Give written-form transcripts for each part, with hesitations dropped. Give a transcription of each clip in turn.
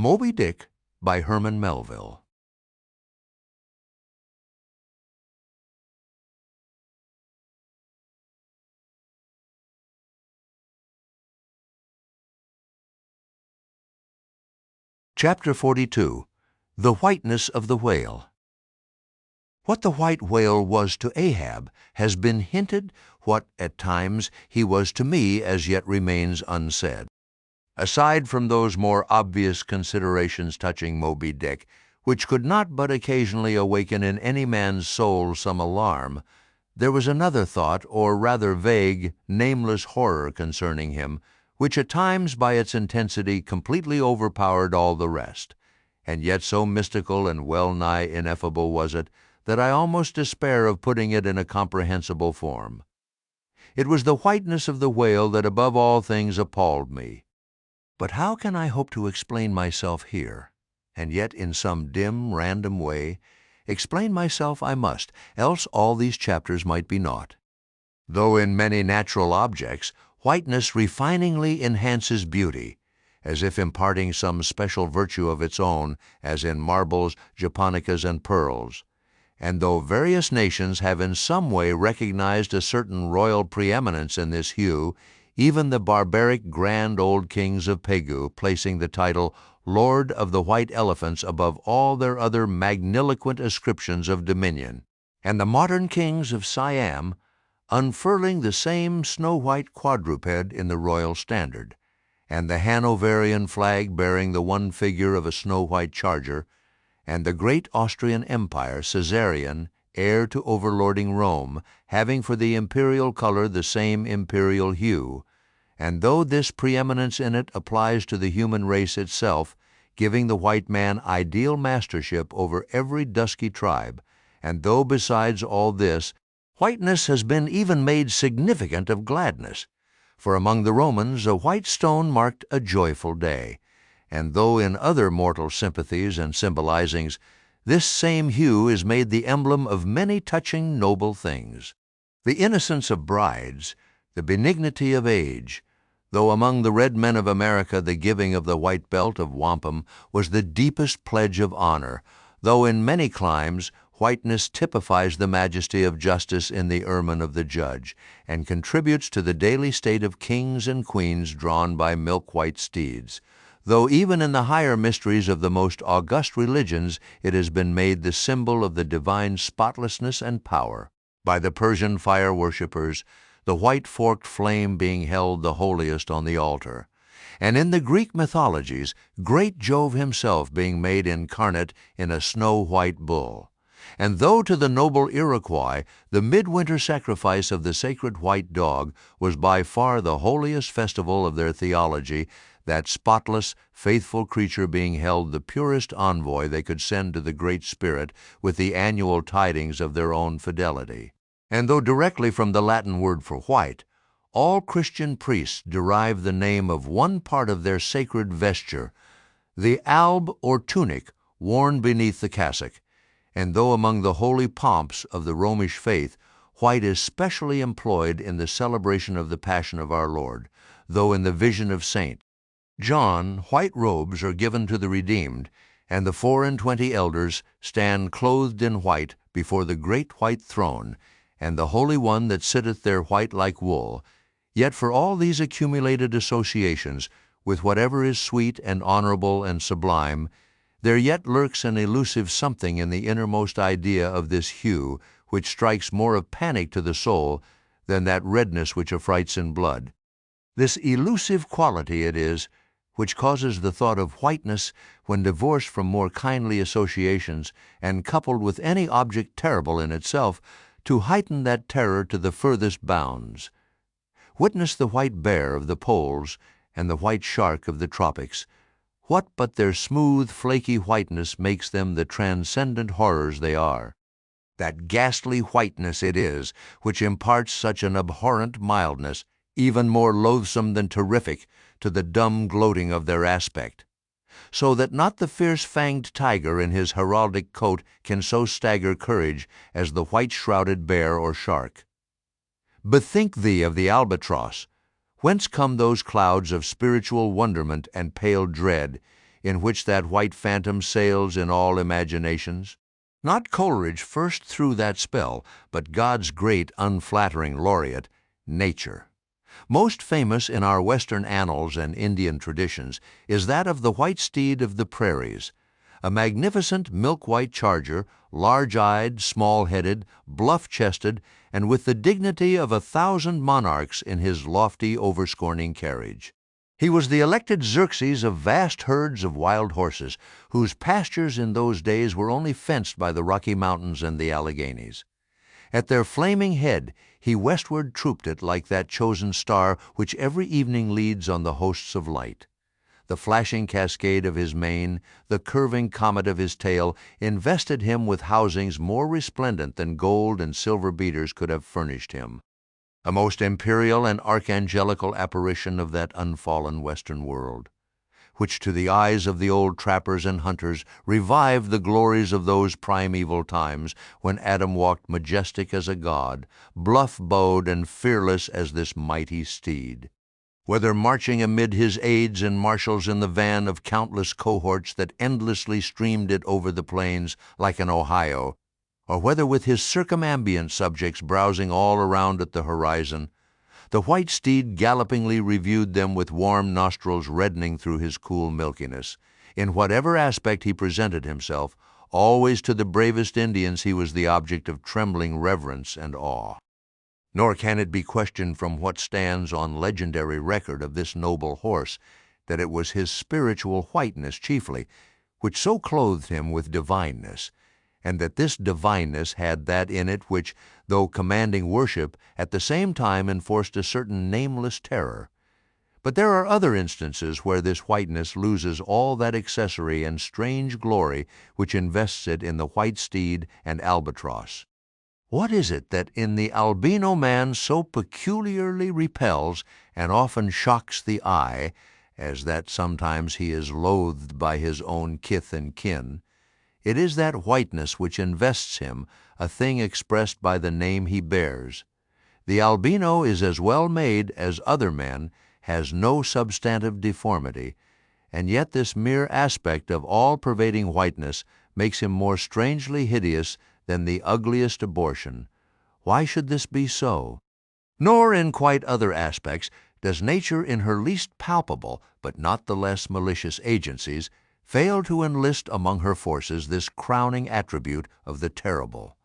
Moby Dick by Herman Melville. Chapter 42. The Whiteness of the Whale. What the white whale was to Ahab has been hinted, what at times he was to me as yet remains unsaid. Aside from those more obvious considerations touching Moby Dick, which could not but occasionally awaken in any man's soul some alarm, there was another thought, or rather vague, nameless horror concerning him, which at times by its intensity completely overpowered all the rest, and yet so mystical and well-nigh ineffable was it, that I almost despair of putting it in a comprehensible form. It was the whiteness of the whale that above all things appalled me. But how can I hope to explain myself here? And yet in some dim, random way, explain myself I must, else all these chapters might be naught. Though in many natural objects, whiteness refiningly enhances beauty, as if imparting some special virtue of its own, as in marbles, japonicas, and pearls. And though various nations have in some way recognized a certain royal preeminence in this hue, even the barbaric grand old kings of Pegu placing the title Lord of the White Elephants above all their other magniloquent ascriptions of dominion, and the modern kings of Siam unfurling the same snow-white quadruped in the royal standard, and the Hanoverian flag bearing the one figure of a snow-white charger, and the great Austrian Empire, Caesarian, heir to overlording Rome, having for the imperial color the same imperial hue, and though this preeminence in it applies to the human race itself, giving the white man ideal mastership over every dusky tribe, and though besides all this, whiteness has been even made significant of gladness, for among the Romans a white stone marked a joyful day, and though in other mortal sympathies and symbolizings, this same hue is made the emblem of many touching noble things. The innocence of brides, the benignity of age, though among the red men of America the giving of the white belt of wampum was the deepest pledge of honor, though in many climes whiteness typifies the majesty of justice in the ermine of the judge, and contributes to the daily state of kings and queens drawn by milk-white steeds, though even in the higher mysteries of the most august religions it has been made the symbol of the divine spotlessness and power. By the Persian fire-worshippers, the white forked flame being held the holiest on the altar, and in the Greek mythologies, great Jove himself being made incarnate in a snow-white bull. And though to the noble Iroquois the midwinter sacrifice of the sacred white dog was by far the holiest festival of their theology, that spotless, faithful creature being held the purest envoy they could send to the Great Spirit with the annual tidings of their own fidelity. And though directly from the Latin word for white, all Christian priests derive the name of one part of their sacred vesture, the alb or tunic worn beneath the cassock, and though among the holy pomps of the Romish faith, white is specially employed in the celebration of the Passion of our Lord, though in the vision of St. John, white robes are given to the redeemed, and the 24 elders stand clothed in white before the great white throne, and the Holy One that sitteth there white like wool. Yet for all these accumulated associations, with whatever is sweet and honorable and sublime, there yet lurks an elusive something in the innermost idea of this hue, which strikes more of panic to the soul than that redness which affrights in blood. This elusive quality it is which causes the thought of whiteness, when divorced from more kindly associations and coupled with any object terrible in itself, to heighten that terror to the furthest bounds. Witness the white bear of the poles and the white shark of the tropics. What but their smooth, flaky whiteness makes them the transcendent horrors they are? That ghastly whiteness it is which imparts such an abhorrent mildness, even more loathsome than terrific, to the dumb gloating of their aspect, so that not the fierce-fanged tiger in his heraldic coat can so stagger courage as the white-shrouded bear or shark. Bethink thee of the albatross. Whence come those clouds of spiritual wonderment and pale dread, in which that white phantom sails in all imaginations? Not Coleridge first threw that spell, but God's great unflattering laureate, Nature. Most famous in our Western annals and Indian traditions is that of the white steed of the prairies, a magnificent milk-white charger, large-eyed, small-headed, bluff-chested, and with the dignity of 1,000 monarchs in his lofty, overscorning carriage. He was the elected Xerxes of vast herds of wild horses, whose pastures in those days were only fenced by the Rocky Mountains and the Alleghanies. At their flaming head he westward trooped it like that chosen star which every evening leads on the hosts of light. The flashing cascade of his mane, the curving comet of his tail, invested him with housings more resplendent than gold and silver beaters could have furnished him. A most imperial and archangelical apparition of that unfallen Western world, which to the eyes of the old trappers and hunters revived the glories of those primeval times when Adam walked majestic as a god, bluff-bowed and fearless as this mighty steed. Whether marching amid his aides and marshals in the van of countless cohorts that endlessly streamed it over the plains like an Ohio, or whether with his circumambient subjects browsing all around at the horizon, the white steed gallopingly reviewed them with warm nostrils reddening through his cool milkiness. In whatever aspect he presented himself, always to the bravest Indians he was the object of trembling reverence and awe. Nor can it be questioned from what stands on legendary record of this noble horse that it was his spiritual whiteness chiefly, which so clothed him with divineness, and that this divineness had that in it which, though commanding worship, at the same time enforced a certain nameless terror. But there are other instances where this whiteness loses all that accessory and strange glory which invests it in the white steed and albatross. What is it that in the albino man so peculiarly repels and often shocks the eye, as that sometimes he is loathed by his own kith and kin? It is that whiteness which invests him, a thing expressed by the name he bears. The albino is as well made as other men, has no substantive deformity, and yet this mere aspect of all-pervading whiteness makes him more strangely hideous than the ugliest abortion. Why should this be so? Nor in quite other aspects does nature in her least palpable, but not the less malicious agencies, fail to enlist among her forces this crowning attribute of the terrible.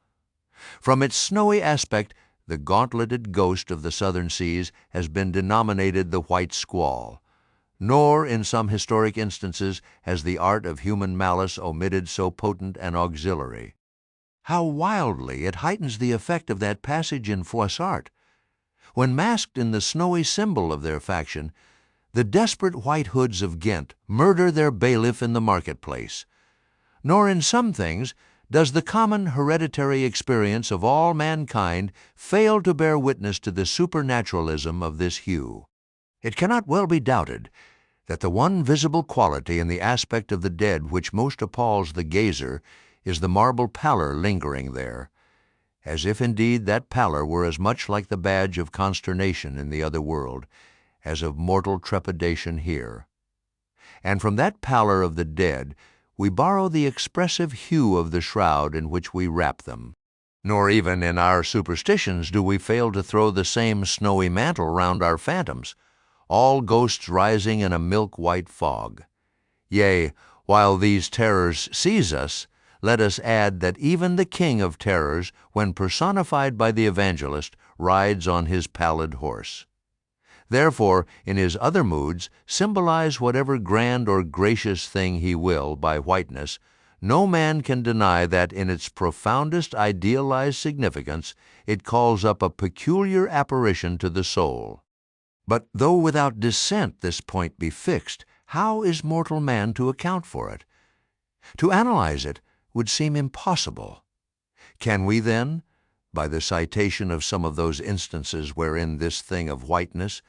From its snowy aspect, the gauntleted ghost of the southern seas has been denominated the white squall. Nor, in some historic instances, has the art of human malice omitted so potent an auxiliary. How wildly it heightens the effect of that passage in Froissart, when masked in the snowy symbol of their faction, the desperate White Hoods of Ghent murder their bailiff in the marketplace. Nor in some things does the common hereditary experience of all mankind fail to bear witness to the supernaturalism of this hue. It cannot well be doubted that the one visible quality in the aspect of the dead which most appalls the gazer is the marble pallor lingering there, as if indeed that pallor were as much like the badge of consternation in the other world as of mortal trepidation here. And from that pallor of the dead we borrow the expressive hue of the shroud in which we wrap them. Nor even in our superstitions do we fail to throw the same snowy mantle round our phantoms, all ghosts rising in a milk-white fog. Yea, while these terrors seize us, let us add that even the King of Terrors, when personified by the evangelist, rides on his pallid horse. Therefore, in his other moods, symbolize whatever grand or gracious thing he will by whiteness, no man can deny that in its profoundest idealized significance it calls up a peculiar apparition to the soul. But though without dissent this point be fixed, how is mortal man to account for it? To analyze it would seem impossible. Can we then, by the citation of some of those instances wherein this thing of whiteness,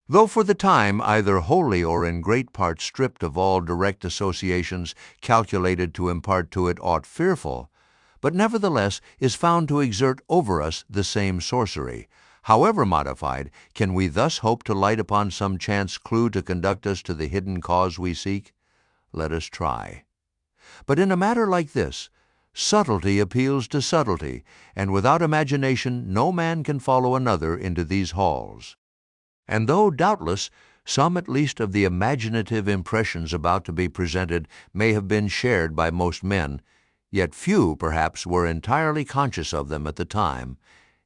though for the time either wholly or in great part stripped of all direct associations calculated to impart to it aught fearful, but nevertheless is found to exert over us the same sorcery, however modified, can we thus hope to light upon some chance clue to conduct us to the hidden cause we seek? let us try. But in a matter like this, subtlety appeals to subtlety, and without imagination no man can follow another into these halls. And though, doubtless, some at least of the imaginative impressions about to be presented may have been shared by most men, yet few, perhaps, were entirely conscious of them at the time,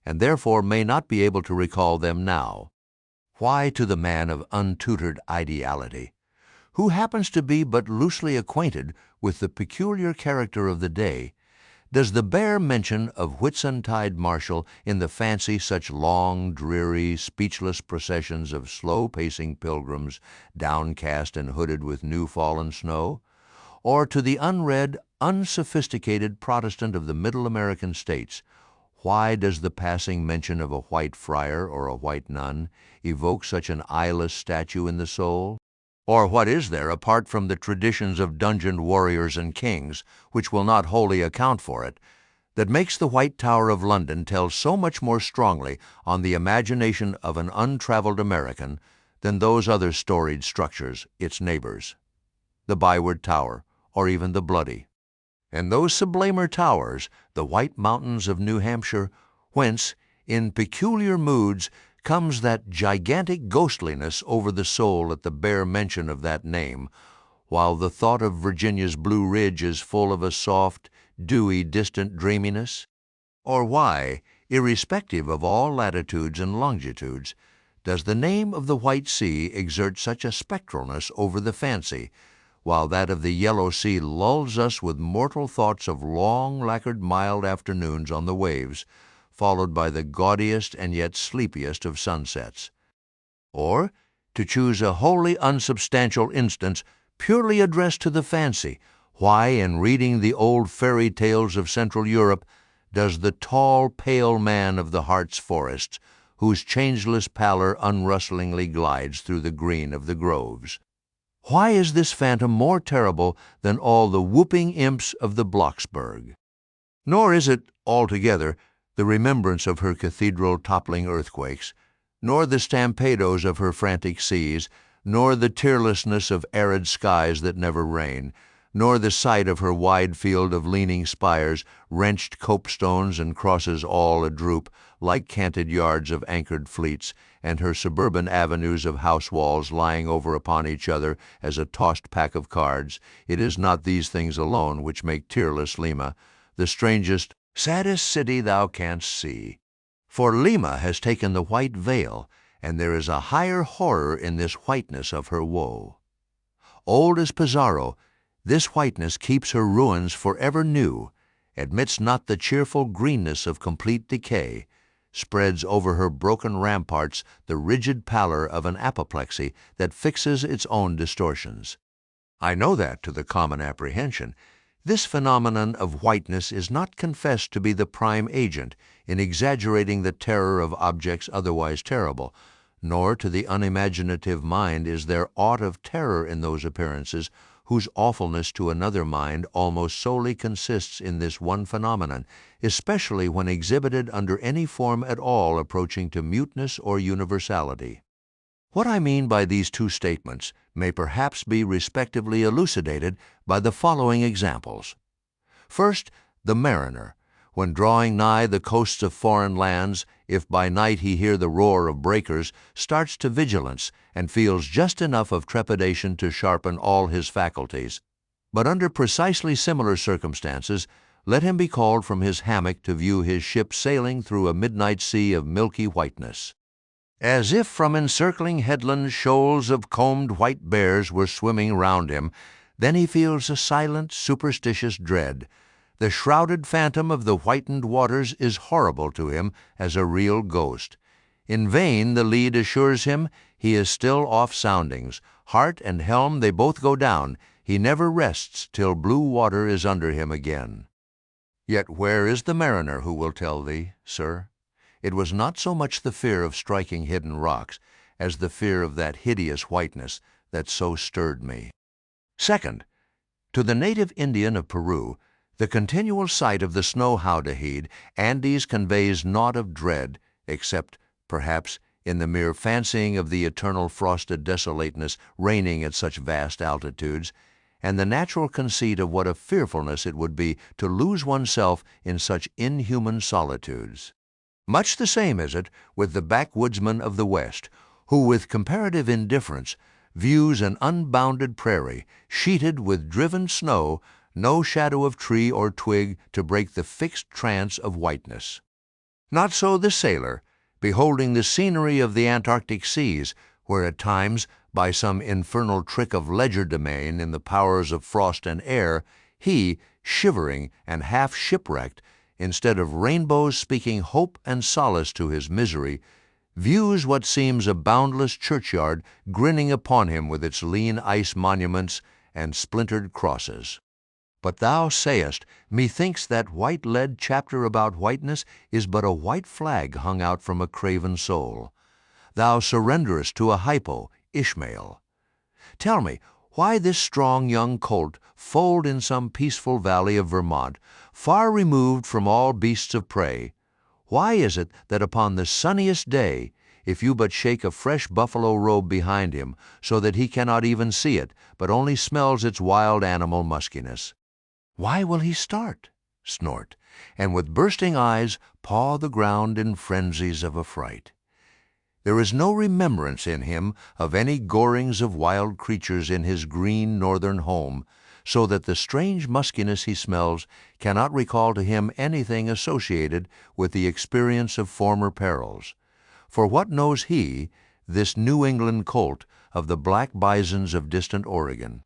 and therefore may not be able to recall them now. Why to the man of untutored ideality, who happens to be but loosely acquainted with the peculiar character of the day, does the bare mention of Whitsuntide Marshal in the fancy such long, dreary, speechless processions of slow-pacing pilgrims, downcast and hooded with new-fallen snow? Or to the unread, unsophisticated Protestant of the Middle American states, why does the passing mention of a white friar or a white nun evoke such an eyeless statue in the soul? Or what is there, apart from the traditions of dungeoned warriors and kings, which will not wholly account for it, that makes the White Tower of London tell so much more strongly on the imagination of an untraveled American than those other storied structures, its neighbors, the Byward Tower, or even the Bloody? And those sublimer towers, the White Mountains of New Hampshire, whence, in peculiar moods, comes that gigantic ghostliness over the soul at the bare mention of that name, while the thought of Virginia's Blue Ridge is full of a soft, dewy, distant dreaminess? Or why, irrespective of all latitudes and longitudes, does the name of the White Sea exert such a spectralness over the fancy, while that of the Yellow Sea lulls us with mortal thoughts of long, lacquered, mild afternoons on the waves, followed by the gaudiest and yet sleepiest of sunsets? Or, to choose a wholly unsubstantial instance purely addressed to the fancy, why, in reading the old fairy tales of Central Europe, does the tall, pale man of the Hartz forests, whose changeless pallor unrustlingly glides through the green of the groves, why is this phantom more terrible than all the whooping imps of the Blocksberg? Nor is it, altogether, the remembrance of her cathedral toppling earthquakes, nor the stampados of her frantic seas, nor the tearlessness of arid skies that never rain, nor the sight of her wide field of leaning spires, wrenched copestones and crosses all a-droop, like canted yards of anchored fleets, and her suburban avenues of house walls lying over upon each other as a tossed pack of cards. It is not these things alone which make tearless Lima the strangest, saddest city thou canst see. For Lima has taken the white veil, and there is a higher horror in this whiteness of her woe. Old as Pizarro, this whiteness keeps her ruins forever new, admits not the cheerful greenness of complete decay, spreads over her broken ramparts the rigid pallor of an apoplexy that fixes its own distortions. I know that, to the common apprehension, this phenomenon of whiteness is not confessed to be the prime agent in exaggerating the terror of objects otherwise terrible, nor to the unimaginative mind is there aught of terror in those appearances whose awfulness to another mind almost solely consists in this one phenomenon, especially when exhibited under any form at all approaching to muteness or universality. What I mean by these two statements may perhaps be respectively elucidated by the following examples. First, the mariner, when drawing nigh the coasts of foreign lands, if by night he hear the roar of breakers, starts to vigilance and feels just enough of trepidation to sharpen all his faculties. But under precisely similar circumstances, let him be called from his hammock to view his ship sailing through a midnight sea of milky whiteness. As if from encircling headlands shoals of combed white bears were swimming round him, then he feels a silent, superstitious dread. The shrouded phantom of the whitened waters is horrible to him as a real ghost. In vain the lead assures him he is still off soundings. Heart and helm they both go down. He never rests till blue water is under him again. Yet where is the mariner who will tell thee, sir? It was not so much the fear of striking hidden rocks as the fear of that hideous whiteness that so stirred me. Second, to the native Indian of Peru, the continual sight of the snow howdahed Andes conveys naught of dread, except, perhaps, in the mere fancying of the eternal frosted desolateness reigning at such vast altitudes, and the natural conceit of what a fearfulness it would be to lose oneself in such inhuman solitudes. Much the same is it with the backwoodsman of the West, who with comparative indifference views an unbounded prairie, sheeted with driven snow, no shadow of tree or twig to break the fixed trance of whiteness. Not so the sailor, beholding the scenery of the Antarctic seas, where at times, by some infernal trick of legerdemain in the powers of frost and air, he, shivering and half shipwrecked, instead of rainbows speaking hope and solace to his misery, views what seems a boundless churchyard grinning upon him with its lean ice monuments and splintered crosses. But thou sayest, methinks that white lead chapter about whiteness is but a white flag hung out from a craven soul. Thou surrenderest to a hypo, Ishmael. Tell me, why this strong young colt, foaled in some peaceful valley of Vermont, far removed from all beasts of prey, why is it that upon the sunniest day, if you but shake a fresh buffalo robe behind him, so that he cannot even see it, but only smells its wild animal muskiness, why will he start, snort, and with bursting eyes paw the ground in frenzies of affright? There is no remembrance in him of any gorings of wild creatures in his green northern home, so that the strange muskiness he smells cannot recall to him anything associated with the experience of former perils. For what knows he, this New England colt, of the black bisons of distant Oregon?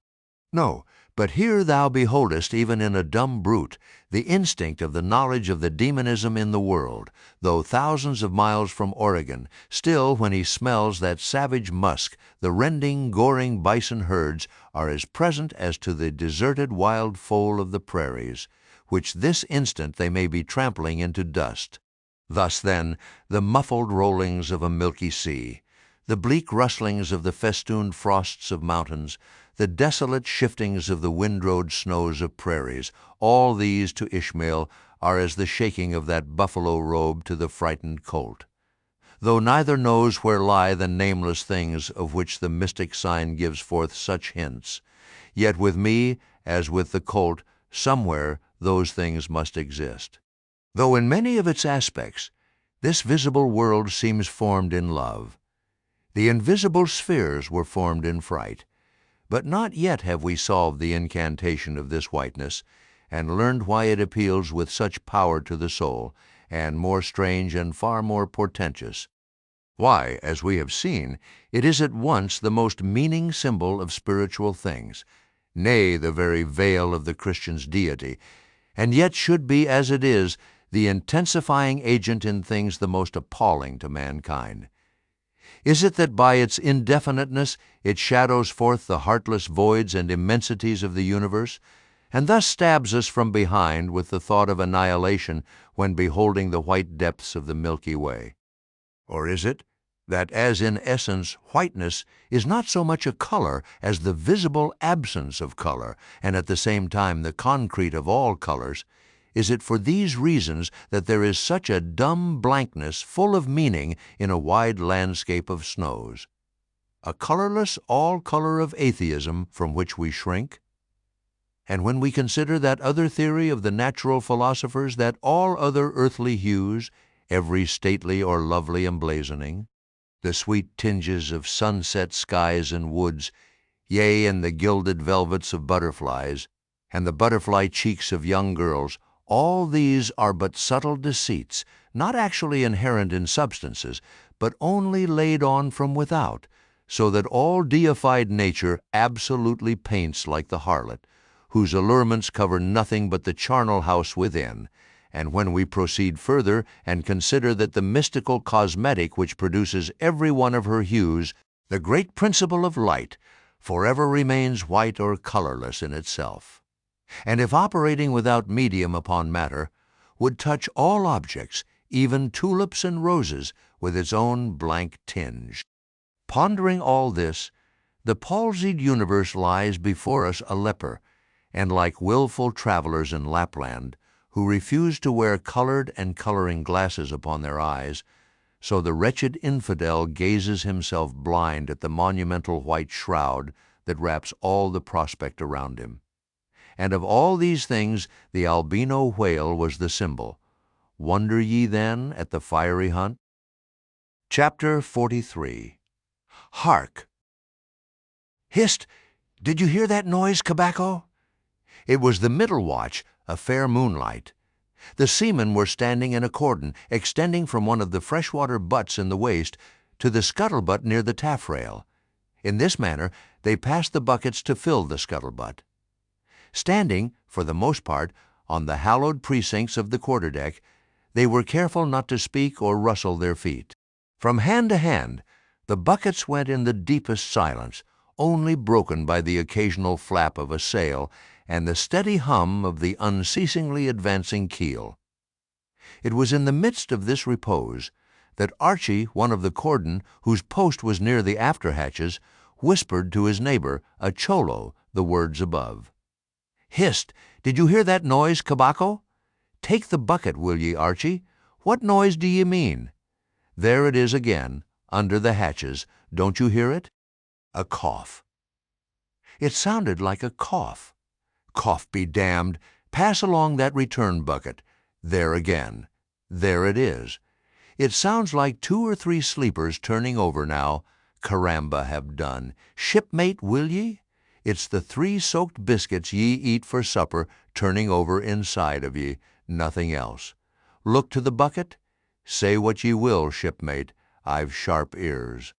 No, but here thou beholdest, even in a dumb brute, the instinct of the knowledge of the demonism in the world, though thousands of miles from Oregon. Still, when he smells that savage musk, the rending, goring bison herds are as present as to the deserted wild foal of the prairies, which this instant they may be trampling into dust. Thus, then, the muffled rollings of a milky sea, the bleak rustlings of the festooned frosts of mountains, the desolate shiftings of the windrowed snows of prairies, all these to Ishmael are as the shaking of that buffalo robe to the frightened colt. Though neither knows where lie the nameless things of which the mystic sign gives forth such hints, yet with me, as with the colt, somewhere those things must exist. Though in many of its aspects, this visible world seems formed in love. The invisible spheres were formed in fright. But not yet have we solved the incantation of this whiteness, and learned why it appeals with such power to the soul, and more strange and far more portentous. Why, as we have seen, it is at once the most meaning symbol of spiritual things, nay, the very veil of the Christian's deity, and yet should be, as it is, the intensifying agent in things the most appalling to mankind. Is it that by its indefiniteness it shadows forth the heartless voids and immensities of the universe, and thus stabs us from behind with the thought of annihilation when beholding the white depths of the Milky Way? Or is it that, as in essence whiteness is not so much a color as the visible absence of color, and at the same time the concrete of all colors, is it for these reasons that there is such a dumb blankness full of meaning in a wide landscape of snows? A colorless all-color of atheism from which we shrink? And when we consider that other theory of the natural philosophers, that all other earthly hues, every stately or lovely emblazoning, the sweet tinges of sunset skies and woods, yea, and the gilded velvets of butterflies, and the butterfly cheeks of young girls, all these are but subtle deceits, not actually inherent in substances, but only laid on from without, so that all deified nature absolutely paints like the harlot, whose allurements cover nothing but the charnel house within. And when we proceed further and consider that the mystical cosmetic which produces every one of her hues, the great principle of light, forever remains white or colorless in itself, and if operating without medium upon matter, would touch all objects, even tulips and roses, with its own blank tinge. Pondering all this, the palsied universe lies before us a leper, and like willful travelers in Lapland, who refuse to wear colored and coloring glasses upon their eyes, so the wretched infidel gazes himself blind at the monumental white shroud, that wraps all the prospect around him. And of all these things the albino whale was the symbol. Wonder ye then at the fiery hunt? Chapter 43. Hark! Hist! Did you hear that noise, Cabaco? It was the middle watch, a fair moonlight. The seamen were standing in a cordon, extending from one of the freshwater butts in the waist to the scuttlebutt near the taffrail. In this manner they passed the buckets to fill the scuttlebutt. Standing, for the most part, on the hallowed precincts of the quarterdeck, they were careful not to speak or rustle their feet. From hand to hand, the buckets went in the deepest silence, only broken by the occasional flap of a sail and the steady hum of the unceasingly advancing keel. It was in the midst of this repose that Archie, one of the cordon, whose post was near the after-hatches, whispered to his neighbor, a cholo, the words above. "Hist! Did you hear that noise, Cabaco? Take the bucket, will ye, Archie? What noise do ye mean? There it is again, under the hatches. Don't you hear it? A cough." It sounded like a cough. Cough be damned! Pass along that return bucket. There again. There it is. It sounds like 2 or 3 sleepers turning over now. Caramba have done. Shipmate, will ye? It's the 3 soaked biscuits ye eat for supper turning over inside of ye, nothing else. Look to the bucket? Say what ye will, shipmate, I've sharp ears.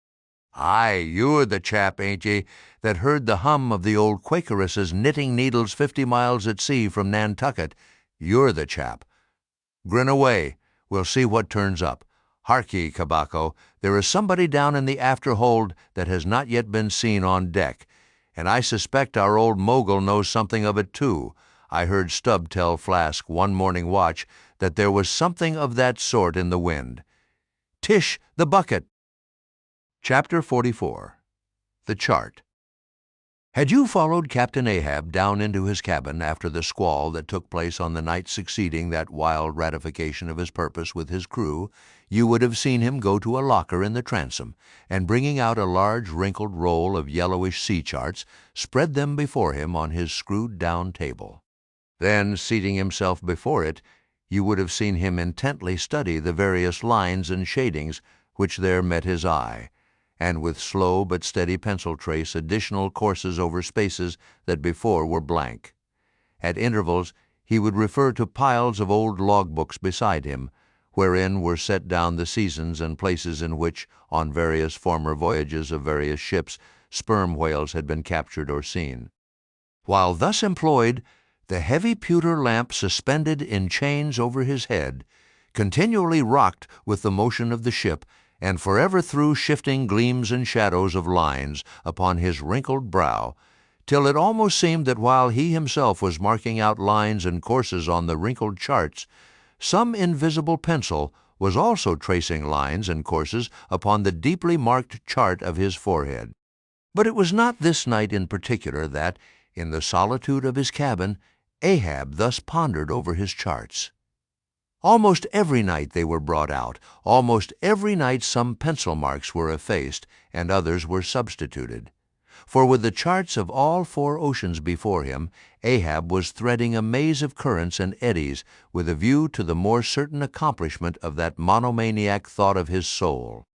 Aye, you're the chap, ain't ye, that heard the hum of the old Quakeress's knitting needles 50 miles at sea from Nantucket. You're the chap. Grin away. We'll see what turns up. Hark ye, Cabaco, there is somebody down in the after-hold that has not yet been seen on deck, and I suspect our old mogul knows something of it too. I heard Stubb tell Flask one morning watch that there was something of that sort in the wind. Tish, the bucket! Chapter 44. The Chart. Had you followed Captain Ahab down into his cabin after the squall that took place on the night succeeding that wild ratification of his purpose with his crew, you would have seen him go to a locker in the transom, and bringing out a large wrinkled roll of yellowish sea charts, spread them before him on his screwed-down table. Then, seating himself before it, you would have seen him intently study the various lines and shadings which there met his eye, and with slow but steady pencil trace additional courses over spaces that before were blank. At intervals he would refer to piles of old logbooks beside him, wherein were set down the seasons and places in which, on various former voyages of various ships, sperm whales had been captured or seen. While thus employed, the heavy pewter lamp suspended in chains over his head continually rocked with the motion of the ship, and forever threw shifting gleams and shadows of lines upon his wrinkled brow, till it almost seemed that while he himself was marking out lines and courses on the wrinkled charts, some invisible pencil was also tracing lines and courses upon the deeply marked chart of his forehead. But it was not this night in particular that, in the solitude of his cabin, Ahab thus pondered over his charts. Almost every night they were brought out. Almost every night some pencil marks were effaced and others were substituted. For with the charts of all 4 oceans before him, Ahab was threading a maze of currents and eddies with a view to the more certain accomplishment of that monomaniac thought of his soul.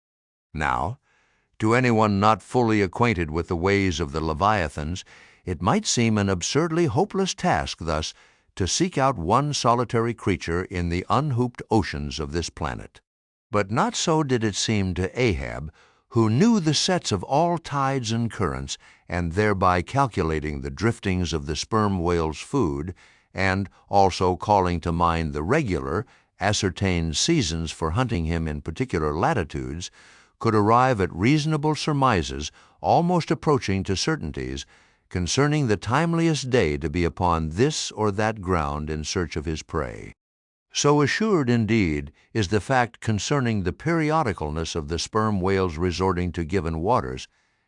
Now, to anyone not fully acquainted with the ways of the Leviathans, it might seem an absurdly hopeless task thus to seek out one solitary creature in the unhooped oceans of this planet. But not so did it seem to Ahab, who knew the sets of all tides and currents, and thereby calculating the driftings of the sperm whale's food, and also calling to mind the regular, ascertained seasons for hunting him in particular latitudes, could arrive at reasonable surmises, almost approaching to certainties, concerning the timeliest day to be upon this or that ground in search of his prey. So assured, indeed, is the fact concerning the periodicalness of the sperm whale's resorting to given waters,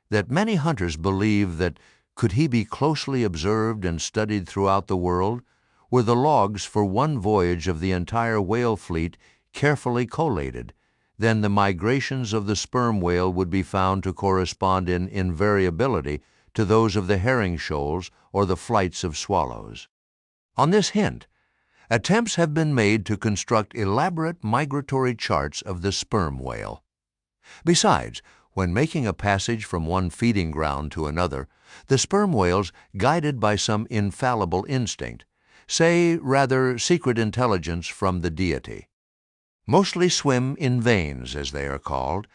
that many hunters believe that, could he be closely observed and studied throughout the world, were the logs for one voyage of the entire whale fleet carefully collated, then the migrations of the sperm whale would be found to correspond in invariability to those of the herring shoals or the flights of swallows. On this hint, attempts have been made to construct elaborate migratory charts of the sperm whale. Besides, when making a passage from one feeding ground to another, the sperm whales, guided by some infallible instinct, say rather secret intelligence from the deity, mostly swim in veins, as they are called,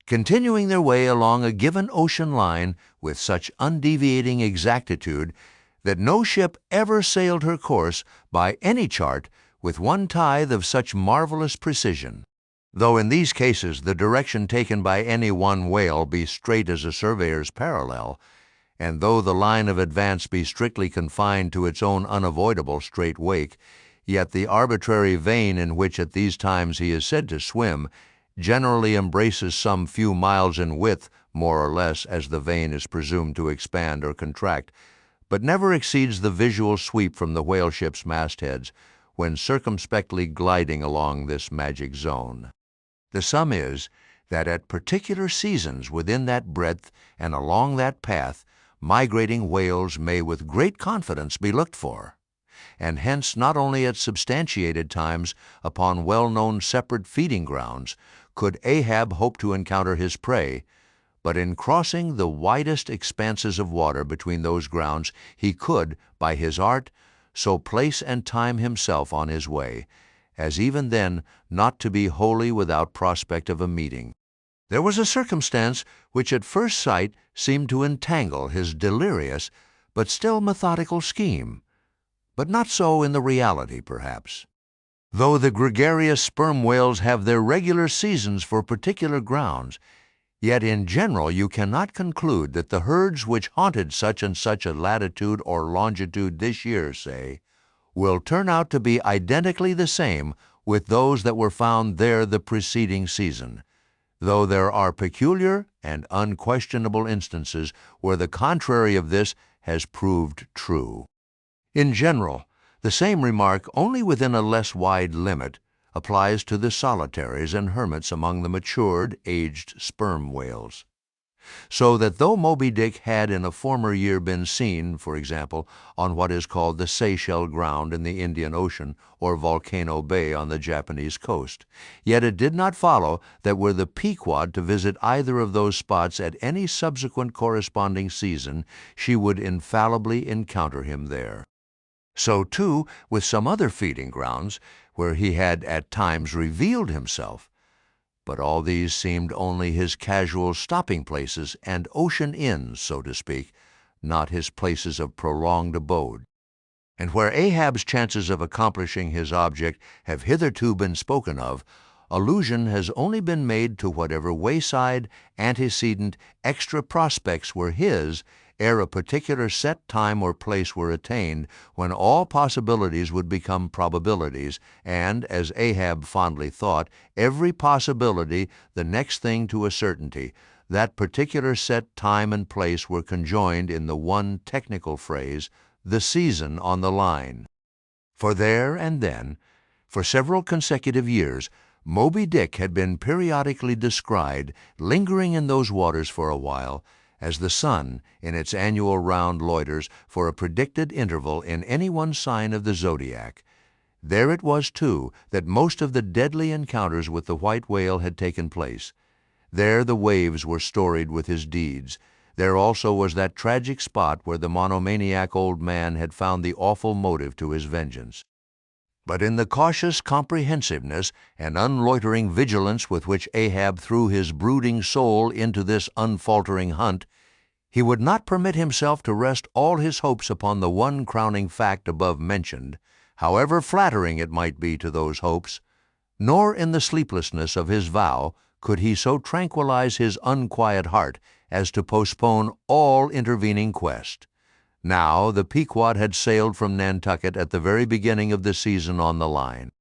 continuing their way along a given ocean line with such undeviating exactitude that no ship ever sailed her course by any chart with 1/10 of such marvelous precision, though in these cases the direction taken by any one whale be straight as a surveyor's parallel, and though the line of advance be strictly confined to its own unavoidable straight wake, yet the arbitrary vein in which at these times he is said to swim generally embraces some few miles in width, more or less as the vein is presumed to expand or contract, but never exceeds the visual sweep from the whale ship's mastheads when circumspectly gliding along this magic zone. The sum is that at particular seasons within that breadth and along that path, migrating whales may with great confidence be looked for, and hence not only at substantiated times upon well-known separate feeding grounds could Ahab hope to encounter his prey, but in crossing the widest expanses of water between those grounds he could, by his art, so place and time himself on his way, as even then not to be wholly without prospect of a meeting. There was a circumstance which at first sight seemed to entangle his delirious but still methodical scheme, but not so in the reality, perhaps. Though the gregarious sperm whales have their regular seasons for particular grounds, yet in general you cannot conclude that the herds which haunted such and such a latitude or longitude this year, say, will turn out to be identically the same with those that were found there the preceding season, though there are peculiar and unquestionable instances where the contrary of this has proved true. In general, the same remark, only within a less wide limit, applies to the solitaries and hermits among the matured, aged sperm whales. So that though Moby Dick had in a former year been seen, for example, on what is called the Seychelles ground in the Indian Ocean or Volcano Bay on the Japanese coast, yet it did not follow that were the Pequod to visit either of those spots at any subsequent corresponding season, she would infallibly encounter him there. So, too, with some other feeding grounds, where he had at times revealed himself, but all these seemed only his casual stopping places and ocean inns, so to speak, not his places of prolonged abode. And where Ahab's chances of accomplishing his object have hitherto been spoken of, allusion has only been made to whatever wayside, antecedent, extra prospects were his ere a particular set time or place were attained, when all possibilities would become probabilities, and, as Ahab fondly thought, every possibility the next thing to a certainty, that particular set time and place were conjoined in the one technical phrase, the season on the line. For there and then, for several consecutive years, Moby Dick had been periodically descried lingering in those waters for a while, as the sun in its annual round loiters for a predicted interval in any one sign of the zodiac. There it was, too, that most of the deadly encounters with the white whale had taken place. There the waves were storied with his deeds. There also was that tragic spot where the monomaniac old man had found the awful motive to his vengeance. But in the cautious comprehensiveness and unloitering vigilance with which Ahab threw his brooding soul into this unfaltering hunt, he would not permit himself to rest all his hopes upon the one crowning fact above mentioned, however flattering it might be to those hopes, nor in the sleeplessness of his vow could he so tranquilize his unquiet heart as to postpone all intervening quest. Now the Pequod had sailed from Nantucket at the very beginning of the season on the line.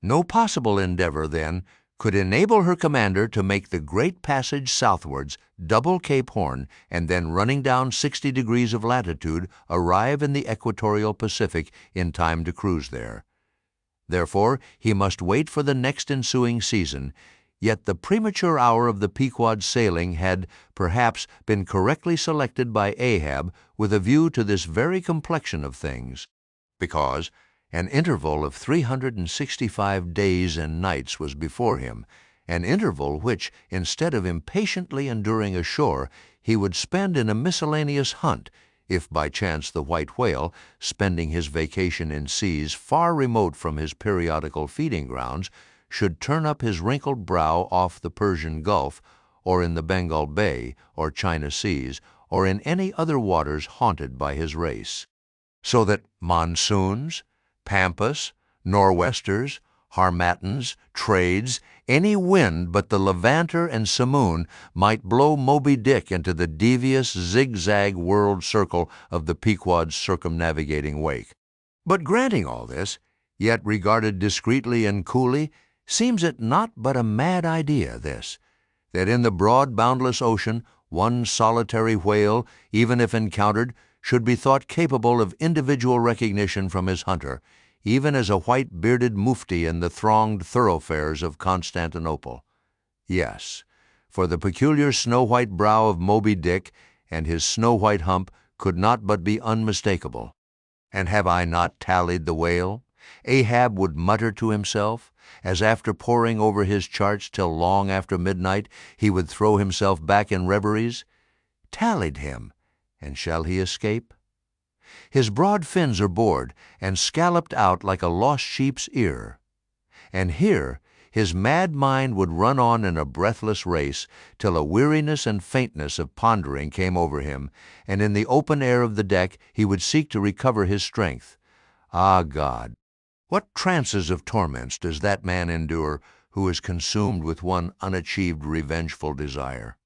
No possible endeavor, then, could enable her commander to make the great passage southwards, double Cape Horn, and then running down 60 degrees of latitude, arrive in the equatorial Pacific in time to cruise there. Therefore, he must wait for the next ensuing season, Yet the premature hour of the Pequod's sailing had, perhaps, been correctly selected by Ahab with a view to this very complexion of things, because an interval of 365 days and nights was before him, an interval which, instead of impatiently enduring ashore, he would spend in a miscellaneous hunt, if by chance the white whale, spending his vacation in seas far remote from his periodical feeding grounds, should turn up his wrinkled brow off the Persian Gulf, or in the Bengal Bay, or China Seas, or in any other waters haunted by his race. So that monsoons, pampas, nor'westers, harmattans, trades, any wind but the levanter and simoon might blow Moby Dick into the devious zigzag world circle of the Pequod's circumnavigating wake. But granting all this, yet regarded discreetly and coolly, seems it not but a mad idea, this, that in the broad boundless ocean one solitary whale, even if encountered, should be thought capable of individual recognition from his hunter, even as a white-bearded mufti in the thronged thoroughfares of Constantinople. Yes, for the peculiar snow-white brow of Moby Dick and his snow-white hump could not but be unmistakable. And have I not tallied the whale? Ahab would mutter to himself, as after poring over his charts till long after midnight he would throw himself back in reveries. Tallied him, and shall he escape? His broad fins are bored and scalloped out like a lost sheep's ear. And here his mad mind would run on in a breathless race till a weariness and faintness of pondering came over him, and in the open air of the deck he would seek to recover his strength. Ah, God! What trances of torments does that man endure who is consumed with one unachieved revengeful desire?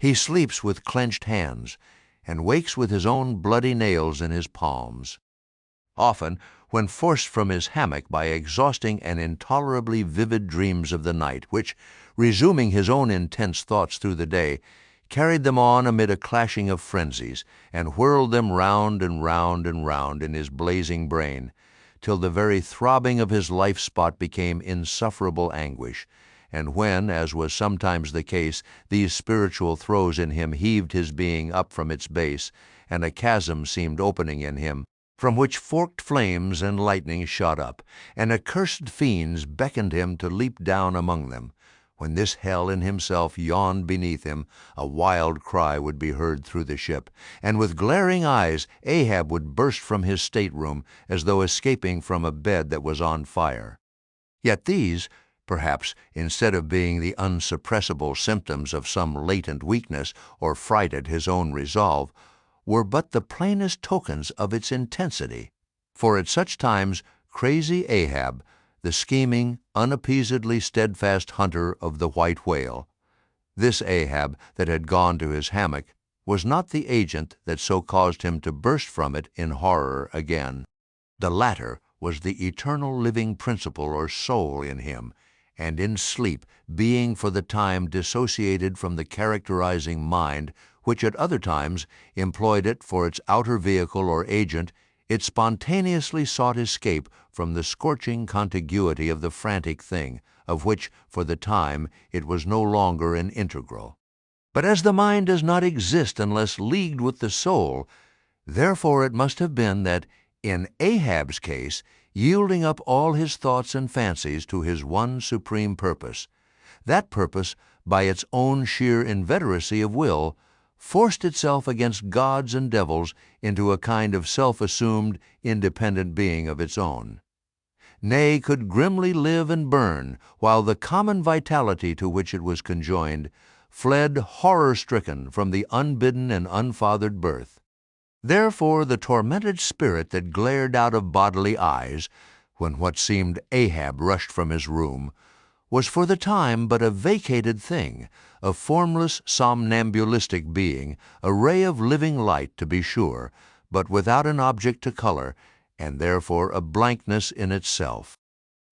He sleeps with clenched hands, and wakes with his own bloody nails in his palms. Often, when forced from his hammock by exhausting and intolerably vivid dreams of the night, which, resuming his own intense thoughts through the day, carried them on amid a clashing of frenzies, and whirled them round and round and round in his blazing brain, till the very throbbing of his life-spot became insufferable anguish, and when, as was sometimes the case, these spiritual throes in him heaved his being up from its base, and a chasm seemed opening in him, from which forked flames and lightning shot up, and accursed fiends beckoned him to leap down among them, when this hell in himself yawned beneath him, a wild cry would be heard through the ship, and with glaring eyes Ahab would burst from his stateroom as though escaping from a bed that was on fire. Yet these, perhaps, instead of being the unsuppressible symptoms of some latent weakness or fright at his own resolve, were but the plainest tokens of its intensity. For at such times crazy Ahab, the scheming, unappeasedly steadfast hunter of the white whale, this Ahab that had gone to his hammock, was not the agent that so caused him to burst from it in horror again. The latter was the eternal living principle or soul in him, and in sleep being for the time dissociated from the characterizing mind which at other times employed it for its outer vehicle or agent, it spontaneously sought escape from the scorching contiguity of the frantic thing, of which, for the time, it was no longer an integral. But as the mind does not exist unless leagued with the soul, therefore it must have been that, in Ahab's case, yielding up all his thoughts and fancies to his one supreme purpose, that purpose, by its own sheer inveteracy of will, forced itself against gods and devils into a kind of self-assumed, independent being of its own. Nay, could grimly live and burn, while the common vitality to which it was conjoined fled horror-stricken from the unbidden and unfathered birth. Therefore the tormented spirit that glared out of bodily eyes, when what seemed Ahab rushed from his room, was for the time but a vacated thing, a formless somnambulistic being, a ray of living light, to be sure, but without an object to color, and therefore a blankness in itself.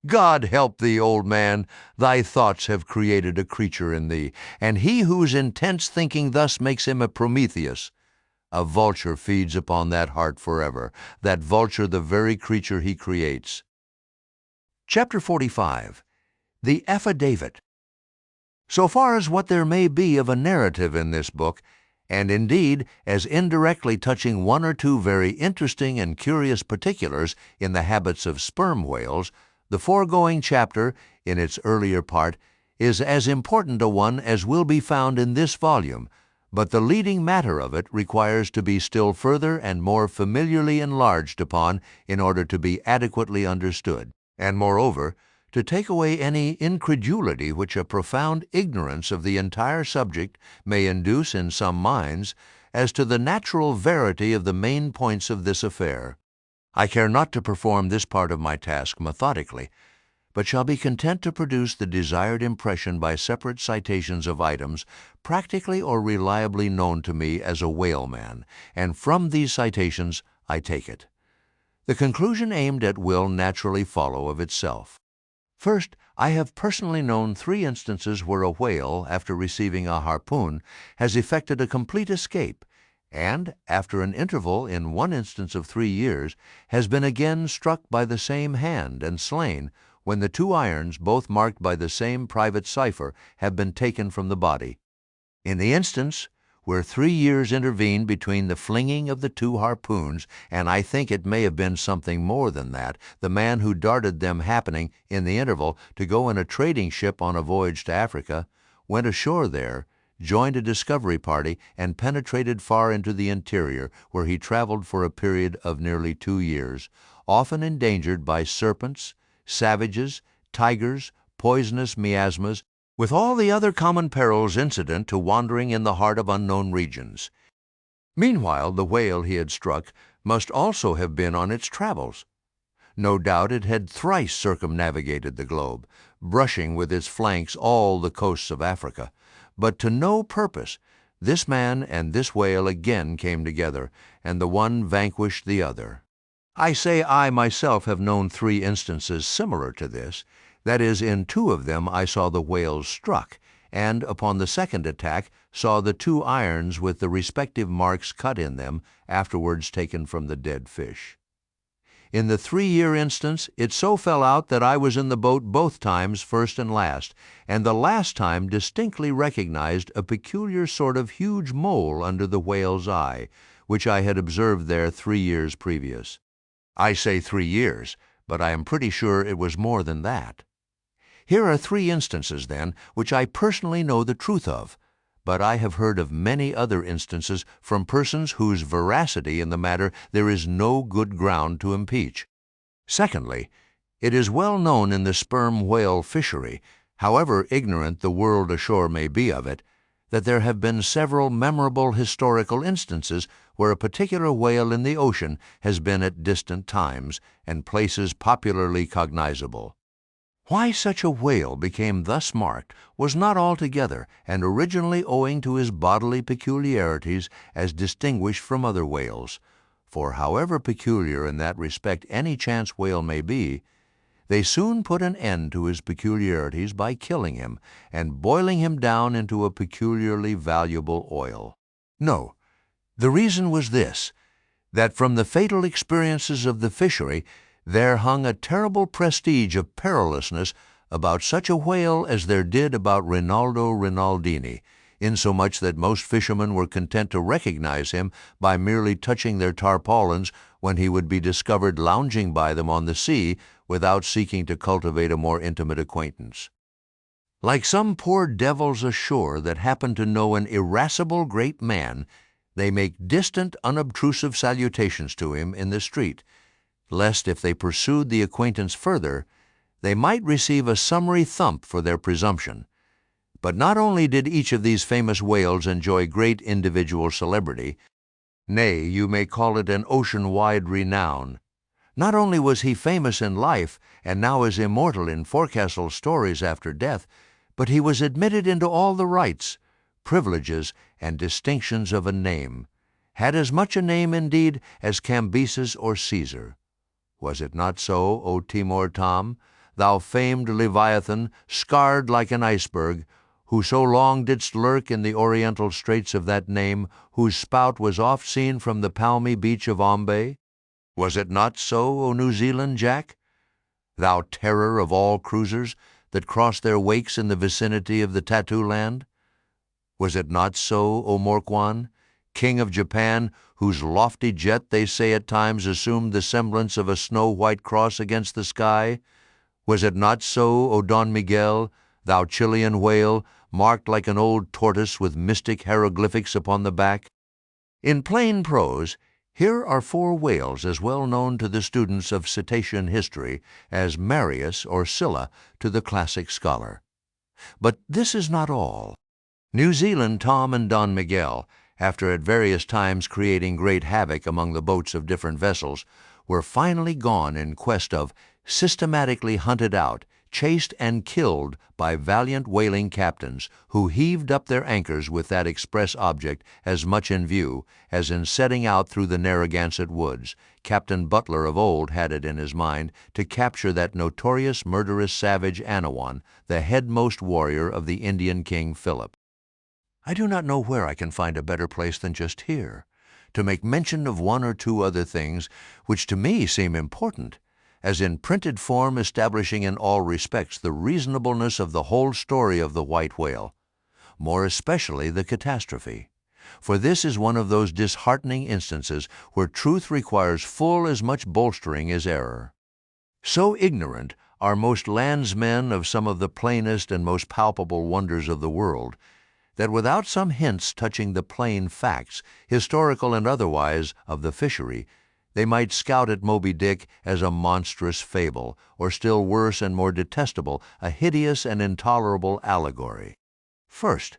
God help thee, old man, thy thoughts have created a creature in thee, and he whose intense thinking thus makes him a Prometheus. A vulture feeds upon that heart forever, that vulture the very creature he creates. Chapter 45. The Affidavit. So far as what there may be of a narrative in this book, and indeed as indirectly touching one or two very interesting and curious particulars in the habits of sperm whales, the foregoing chapter, in its earlier part, is as important a one as will be found in this volume, but the leading matter of it requires to be still further and more familiarly enlarged upon in order to be adequately understood, and moreover, to take away any incredulity which a profound ignorance of the entire subject may induce in some minds as to the natural verity of the main points of this affair. I care not to perform this part of my task methodically, but shall be content to produce the desired impression by separate citations of items practically or reliably known to me as a whaleman, and from these citations I take it. The conclusion aimed at will naturally follow of itself. First, I have personally known 3 instances where a whale, after receiving a harpoon, has effected a complete escape, and, after an interval in one instance of 3 years, has been again struck by the same hand and slain, when the 2 irons, both marked by the same private cipher, have been taken from the body. In the instance where 3 years intervened between the flinging of the 2 harpoons, and I think it may have been something more than that, the man who darted them happening, in the interval, to go in a trading ship on a voyage to Africa, went ashore there, joined a discovery party, and penetrated far into the interior, where he traveled for a period of nearly 2 years, often endangered by serpents, savages, tigers, poisonous miasmas, with all the other common perils incident to wandering in the heart of unknown regions. Meanwhile, the whale he had struck must also have been on its travels. No doubt it had thrice circumnavigated the globe, brushing with its flanks all the coasts of Africa, but to no purpose. This man and this whale again came together, and the one vanquished the other. I say I myself have known 3 instances similar to this. That is, in 2 of them I saw the whales struck, and upon the second attack saw the 2 irons with the respective marks cut in them, afterwards taken from the dead fish. In the 3-year instance, it so fell out that I was in the boat both times, first and last, and the last time distinctly recognized a peculiar sort of huge mole under the whale's eye, which I had observed there 3 years previous. I say 3 years, but I am pretty sure it was more than that. Here are 3 instances, then, which I personally know the truth of, but I have heard of many other instances from persons whose veracity in the matter there is no good ground to impeach. Secondly, it is well known in the sperm whale fishery, however ignorant the world ashore may be of it, that there have been several memorable historical instances where a particular whale in the ocean has been at distant times and places popularly cognizable. Why such a whale became thus marked was not altogether and originally owing to his bodily peculiarities as distinguished from other whales, for however peculiar in that respect any chance whale may be, they soon put an end to his peculiarities by killing him and boiling him down into a peculiarly valuable oil. No, the reason was this, that from the fatal experiences of the fishery there hung a terrible prestige of perilousness about such a whale as there did about Rinaldo Rinaldini, insomuch that most fishermen were content to recognize him by merely touching their tarpaulins when he would be discovered lounging by them on the sea without seeking to cultivate a more intimate acquaintance. Like some poor devils ashore that happen to know an irascible great man, they make distant, unobtrusive salutations to him in the street, lest if they pursued the acquaintance further, they might receive a summary thump for their presumption. But not only did each of these famous whales enjoy great individual celebrity, nay, you may call it an ocean-wide renown. Not only was he famous in life, and now is immortal in forecastle stories after death, but he was admitted into all the rights, privileges, and distinctions of a name, had as much a name, indeed, as Cambyses or Caesar. Was it not so, O Timor Tom, thou famed Leviathan, scarred like an iceberg, who so long didst lurk in the oriental straits of that name, whose spout was oft seen from the palmy beach of Ombay? Was it not so, O New Zealand Jack? Thou terror of all cruisers, that crossed their wakes in the vicinity of the Tattoo Land? Was it not so, O Morquan, king of Japan, whose lofty jet they say at times assumed the semblance of a snow-white cross against the sky? Was it not so, O Don Miguel, thou Chilean whale, marked like an old tortoise with mystic hieroglyphics upon the back? In plain prose, here are 4 whales as well known to the students of cetacean history as Marius or Scylla to the classic scholar. But this is not all. New Zealand Tom and Don Miguel, after at various times creating great havoc among the boats of different vessels, were finally gone in quest of, systematically hunted out, chased and killed by valiant whaling captains who heaved up their anchors with that express object as much in view as in setting out through the Narragansett woods. Captain Butler of old had it in his mind to capture that notorious murderous savage Anawan, the headmost warrior of the Indian King Philip. I do not know where I can find a better place than just here, to make mention of 1 or 2 other things which to me seem important, as in printed form establishing in all respects the reasonableness of the whole story of the white whale, more especially the catastrophe. For this is one of those disheartening instances where truth requires full as much bolstering as error. So ignorant are most landsmen of some of the plainest and most palpable wonders of the world, that without some hints touching the plain facts, historical and otherwise, of the fishery, they might scout at Moby Dick as a monstrous fable, or still worse and more detestable, a hideous and intolerable allegory. First,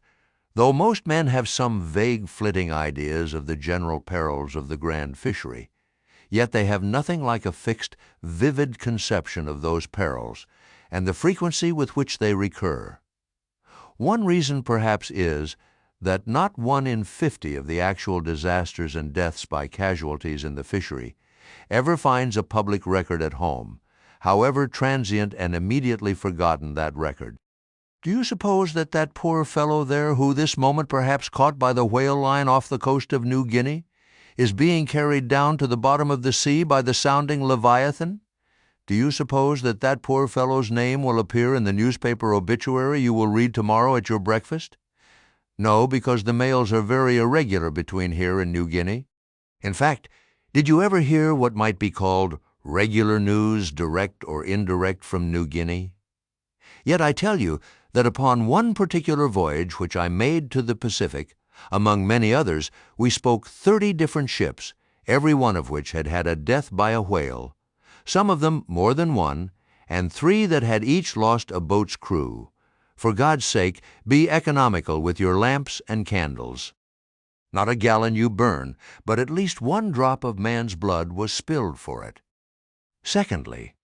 though most men have some vague flitting ideas of the general perils of the grand fishery, yet they have nothing like a fixed, vivid conception of those perils, and the frequency with which they recur. One reason perhaps is that not 1 in 50 of the actual disasters and deaths by casualties in the fishery ever finds a public record at home, however transient and immediately forgotten that record. Do you suppose that that poor fellow there, who this moment perhaps caught by the whale line off the coast of New Guinea, is being carried down to the bottom of the sea by the sounding Leviathan? Do you suppose that that poor fellow's name will appear in the newspaper obituary you will read tomorrow at your breakfast? No, because the mails are very irregular between here and New Guinea. In fact, did you ever hear what might be called regular news, direct or indirect, from New Guinea? Yet I tell you that upon one particular voyage which I made to the Pacific, among many others, we spoke 30 different ships, every one of which had had a death by a whale, some of them more than one, and 3 that had each lost a boat's crew. For God's sake, be economical with your lamps and candles. Not a gallon you burn, but at least 1 drop of man's blood was spilled for it. Secondly,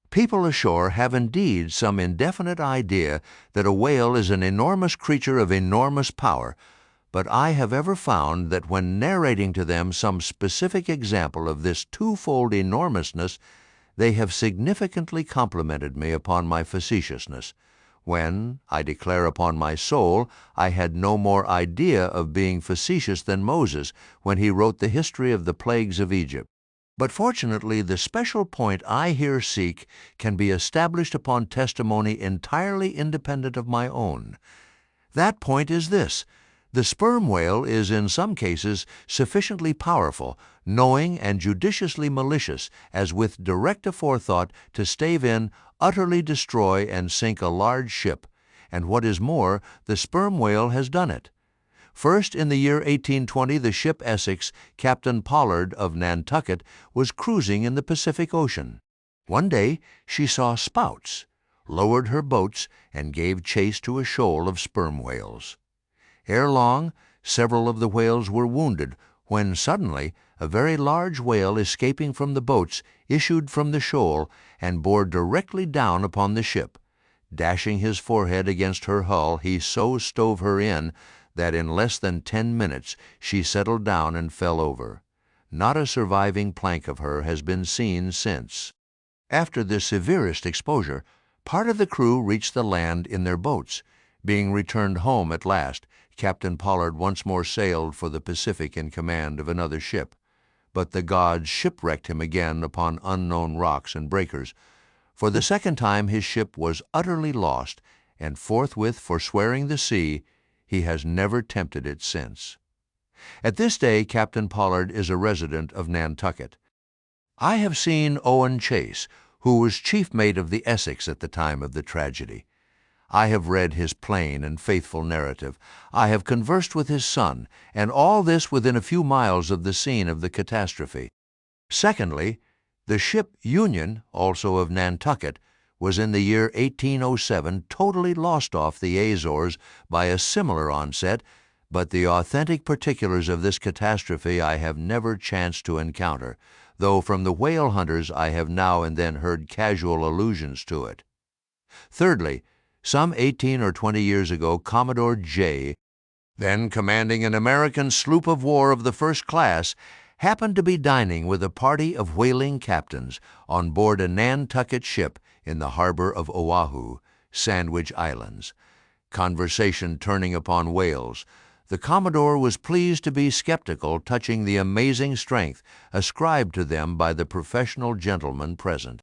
people ashore have indeed some indefinite idea that a whale is an enormous creature of enormous power, but I have ever found that when narrating to them some specific example of this twofold enormousness, they have significantly complimented me upon my facetiousness, when, I declare upon my soul, I had no more idea of being facetious than Moses when he wrote the history of the plagues of Egypt. But fortunately the special point I here seek can be established upon testimony entirely independent of my own. That point is this: the sperm whale is in some cases sufficiently powerful, knowing and judiciously malicious, as with direct aforethought to stave in, utterly destroy, and sink a large ship, and what is more, the sperm whale has done it. First, in the year 1820, the ship Essex, Captain Pollard of Nantucket, was cruising in the Pacific Ocean. One day she saw spouts, lowered her boats, and gave chase to a shoal of sperm whales. Ere long, several of the whales were wounded, when suddenly a very large whale escaping from the boats issued from the shoal and bore directly down upon the ship. Dashing his forehead against her hull, he so stove her in that in less than 10 minutes she settled down and fell over. Not a surviving plank of her has been seen since. After this severest exposure, part of the crew reached the land in their boats. Being returned home at last, Captain Pollard once more sailed for the Pacific in command of another ship, but the gods shipwrecked him again upon unknown rocks and breakers, For the second time his ship was utterly lost, and forthwith forswearing the sea, he has never tempted it since. At this day Captain Pollard is a resident of Nantucket. I have seen Owen Chase, who was chief mate of the Essex at the time of the tragedy. I have read his plain and faithful narrative. I have conversed with his son, and all this within a few miles of the scene of the catastrophe. Secondly, the ship Union, also of Nantucket, was in the year 1807 totally lost off the Azores by a similar onset, but the authentic particulars of this catastrophe I have never chanced to encounter, though from the whale hunters I have now and then heard casual allusions to it. Thirdly, some 18 or 20 years ago, Commodore J., then commanding an American sloop of war of the first class, happened to be dining with a party of whaling captains on board a Nantucket ship in the harbor of Oahu, Sandwich Islands. Conversation turning upon whales, the Commodore was pleased to be skeptical touching the amazing strength ascribed to them by the professional gentlemen present.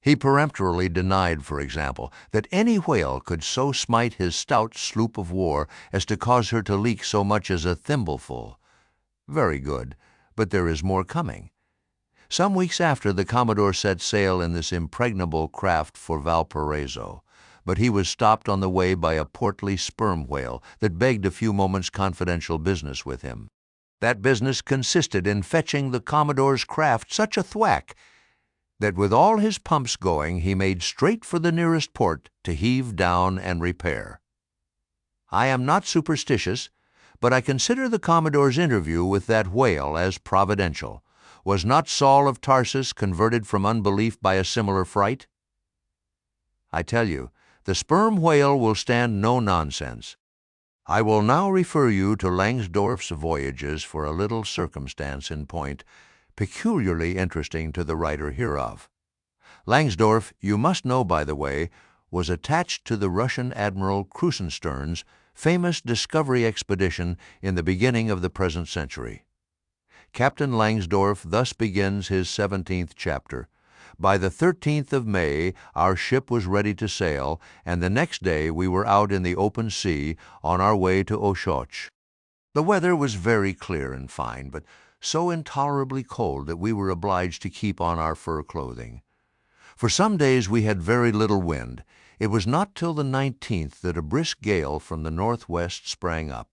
He peremptorily denied, for example, that any whale could so smite his stout sloop of war as to cause her to leak so much as a thimbleful. Very good, but there is more coming. Some weeks after, the Commodore set sail in this impregnable craft for Valparaiso, but he was stopped on the way by a portly sperm whale that begged a few moments' confidential business with him. That business consisted in fetching the Commodore's craft such a thwack that with all his pumps going he made straight for the nearest port to heave down and repair. I am not superstitious, but I consider the Commodore's interview with that whale as providential. Was not Saul of Tarsus converted from unbelief by a similar fright? I tell you, the sperm whale will stand no nonsense. I will now refer you to Langsdorff's Voyages for a little circumstance in point, peculiarly interesting to the writer hereof. Langsdorff, you must know, by the way, was attached to the Russian Admiral Krusenstern's famous discovery expedition in the beginning of the present century. Captain Langsdorff thus begins his 17th chapter. By the 13th of May, our ship was ready to sail, and the next day we were out in the open sea on our way to Ochotsk. The weather was very clear and fine, but so intolerably cold that we were obliged to keep on our fur clothing. For some days we had very little wind. It was not till the 19th that a brisk gale from the northwest sprang up.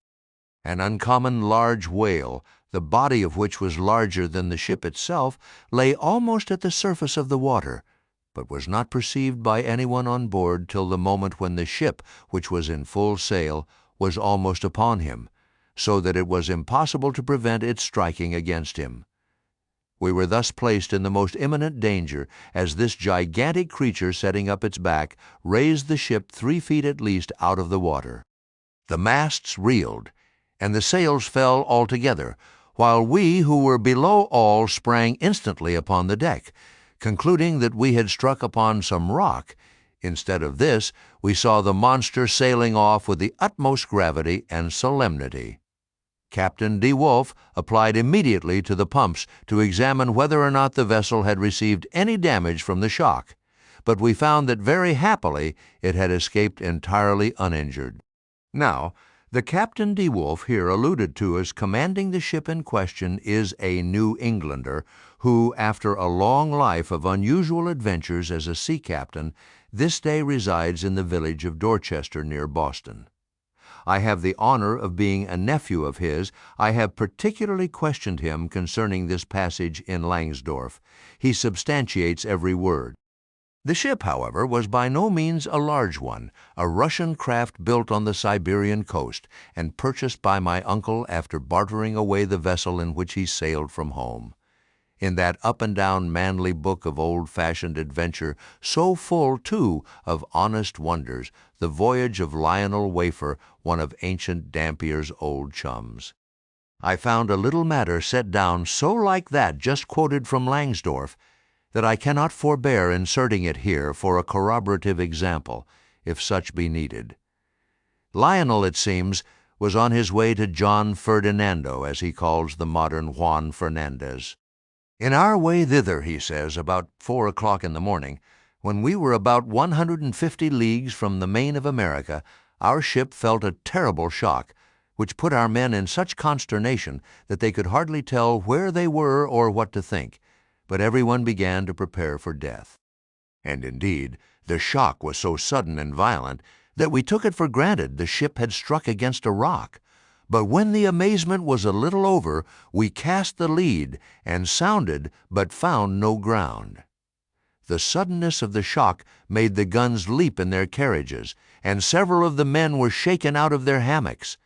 An uncommon large whale, the body of which was larger than the ship itself, lay almost at the surface of the water, but was not perceived by anyone on board till the moment when the ship, which was in full sail, was almost upon him, so that it was impossible to prevent its striking against him. We were thus placed in the most imminent danger, as this gigantic creature, setting up its back, raised the ship 3 feet at least out of the water. The masts reeled, and the sails fell altogether, while we who were below all sprang instantly upon the deck, concluding that we had struck upon some rock. Instead of this, we saw the monster sailing off with the utmost gravity and solemnity. Captain De Wolf applied immediately to the pumps to examine whether or not the vessel had received any damage from the shock, but we found that very happily it had escaped entirely uninjured. Now, the Captain De Wolf here alluded to as commanding the ship in question is a New Englander who, after a long life of unusual adventures as a sea captain, this day resides in the village of Dorchester near Boston. I have the honor of being a nephew of his. I have particularly questioned him concerning this passage in Langsdorff. He substantiates every word. The ship, however, was by no means a large one, a Russian craft built on the Siberian coast and purchased by my uncle after bartering away the vessel in which he sailed from home. In that up-and-down manly book of old-fashioned adventure, so full, too, of honest wonders, the voyage of Lionel Wafer, one of ancient Dampier's old chums. I found a little matter set down so like that just quoted from Langsdorff that I cannot forbear inserting it here for a corroborative example, if such be needed. Lionel, it seems, was on his way to John Ferdinando, as he calls the modern Juan Fernandez. In our way thither, he says, about 4 o'clock in the morning, When we were about 150 leagues from the main of America, our ship felt a terrible shock, which put our men in such consternation that they could hardly tell where they were or what to think, but everyone began to prepare for death. And indeed, the shock was so sudden and violent that we took it for granted the ship had struck against a rock. But when the amazement was a little over, we cast the lead and sounded, but found no ground. The suddenness of the shock made the guns leap in their carriages, and several of the men were shaken out of their hammocks.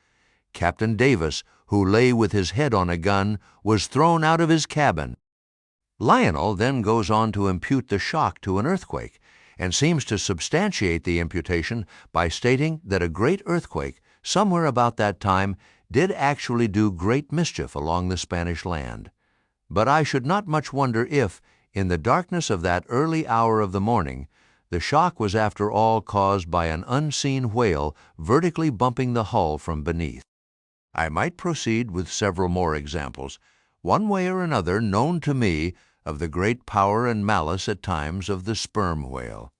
Captain Davis, who lay with his head on a gun, was thrown out of his cabin. Lionel then goes on to impute the shock to an earthquake, and seems to substantiate the imputation by stating that a great earthquake, somewhere about that time, did actually do great mischief along the Spanish land. But I should not much wonder if, in the darkness of that early hour of the morning, the shock was after all caused by an unseen whale vertically bumping the hull from beneath. I might proceed with several more examples, one way or another known to me, of the great power and malice at times of the sperm whale.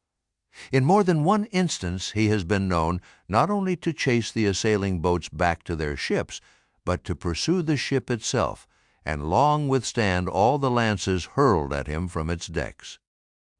In more than one instance he has been known not only to chase the assailing boats back to their ships, but to pursue the ship itself, and long withstand all the lances hurled at him from its decks.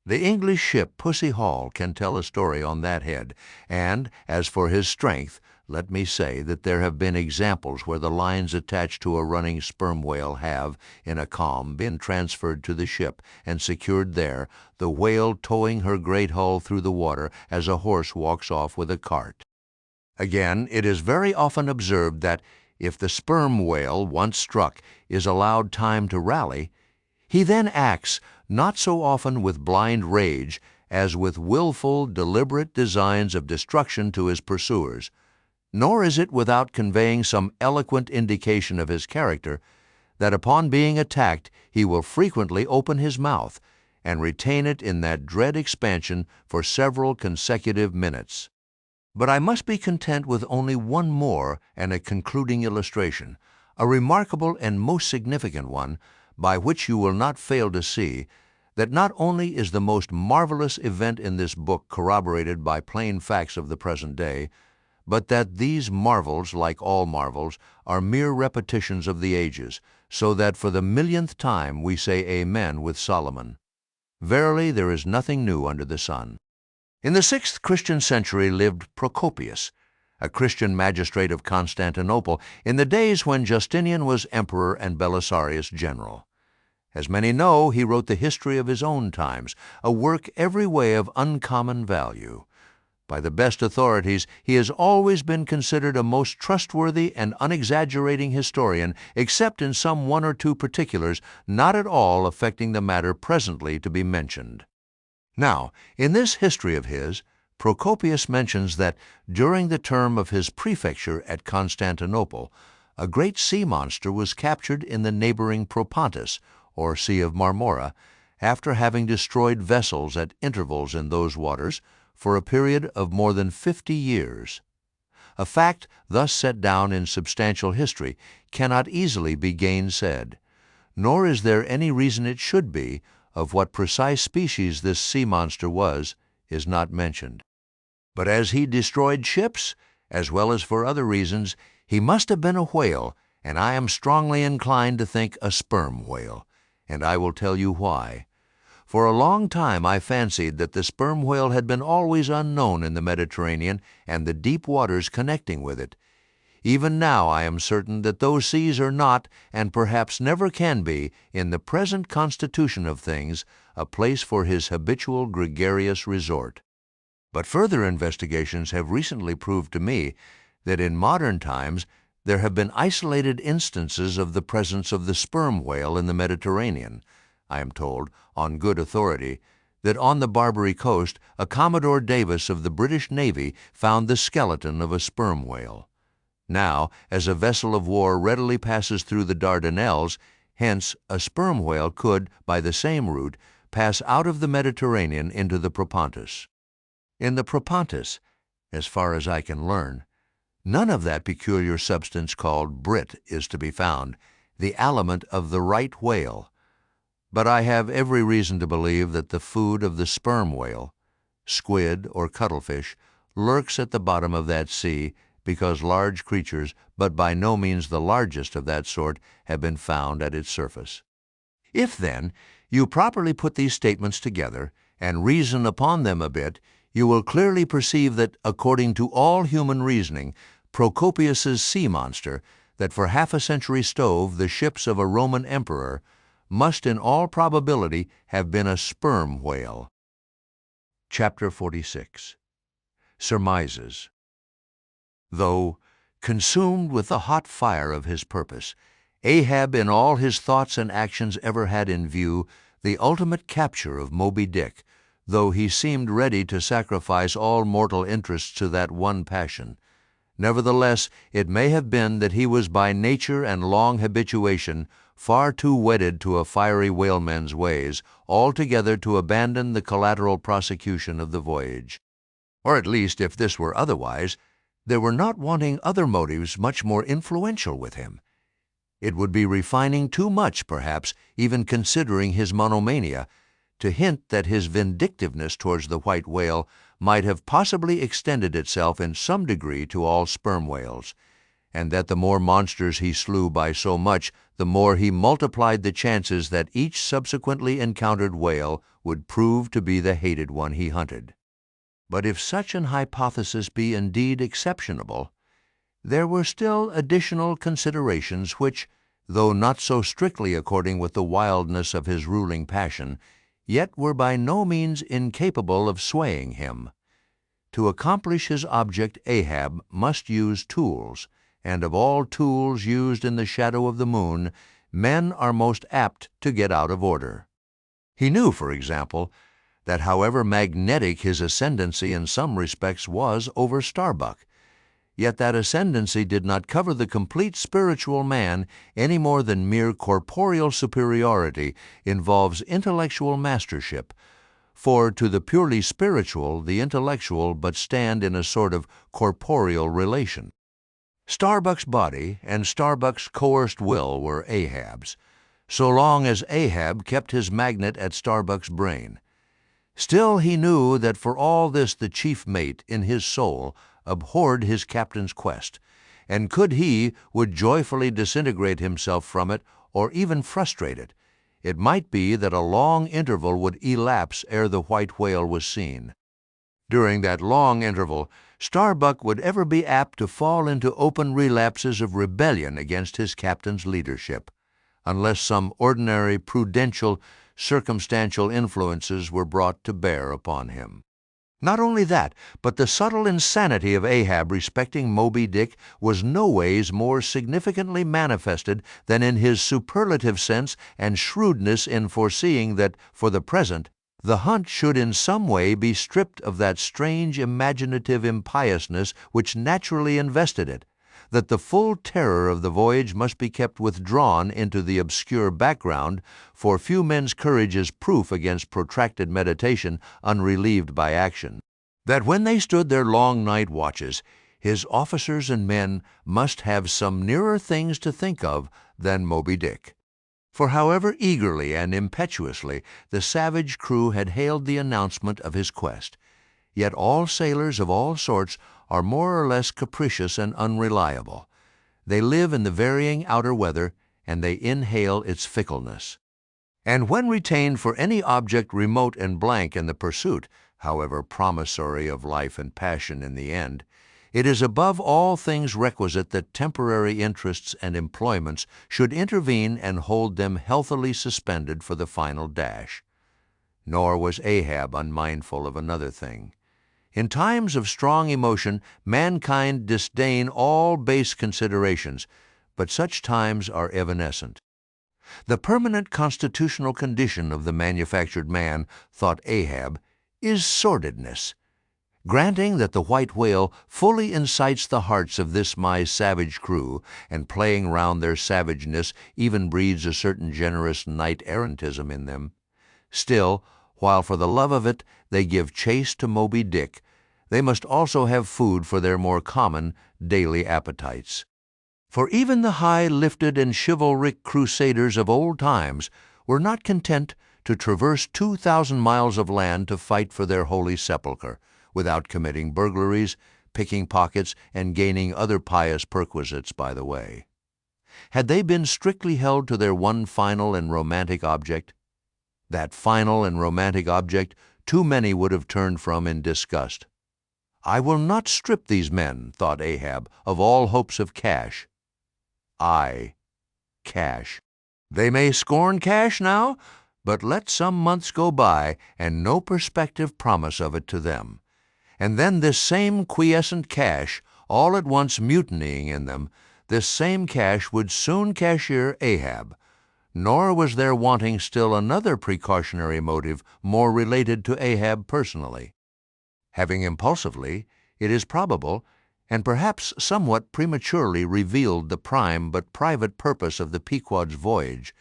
The English ship Pussy Hall can tell a story on that head, and, as for his strength, let me say that there have been examples where the lines attached to a running sperm whale have, in a calm, been transferred to the ship and secured there, the whale towing her great hull through the water as a horse walks off with a cart. Again, it is very often observed that, if the sperm whale, once struck, is allowed time to rally, he then acts, not so often with blind rage, as with willful, deliberate designs of destruction to his pursuers. Nor is it without conveying some eloquent indication of his character that upon being attacked he will frequently open his mouth and retain it in that dread expansion for several consecutive minutes. But I must be content with only one more and a concluding illustration, a remarkable and most significant one, by which you will not fail to see that not only is the most marvelous event in this book corroborated by plain facts of the present day, but that these marvels, like all marvels, are mere repetitions of the ages, so that for the millionth time we say Amen with Solomon. Verily, there is nothing new under the sun. In the 6th Christian century lived Procopius, a Christian magistrate of Constantinople, in the days when Justinian was emperor and Belisarius general. As many know, he wrote the history of his own times, a work every way of uncommon value. By the best authorities, he has always been considered a most trustworthy and unexaggerating historian, except in some one or two particulars not at all affecting the matter presently to be mentioned. Now, in this history of his, Procopius mentions that during the term of his prefecture at Constantinople, a great sea monster was captured in the neighboring Propontis, or Sea of Marmora, after having destroyed vessels at intervals in those waters for a period of more than 50 years. A fact thus set down in substantial history cannot easily be gainsaid, nor is there any reason it should be. Of what precise species this sea monster was, is not mentioned. But as he destroyed ships, as well as for other reasons, he must have been a whale, and I am strongly inclined to think a sperm whale, and I will tell you why. For a long time I fancied that the sperm whale had been always unknown in the Mediterranean and the deep waters connecting with it. Even now I am certain that those seas are not, and perhaps never can be, in the present constitution of things, a place for his habitual gregarious resort. But further investigations have recently proved to me that in modern times there have been isolated instances of the presence of the sperm whale in the Mediterranean. I am told, on good authority, that on the Barbary coast a Commodore Davis of the British Navy found the skeleton of a sperm whale. Now, as a vessel of war readily passes through the Dardanelles, hence a sperm whale could, by the same route, pass out of the Mediterranean into the Propontis. In the Propontis, as far as I can learn, none of that peculiar substance called Brit is to be found, the aliment of the right whale. But I have every reason to believe that the food of the sperm whale, squid or cuttlefish, lurks at the bottom of that sea, because large creatures, but by no means the largest of that sort, have been found at its surface. If, then, you properly put these statements together and reason upon them a bit, you will clearly perceive that, according to all human reasoning, Procopius's sea monster, that for half a century stove the ships of a Roman emperor, must in all probability have been a sperm whale. Chapter 46. Surmises. Though, consumed with the hot fire of his purpose, Ahab in all his thoughts and actions ever had in view the ultimate capture of Moby Dick, though he seemed ready to sacrifice all mortal interests to that one passion, nevertheless it may have been that he was by nature and long habituation far too wedded to a fiery whaleman's ways altogether to abandon the collateral prosecution of the voyage. Or at least, if this were otherwise, there were not wanting other motives much more influential with him. It would be refining too much, perhaps, even considering his monomania, to hint that his vindictiveness towards the white whale might have possibly extended itself in some degree to all sperm whales, and that the more monsters he slew by so much, the more he multiplied the chances that each subsequently encountered whale would prove to be the hated one he hunted. But if such an hypothesis be indeed exceptionable, there were still additional considerations which, though not so strictly according with the wildness of his ruling passion, yet were by no means incapable of swaying him. To accomplish his object Ahab must use tools, and of all tools used in the shadow of the moon, men are most apt to get out of order. He knew, for example, that however magnetic his ascendancy in some respects was over Starbuck, yet that ascendancy did not cover the complete spiritual man any more than mere corporeal superiority involves intellectual mastership, for to the purely spiritual the intellectual but stand in a sort of corporeal relation. Starbuck's body and Starbuck's coerced will were Ahab's, so long as Ahab kept his magnet at Starbuck's brain. Still he knew that for all this the chief mate, in his soul, abhorred his captain's quest, and could he, would joyfully disintegrate himself from it, or even frustrate it. It might be that a long interval would elapse ere the white whale was seen. During that long interval, Starbuck would ever be apt to fall into open relapses of rebellion against his captain's leadership, unless some ordinary prudential, circumstantial influences were brought to bear upon him. Not only that, but the subtle insanity of Ahab respecting Moby Dick was no ways more significantly manifested than in his superlative sense and shrewdness in foreseeing that, for the present, the hunt should in some way be stripped of that strange imaginative impiousness which naturally invested it, that the full terror of the voyage must be kept withdrawn into the obscure background, for few men's courage is proof against protracted meditation unrelieved by action, that when they stood their long night watches, his officers and men must have some nearer things to think of than Moby Dick. For however eagerly and impetuously the savage crew had hailed the announcement of his quest, yet all sailors of all sorts are more or less capricious and unreliable. They live in the varying outer weather, and they inhale its fickleness. And when retained for any object remote and blank in the pursuit, however promissory of life and passion in the end, it is above all things requisite that temporary interests and employments should intervene and hold them healthily suspended for the final dash. Nor was Ahab unmindful of another thing. In times of strong emotion, mankind disdain all base considerations, but such times are evanescent. The permanent constitutional condition of the manufactured man, thought Ahab, is sordidness. Granting that the white whale fully incites the hearts of this my savage crew, and playing round their savageness even breeds a certain generous knight-errantism in them, still, while for the love of it they give chase to Moby Dick, they must also have food for their more common daily appetites. For even the high-lifted and chivalric crusaders of old times were not content to traverse 2,000 miles of land to fight for their holy sepulchre, without committing burglaries, picking pockets, and gaining other pious perquisites by the way. Had they been strictly held to their one final and romantic object, that final and romantic object too many would have turned from in disgust. "I will not strip these men," thought Ahab, "of all hopes of cash." Cash. They may scorn cash now, but let some months go by and no perspective promise of it to them. And then this same quiescent cash, all at once mutinying in them, this same cash would soon cashier Ahab. Nor was there wanting still another precautionary motive more related to Ahab personally. Having impulsively, it is probable, and perhaps somewhat prematurely revealed the prime but private purpose of the Pequod's voyage,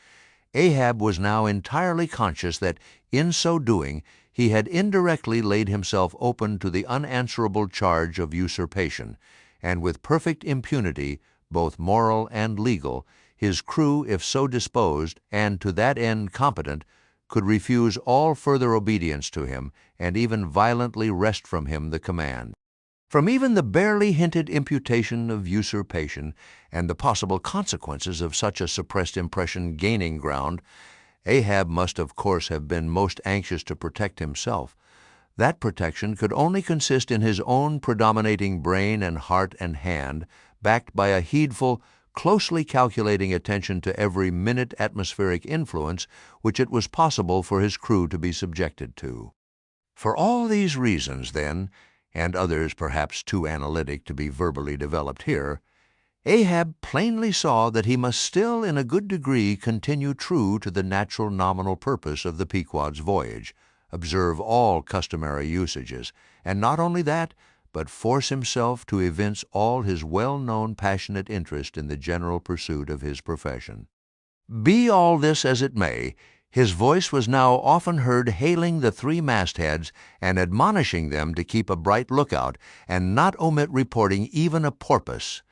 Ahab was now entirely conscious that, in so doing, he had indirectly laid himself open to the unanswerable charge of usurpation, and with perfect impunity, both moral and legal, his crew, if so disposed, and to that end competent, could refuse all further obedience to him, and even violently wrest from him the command. From even the barely hinted imputation of usurpation, and the possible consequences of such a suppressed impression gaining ground, Ahab must of course have been most anxious to protect himself. That protection could only consist in his own predominating brain and heart and hand, backed by a heedful, closely calculating attention to every minute atmospheric influence which it was possible for his crew to be subjected to. For all these reasons, then, and others perhaps too analytic to be verbally developed here, Ahab plainly saw that he must still in a good degree continue true to the natural nominal purpose of the Pequod's voyage, observe all customary usages, and not only that, but force himself to evince all his well-known passionate interest in the general pursuit of his profession. Be all this as it may, his voice was now often heard hailing the three mastheads and admonishing them to keep a bright lookout and not omit reporting even a porpoise.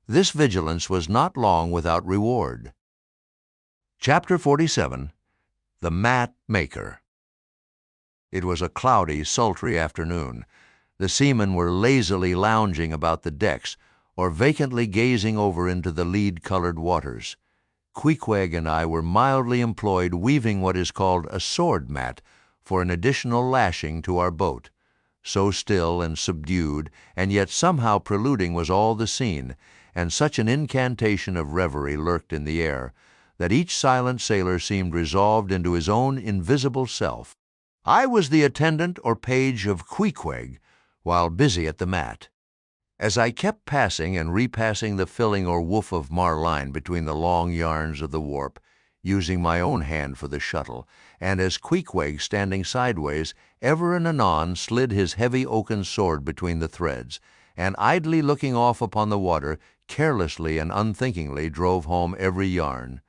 This vigilance was not long without reward. Chapter 47. The Mat Maker. It was a cloudy, sultry afternoon. The seamen were lazily lounging about the decks, or vacantly gazing over into the lead-colored waters. Queequeg and I were mildly employed weaving what is called a sword mat for an additional lashing to our boat. So still and subdued, and yet somehow preluding was all the scene, and such an incantation of reverie lurked in the air, that each silent sailor seemed resolved into his own invisible self. I was the attendant or page of Queequeg, while busy at the mat. As I kept passing and repassing the filling or woof of marline between the long yarns of the warp, using my own hand for the shuttle, and as Queequeg, standing sideways, ever and anon slid his heavy oaken sword between the threads, and idly looking off upon the water, carelessly and unthinkingly drove home every yarn.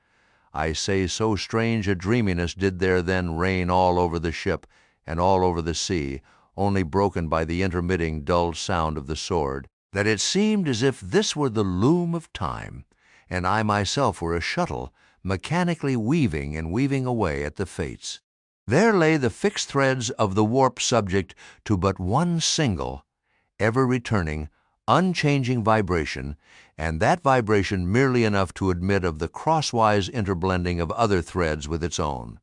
I say so strange a dreaminess did there then reign all over the ship and all over the sea, only broken by the intermitting dull sound of the sword, that it seemed as if this were the loom of time, and I myself were a shuttle, mechanically weaving and weaving away at the fates. There lay the fixed threads of the warp subject to but one single, ever-returning, unchanging vibration, and that vibration merely enough to admit of the crosswise interblending of other threads with its own.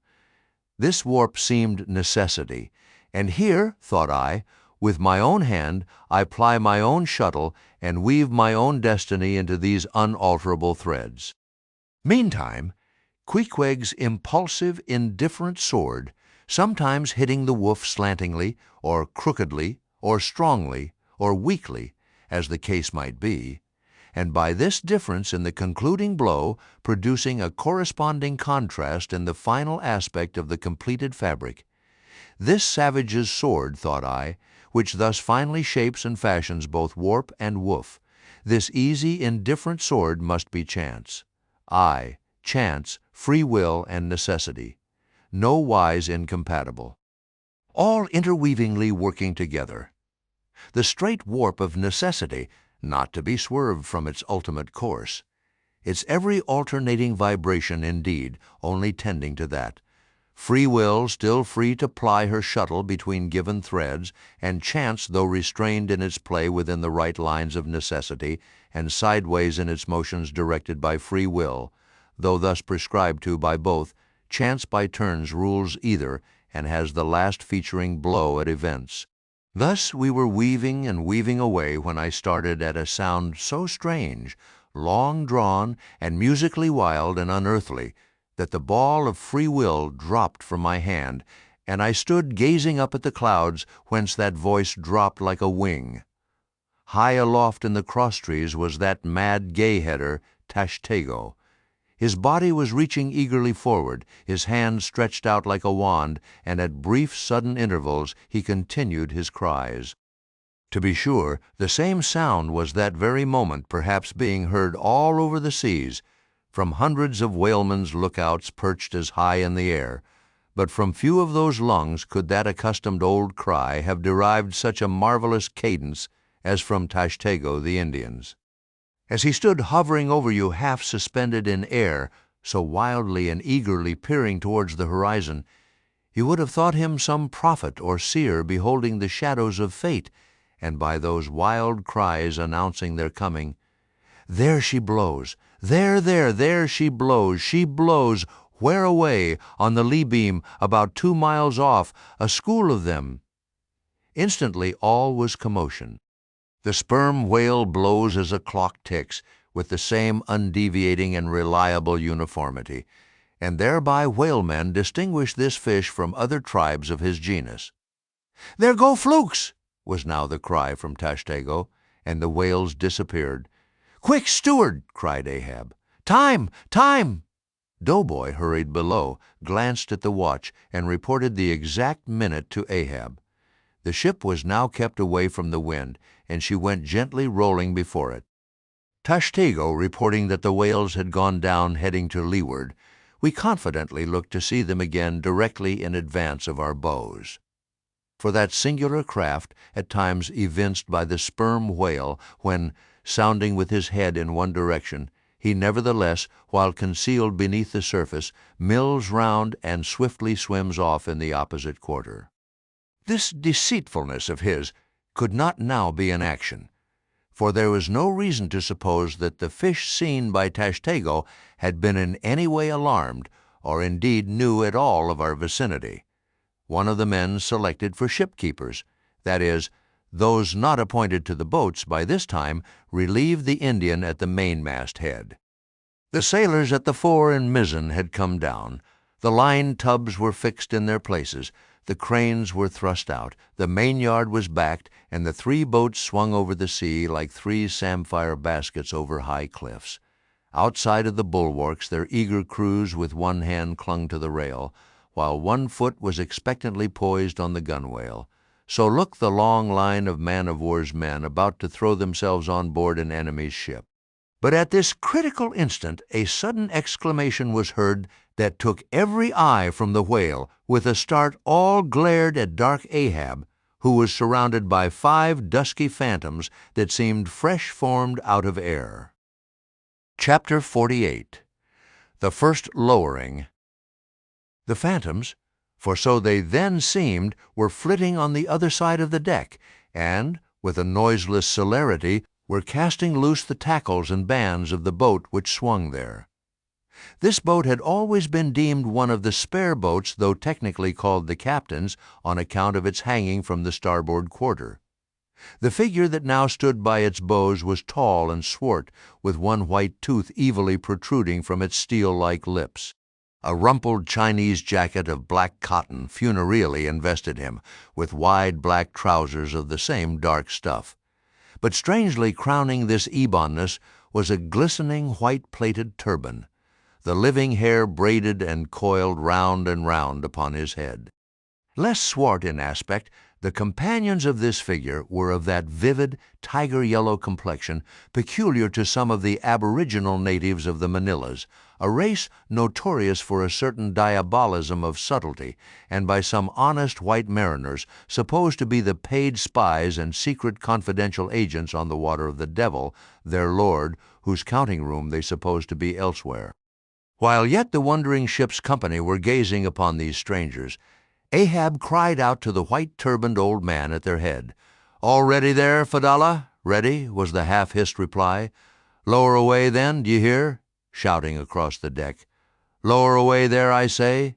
This warp seemed necessity, and here, thought I, with my own hand I ply my own shuttle and weave my own destiny into these unalterable threads. Meantime, Queequeg's impulsive, indifferent sword, sometimes hitting the woof slantingly, or crookedly, or strongly, or weakly, as the case might be, and by this difference in the concluding blow producing a corresponding contrast in the final aspect of the completed fabric. This savage's sword, thought I, which thus finally shapes and fashions both warp and woof, this easy, indifferent sword must be chance. Aye, chance, free will, and necessity, no wise incompatible, all interweavingly working together. The straight warp of necessity, not to be swerved from its ultimate course. its every alternating vibration indeed only tending to that. Free will still free to ply her shuttle between given threads, and chance, though restrained in its play within the right lines of necessity, and sideways in its motions directed by free will, though thus prescribed to by both, chance by turns rules either, and has the last featuring blow at events. Thus we were weaving and weaving away when I started at a sound so strange, long-drawn, and musically wild and unearthly, that the ball of free will dropped from my hand, and I stood gazing up at the clouds whence that voice dropped like a wing. High aloft in the cross-trees was that mad gay-header, Tashtego. His body was reaching eagerly forward, his hand stretched out like a wand, and at brief, sudden intervals he continued his cries. To be sure, the same sound was that very moment perhaps being heard all over the seas, from hundreds of whalemen's lookouts perched as high in the air, but from few of those lungs could that accustomed old cry have derived such a marvelous cadence as from Tashtego the Indians. As he stood hovering over you half suspended in air, so wildly and eagerly peering towards the horizon, you would have thought him some prophet or seer beholding the shadows of fate, and by those wild cries announcing their coming, "There she blows! There she blows! Where away? On the lee beam, about 2 miles off, a school of them." Instantly all was commotion. The sperm whale blows as a clock ticks, with the same undeviating and reliable uniformity, and thereby whalemen distinguish this fish from other tribes of his genus. "There go flukes!" was now the cry from Tashtego, and the whales disappeared. "Quick, steward!" cried Ahab. "Time! Time!" Doughboy hurried below, glanced at the watch, and reported the exact minute to Ahab. The ship was now kept away from the wind, and she went gently rolling before it. Tashtego reporting that the whales had gone down heading to leeward, we confidently looked to see them again directly in advance of our bows. For that singular craft, at times evinced by the sperm whale, when, sounding with his head in one direction, he nevertheless, while concealed beneath the surface, mills round and swiftly swims off in the opposite quarter. This deceitfulness of his could not now be in action, for there was no reason to suppose that the fish seen by Tashtego had been in any way alarmed, or indeed knew at all of our vicinity. One of the men selected for shipkeepers, that is, those not appointed to the boats by this time, relieved the Indian at the mainmast head. The sailors at the fore and mizzen had come down, the line tubs were fixed in their places, the cranes were thrust out, the mainyard was backed, and the 3 boats swung over the sea like 3 samphire baskets over high cliffs. Outside of the bulwarks their eager crews with one hand clung to the rail, while one foot was expectantly poised on the gunwale. So looked the long line of man-of-war's men about to throw themselves on board an enemy's ship. But at this critical instant a sudden exclamation was heard that took every eye from the whale. With a start all glared at dark Ahab, who was surrounded by 5 dusky phantoms that seemed fresh formed out of air. Chapter 48. The First Lowering. The phantoms, for so they then seemed, were flitting on the other side of the deck, and, with a noiseless celerity, were casting loose the tackles and bands of the boat which swung there. This boat had always been deemed one of the spare boats, though technically called the captain's, on account of its hanging from the starboard quarter. The figure that now stood by its bows was tall and swart, with one white tooth evilly protruding from its steel-like lips. A rumpled Chinese jacket of black cotton funereally invested him, with wide black trousers of the same dark stuff. But strangely crowning this ebonness was a glistening white-plated turban, the living hair braided and coiled round and round upon his head. Less swart in aspect, the companions of this figure were of that vivid, tiger-yellow complexion peculiar to some of the aboriginal natives of the Manilas, a race notorious for a certain diabolism of subtlety, and by some honest white mariners supposed to be the paid spies and secret confidential agents on the water of the devil, their lord, whose counting room they supposed to be elsewhere. While yet the wondering ship's company were gazing upon these strangers, Ahab cried out to the white-turbaned old man at their head. "All ready there, Fedallah?" "Ready," was the half-hissed reply. "Lower away, then, d'ye hear?" shouting across the deck. "Lower away there, I say."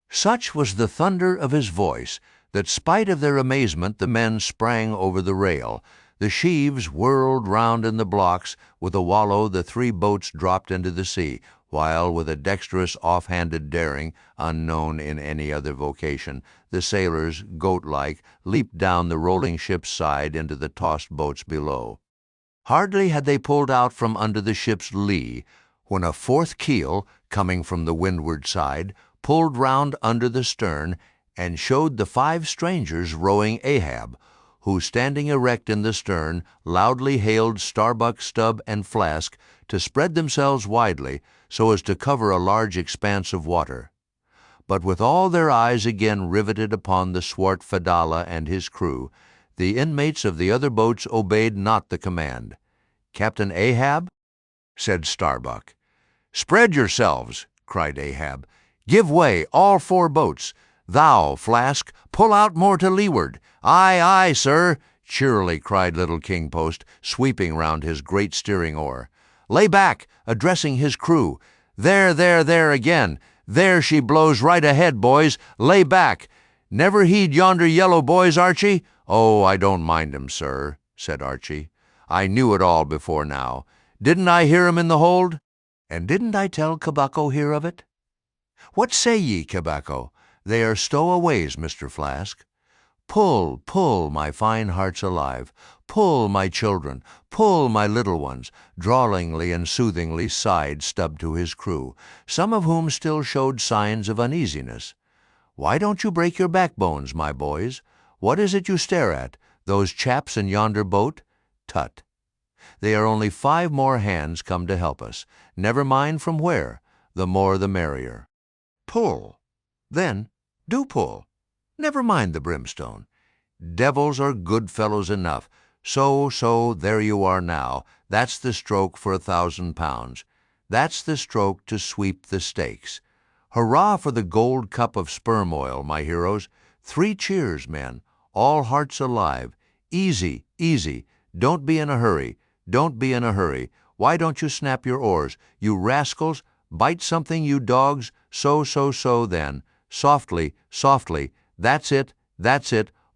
Such was the thunder of his voice that, spite of their amazement, the men sprang over the rail. The sheaves whirled round in the blocks. With a wallow, the 3 boats dropped into the sea, while, with a dexterous, off-handed daring, unknown in any other vocation, the sailors, goat-like, leaped down the rolling ship's side into the tossed boats below. Hardly had they pulled out from under the ship's lee, when a 4th keel, coming from the windward side, pulled round under the stern and showed the 5 strangers rowing Ahab, who, standing erect in the stern, loudly hailed Starbuck, Stubb, and Flask to spread themselves widely so as to cover a large expanse of water. But with all their eyes again riveted upon the swart Fedallah and his crew, the inmates of the other boats obeyed not the command. "Captain Ahab?" said Starbuck. "Spread yourselves," cried Ahab. "Give way, all 4 boats. Thou, Flask, pull out more to leeward." "Aye, aye, sir," cheerily cried little King Post, sweeping round his great steering oar. "Lay back," addressing his crew. There again. There she blows right ahead, boys. Lay back. Never heed yonder yellow boys, Archie?" "Oh, I don't mind 'em, sir," said Archie. "I knew it all before now. Didn't I hear 'em in the hold? And didn't I tell Cabaco here of it? What say ye, Cabaco? They are stowaways, Mr. Flask. Pull, pull, my fine hearts alive. Pull, my children. Pull, my little ones," drawlingly and soothingly sighed Stubb to his crew, some of whom still showed signs of uneasiness. "Why don't you break your backbones, my boys? What is it you stare at? Those chaps in yonder boat? Tut! They are only 5 more hands come to help us. Never mind from where. The more the merrier. Pull. Then, do pull. Never mind the brimstone. Devils are good fellows enough. So, there you are now. That's the stroke for £1,000. That's the stroke to sweep the stakes. Hurrah for the gold cup of sperm oil, my heroes. 3 cheers, men. All hearts alive. Easy, easy. Don't be in a hurry. Don't be in a hurry. Why don't you snap your oars? You rascals, bite something, you dogs. So, then. Softly, softly. That's it,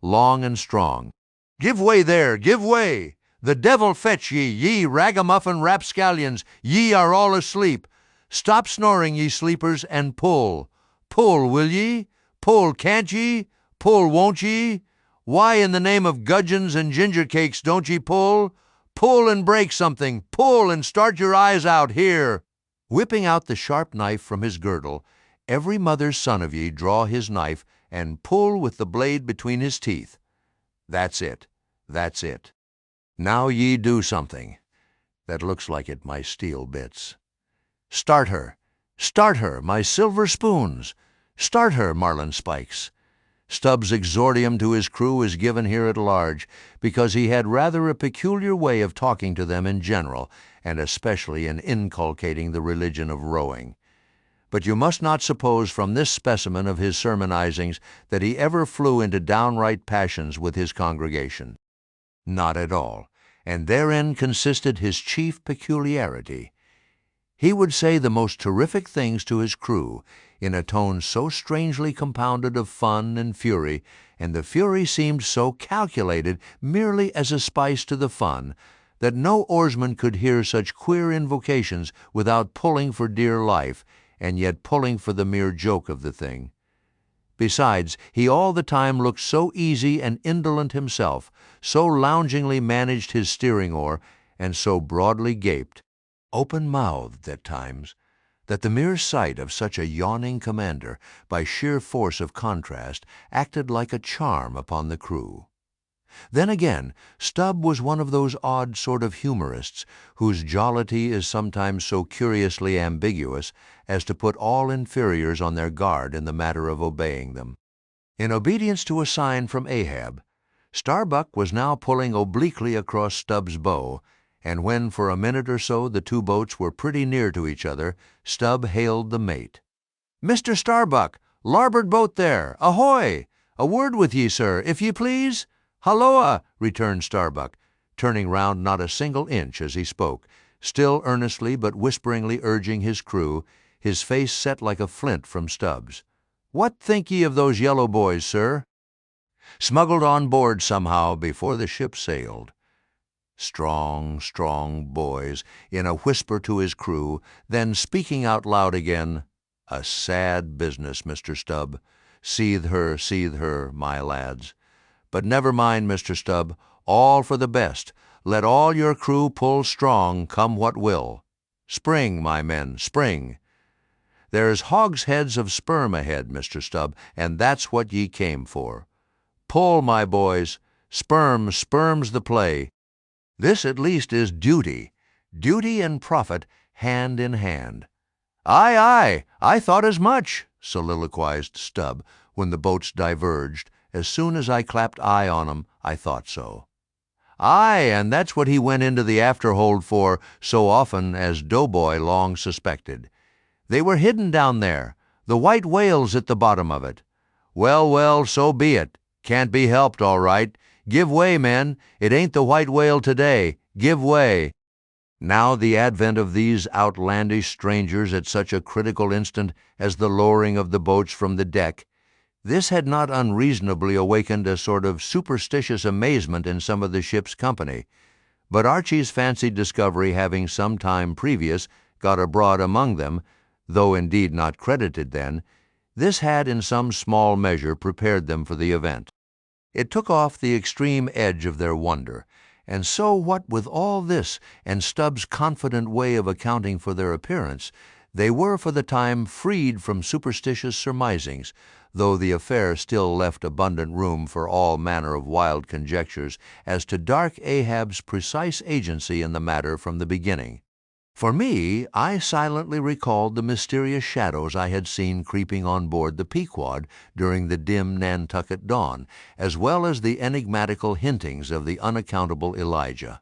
long and strong. Give way there, give way! The devil fetch ye, ye ragamuffin rapscallions, ye are all asleep. Stop snoring, ye sleepers, and pull. Pull, will ye? Pull, can't ye? Pull, won't ye? Why, in the name of gudgeons and ginger cakes, don't ye pull? Pull and break something. Pull and start your eyes out here. Whipping out the sharp knife from his girdle, every mother's son of ye draw his knife and pull with the blade between his teeth. That's it. That's it. Now ye do something. That looks like it, my steel bits. Start her. Start her, my silver spoons. Start her, marlin spikes. Stubb's exordium to his crew is given here at large, because he had rather a peculiar way of talking to them in general, and especially in inculcating the religion of rowing. But you must not suppose from this specimen of his sermonizings that he ever flew into downright passions with his congregation. Not at all, and therein consisted his chief peculiarity. He would say the most terrific things to his crew, in a tone so strangely compounded of fun and fury, and the fury seemed so calculated merely as a spice to the fun, that no oarsman could hear such queer invocations without pulling for dear life, and yet pulling for the mere joke of the thing. Besides, he all the time looked so easy and indolent himself, so loungingly managed his steering oar, and so broadly gaped, open-mouthed at times, that the mere sight of such a yawning commander, by sheer force of contrast, acted like a charm upon the crew. Then again, Stubb was one of those odd sort of humorists whose jollity is sometimes so curiously ambiguous as to put all inferiors on their guard in the matter of obeying them. In obedience to a sign from Ahab, Starbuck was now pulling obliquely across Stubb's bow, and when for a minute or so the two boats were pretty near to each other, Stubb hailed the mate. "Mr. Starbuck, larboard boat there, ahoy! A word with ye, sir, if ye please." "Halloa!" returned Starbuck, turning round not a single inch as he spoke, still earnestly but whisperingly urging his crew, his face set like a flint from Stubb's. "What think ye of those yellow boys, sir?" "Smuggled on board somehow before the ship sailed." Strong, strong boys, in a whisper to his crew, then speaking out loud again, "A sad business, Mr. Stubb. Seethe her, my lads. But never mind, Mr. Stubb, all for the best. Let all your crew pull strong, come what will. Spring, my men, spring. There's hogsheads of sperm ahead, Mr. Stubb, and that's what ye came for. Pull, my boys. Sperm's the play. This at least is duty. Duty and profit hand in hand." "Aye, aye, I thought as much," soliloquized Stubb, when the boats diverged. "As soon as I clapped eye on 'em, I thought so." "Aye, and that's what he went into the afterhold for so often as Doughboy long suspected. They were hidden down there. The white whale's at the bottom of it. Well, well, so be it. Can't be helped, all right. Give way, men. It ain't the white whale today. Give way." Now the advent of these outlandish strangers at such a critical instant as the lowering of the boats from the deck, this had not unreasonably awakened a sort of superstitious amazement in some of the ship's company, but Archy's fancied discovery having some time previous got abroad among them, though indeed not credited then, this had in some small measure prepared them for the event. It took off the extreme edge of their wonder, and so what with all this and Stubb's confident way of accounting for their appearance, they were for the time freed from superstitious surmisings, though the affair still left abundant room for all manner of wild conjectures as to dark Ahab's precise agency in the matter from the beginning. For me, I silently recalled the mysterious shadows I had seen creeping on board the Pequod during the dim Nantucket dawn, as well as the enigmatical hintings of the unaccountable Elijah.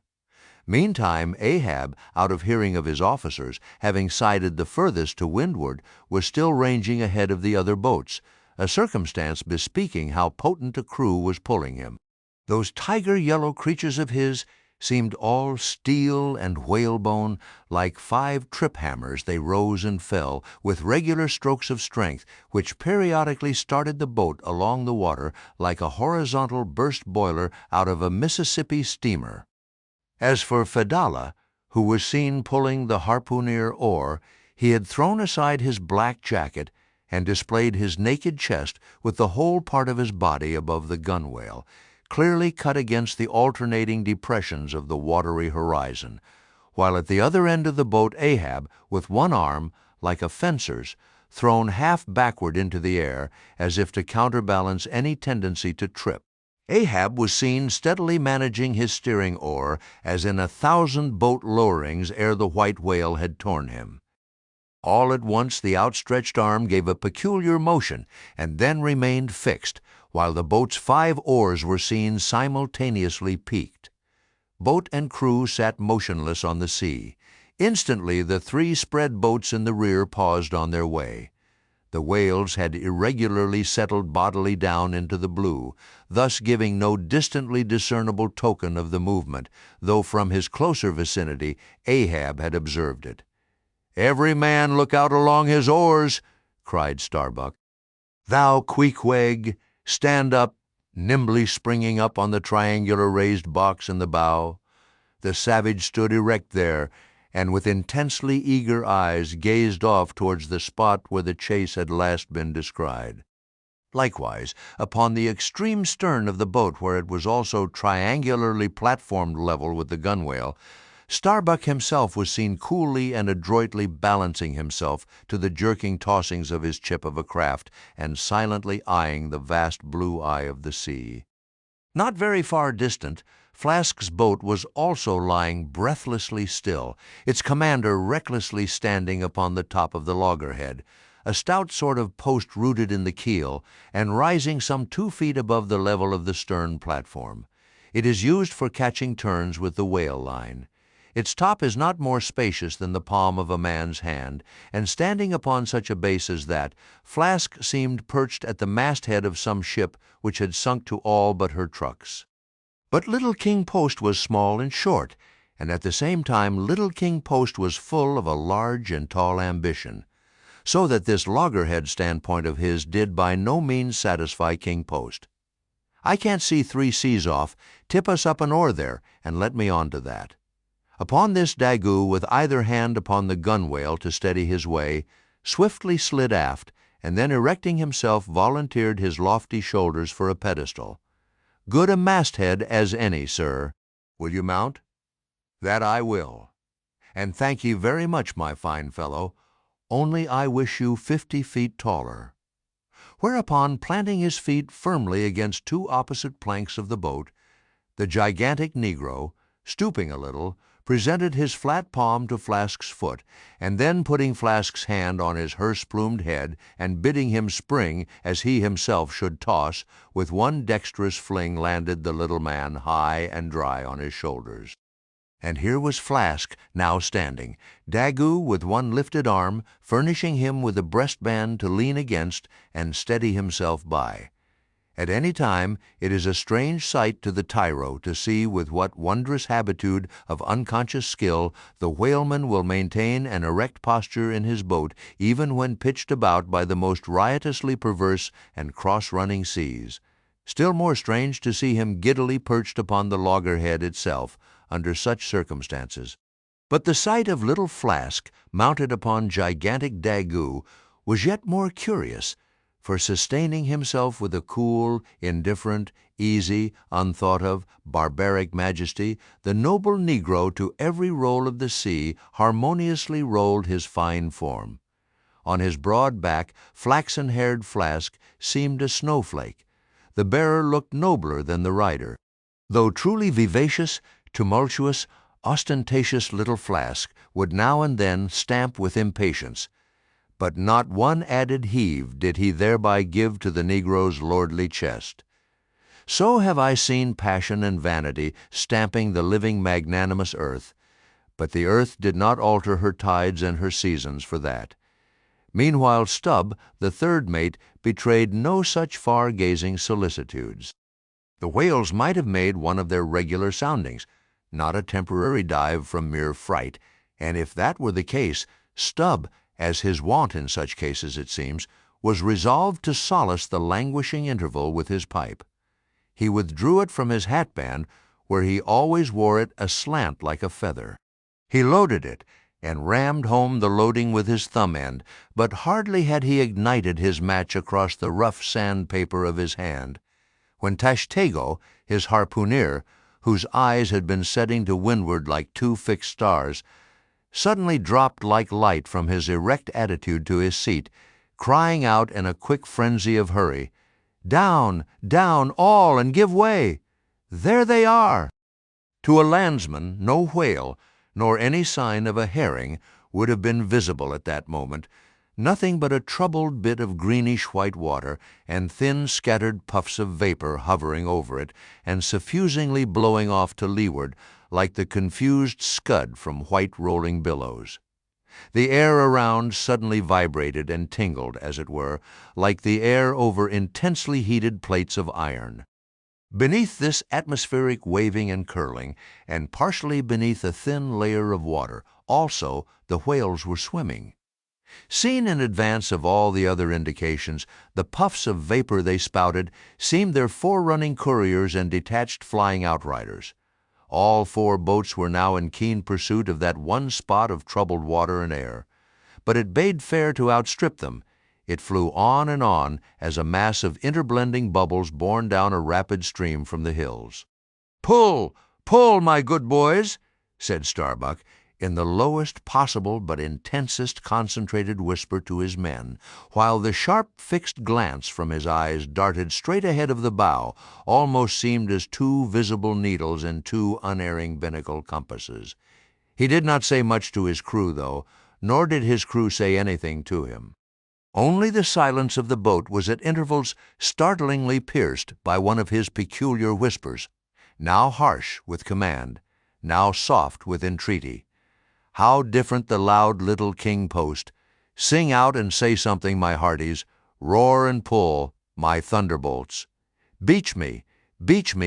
Meantime, Ahab, out of hearing of his officers, having sided the furthest to windward, was still ranging ahead of the other boats, a circumstance bespeaking how potent a crew was pulling him. Those tiger-yellow creatures of his seemed all steel and whalebone. Like 5 trip-hammers they rose and fell with regular strokes of strength, which periodically started the boat along the water like a horizontal burst boiler out of a Mississippi steamer. As for Fedallah, who was seen pulling the harpooner oar, he had thrown aside his black jacket and displayed his naked chest with the whole part of his body above the gunwale, clearly cut against the alternating depressions of the watery horizon, while at the other end of the boat Ahab, with one arm, like a fencer's, thrown half backward into the air, as if to counterbalance any tendency to trip. Ahab was seen steadily managing his steering oar as in 1,000 boat lowerings ere the white whale had torn him. All at once the outstretched arm gave a peculiar motion and then remained fixed, while the boat's 5 oars were seen simultaneously peaked. Boat and crew sat motionless on the sea. Instantly the 3 spread boats in the rear paused on their way. The whales had irregularly settled bodily down into the blue, thus giving no distantly discernible token of the movement, though from his closer vicinity Ahab had observed it. "Every man look out along his oars," cried Starbuck. "Thou Queequeg, stand up," nimbly springing up on the triangular raised box in the bow. The savage stood erect there, and with intensely eager eyes gazed off towards the spot where the chase had last been descried. Likewise, upon the extreme stern of the boat, where it was also triangularly platformed level with the gunwale, Starbuck himself was seen coolly and adroitly balancing himself to the jerking tossings of his chip of a craft and silently eyeing the vast blue eye of the sea. Not very far distant, Flask's boat was also lying breathlessly still, its commander recklessly standing upon the top of the loggerhead, a stout sort of post rooted in the keel and rising some 2 feet above the level of the stern platform. It is used for catching turns with the whale line. Its top is not more spacious than the palm of a man's hand, and standing upon such a base as that, Flask seemed perched at the masthead of some ship which had sunk to all but her trucks. But Little King Post was small and short, and at the same time Little King Post was full of a large and tall ambition, so that this loggerhead standpoint of his did by no means satisfy King Post. "I can't see 3 seas off. Tip us up an oar there, and let me on to that." Upon this Daggoo, with either hand upon the gunwale to steady his way, swiftly slid aft, and then erecting himself volunteered his lofty shoulders for a pedestal. "Good a masthead as any, sir. Will you mount?" "That I will. And thank ye very much, my fine fellow, only I wish you 50 feet taller." Whereupon, planting his feet firmly against 2 opposite planks of the boat, the gigantic negro, stooping a little, presented his flat palm to Flask's foot, and then putting Flask's hand on his hearse-plumed head and bidding him spring as he himself should toss, with one dexterous fling landed the little man high and dry on his shoulders. And here was Flask now standing, Daggoo with one lifted arm, furnishing him with a breastband to lean against and steady himself by. At any time it is a strange sight to the tyro to see with what wondrous habitude of unconscious skill the whaleman will maintain an erect posture in his boat even when pitched about by the most riotously perverse and cross-running seas. Still more strange to see him giddily perched upon the loggerhead itself under such circumstances. But the sight of little Flask mounted upon gigantic Daggoo was yet more curious, for sustaining himself with a cool, indifferent, easy, unthought-of, barbaric majesty, the noble negro to every roll of the sea harmoniously rolled his fine form. On his broad back, flaxen-haired Flask seemed a snowflake. The bearer looked nobler than the rider. Though truly vivacious, tumultuous, ostentatious little Flask would now and then stamp with impatience, but not one added heave did he thereby give to the negro's lordly chest. So have I seen passion and vanity stamping the living magnanimous earth, but the earth did not alter her tides and her seasons for that. Meanwhile Stubb, the third mate, betrayed no such far-gazing solicitudes. The whales might have made one of their regular soundings, not a temporary dive from mere fright, and if that were the case, Stubb, as his wont in such cases it seems, was resolved to solace the languishing interval with his pipe. He withdrew it from his hatband, where he always wore it aslant like a feather. He loaded it, and rammed home the loading with his thumb end, but hardly had he ignited his match across the rough sandpaper of his hand, when Tashtego, his harpooneer, whose eyes had been setting to windward like 2 fixed stars, suddenly dropped like light from his erect attitude to his seat, crying out in a quick frenzy of hurry, "Down, down, all, and give way! There they are!" To a landsman, no whale, nor any sign of a herring, would have been visible at that moment, nothing but a troubled bit of greenish-white water, and thin scattered puffs of vapor hovering over it, and suffusingly blowing off to leeward, like the confused scud from white rolling billows. The air around suddenly vibrated and tingled, as it were, like the air over intensely heated plates of iron. Beneath this atmospheric waving and curling, and partially beneath a thin layer of water, also the whales were swimming. Seen in advance of all the other indications, the puffs of vapor they spouted seemed their forerunning couriers and detached flying outriders. All 4 boats were now in keen pursuit of that one spot of troubled water and air, but it bade fair to outstrip them. It flew on and on as a mass of interblending bubbles borne down a rapid stream from the hills. "Pull, pull, my good boys," said Starbuck, in the lowest possible but intensest concentrated whisper to his men, while the sharp fixed glance from his eyes darted straight ahead of the bow, almost seemed as 2 visible needles in 2 unerring binnacle compasses. He did not say much to his crew, though, nor did his crew say anything to him. Only the silence of the boat was at intervals startlingly pierced by one of his peculiar whispers, now harsh with command, now soft with entreaty. How different the loud little king post! Sing out and say something, my hearties, roar and pull, my thunderbolts. Beach me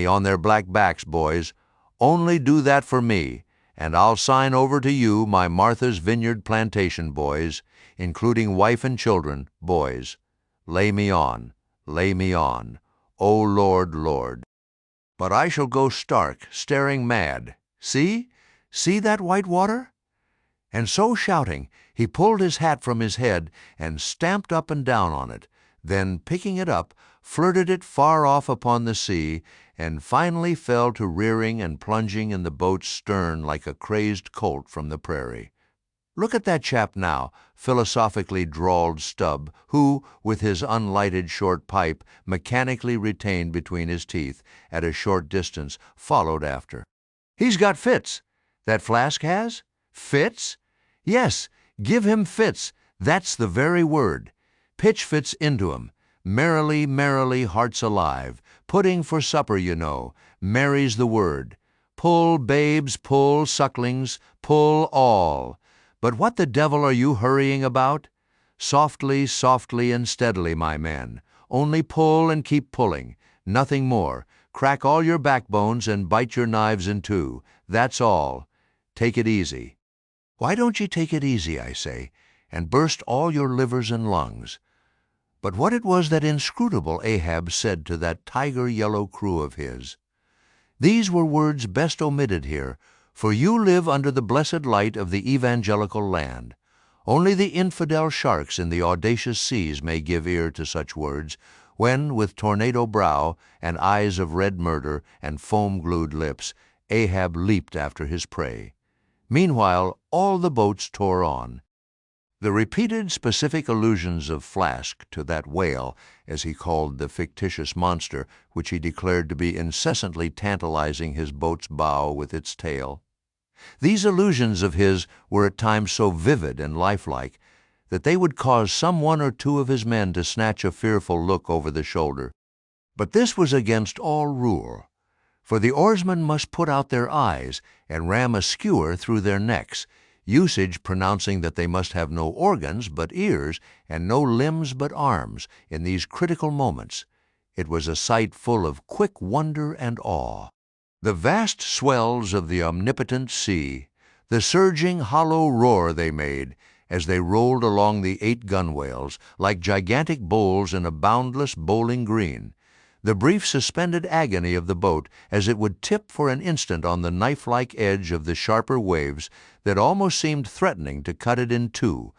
on their black backs, boys. Only do that for me, and I'll sign over to you my Martha's Vineyard plantation, boys, including wife and children, boys. Lay me on, O Lord, Lord. But I shall go stark, staring mad. See that white water? And so shouting, he pulled his hat from his head and stamped up and down on it, then picking it up, flirted it far off upon the sea, and finally fell to rearing and plunging in the boat's stern like a crazed colt from the prairie. Look at that chap now, philosophically drawled Stubb, who, with his unlighted short pipe mechanically retained between his teeth, at a short distance, followed after. He's got fits. That Flask has? Fits? Yes, give him fits. That's the very word. Pitch fits into 'em. Merrily, merrily, hearts alive. Pudding for supper, you know. Merry's the word. Pull, babes, pull, sucklings, pull all. But what the devil are you hurrying about? Softly, softly, and steadily, my men. Only pull and keep pulling. Nothing more. Crack all your backbones and bite your knives in two. That's all. Take it easy. Why don't you take it easy, I say, and burst all your livers and lungs? But what it was that inscrutable Ahab said to that tiger-yellow crew of his. These were words best omitted here, for you live under the blessed light of the evangelical land. Only the infidel sharks in the audacious seas may give ear to such words, when, with tornado brow and eyes of red murder and foam-glued lips, Ahab leaped after his prey. Meanwhile, all the boats tore on. The repeated specific allusions of Flask to that whale, as he called the fictitious monster, which he declared to be incessantly tantalizing his boat's bow with its tail. These allusions of his were at times so vivid and lifelike that they would cause some one or two of his men to snatch a fearful look over the shoulder. But this was against all rule, for the oarsmen must put out their eyes and ram a skewer through their necks, usage pronouncing that they must have no organs but ears and no limbs but arms in these critical moments. It was a sight full of quick wonder and awe. The vast swells of the omnipotent sea, the surging hollow roar they made as they rolled along the 8 gunwales like gigantic bowls in a boundless bowling green, the brief suspended agony of the boat as it would tip for an instant on the knife-like edge of the sharper waves that almost seemed threatening to cut it in two,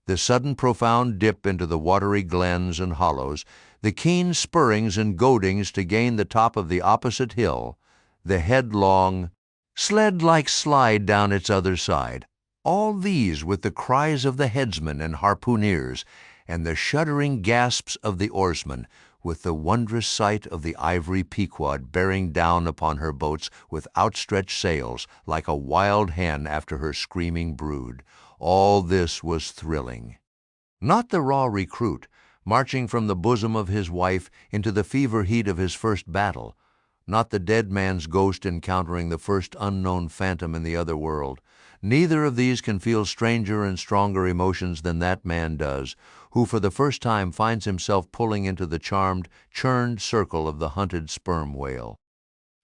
the sudden profound dip into the watery glens and hollows, the keen spurrings and goadings to gain the top of the opposite hill, the headlong, sled-like slide down its other side, all these with the cries of the headsmen and harpooneers, and the shuddering gasps of the oarsmen, with the wondrous sight of the ivory Pequod bearing down upon her boats with outstretched sails like a wild hen after her screaming brood. All this was thrilling. Not the raw recruit, marching from the bosom of his wife into the fever heat of his first battle, not the dead man's ghost encountering the first unknown phantom in the other world. Neither of these can feel stranger and stronger emotions than that man does, who for the first time finds himself pulling into the charmed, churned circle of the hunted sperm whale.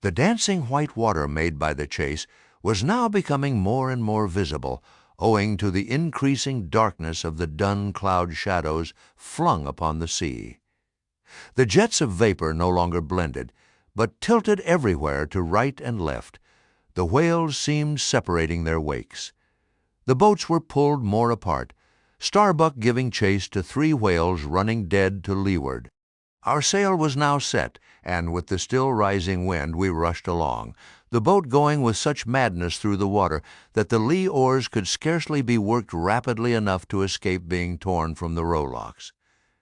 The dancing white water made by the chase was now becoming more and more visible, owing to the increasing darkness of the dun cloud shadows flung upon the sea. The jets of vapor no longer blended, but tilted everywhere to right and left. The whales seemed separating their wakes. The boats were pulled more apart, Starbuck giving chase to 3 whales running dead to leeward. Our sail was now set, and with the still rising wind we rushed along, the boat going with such madness through the water that the lee oars could scarcely be worked rapidly enough to escape being torn from the rowlocks.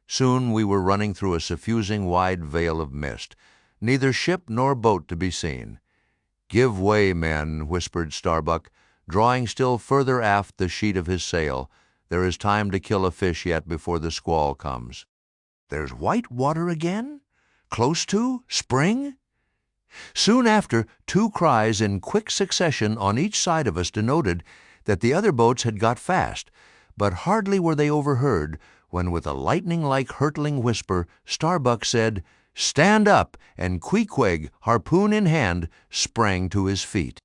Soon we were running through a suffusing wide veil of mist, neither ship nor boat to be seen. "Give way, men," whispered Starbuck, drawing still further aft the sheet of his sail. "There is time to kill a fish yet before the squall comes." "There's white water again? Close to? Spring?" Soon after, two cries in quick succession on each side of us denoted that the other boats had got fast, but hardly were they overheard when, with a lightning-like hurtling whisper, Starbuck said, "Stand up," and Queequeg, harpoon in hand, sprang to his feet.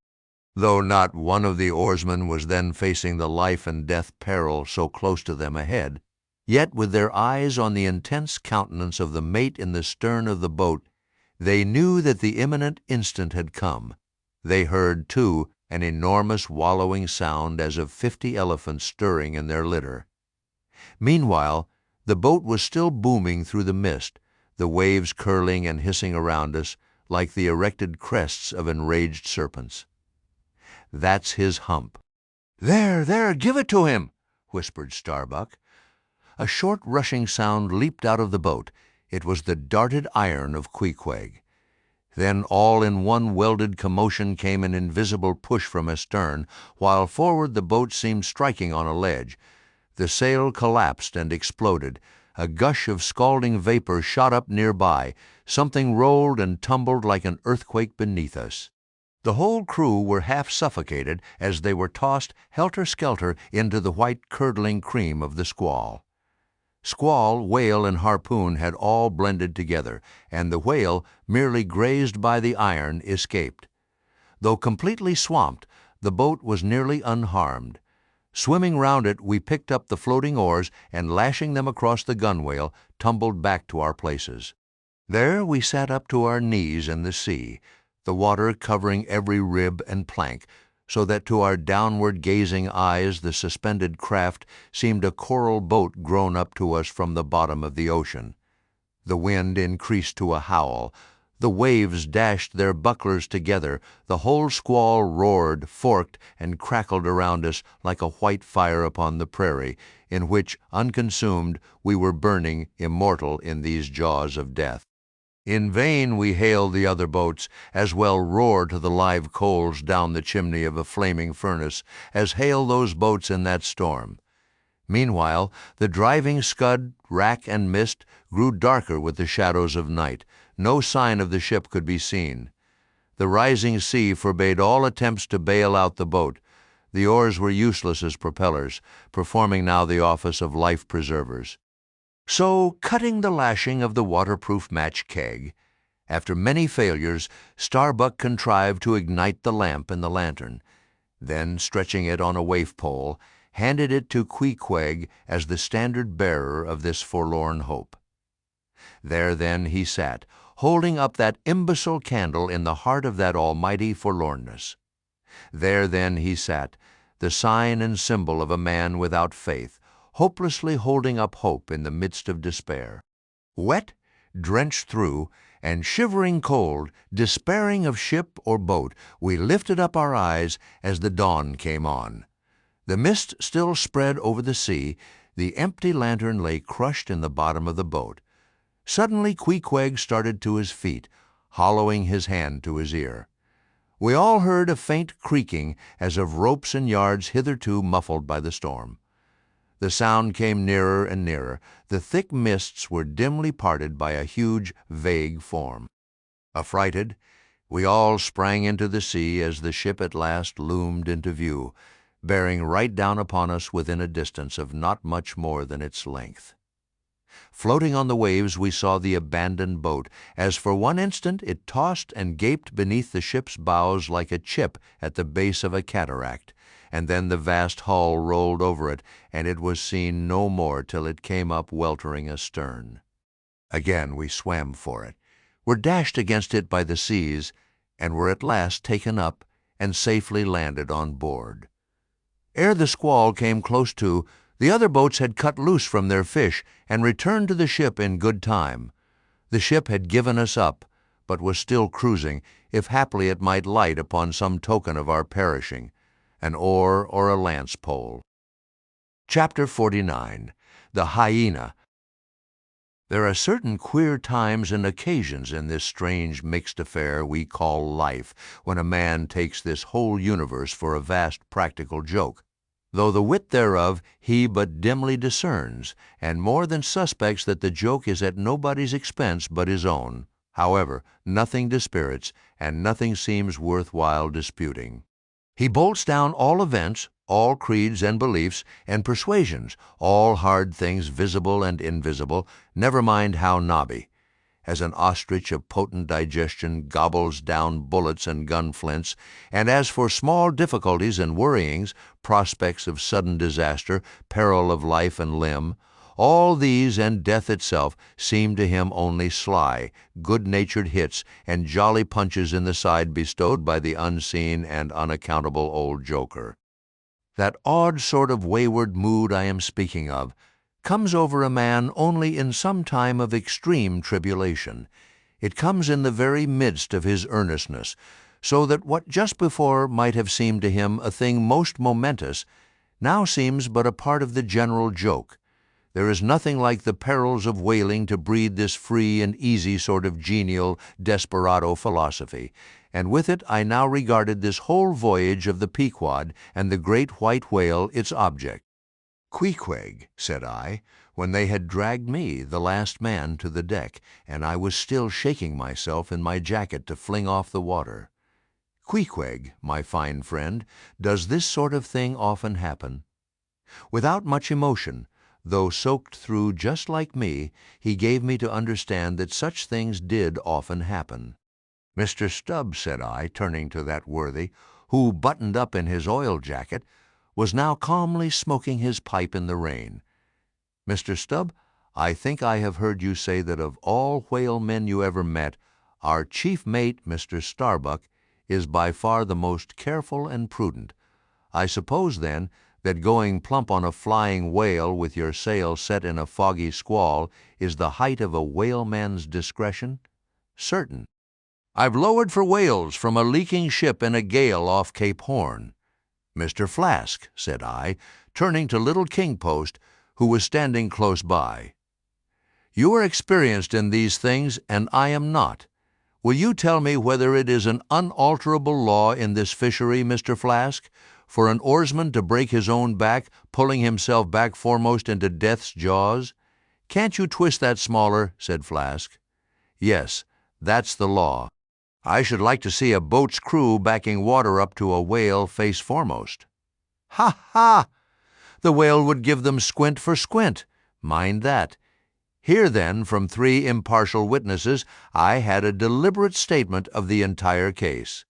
Though not one of the oarsmen was then facing the life-and-death peril so close to them ahead, yet with their eyes on the intense countenance of the mate in the stern of the boat, they knew that the imminent instant had come. They heard, too, an enormous wallowing sound as of 50 elephants stirring in their litter. Meanwhile, the boat was still booming through the mist, the waves curling and hissing around us like the erected crests of enraged serpents. "That's his hump." There, give it to him," whispered Starbuck. A short rushing sound leaped out of the boat. It was the darted iron of Queequeg. Then all in one welded commotion came an invisible push from astern, while forward the boat seemed striking on a ledge. The sail collapsed and exploded. A gush of scalding vapor shot up nearby. Something rolled and tumbled like an earthquake beneath us. The whole crew were half suffocated as they were tossed helter-skelter into the white curdling cream of the squall. Squall, whale, and harpoon had all blended together, and the whale, merely grazed by the iron, escaped. Though completely swamped, the boat was nearly unharmed. Swimming round it, we picked up the floating oars and, lashing them across the gunwale, tumbled back to our places. There we sat up to our knees in the sea, the water covering every rib and plank, so that to our downward-gazing eyes the suspended craft seemed a coral boat grown up to us from the bottom of the ocean. The wind increased to a howl. The waves dashed their bucklers together. The whole squall roared, forked, and crackled around us like a white fire upon the prairie, in which, unconsumed, we were burning, immortal in these jaws of death. In vain we hailed the other boats, as well roar to the live coals down the chimney of a flaming furnace as hail those boats in that storm. Meanwhile, the driving scud, rack, and mist grew darker with the shadows of night. No sign of the ship could be seen. The rising sea forbade all attempts to bail out the boat. The oars were useless as propellers, performing now the office of life-preservers. So, cutting the lashing of the waterproof match keg, after many failures, Starbuck contrived to ignite the lamp in the lantern. Then, stretching it on a waif pole, handed it to Queequeg as the standard-bearer of this forlorn hope. There then he sat, holding up that imbecile candle in the heart of that almighty forlornness. There then he sat, the sign and symbol of a man without faith, hopelessly holding up hope in the midst of despair. Wet, drenched through, and shivering cold, despairing of ship or boat, we lifted up our eyes as the dawn came on. The mist still spread over the sea. The empty lantern lay crushed in the bottom of the boat. Suddenly Queequeg started to his feet, hollowing his hand to his ear. We all heard a faint creaking as of ropes and yards hitherto muffled by the storm. The sound came nearer and nearer. The thick mists were dimly parted by a huge, vague form. Affrighted, we all sprang into the sea as the ship at last loomed into view, bearing right down upon us within a distance of not much more than its length. Floating on the waves we saw the abandoned boat, as for one instant it tossed and gaped beneath the ship's bows like a chip at the base of a cataract, and then the vast hull rolled over it, and it was seen no more till it came up weltering astern. Again we swam for it, were dashed against it by the seas, and were at last taken up and safely landed on board. Ere the squall came close to, the other boats had cut loose from their fish and returned to the ship in good time. The ship had given us up, but was still cruising, if haply it might light upon some token of our perishing, an oar or a lance-pole. Chapter 49. The Hyena. There are certain queer times and occasions in this strange mixed affair we call life, when a man takes this whole universe for a vast practical joke, though the wit thereof he but dimly discerns, and more than suspects that the joke is at nobody's expense but his own. However, nothing dispirits, and nothing seems worthwhile disputing. He bolts down all events, all creeds and beliefs and persuasions, all hard things visible and invisible, never mind how knobby. As an ostrich of potent digestion gobbles down bullets and gun flints, and as for small difficulties and worryings, prospects of sudden disaster, peril of life and limb, all these and death itself seem to him only sly, good-natured hits and jolly punches in the side bestowed by the unseen and unaccountable old joker. That odd sort of wayward mood I am speaking of comes over a man only in some time of extreme tribulation. It comes in the very midst of his earnestness, so that what just before might have seemed to him a thing most momentous now seems but a part of the general joke. There is nothing like the perils of whaling to breed this free and easy sort of genial, desperado philosophy, and with it I now regarded this whole voyage of the Pequod and the great white whale its object. "Queequeg," said I, when they had dragged me, the last man, to the deck, and I was still shaking myself in my jacket to fling off the water. "Queequeg, my fine friend, does this sort of thing often happen?" Without much emotion, though soaked through just like me, he gave me to understand that such things did often happen. "Mr. Stubb," said I, turning to that worthy, who, buttoned up in his oil jacket, was now calmly smoking his pipe in the rain. "Mr. Stubb, I think I have heard you say that of all whale men you ever met, our chief mate, Mr. Starbuck, is by far the most careful and prudent. I suppose, then, that going plump on a flying whale with your sail set in a foggy squall is the height of a whaleman's discretion?" "Certain." "I've lowered for whales from a leaking ship in a gale off Cape Horn." "Mr. Flask," said I, turning to little King Post, who was standing close by, "you are experienced in these things, and I am not. Will you tell me whether it is an unalterable law in this fishery, Mr. Flask, for an oarsman to break his own back, pulling himself back foremost into death's jaws?" "Can't you twist that smaller?" said Flask. "Yes, that's the law. I should like to see a boat's crew backing water up to a whale face foremost." "Ha, ha! The whale would give them squint for squint. Mind that. Here, then, from 3 impartial witnesses, I had a deliberate statement of the entire case.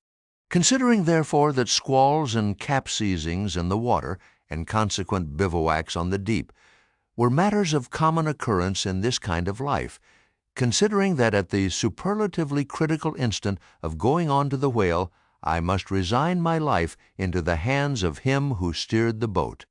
Considering, therefore, that squalls and capseizings in the water, and consequent bivouacs on the deep, were matters of common occurrence in this kind of life, considering that at the superlatively critical instant of going on to the whale, I must resign my life into the hands of him who steered the boat.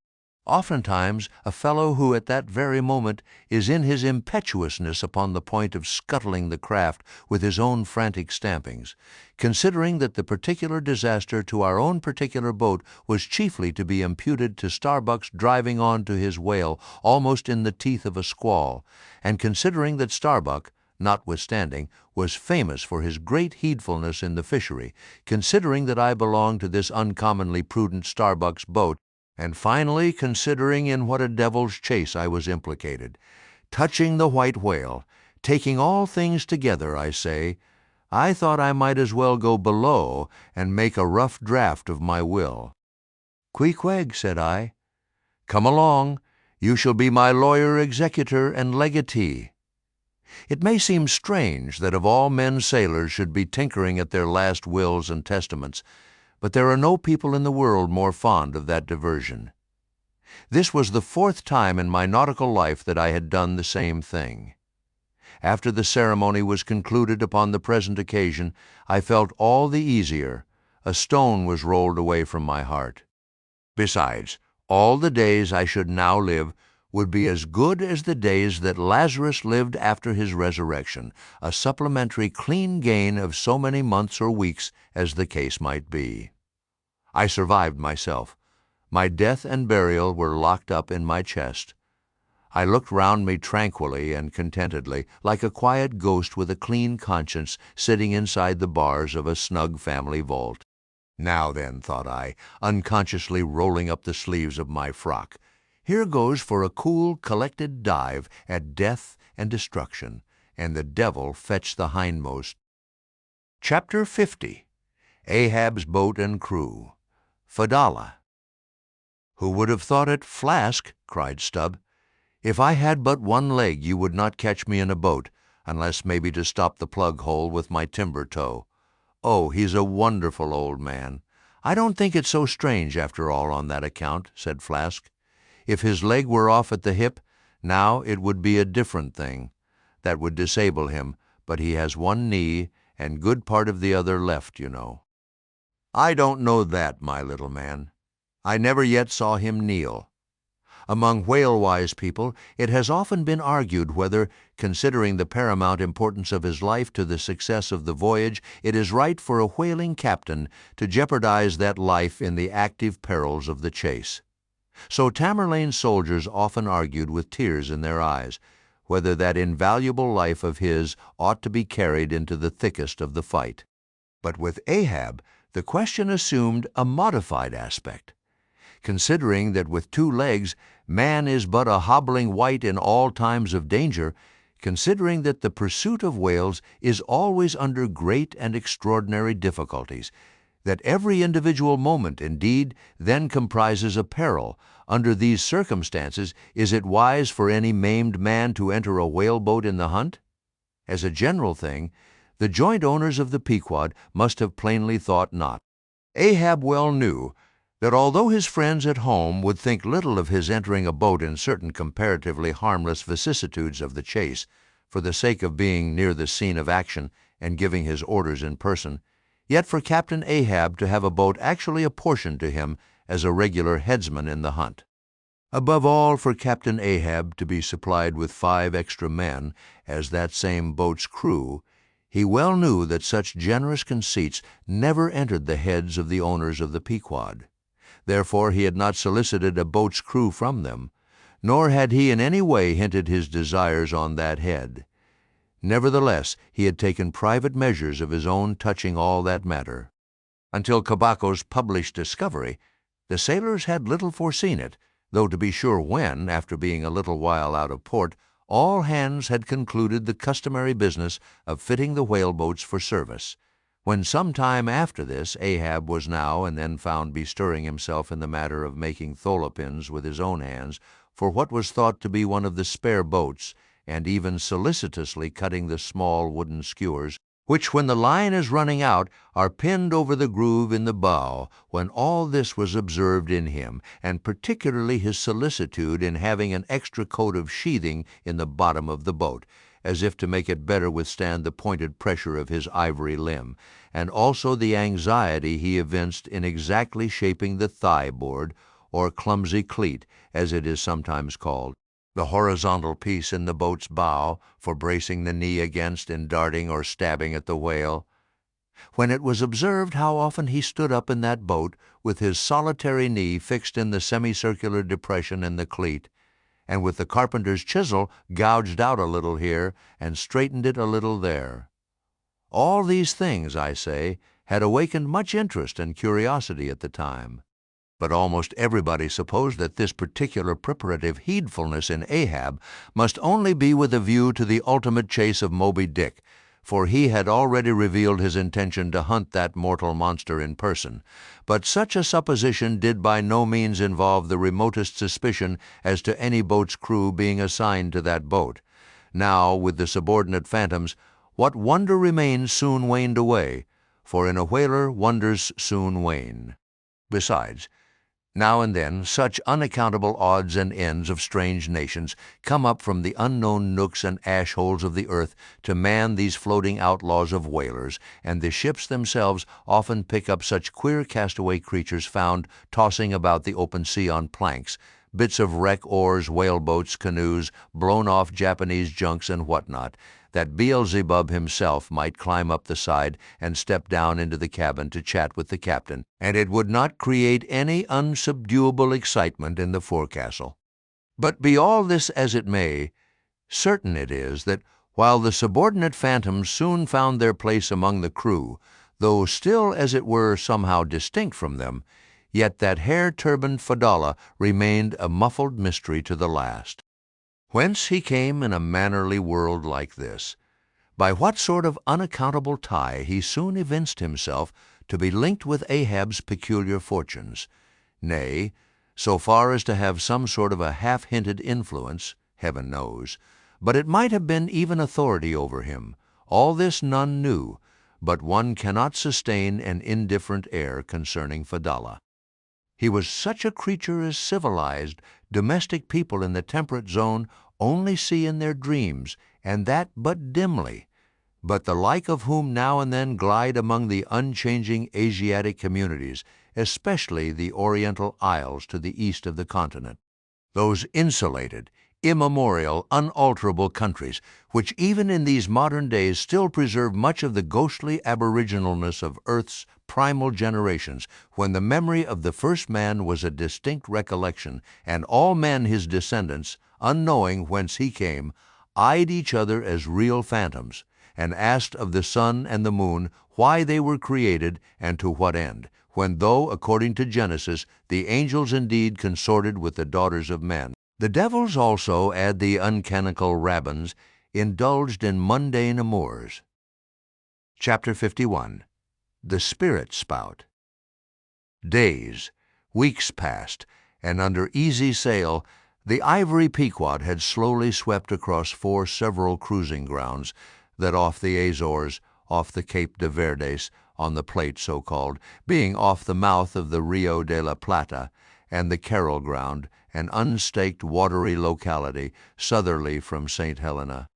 Oftentimes a fellow who at that very moment is in his impetuousness upon the point of scuttling the craft with his own frantic stampings, considering that the particular disaster to our own particular boat was chiefly to be imputed to Starbuck's driving on to his whale almost in the teeth of a squall, and considering that Starbuck, notwithstanding, was famous for his great heedfulness in the fishery, considering that I belonged to this uncommonly prudent Starbuck's boat, and finally considering in what a devil's chase I was implicated, touching the white whale, taking all things together, I say, I thought I might as well go below and make a rough draft of my will. "Queequeg," said I, "come along. You shall be my lawyer, executor, and legatee." It may seem strange that of all men sailors should be tinkering at their last wills and testaments, but there are no people in the world more fond of that diversion. This was the 4th time in my nautical life that I had done the same thing. After the ceremony was concluded upon the present occasion, I felt all the easier. A stone was rolled away from my heart. Besides, all the days I should now live would be as good as the days that Lazarus lived after his resurrection, a supplementary clean gain of so many months or weeks as the case might be. I survived myself. My death and burial were locked up in my chest. I looked round me tranquilly and contentedly, like a quiet ghost with a clean conscience sitting inside the bars of a snug family vault. Now then, thought I, unconsciously rolling up the sleeves of my frock, here goes for a cool, collected dive at death and destruction, and the devil fetch the hindmost. Chapter 50. Ahab's Boat and Crew. Fedallah. "Who would have thought it, Flask?" cried Stubb. "If I had but one leg, you would not catch me in a boat, unless maybe to stop the plug hole with my timber toe. Oh, he's a wonderful old man. I don't think it's so strange after all on that account," said Flask. "If his leg were off at the hip, now it would be a different thing. That would disable him, but he has one knee and good part of the other left, you know." "I don't know that, my little man. I never yet saw him kneel." Among whale-wise people it has often been argued whether, considering the paramount importance of his life to the success of the voyage, it is right for a whaling captain to jeopardize that life in the active perils of the chase. So Tamerlane's soldiers often argued with tears in their eyes whether that invaluable life of his ought to be carried into the thickest of the fight. But with Ahab, the question assumed a modified aspect. Considering that with 2 legs, man is but a hobbling wight in all times of danger, considering that the pursuit of whales is always under great and extraordinary difficulties, that every individual moment, indeed, then comprises a peril, under these circumstances, is it wise for any maimed man to enter a whaleboat in the hunt? As a general thing, the joint owners of the Pequod must have plainly thought not. Ahab well knew that although his friends at home would think little of his entering a boat in certain comparatively harmless vicissitudes of the chase, for the sake of being near the scene of action and giving his orders in person, yet for Captain Ahab to have a boat actually apportioned to him as a regular headsman in the hunt. Above all, for Captain Ahab to be supplied with 5 extra men as that same boat's crew, he well knew that such generous conceits never entered the heads of the owners of the Pequod. Therefore he had not solicited a boat's crew from them, nor had he in any way hinted his desires on that head. Nevertheless, he had taken private measures of his own touching all that matter. Until Cabaco's published discovery, the sailors had little foreseen it, though to be sure when, after being a little while out of port, all hands had concluded the customary business of fitting the whaleboats for service. When some time after this Ahab was now and then found bestirring himself in the matter of making tholepins with his own hands for what was thought to be one of the spare boats, and even solicitously cutting the small wooden skewers, which, when the line is running out, are pinned over the groove in the bow, when all this was observed in him, and particularly his solicitude in having an extra coat of sheathing in the bottom of the boat, as if to make it better withstand the pointed pressure of his ivory limb, and also the anxiety he evinced in exactly shaping the thigh-board, or clumsy cleat, as it is sometimes called, the horizontal piece in the boat's bow for bracing the knee against in darting or stabbing at the whale. When it was observed how often he stood up in that boat with his solitary knee fixed in the semicircular depression in the cleat, and with the carpenter's chisel gouged out a little here and straightened it a little there. All these things, I say, had awakened much interest and curiosity at the time. But almost everybody supposed that this particular preparative heedfulness in Ahab must only be with a view to the ultimate chase of Moby Dick, for he had already revealed his intention to hunt that mortal monster in person. But such a supposition did by no means involve the remotest suspicion as to any boat's crew being assigned to that boat. Now, with the subordinate phantoms, what wonder remained soon waned away, for in a whaler wonders soon wane. Besides, now and then such unaccountable odds and ends of strange nations come up from the unknown nooks and ash-holes of the earth to man these floating outlaws of whalers, and the ships themselves often pick up such queer castaway creatures found tossing about the open sea on planks, bits of wreck oars, whaleboats, canoes, blown-off Japanese junks, and what-not, that Beelzebub himself might climb up the side and step down into the cabin to chat with the captain, and it would not create any unsubduable excitement in the forecastle. But be all this as it may, certain it is that while the subordinate phantoms soon found their place among the crew, though still as it were somehow distinct from them, yet that hair-turbaned Fedallah remained a muffled mystery to the last. Whence he came in a mannerly world like this, By what sort of unaccountable tie he soon evinced himself to be linked with Ahab's peculiar fortunes, nay, so far as to have some sort of a half-hinted influence, heaven knows, but it might have been even authority over him. All this none knew, but one cannot sustain an indifferent air concerning Fedallah. He was such a creature as civilized, domestic people in the temperate zone only see in their dreams, and that but dimly, but the like of whom now and then glide among the unchanging Asiatic communities, especially the Oriental Isles to the east of the continent, those insulated, immemorial, unalterable countries, which even in these modern days still preserve much of the ghostly aboriginalness of Earth's primal generations, when the memory of the first man was a distinct recollection, and all men his descendants, unknowing whence he came, eyed each other as real phantoms, and asked of the sun and the moon why they were created and to what end, when though, according to Genesis, the angels indeed consorted with the daughters of men, the devils also, add the uncanonical rabbins, indulged in mundane amours. Chapter 51. The Spirit-Spout. Days, weeks passed, and under easy sail, the ivory Pequod had slowly swept across 4 several cruising grounds that off the Azores, off the Cape de Verdes, on the Plate so-called, being off the mouth of the Rio de la Plata, and the Carroll Ground, an unstaked watery locality southerly from St. Helena.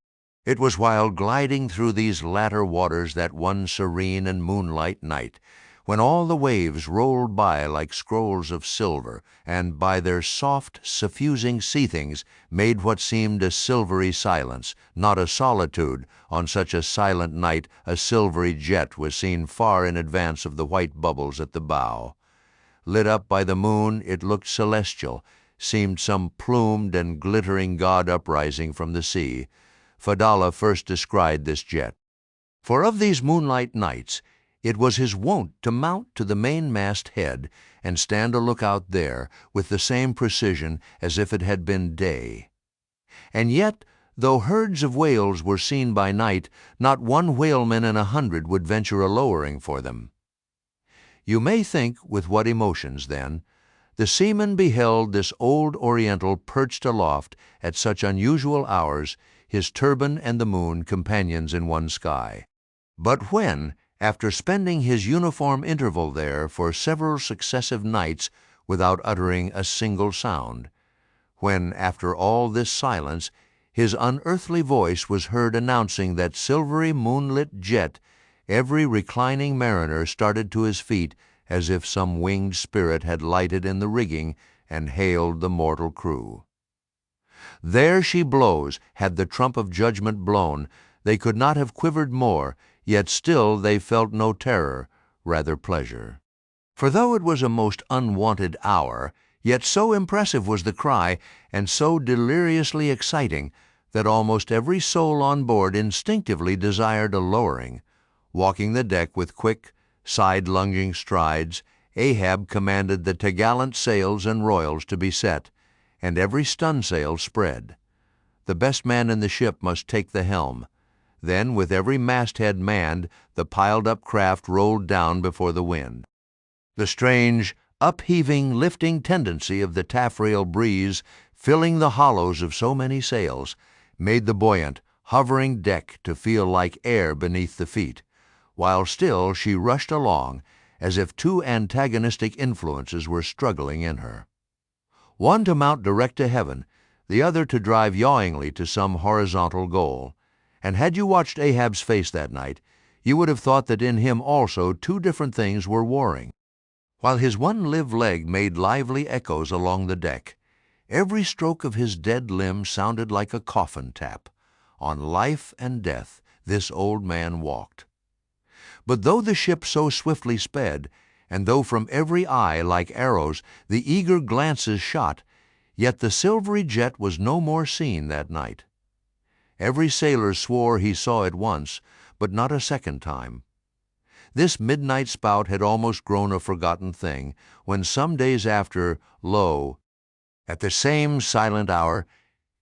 It was while gliding through these latter waters that one serene and moonlight night, when all the waves rolled by like scrolls of silver, and by their soft, suffusing seethings made what seemed a silvery silence, not a solitude. On such a silent night a silvery jet was seen far in advance of the white bubbles at the bow. Lit up by the moon, it looked celestial, seemed some plumed and glittering god uprising from the sea. Fedallah first descried this jet. For of these moonlight nights it was his wont to mount to the mainmast head and stand a lookout there with the same precision as if it had been day. And yet, though herds of whales were seen by night, not one whaleman in 100 would venture a lowering for them. You may think with what emotions, then, the seaman beheld this old Oriental perched aloft at such unusual hours, his turban and the moon companions in one sky. But when, after spending his uniform interval there for several successive nights without uttering a single sound, when, after all this silence, his unearthly voice was heard announcing that silvery moonlit jet, every reclining mariner started to his feet as if some winged spirit had lighted in the rigging and hailed the mortal crew. There she blows, had the trump of judgment blown, they could not have quivered more, yet still they felt no terror, rather pleasure. For though it was a most unwonted hour, yet so impressive was the cry, and so deliriously exciting, that almost every soul on board instinctively desired a lowering. Walking the deck with quick, side-lunging strides, Ahab commanded the topgallant sails and royals to be set, and every stunsail spread. The best man in the ship must take the helm. Then, with every masthead manned, the piled-up craft rolled down before the wind. The strange, upheaving, lifting tendency of the taffrail breeze, filling the hollows of so many sails, made the buoyant, hovering deck to feel like air beneath the feet, while still she rushed along as if 2 antagonistic influences were struggling in her. One to mount direct to heaven, the other to drive yawingly to some horizontal goal. And had you watched Ahab's face that night, you would have thought that in him also 2 different things were warring. While his one live leg made lively echoes along the deck, every stroke of his dead limb sounded like a coffin tap. On life and death this old man walked. But though the ship so swiftly sped, and though from every eye, like arrows, the eager glances shot, yet the silvery jet was no more seen that night. Every sailor swore he saw it once, but not a second time. This midnight spout had almost grown a forgotten thing, when some days after, lo, at the same silent hour,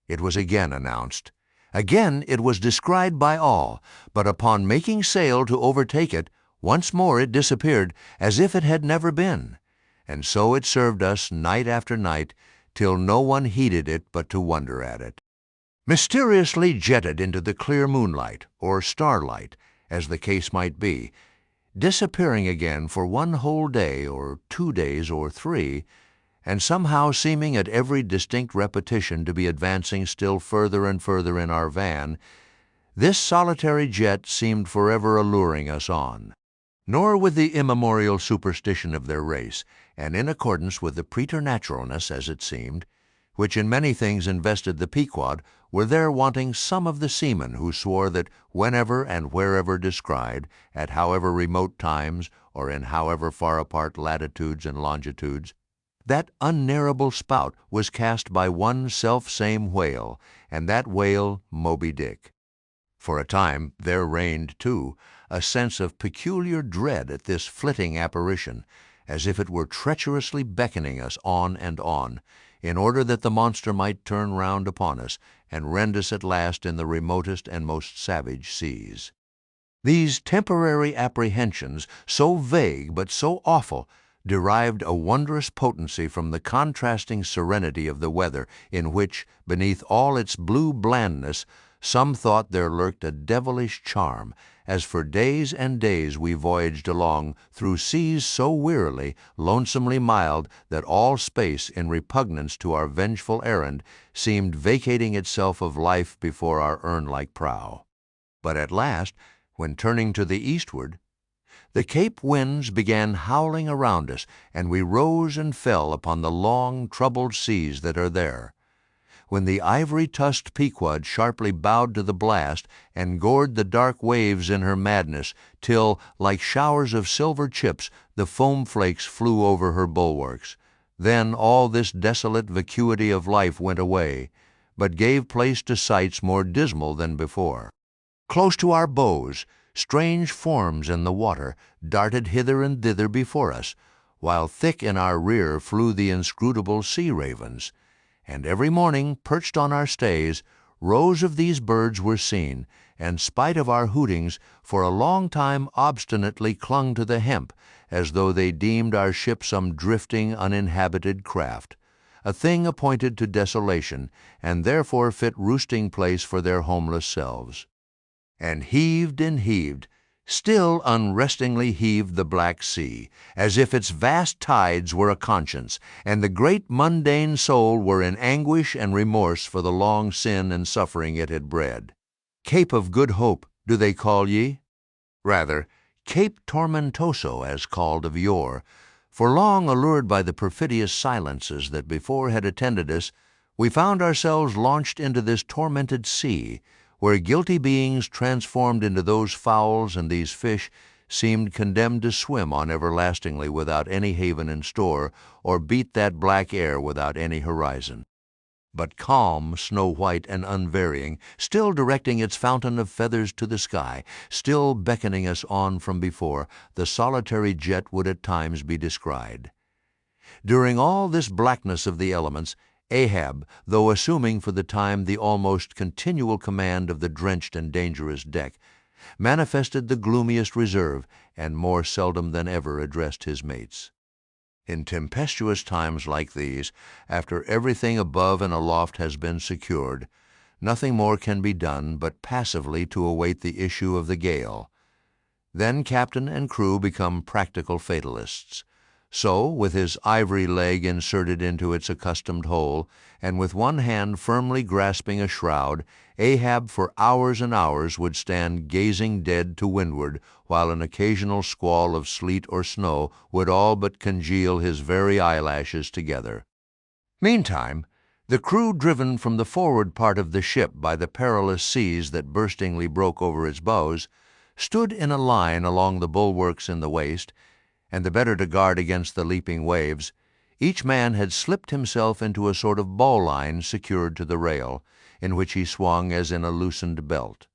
it was again announced, Again it was descried by all, but upon making sail to overtake it, once more it disappeared, as if it had never been. And so it served us night after night, till no one heeded it but to wonder at it. Mysteriously jetted into the clear moonlight, or starlight, as the case might be, disappearing again for one whole day, or 2 days, or 3, and somehow seeming at every distinct repetition to be advancing still further and further in our van, this solitary jet seemed forever alluring us on. Nor with the immemorial superstition of their race, and in accordance with the preternaturalness, as it seemed, which in many things invested the Pequod, were there wanting some of the seamen who swore that whenever and wherever descried, at however remote times, or in however far apart latitudes and longitudes, that unnarrable spout was cast by one self-same whale, and that whale Moby Dick. For a time there reigned, too, a sense of peculiar dread at this flitting apparition, as if it were treacherously beckoning us on and on, in order that the monster might turn round upon us and rend us at last in the remotest and most savage seas. These temporary apprehensions, so vague but so awful, derived a wondrous potency from the contrasting serenity of the weather, in which, beneath all its blue blandness, some thought there lurked a devilish charm, as for days and days we voyaged along through seas so wearily, lonesomely mild, that all space, in repugnance to our vengeful errand, seemed vacating itself of life before our urn-like prow. But at last, when turning to the eastward, the Cape winds began howling around us, and we rose and fell upon the long, troubled seas that are there. When the ivory-tusked Pequod sharply bowed to the blast and gored the dark waves in her madness, till, like showers of silver chips, the foam flakes flew over her bulwarks, then all this desolate vacuity of life went away, but gave place to sights more dismal than before. Close to our bows, strange forms in the water darted hither and thither before us, while thick in our rear flew the inscrutable sea-ravens. And every morning, perched on our stays, rows of these birds were seen, and, spite of our hootings, for a long time obstinately clung to the hemp, as though they deemed our ship some drifting, uninhabited craft, a thing appointed to desolation, and therefore fit roosting place for their homeless selves. And heaved, still unrestingly heaved the black sea, as if its vast tides were a conscience, and the great mundane soul were in anguish and remorse for the long sin and suffering it had bred. Cape of Good Hope, do they call ye? Rather, Cape Tormentoso, as called of yore, for long allured by the perfidious silences that before had attended us, we found ourselves launched into this tormented sea, where guilty beings transformed into those fowls and these fish seemed condemned to swim on everlastingly without any haven in store, or beat that black air without any horizon. But calm, snow-white, and unvarying, still directing its fountain of feathers to the sky, still beckoning us on from before, the solitary jet would at times be descried. During all this blackness of the elements, Ahab, though assuming for the time the almost continual command of the drenched and dangerous deck, manifested the gloomiest reserve, and more seldom than ever addressed his mates. In tempestuous times like these, after everything above and aloft has been secured, nothing more can be done but passively to await the issue of the gale. Then captain and crew become practical fatalists. So, with his ivory leg inserted into its accustomed hole, and with one hand firmly grasping a shroud, Ahab for hours and hours would stand gazing dead to windward, while an occasional squall of sleet or snow would all but congeal his very eyelashes together. Meantime, the crew, driven from the forward part of the ship by the perilous seas that burstingly broke over its bows, stood in a line along the bulwarks in the waist, and the better to guard against the leaping waves, each man had slipped himself into a sort of bowline secured to the rail, in which he swung as in a loosened belt.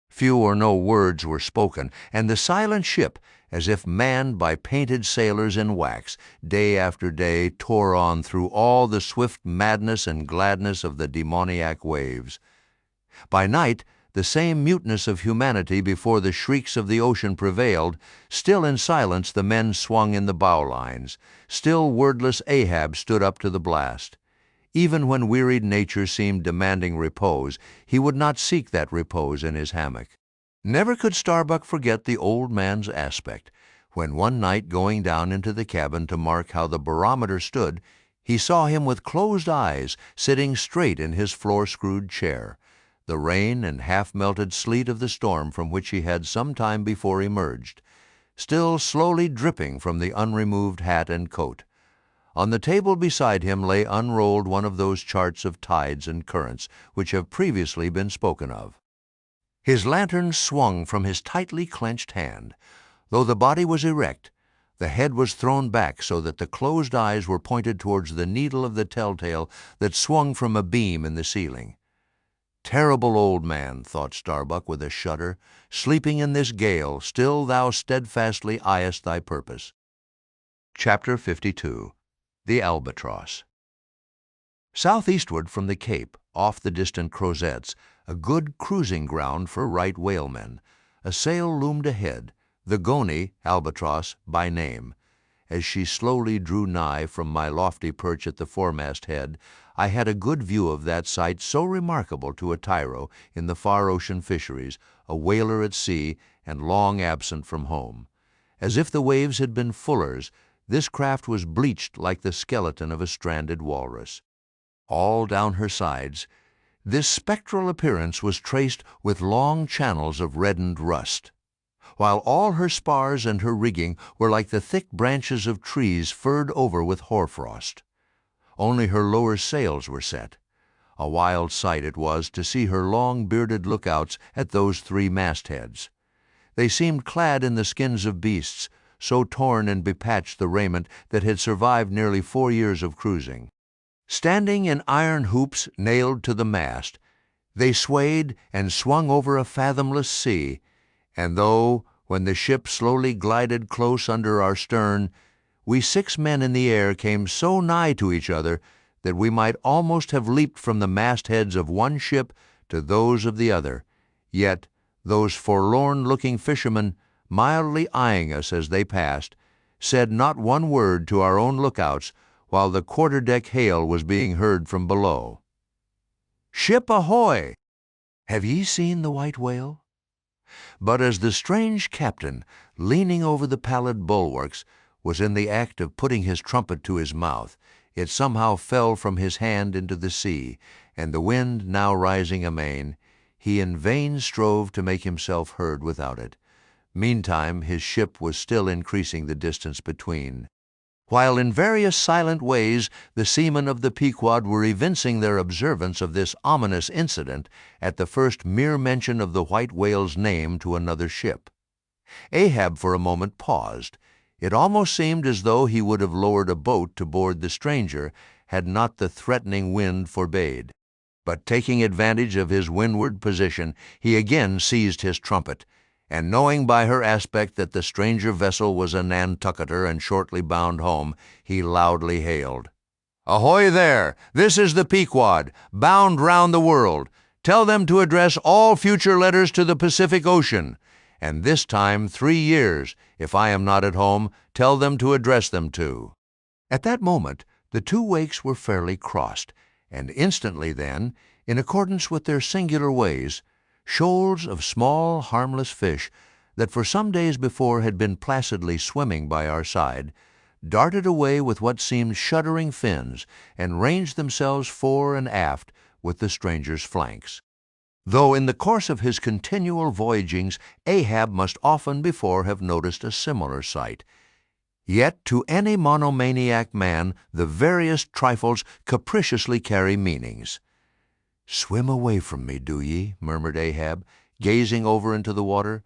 Few or no words were spoken, and the silent ship, as if manned by painted sailors in wax, day after day tore on through all the swift madness and gladness of the demoniac waves. By night, the same muteness of humanity before the shrieks of the ocean prevailed. Still in silence the men swung in the bowlines. Still wordless Ahab stood up to the blast. Even when wearied nature seemed demanding repose, he would not seek that repose in his hammock. Never could Starbuck forget the old man's aspect, when one night going down into the cabin to mark how the barometer stood, he saw him with closed eyes, sitting straight in his floor-screwed chair, the rain and half-melted sleet of the storm from which he had some time before emerged, still slowly dripping from the unremoved hat and coat. On the table beside him lay unrolled one of those charts of tides and currents which have previously been spoken of. His lantern swung from his tightly clenched hand. Though the body was erect, the head was thrown back so that the closed eyes were pointed towards the needle of the telltale that swung from a beam in the ceiling. Terrible old man, thought Starbuck with a shudder, sleeping in this gale, still thou steadfastly eyest thy purpose. Chapter 52. The Albatross. Southeastward from the Cape, off the distant Crozettes, a good cruising ground for right whalemen, a sail loomed ahead, the Goni, Albatross, by name. As she slowly drew nigh from my lofty perch at the foremast head, I had a good view of that sight so remarkable to a tyro in the far ocean fisheries, a whaler at sea and long absent from home. As if the waves had been fullers, this craft was bleached like the skeleton of a stranded walrus. All down her sides, this spectral appearance was traced with long channels of reddened rust, while all her spars and her rigging were like the thick branches of trees furred over with hoarfrost. Only her lower sails were set. A wild sight it was to see her long bearded lookouts at those three mastheads. They seemed clad in the skins of beasts, so torn and bepatched the raiment that had survived nearly 4 years of cruising. Standing in iron hoops nailed to the mast, they swayed and swung over a fathomless sea, and though, when the ship slowly glided close under our stern, we 6 men in the air came so nigh to each other that we might almost have leaped from the mastheads of one ship to those of the other, yet those forlorn-looking fishermen, mildly eyeing us as they passed, said not one word to our own lookouts while the quarter-deck hail was being heard from below. "Ship ahoy! Have ye seen the white whale?" But as the strange captain, leaning over the pallid bulwarks, was in the act of putting his trumpet to his mouth, it somehow fell from his hand into the sea, and the wind now rising amain, he in vain strove to make himself heard without it. Meantime his ship was still increasing the distance between, while in various silent ways the seamen of the Pequod were evincing their observance of this ominous incident at the first mere mention of the white whale's name to another ship. Ahab for a moment paused. It almost seemed as though he would have lowered a boat to board the stranger had not the threatening wind forbade. But taking advantage of his windward position, he again seized his trumpet, and knowing by her aspect that the stranger vessel was a Nantucketer and shortly bound home, he loudly hailed, "Ahoy there! This is the Pequod, bound round the world. Tell them to address all future letters to the Pacific Ocean, and this time 3 years, if I am not at home, tell them to address them to." At that moment the 2 wakes were fairly crossed, and instantly then, in accordance with their singular ways, shoals of small, harmless fish that for some days before had been placidly swimming by our side, darted away with what seemed shuddering fins and ranged themselves fore and aft with the stranger's flanks. Though in the course of his continual voyagings Ahab must often before have noticed a similar sight, yet to any monomaniac man the veriest trifles capriciously carry meanings. "Swim away from me, do ye?" murmured Ahab, gazing over into the water.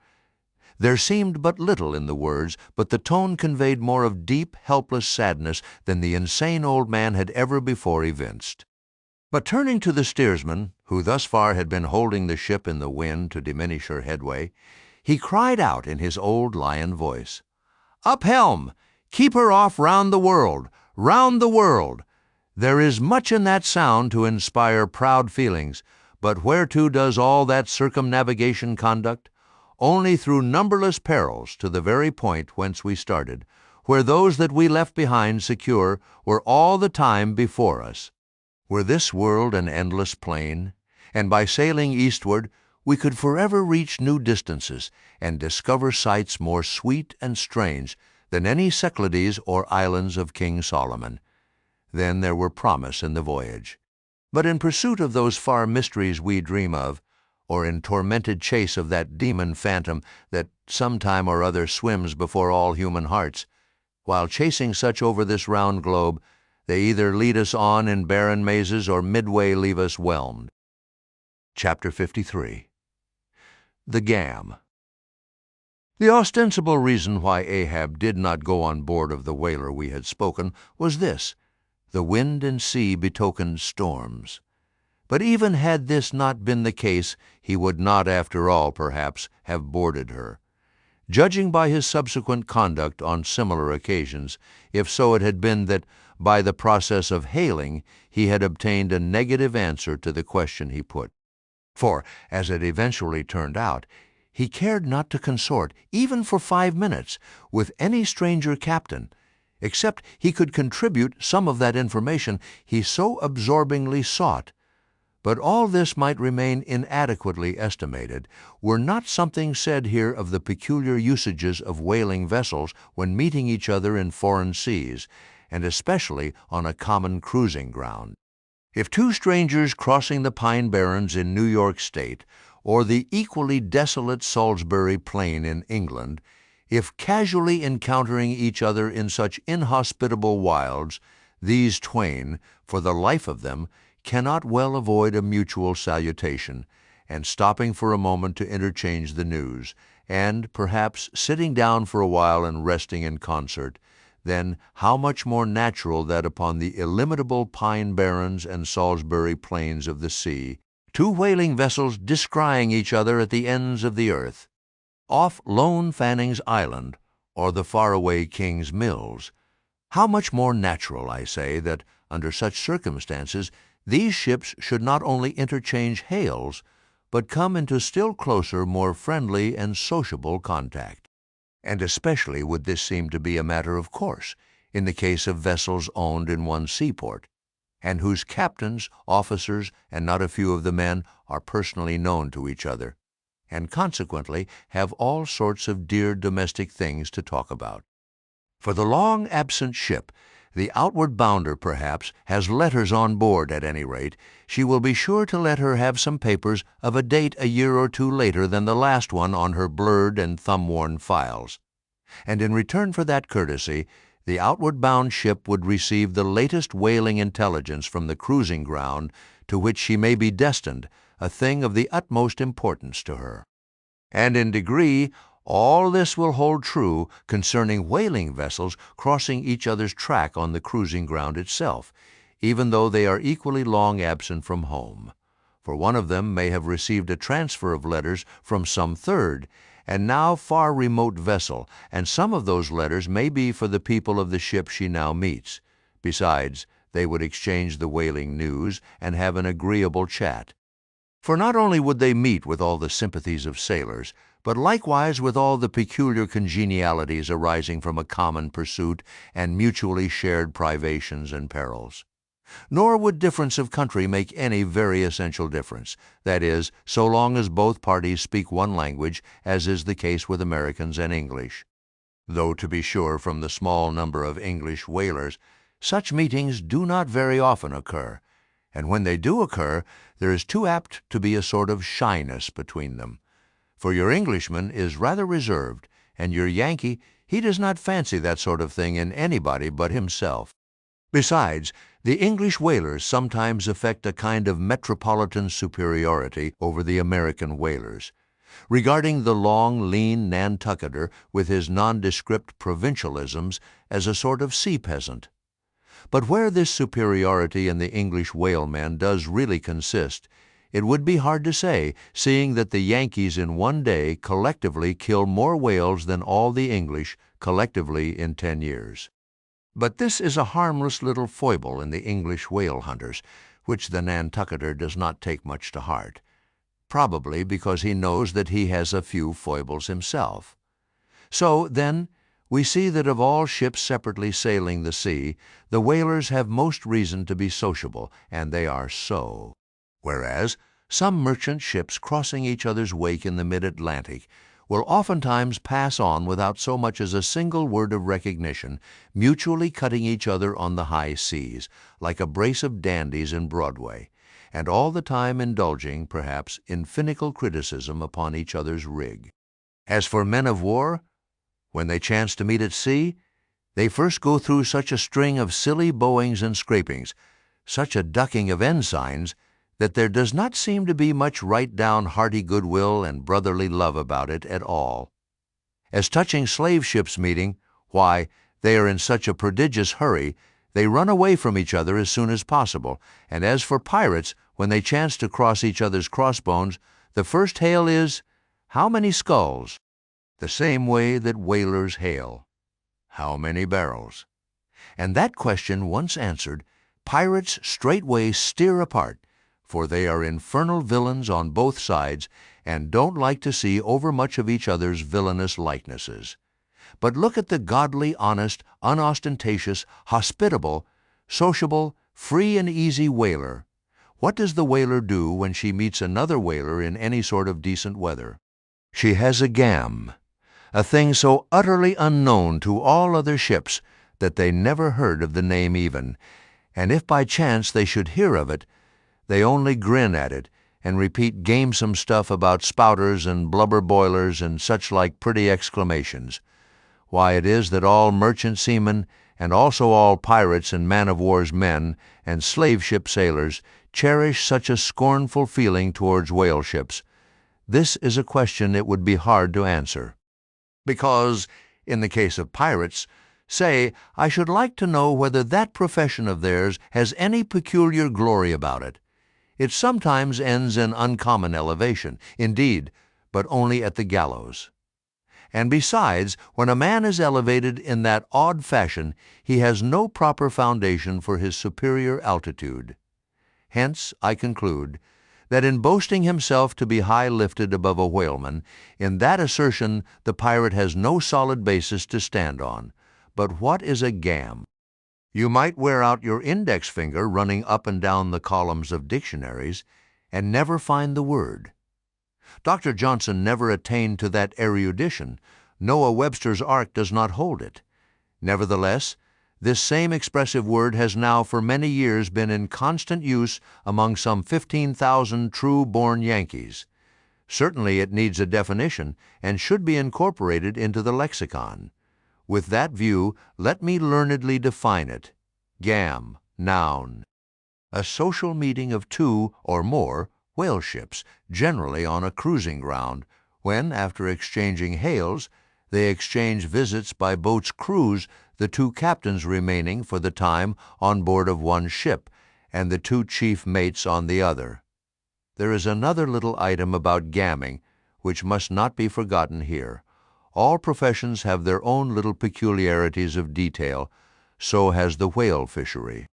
There seemed but little in the words, but the tone conveyed more of deep, helpless sadness than the insane old man had ever before evinced. But turning to the steersman, who thus far had been holding the ship in the wind to diminish her headway, he cried out in his old lion voice, "Up helm! Keep her off round the world! Round the world!" There is much in that sound to inspire proud feelings, But whereto does all that circumnavigation conduct? Only through numberless perils to the very point whence we started, where those that we left behind secure were all the time before us. Were this world an endless plain, and by sailing eastward we could forever reach new distances and discover sights more sweet and strange than any Cyclades or islands of King Solomon, then there were promise in the voyage. But in pursuit of those far mysteries we dream of, or in tormented chase of that demon phantom that sometime or other swims before all human hearts, while chasing such over this round globe, they either lead us on in barren mazes or midway leave us whelmed. Chapter 53. The Gam. The ostensible reason why Ahab did not go on board of the whaler we had spoken was this: the wind and sea betokened storms. But even had this not been the case, he would not, after all, perhaps, have boarded her. Judging by his subsequent conduct on similar occasions, if so it had been that, by the process of hailing, he had obtained a negative answer to the question he put. For, as it eventually turned out, he cared not to consort, even for 5 minutes, with any stranger captain, except he could contribute some of that information he so absorbingly sought. But all this might remain inadequately estimated were not something said here of the peculiar usages of whaling vessels when meeting each other in foreign seas, and especially on a common cruising ground. If two strangers crossing the Pine Barrens in New York State, or the equally desolate Salisbury Plain in England, if casually encountering each other in such inhospitable wilds, these twain, for the life of them, cannot well avoid a mutual salutation, and stopping for a moment to interchange the news, and, perhaps, sitting down for a while and resting in concert, then how much more natural that upon the illimitable Pine Barrens and Salisbury Plains of the sea, two whaling vessels descrying each other at the ends of the earth, off lone Fanning's Island or the faraway King's Mills, how much more natural, I say, that, under such circumstances, these ships should not only interchange hails, but come into still closer, more friendly and sociable contact. And especially would this seem to be a matter of course in the case of vessels owned in one seaport, and whose captains, officers, and not a few of the men are personally known to each other, and consequently have all sorts of dear domestic things to talk about. For the long-absent ship, the outward bounder, perhaps, has letters on board at any rate, she will be sure to let her have some papers of a date a year or two later than the last one on her blurred and thumb-worn files. And in return for that courtesy, the outward-bound ship would receive the latest whaling intelligence from the cruising ground to which she may be destined, a thing of the utmost importance to her. And in degree, all this will hold true concerning whaling vessels crossing each other's track on the cruising ground itself, even though they are equally long absent from home. For one of them may have received a transfer of letters from some third, and now far remote vessel, and some of those letters may be for the people of the ship she now meets. Besides, they would exchange the whaling news and have an agreeable chat. For not only would they meet with all the sympathies of sailors, but likewise with all the peculiar congenialities arising from a common pursuit and mutually shared privations and perils. Nor would difference of country make any very essential difference, that is, so long as both parties speak one language, as is the case with Americans and English. Though, to be sure, from the small number of English whalers, such meetings do not very often occur, and when they do occur, there is too apt to be a sort of shyness between them. For your Englishman is rather reserved, and your Yankee, he does not fancy that sort of thing in anybody but himself. Besides, the English whalers sometimes affect a kind of metropolitan superiority over the American whalers, regarding the long, lean Nantucketer with his nondescript provincialisms as a sort of sea peasant. But where this superiority in the English whaleman does really consist, it would be hard to say, seeing that the Yankees in one day collectively kill more whales than all the English collectively in 10 years. But this is a harmless little foible in the English whale hunters, which the Nantucketer does not take much to heart, probably because he knows that he has a few foibles himself. So, then, we see that of all ships separately sailing the sea, the whalers have most reason to be sociable, and they are so. Whereas some merchant ships crossing each other's wake in the mid-Atlantic will oftentimes pass on without so much as a single word of recognition, mutually cutting each other on the high seas, like a brace of dandies in Broadway, and all the time indulging, perhaps, in finical criticism upon each other's rig. As for men of war, when they chance to meet at sea, they first go through such a string of silly bowings and scrapings, such a ducking of ensigns, that there does not seem to be much right-down hearty goodwill and brotherly love about it at all. As touching slave ships meeting, why, they are in such a prodigious hurry, they run away from each other as soon as possible, and as for pirates, when they chance to cross each other's crossbones, the first hail is, "How many skulls?" The same way that whalers hail, "How many barrels?" And that question once answered, pirates straightway steer apart, for they are infernal villains on both sides, and don't like to see overmuch of each other's villainous likenesses. But look at the godly, honest, unostentatious, hospitable, sociable, free and easy whaler. What does the whaler do when she meets another whaler in any sort of decent weather? She has a gam, a thing so utterly unknown to all other ships that they never heard of the name even, and if by chance they should hear of it, they only grin at it and repeat gamesome stuff about spouters and blubber boilers and such like pretty exclamations. Why it is that all merchant seamen, and also all pirates and man-of-war's men, and slave-ship sailors, cherish such a scornful feeling towards whale ships. This is a question it would be hard to answer. Because, in the case of pirates, say, I should like to know whether that profession of theirs has any peculiar glory about it. It sometimes ends in uncommon elevation, indeed, but only at the gallows. And besides, when a man is elevated in that odd fashion, he has no proper foundation for his superior altitude. Hence, I conclude, that in boasting himself to be high-lifted above a whaleman, in that assertion the pirate has no solid basis to stand on. But what is a gam? You might wear out your index finger running up and down the columns of dictionaries and never find the word. Dr. Johnson never attained to that erudition. Noah Webster's Ark does not hold it. Nevertheless, this same expressive word has now for many years been in constant use among some 15,000 true-born Yankees. Certainly it needs a definition and should be incorporated into the lexicon. With that view, let me learnedly define it. Gam, noun. A social meeting of two or more whale ships, generally on a cruising ground, when, after exchanging hails, they exchange visits by boat's crews, the two captains remaining for the time on board of one ship, and the two chief mates on the other. There is another little item about gamming, which must not be forgotten here. All professions have their own little peculiarities of detail, so has the whale fishery.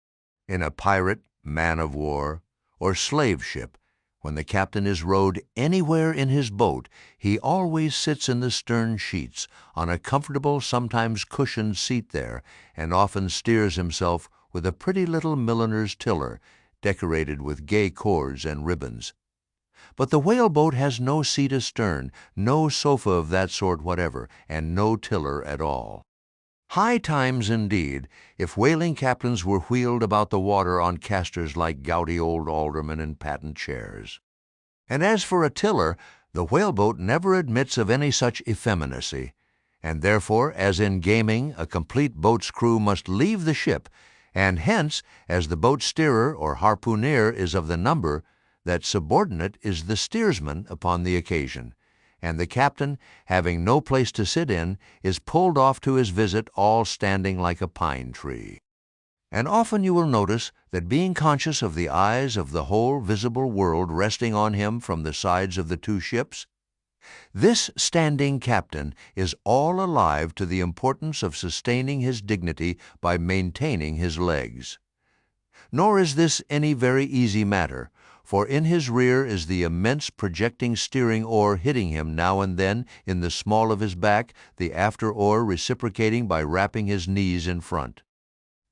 In a pirate, man-of-war, or slave ship, when the captain is rowed anywhere in his boat, he always sits in the stern sheets, on a comfortable, sometimes cushioned seat there, and often steers himself with a pretty little milliner's tiller, decorated with gay cords and ribbons. But the whaleboat has no seat astern, no sofa of that sort whatever, and no tiller at all. High times indeed, if whaling captains were wheeled about the water on casters like gouty old aldermen in patent chairs. And as for a tiller, the whaleboat never admits of any such effeminacy, and therefore, as in gaming, a complete boat's crew must leave the ship, and hence, as the boat steerer or harpooneer is of the number, that subordinate is the steersman upon the occasion, and the captain, having no place to sit in, is pulled off to his visit all standing like a pine tree. And often you will notice that being conscious of the eyes of the whole visible world resting on him from the sides of the two ships, this standing captain is all alive to the importance of sustaining his dignity by maintaining his legs. Nor is this any very easy matter, for in his rear is the immense projecting steering oar hitting him now and then in the small of his back, the after oar reciprocating by rapping his knees in front.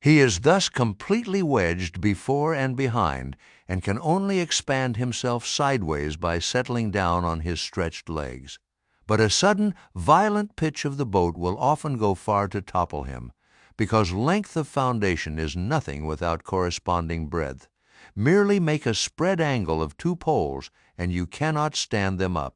He is thus completely wedged before and behind, and can only expand himself sideways by settling down on his stretched legs. But a sudden, violent pitch of the boat will often go far to topple him, because length of foundation is nothing without corresponding breadth. Merely make a spread angle of 2 poles, and you cannot stand them up.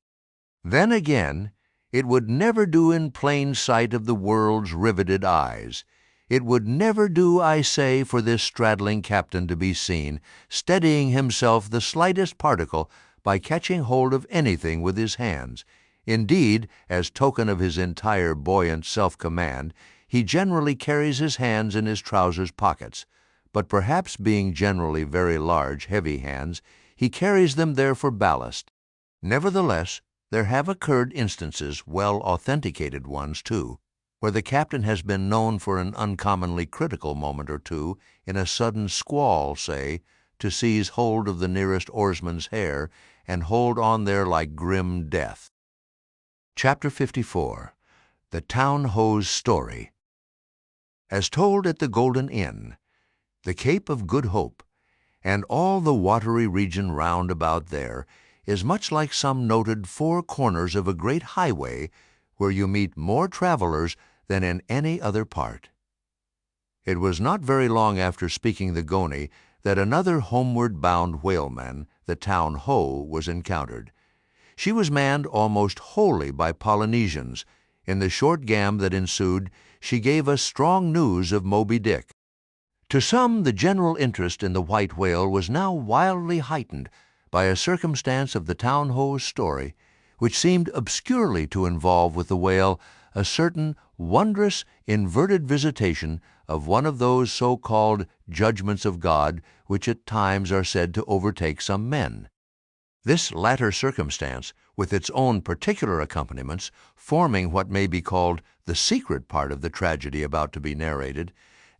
Then again, it would never do in plain sight of the world's riveted eyes. It would never do, I say, for this straddling captain to be seen, steadying himself the slightest particle by catching hold of anything with his hands. Indeed, as token of his entire buoyant self-command, he generally carries his hands in his trousers pockets, but perhaps being generally very large, heavy hands, he carries them there for ballast. Nevertheless, there have occurred instances, well authenticated ones too, where the captain has been known for an uncommonly critical moment or two, in a sudden squall, say, to seize hold of the nearest oarsman's hair and hold on there like grim death. Chapter 54. The Town Ho's Story. As told at the Golden Inn, the Cape of Good Hope, and all the watery region round about there, is much like some noted 4 corners of a great highway where you meet more travelers than in any other part. It was not very long after speaking the Goney that another homeward-bound whaleman, the Town Ho, was encountered. She was manned almost wholly by Polynesians. In the short gam that ensued, she gave us strong news of Moby Dick. To some, the general interest in the white whale was now wildly heightened by a circumstance of the Town Ho's story, which seemed obscurely to involve with the whale a certain wondrous inverted visitation of one of those so-called judgments of God which at times are said to overtake some men. This latter circumstance, with its own particular accompaniments, forming what may be called the secret part of the tragedy about to be narrated,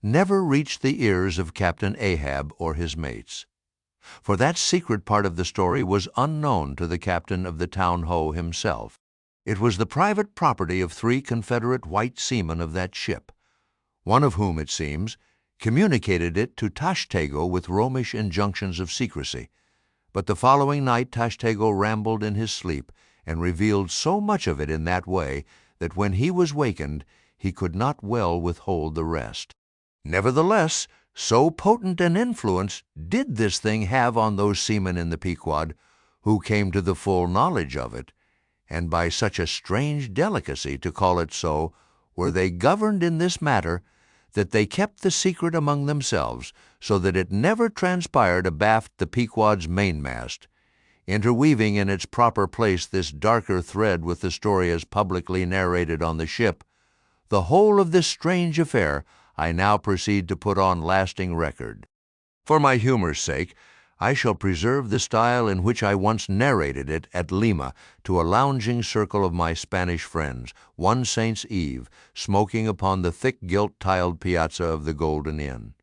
never reached the ears of Captain Ahab or his mates. For that secret part of the story was unknown to the captain of the Town Ho himself. It was the private property of 3 Confederate white seamen of that ship, one of whom, it seems, communicated it to Tashtego with Romish injunctions of secrecy. But the following night Tashtego rambled in his sleep and revealed so much of it in that way that when he was wakened he could not well withhold the rest. Nevertheless, so potent an influence did this thing have on those seamen in the Pequod who came to the full knowledge of it, and by such a strange delicacy, to call it so, were they governed in this matter, that they kept the secret among themselves, so that it never transpired abaft the Pequod's mainmast. Interweaving in its proper place this darker thread with the story as publicly narrated on the ship, the whole of this strange affair I now proceed to put on lasting record. For my humor's sake, I shall preserve the style in which I once narrated it at Lima to a lounging circle of my Spanish friends, one Saint's Eve, smoking upon the thick gilt-tiled piazza of the Golden Inn.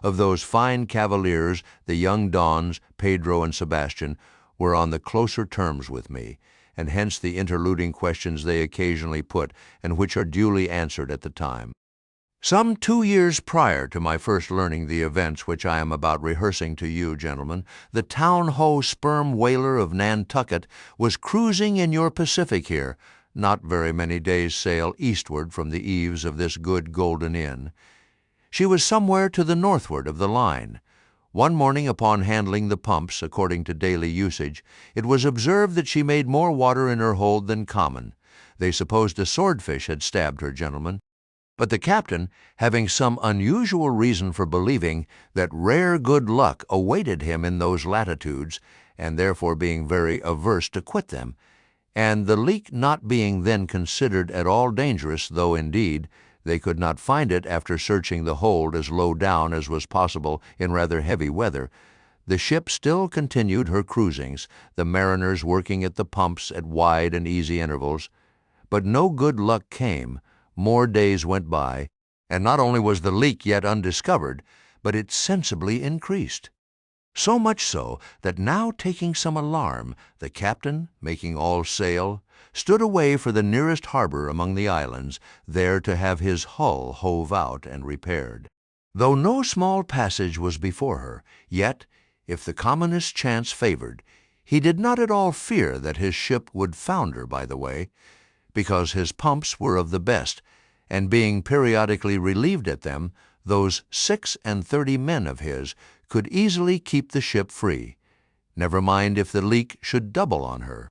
Of those fine cavaliers, the young Dons, Pedro and Sebastian, were on the closer terms with me, and hence the interluding questions they occasionally put, and which are duly answered at the time. Some 2 years prior to my first learning the events which I am about rehearsing to you, gentlemen, the Town Ho sperm whaler of Nantucket was cruising in your Pacific here, not very many days' sail eastward from the eaves of this good Golden Inn. She was somewhere to the northward of the line. One morning, upon handling the pumps, according to daily usage, it was observed that she made more water in her hold than common. They supposed a swordfish had stabbed her, gentlemen. But the captain, having some unusual reason for believing that rare good luck awaited him in those latitudes, and therefore being very averse to quit them, and the leak not being then considered at all dangerous, though, indeed, they could not find it after searching the hold as low down as was possible in rather heavy weather, the ship still continued her cruisings, the mariners working at the pumps at wide and easy intervals. But no good luck came. More days went by, and not only was the leak yet undiscovered, but it sensibly increased. So much so that now, taking some alarm, the captain, making all sail, stood away for the nearest harbor among the islands, there to have his hull hove out and repaired. Though no small passage was before her, yet, if the commonest chance favored, he did not at all fear that his ship would founder by the way, because his pumps were of the best, and being periodically relieved at them, those 36 men of his could easily keep the ship free, never mind if the leak should double on her.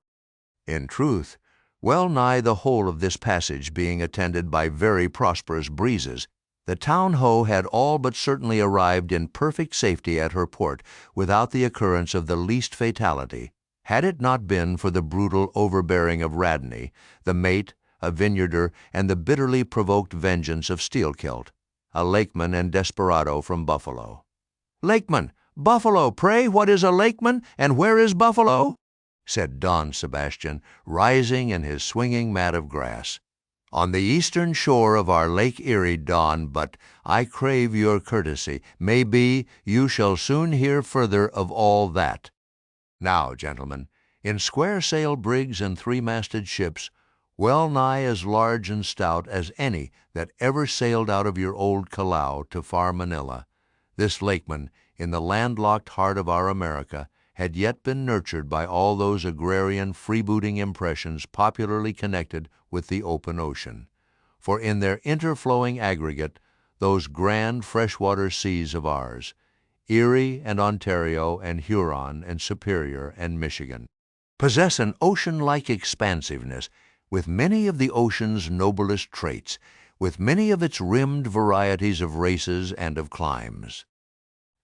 In truth, well nigh the whole of this passage being attended by very prosperous breezes, the town-ho had all but certainly arrived in perfect safety at her port without the occurrence of the least fatality, had it not been for the brutal overbearing of Radney, the mate, a vineyarder, and the bitterly provoked vengeance of Steelkilt, a lakeman and desperado from Buffalo. "Lakeman! Buffalo! Pray, what is a lakeman, and where is Buffalo?" said Don Sebastian, rising in his swinging mat of grass. "On the eastern shore of our Lake Erie, Don, but I crave your courtesy. May be you shall soon hear further of all that. Now, gentlemen, in square-sail brigs and three-masted ships, well nigh as large and stout as any that ever sailed out of your old Callao to far Manila, this lakeman, in the landlocked heart of our America, had yet been nurtured by all those agrarian freebooting impressions popularly connected with the open ocean. For in their interflowing aggregate, those grand freshwater seas of ours, Erie and Ontario and Huron and Superior and Michigan, possess an ocean-like expansiveness, with many of the ocean's noblest traits, with many of its rimmed varieties of races and of climes.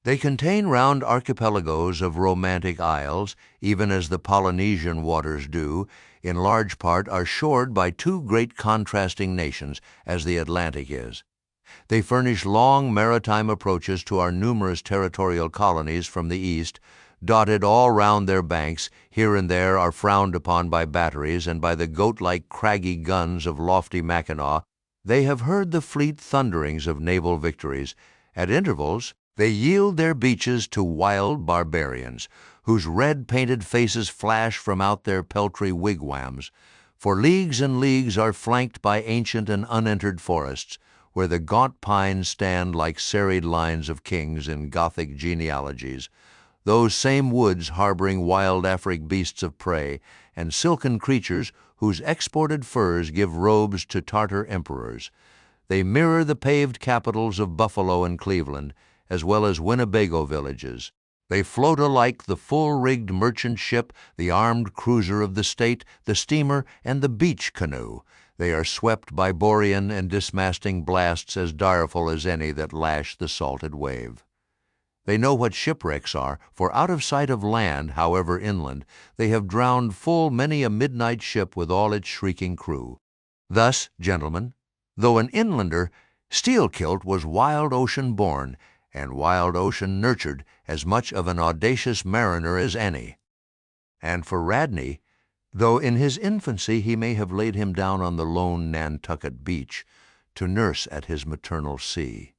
They contain round archipelagos of romantic isles, even as the Polynesian waters do, in large part are shored by two great contrasting nations, as the Atlantic is. They furnish long maritime approaches to our numerous territorial colonies from the east, dotted all round their banks, here and there are frowned upon by batteries and by the goat-like craggy guns of lofty Mackinaw. They have heard the fleet thunderings of naval victories. At intervals they yield their beaches to wild barbarians, whose red-painted faces flash from out their peltry wigwams. For leagues and leagues are flanked by ancient and unentered forests, where the gaunt pines stand like serried lines of kings in Gothic genealogies, those same woods harboring wild Afric beasts of prey and silken creatures whose exported furs give robes to Tartar emperors. They mirror the paved capitals of Buffalo and Cleveland, as well as Winnebago villages. They float alike the full-rigged merchant ship, the armed cruiser of the state, the steamer, and the beach canoe. They are swept by borean and dismasting blasts as direful as any that lash the salted wave. They know what shipwrecks are, for out of sight of land, however inland, they have drowned full many a midnight ship with all its shrieking crew. Thus, gentlemen, though an inlander, Steelkilt was wild ocean born, and wild ocean nurtured, as much of an audacious mariner as any. And for Radney, though in his infancy he may have laid him down on the lone Nantucket beach, to nurse at his maternal sea,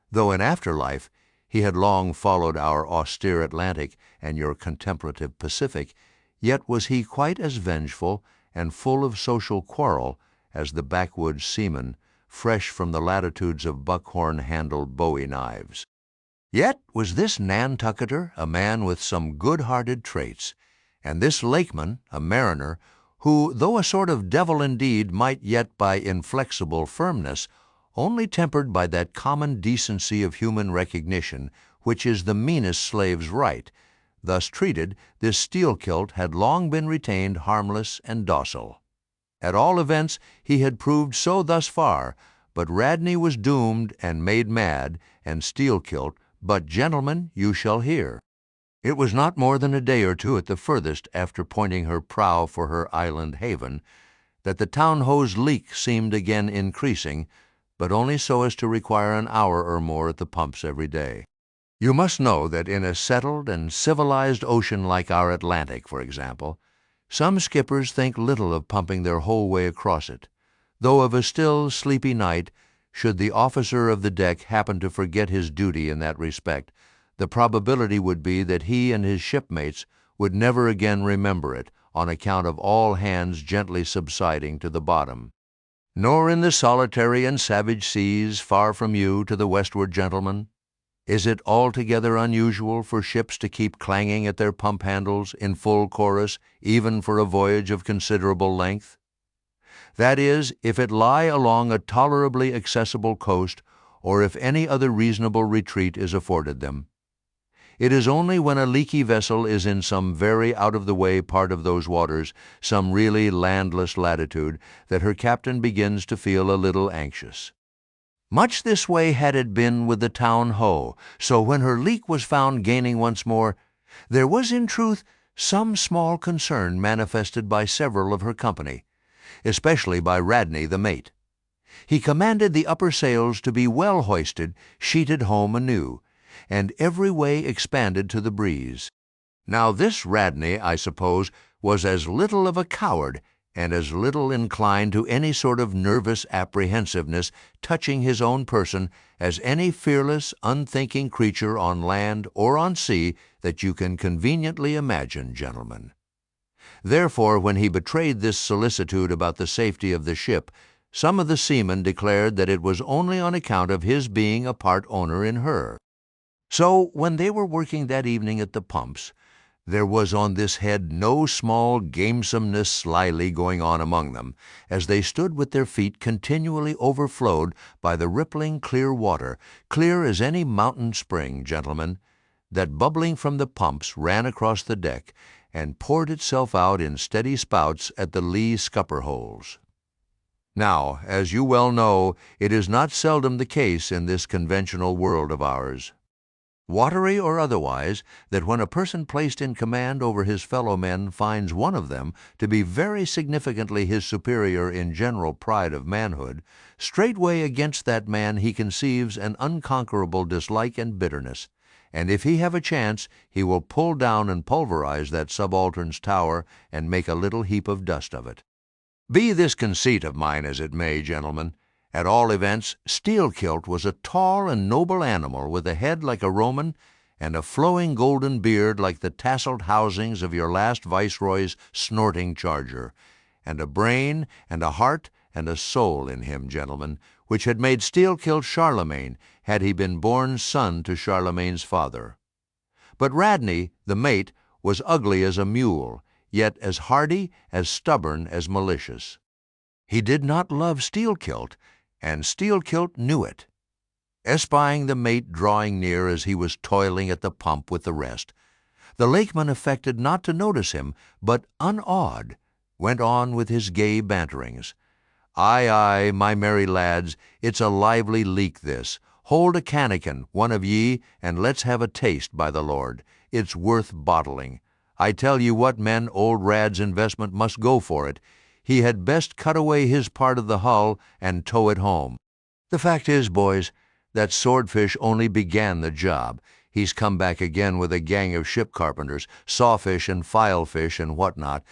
though in after life he had long followed our austere Atlantic and your contemplative Pacific, yet was he quite as vengeful and full of social quarrel as the backwoods seaman, fresh from the latitudes of buckhorn-handled bowie knives. Yet was this Nantucketer a man with some good-hearted traits, and this lakeman a mariner, who, though a sort of devil indeed, might yet by inflexible firmness, only tempered by that common decency of human recognition, which is the meanest slave's right. Thus treated, this Steelkilt had long been retained harmless and docile. At all events, he had proved so thus far, but Radney was doomed and made mad, and Steelkilt, but, gentlemen, you shall hear. It was not more than a day or two at the furthest after pointing her prow for her island haven, that the town-ho's leak seemed again increasing, but only so as to require an hour or more at the pumps every day. You must know that in a settled and civilized ocean like our Atlantic, for example, some skippers think little of pumping their whole way across it, though of a still, sleepy night should the officer of the deck happen to forget his duty in that respect, the probability would be that he and his shipmates would never again remember it, on account of all hands gently subsiding to the bottom. Nor in the solitary and savage seas far from you to the westward, gentlemen, is it altogether unusual for ships to keep clanging at their pump handles in full chorus, even for a voyage of considerable length. That is, if it lie along a tolerably accessible coast, or if any other reasonable retreat is afforded them. It is only when a leaky vessel is in some very out-of-the-way part of those waters, some really landless latitude, that her captain begins to feel a little anxious. Much this way had it been with the Town Ho, so when her leak was found gaining once more, there was in truth some small concern manifested by several of her company, especially by Radney the mate. He commanded the upper sails to be well hoisted, sheeted home anew, and every way expanded to the breeze. Now this Radney, I suppose, was as little of a coward, and as little inclined to any sort of nervous apprehensiveness touching his own person as any fearless, unthinking creature on land or on sea that you can conveniently imagine, gentlemen. Therefore, when he betrayed this solicitude about the safety of the ship, some of the seamen declared that it was only on account of his being a part owner in her. So, when they were working that evening at the pumps, there was on this head no small gamesomeness slyly going on among them, as they stood with their feet continually overflowed by the rippling clear water, clear as any mountain spring, gentlemen, that bubbling from the pumps ran across the deck and poured itself out in steady spouts at the lee scupper holes. Now, as you well know, it is not seldom the case in this conventional world of ours, watery or otherwise, that when a person placed in command over his fellow men finds one of them to be very significantly his superior in general pride of manhood, straightway against that man he conceives an unconquerable dislike and bitterness, and if he have a chance, he will pull down and pulverize that subaltern's tower and make a little heap of dust of it. Be this conceit of mine as it may, gentlemen, at all events, Steelkilt was a tall and noble animal with a head like a Roman and a flowing golden beard like the tasseled housings of your last viceroy's snorting charger, and a brain and a heart and a soul in him, gentlemen, which had made Steelkilt Charlemagne had he been born son to Charlemagne's father. But Radney, the mate, was ugly as a mule, yet as hardy, as stubborn, as malicious. He did not love Steelkilt, and Steelkilt knew it. Espying the mate drawing near as he was toiling at the pump with the rest, the lakeman affected not to notice him, but, unawed, went on with his gay banterings. "Aye, aye, my merry lads, it's a lively leak this. Hold a cannikin, one of ye, and let's have a taste, by the Lord. It's worth bottling. I tell you what, men, old Rad's investment must go for it. He had best cut away his part of the hull and tow it home. The fact is, boys, that swordfish only began the job. He's come back again with a gang of ship carpenters, sawfish and filefish and what not,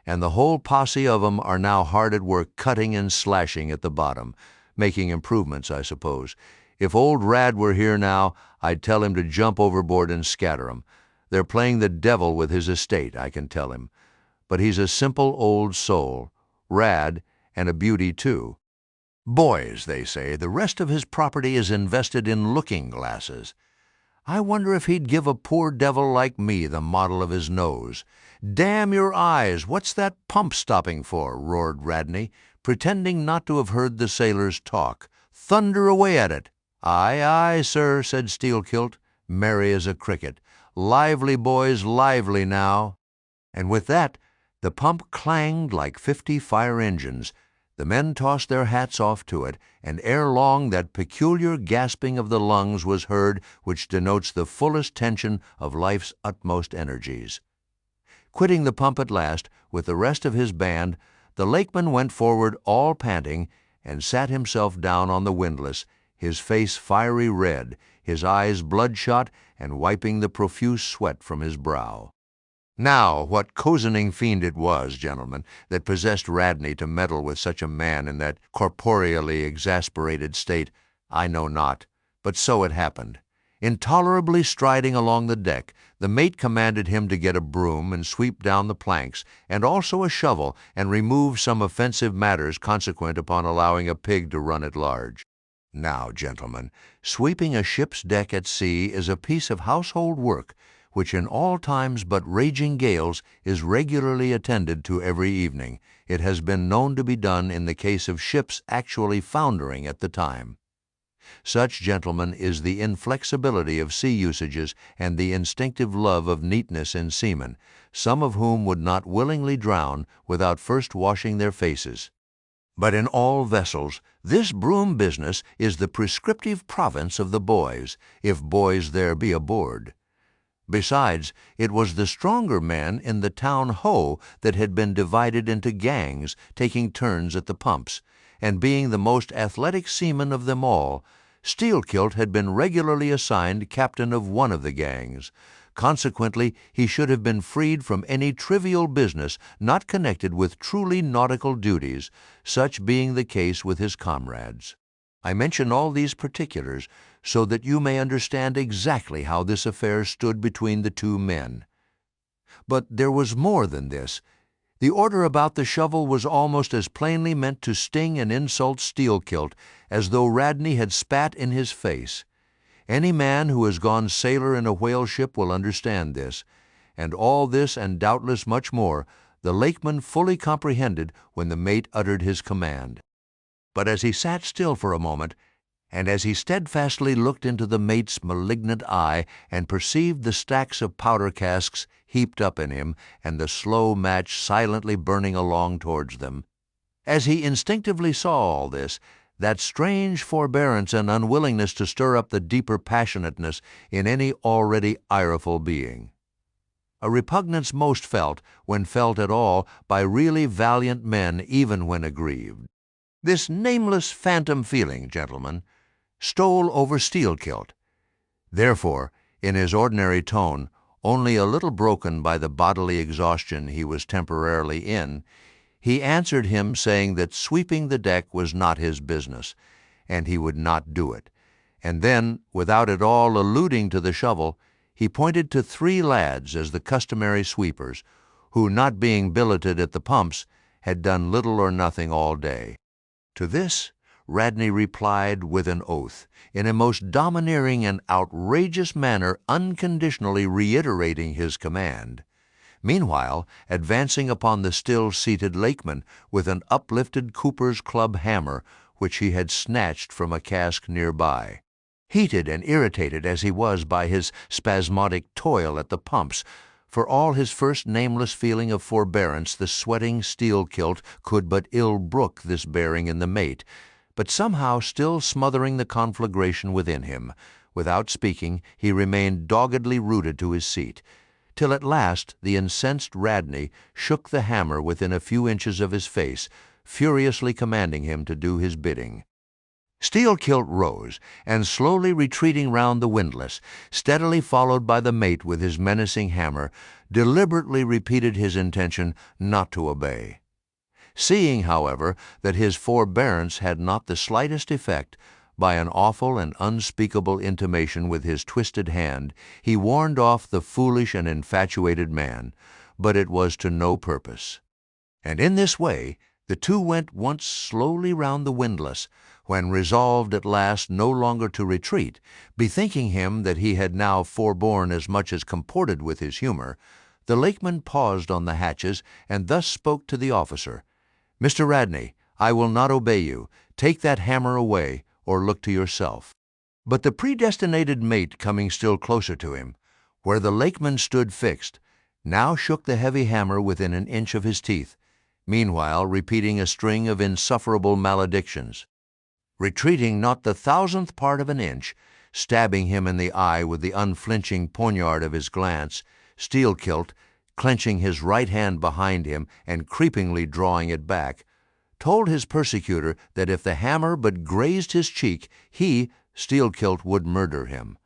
and the whole posse of 'em are now hard at work cutting and slashing at the bottom, making improvements, I suppose. If old Rad were here now, I'd tell him to jump overboard and scatter 'em. They're playing the devil with his estate, I can tell him. But he's a simple old soul, Rad, and a beauty too. Boys, they say, the rest of his property is invested in looking-glasses. I wonder if he'd give a poor devil like me the model of his nose. Damn your eyes, what's that pump stopping for? Roared Radney, pretending not to have heard the sailors talk. Thunder away at it. Aye, aye, sir, said Steelkilt, merry as a cricket. Lively, boys, lively now. And with that, the pump clanged like 50 fire engines. The men tossed their hats off to it, and ere long that peculiar gasping of the lungs was heard which denotes the fullest tension of life's utmost energies. Quitting the pump at last, with the rest of his band, the lakeman went forward all panting, and sat himself down on the windlass, his face fiery red, his eyes bloodshot, and wiping the profuse sweat from his brow. Now, what cozening fiend it was, gentlemen, that possessed Radney to meddle with such a man in that corporeally exasperated state, I know not, but so it happened. Intolerably striding along the deck, the mate commanded him to get a broom and sweep down the planks, and also a shovel, and remove some offensive matters consequent upon allowing a pig to run at large. Now, gentlemen, sweeping a ship's deck at sea is a piece of household work which in all times but raging gales is regularly attended to every evening. It has been known to be done in the case of ships actually foundering at the time. Such, gentlemen, is the inflexibility of sea usages and the instinctive love of neatness in seamen, some of whom would not willingly drown without first washing their faces. But in all vessels, this broom business is the prescriptive province of the boys, if boys there be aboard. Besides, it was the stronger men in the town hoe that had been divided into gangs, taking turns at the pumps, and being the most athletic seaman of them all, Steelkilt had been regularly assigned captain of one of the gangs. Consequently, he should have been freed from any trivial business not connected with truly nautical duties, such being the case with his comrades. I mention all these particulars so that you may understand exactly how this affair stood between the two men. But there was more than this. The order about the shovel was almost as plainly meant to sting and insult Steelkilt as though Radney had spat in his face. Any man who has gone sailor in a whale ship will understand this, and all this and doubtless much more the lakeman fully comprehended when the mate uttered his command. But as he sat still for a moment, and as he steadfastly looked into the mate's malignant eye and perceived the stacks of powder casks heaped up in him and the slow match silently burning along towards them, as he instinctively saw all this, that strange forbearance and unwillingness to stir up the deeper passionateness in any already ireful being. A repugnance most felt, when felt at all, by really valiant men even when aggrieved. This nameless phantom feeling, gentlemen, stole over Steelkilt. Therefore, in his ordinary tone, only a little broken by the bodily exhaustion he was temporarily in, he answered him saying that sweeping the deck was not his business, and he would not do it. And then, without at all alluding to the shovel, he pointed to 3 lads as the customary sweepers, who, not being billeted at the pumps, had done little or nothing all day. To this Radney replied with an oath, in a most domineering and outrageous manner, unconditionally reiterating his command. Meanwhile, advancing upon the still-seated lakeman with an uplifted cooper's club hammer, which he had snatched from a cask nearby. Heated and irritated as he was by his spasmodic toil at the pumps, for all his first nameless feeling of forbearance, the sweating Steelkilt could but ill brook this bearing in the mate, but somehow still smothering the conflagration within him. Without speaking, he remained doggedly rooted to his seat, till at last the incensed Radney shook the hammer within a few inches of his face, furiously commanding him to do his bidding. Steelkilt rose, and slowly retreating round the windlass, steadily followed by the mate with his menacing hammer, deliberately repeated his intention not to obey. Seeing, however, that his forbearance had not the slightest effect, by an awful and unspeakable intimation with his twisted hand, he warned off the foolish and infatuated man, but it was to no purpose. And in this way the two went once slowly round the windlass, when, resolved at last no longer to retreat, bethinking him that he had now forborne as much as comported with his humor, the lakeman paused on the hatches and thus spoke to the officer, "Mr. Radney, I will not obey you. Take that hammer away, or look to yourself." But the predestinated mate, coming still closer to him, where the lakeman stood fixed, now shook the heavy hammer within an inch of his teeth, meanwhile repeating a string of insufferable maledictions. Retreating not the 1,000th part of an inch, stabbing him in the eye with the unflinching poniard of his glance, Steelkilt, clenching his right hand behind him and creepingly drawing it back, told his persecutor that if the hammer but grazed his cheek, he, Steelkilt, would murder him.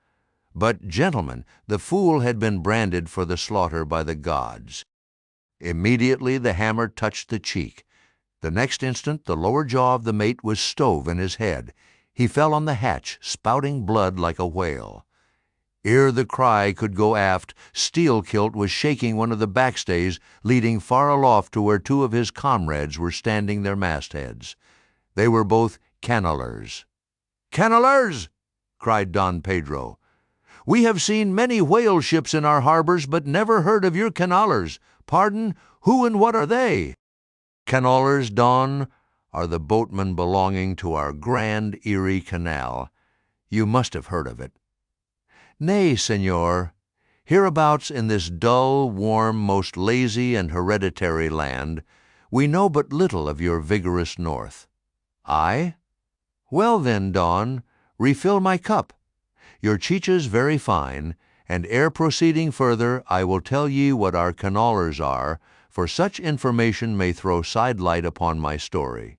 But, gentlemen, the fool had been branded for the slaughter by the gods. Immediately the hammer touched the cheek. The next instant the lower jaw of the mate was stove in his head. He fell on the hatch, spouting blood like a whale. Ere the cry could go aft, Steelkilt was shaking one of the backstays leading far aloft to where two of his comrades were standing their mastheads. They were both cannelers. "Cannelers!" cried Don Pedro. "We have seen many whale ships in our harbors, but never heard of your cannelers. Pardon, who and what are they?" "Cannelers, Don, are the boatmen belonging to our grand Erie Canal. You must have heard of it." "Nay, senor. Hereabouts in this dull, warm, most lazy and hereditary land, we know but little of your vigorous north." "I? Well then, Don, refill my cup. Your cheeches very fine, and ere proceeding further, I will tell ye what our cannelers are, for such information may throw sidelight upon my story.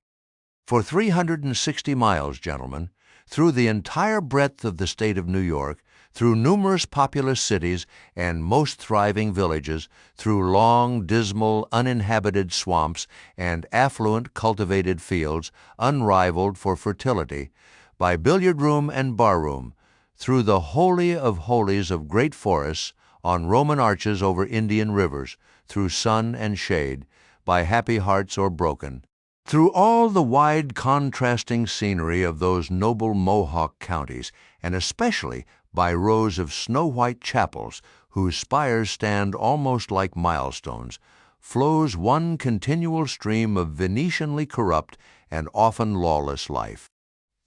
For 360 miles, gentlemen, through the entire breadth of the state of New York, through numerous populous cities and most thriving villages, through long, dismal, uninhabited swamps and affluent cultivated fields, unrivaled for fertility, by billiard-room and bar-room, through the holy of holies of great forests, on Roman arches over Indian rivers, through sun and shade, by happy hearts or broken, through all the wide contrasting scenery of those noble Mohawk counties, and especially by rows of snow-white chapels, whose spires stand almost like milestones, flows one continual stream of Venetianly corrupt and often lawless life.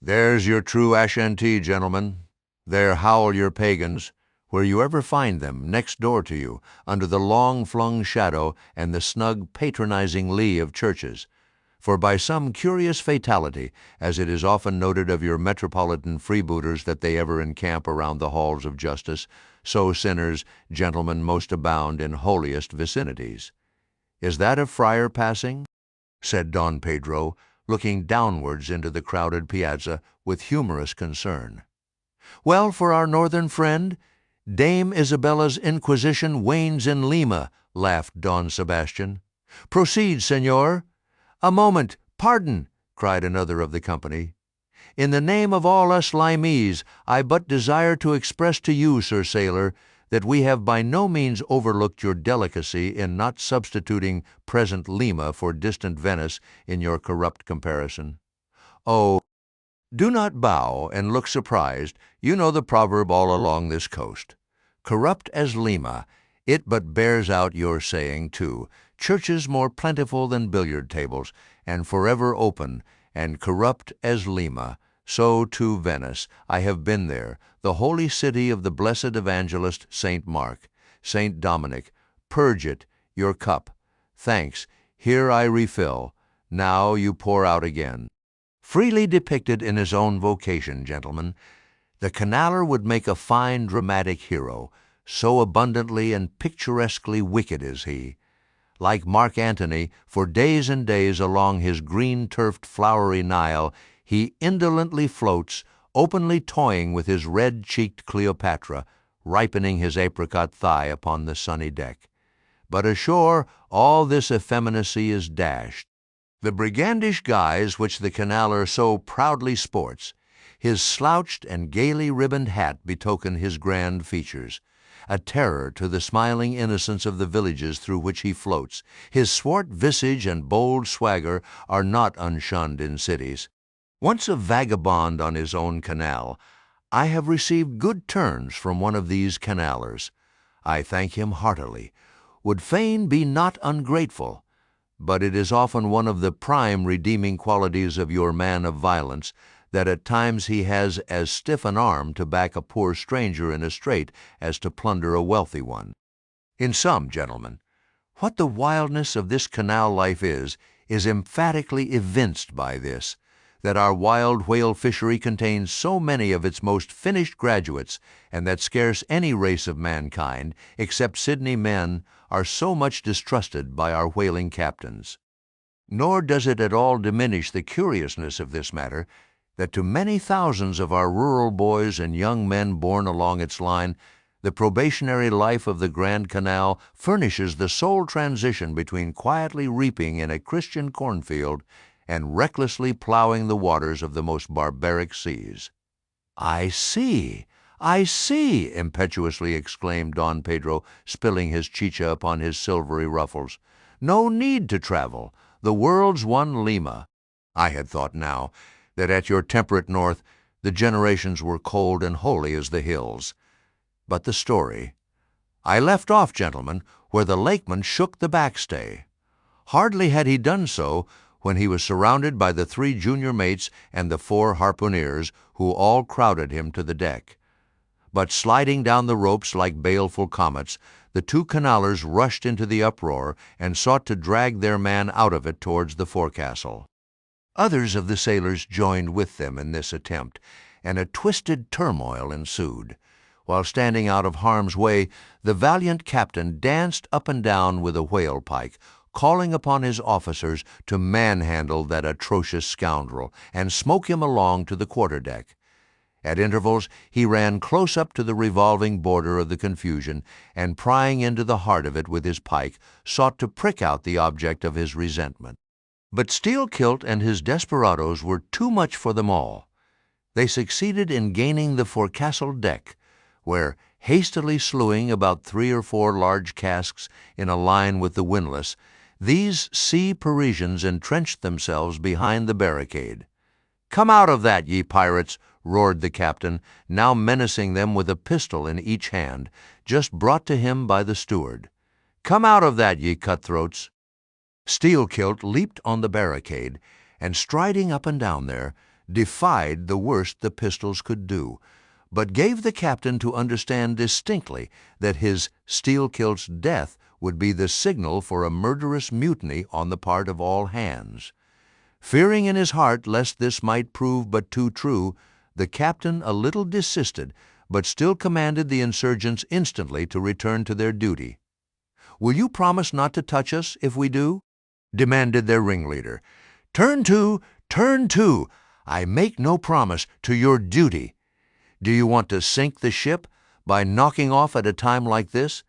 There's your true Ashantee, gentlemen. There howl your pagans, where you ever find them, next door to you, under the long-flung shadow and the snug patronizing lee of churches. For by some curious fatality, as it is often noted of your metropolitan freebooters that they ever encamp around the halls of justice, so sinners, gentlemen, most abound in holiest vicinities. Is that a friar passing?" said Don Pedro, looking downwards into the crowded piazza with humorous concern. "Well, for our northern friend, Dame Isabella's Inquisition wanes in Lima," laughed Don Sebastian. "Proceed, senor." "A moment, pardon," cried another of the company. "In the name of all us Limese, I but desire to express to you, Sir Sailor, that we have by no means overlooked your delicacy in not substituting present Lima for distant Venice in your corrupt comparison. Oh, do not bow and look surprised. You know the proverb all along this coast. Corrupt as Lima, it but bears out your saying, too. Churches more plentiful than billiard tables, and forever open, and corrupt as Lima. So, too, Venice. I have been there, the holy city of the blessed evangelist Saint Mark, Saint Dominic. Purge it, your cup. Thanks, here I refill. Now you pour out again." Freely depicted in his own vocation, gentlemen, the canaler would make a fine dramatic hero, so abundantly and picturesquely wicked is he. Like Mark Antony, for days and days along his green-turfed flowery Nile, he indolently floats, openly toying with his red-cheeked Cleopatra, ripening his apricot thigh upon the sunny deck. But ashore all this effeminacy is dashed. The brigandish guise which the canaler so proudly sports, his slouched and gaily ribboned hat betoken his grand features. A terror to the smiling innocence of the villages through which he floats, his swart visage and bold swagger are not unshunned in cities. Once a vagabond on his own canal, I have received good turns from one of these canalers. I thank him heartily, would fain be not ungrateful, but it is often one of the prime redeeming qualities of your man of violence that at times he has as stiff an arm to back a poor stranger in a strait as to plunder a wealthy one. In sum, gentlemen, what the wildness of this canal life is emphatically evinced by this, that our wild whale fishery contains so many of its most finished graduates, and that scarce any race of mankind, except Sydney men, are so much distrusted by our whaling captains. Nor does it at all diminish the curiousness of this matter that to many thousands of our rural boys and young men born along its line, the probationary life of the Grand Canal furnishes the sole transition between quietly reaping in a Christian cornfield and recklessly plowing the waters of the most barbaric seas. "I see, I see," impetuously exclaimed Don Pedro, spilling his chicha upon his silvery ruffles. "No need to travel. The world's one Lima. I had thought now that at your temperate north the generations were cold and holy as the hills. But the story. I left off, gentlemen, where the lakeman shook the backstay. Hardly had he done so when he was surrounded by the 3 junior mates and the 4 harpooneers, who all crowded him to the deck. But sliding down the ropes like baleful comets, the 2 canallers rushed into the uproar and sought to drag their man out of it towards the forecastle. Others of the sailors joined with them in this attempt, and a twisted turmoil ensued. While standing out of harm's way, the valiant captain danced up and down with a whale pike, calling upon his officers to manhandle that atrocious scoundrel and smoke him along to the quarter-deck. At intervals he ran close up to the revolving border of the confusion, and prying into the heart of it with his pike, sought to prick out the object of his resentment. But Steelkilt and his desperadoes were too much for them all. They succeeded in gaining the forecastle deck, where, hastily slewing about 3 or 4 large casks in a line with the windlass, these sea Parisians entrenched themselves behind the barricade. "Come out of that, ye pirates!" roared the captain, now menacing them with a pistol in each hand, just brought to him by the steward. "Come out of that, ye cutthroats!" Steelkilt leaped on the barricade, and striding up and down there, defied the worst the pistols could do, but gave the captain to understand distinctly that his Steelkilt's death would be the signal for a murderous mutiny on the part of all hands. Fearing in his heart lest this might prove but too true, the captain a little desisted, but still commanded the insurgents instantly to return to their duty. "Will you promise not to touch us if we do?" demanded their ringleader. "Turn to! Turn to! I make no promise to your duty. Do you want to sink the ship by knocking off at a time like this?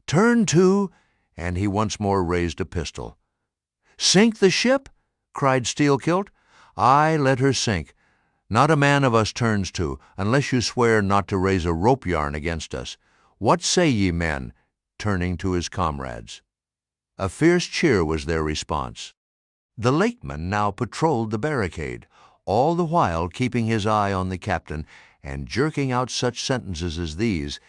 Turn to!" and he once more raised a pistol. "Sink the ship?" cried Steelkilt. "Aye, let her sink. Not a man of us turns to, unless you swear not to raise a rope yarn against us. What say ye, men?" turning to his comrades. A fierce cheer was their response. The lakeman now patrolled the barricade, all the while keeping his eye on the captain and jerking out such sentences as these: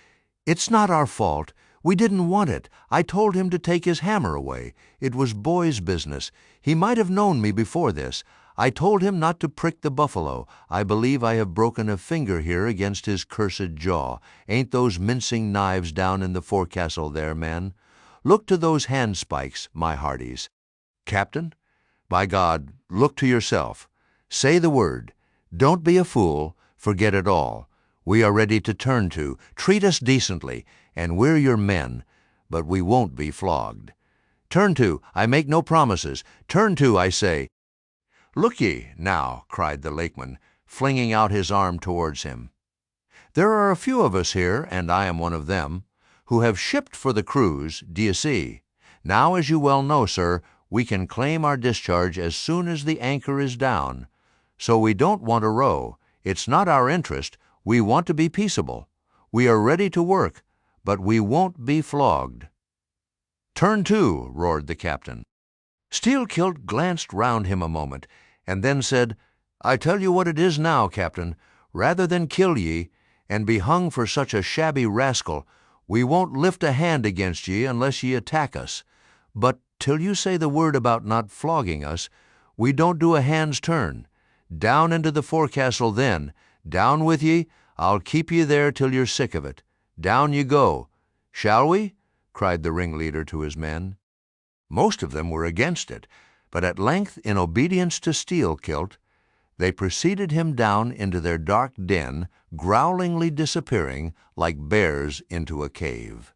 "It's not our fault. We didn't want it. I told him to take his hammer away. It was boy's business. He might have known me before this. I told him not to prick the buffalo. I believe I have broken a finger here against his cursed jaw. Ain't those mincing knives down in the forecastle there, men? Look to those handspikes, my hearties. Captain, by God, look to yourself. Say the word. Don't be a fool. Forget it all. We are ready to turn to. Treat us decently, and we're your men, but we won't be flogged. Turn to. I make no promises. Turn to, I say." "Look ye, now," cried the lakeman, flinging out his arm towards him. "There are a few of us here, and I am one of them, who have shipped for the cruise, d'ye see. Now, as you well know, sir, we can claim our discharge as soon as the anchor is down. So we don't want to row. It's not our interest. We want to be peaceable. We are ready to work, but we won't be flogged." "Turn to!" roared the captain. Steelkilt glanced round him a moment, and then said, "I tell you what it is now, captain. Rather than kill ye, and be hung for such a shabby rascal, we won't lift a hand against ye unless ye attack us. But till you say the word about not flogging us, we don't do a hand's turn. Down into the forecastle then. Down with ye. I'll keep ye there till you're sick of it. Down ye go. Shall we?" cried the ringleader to his men. Most of them were against it, but at length, in obedience to Steelkilt, they preceded him down into their dark den, growlingly disappearing like bears into a cave.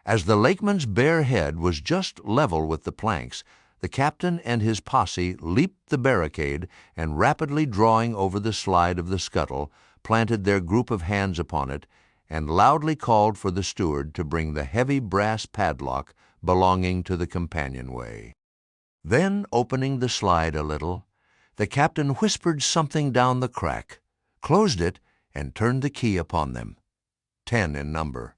As the lakeman's bare head was just level with the planks, the captain and his posse leaped the barricade and, rapidly drawing over the slide of the scuttle, planted their group of hands upon it, and loudly called for the steward to bring the heavy brass padlock belonging to the companionway. Then, opening the slide a little, the captain whispered something down the crack, closed it, and turned the key upon them, 10 in number,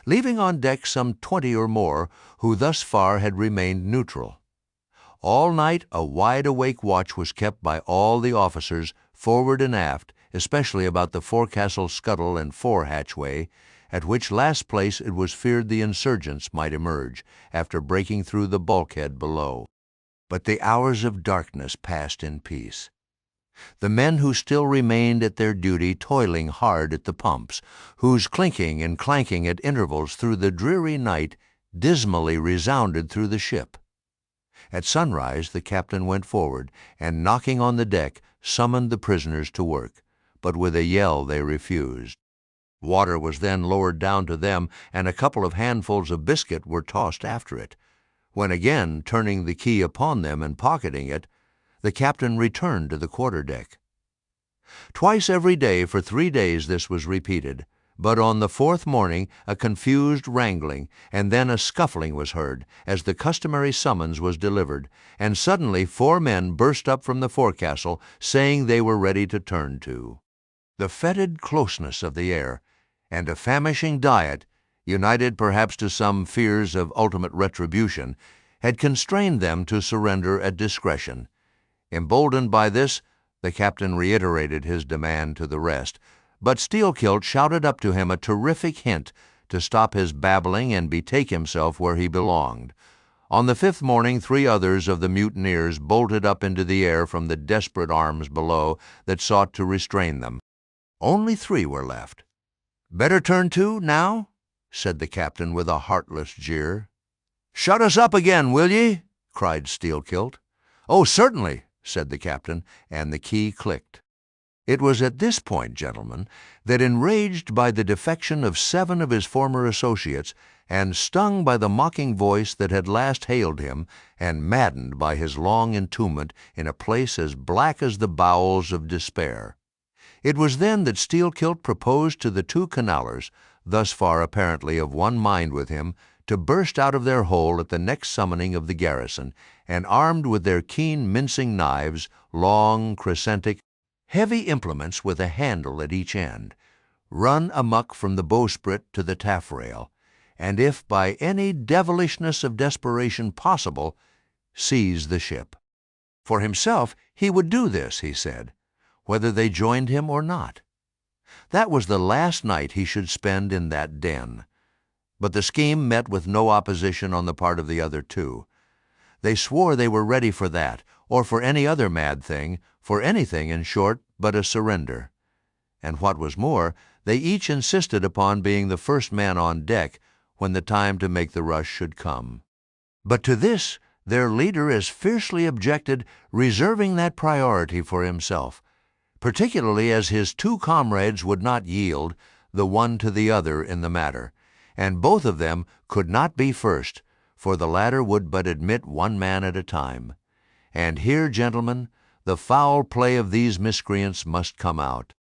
leaving on deck some 20 or more who thus far had remained neutral. All night a wide-awake watch was kept by all the officers, forward and aft, especially about the forecastle scuttle and fore hatchway, at which last place it was feared the insurgents might emerge, after breaking through the bulkhead below. But the hours of darkness passed in peace. The men who still remained at their duty toiling hard at the pumps, whose clinking and clanking at intervals through the dreary night dismally resounded through the ship. At sunrise the captain went forward, and knocking on the deck, summoned the prisoners to work, but with a yell they refused. Water was then lowered down to them, and a couple of handfuls of biscuit were tossed after it, when again, turning the key upon them and pocketing it, the captain returned to the quarter-deck. Twice every day for 3 days this was repeated, but on the 4th morning a confused wrangling, and then a scuffling was heard, as the customary summons was delivered, and suddenly 4 men burst up from the forecastle, saying they were ready to turn to. The fetid closeness of the air, and a famishing diet, united perhaps to some fears of ultimate retribution, had constrained them to surrender at discretion. Emboldened by this, the captain reiterated his demand to the rest, but Steelkilt shouted up to him a terrific hint to stop his babbling and betake himself where he belonged. On the 5th morning 3 others of the mutineers bolted up into the air from the desperate arms below that sought to restrain them. Only 3 were left. "Better turn to, now?" said the captain with a heartless jeer. "Shut us up again, will ye?" cried Steelkilt. "Oh, certainly," said the captain, and the key clicked. It was at this point, gentlemen, that, enraged by the defection of 7 of his former associates, and stung by the mocking voice that had last hailed him, and maddened by his long entombment in a place as black as the bowels of despair, it was then that Steelkilt proposed to the 2 Canallers, thus far apparently of one mind with him, to burst out of their hole at the next summoning of the garrison, and, armed with their keen mincing knives, long, crescentic, heavy implements with a handle at each end, run amuck from the bowsprit to the taffrail, and, if by any devilishness of desperation possible, seize the ship. For himself, he would do this, he said, whether they joined him or not. That was the last night he should spend in that den. But the scheme met with no opposition on the part of the other 2. They swore they were ready for that, or for any other mad thing, for anything, in short, but a surrender. And what was more, they each insisted upon being the first man on deck when the time to make the rush should come. But to this their leader as fiercely objected, reserving that priority for himself, particularly as his 2 comrades would not yield, the one to the other, in the matter, and both of them could not be first, for the latter would but admit 1 man at a time. And here, gentlemen, the foul play of these miscreants must come out.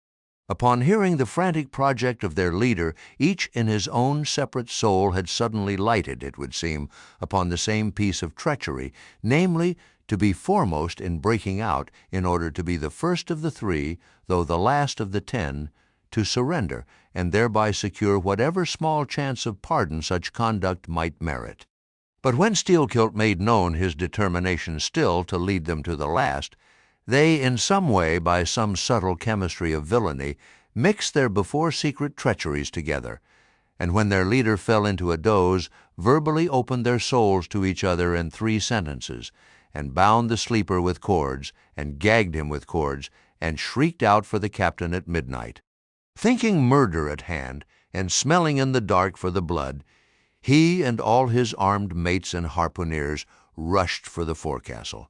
Upon hearing the frantic project of their leader, each in his own separate soul had suddenly lighted, it would seem, upon the same piece of treachery, namely, to be foremost in breaking out, in order to be the first of the 3, though the last of the 10, to surrender, and thereby secure whatever small chance of pardon such conduct might merit. But when Steelkilt made known his determination still to lead them to the last, they, in some way, by some subtle chemistry of villainy, mixed their before secret treacheries together, and when their leader fell into a doze, verbally opened their souls to each other in 3 sentences, and bound the sleeper with cords, and gagged him with cords, and shrieked out for the captain at midnight. Thinking murder at hand, and smelling in the dark for the blood, he and all his armed mates and harpooneers rushed for the forecastle.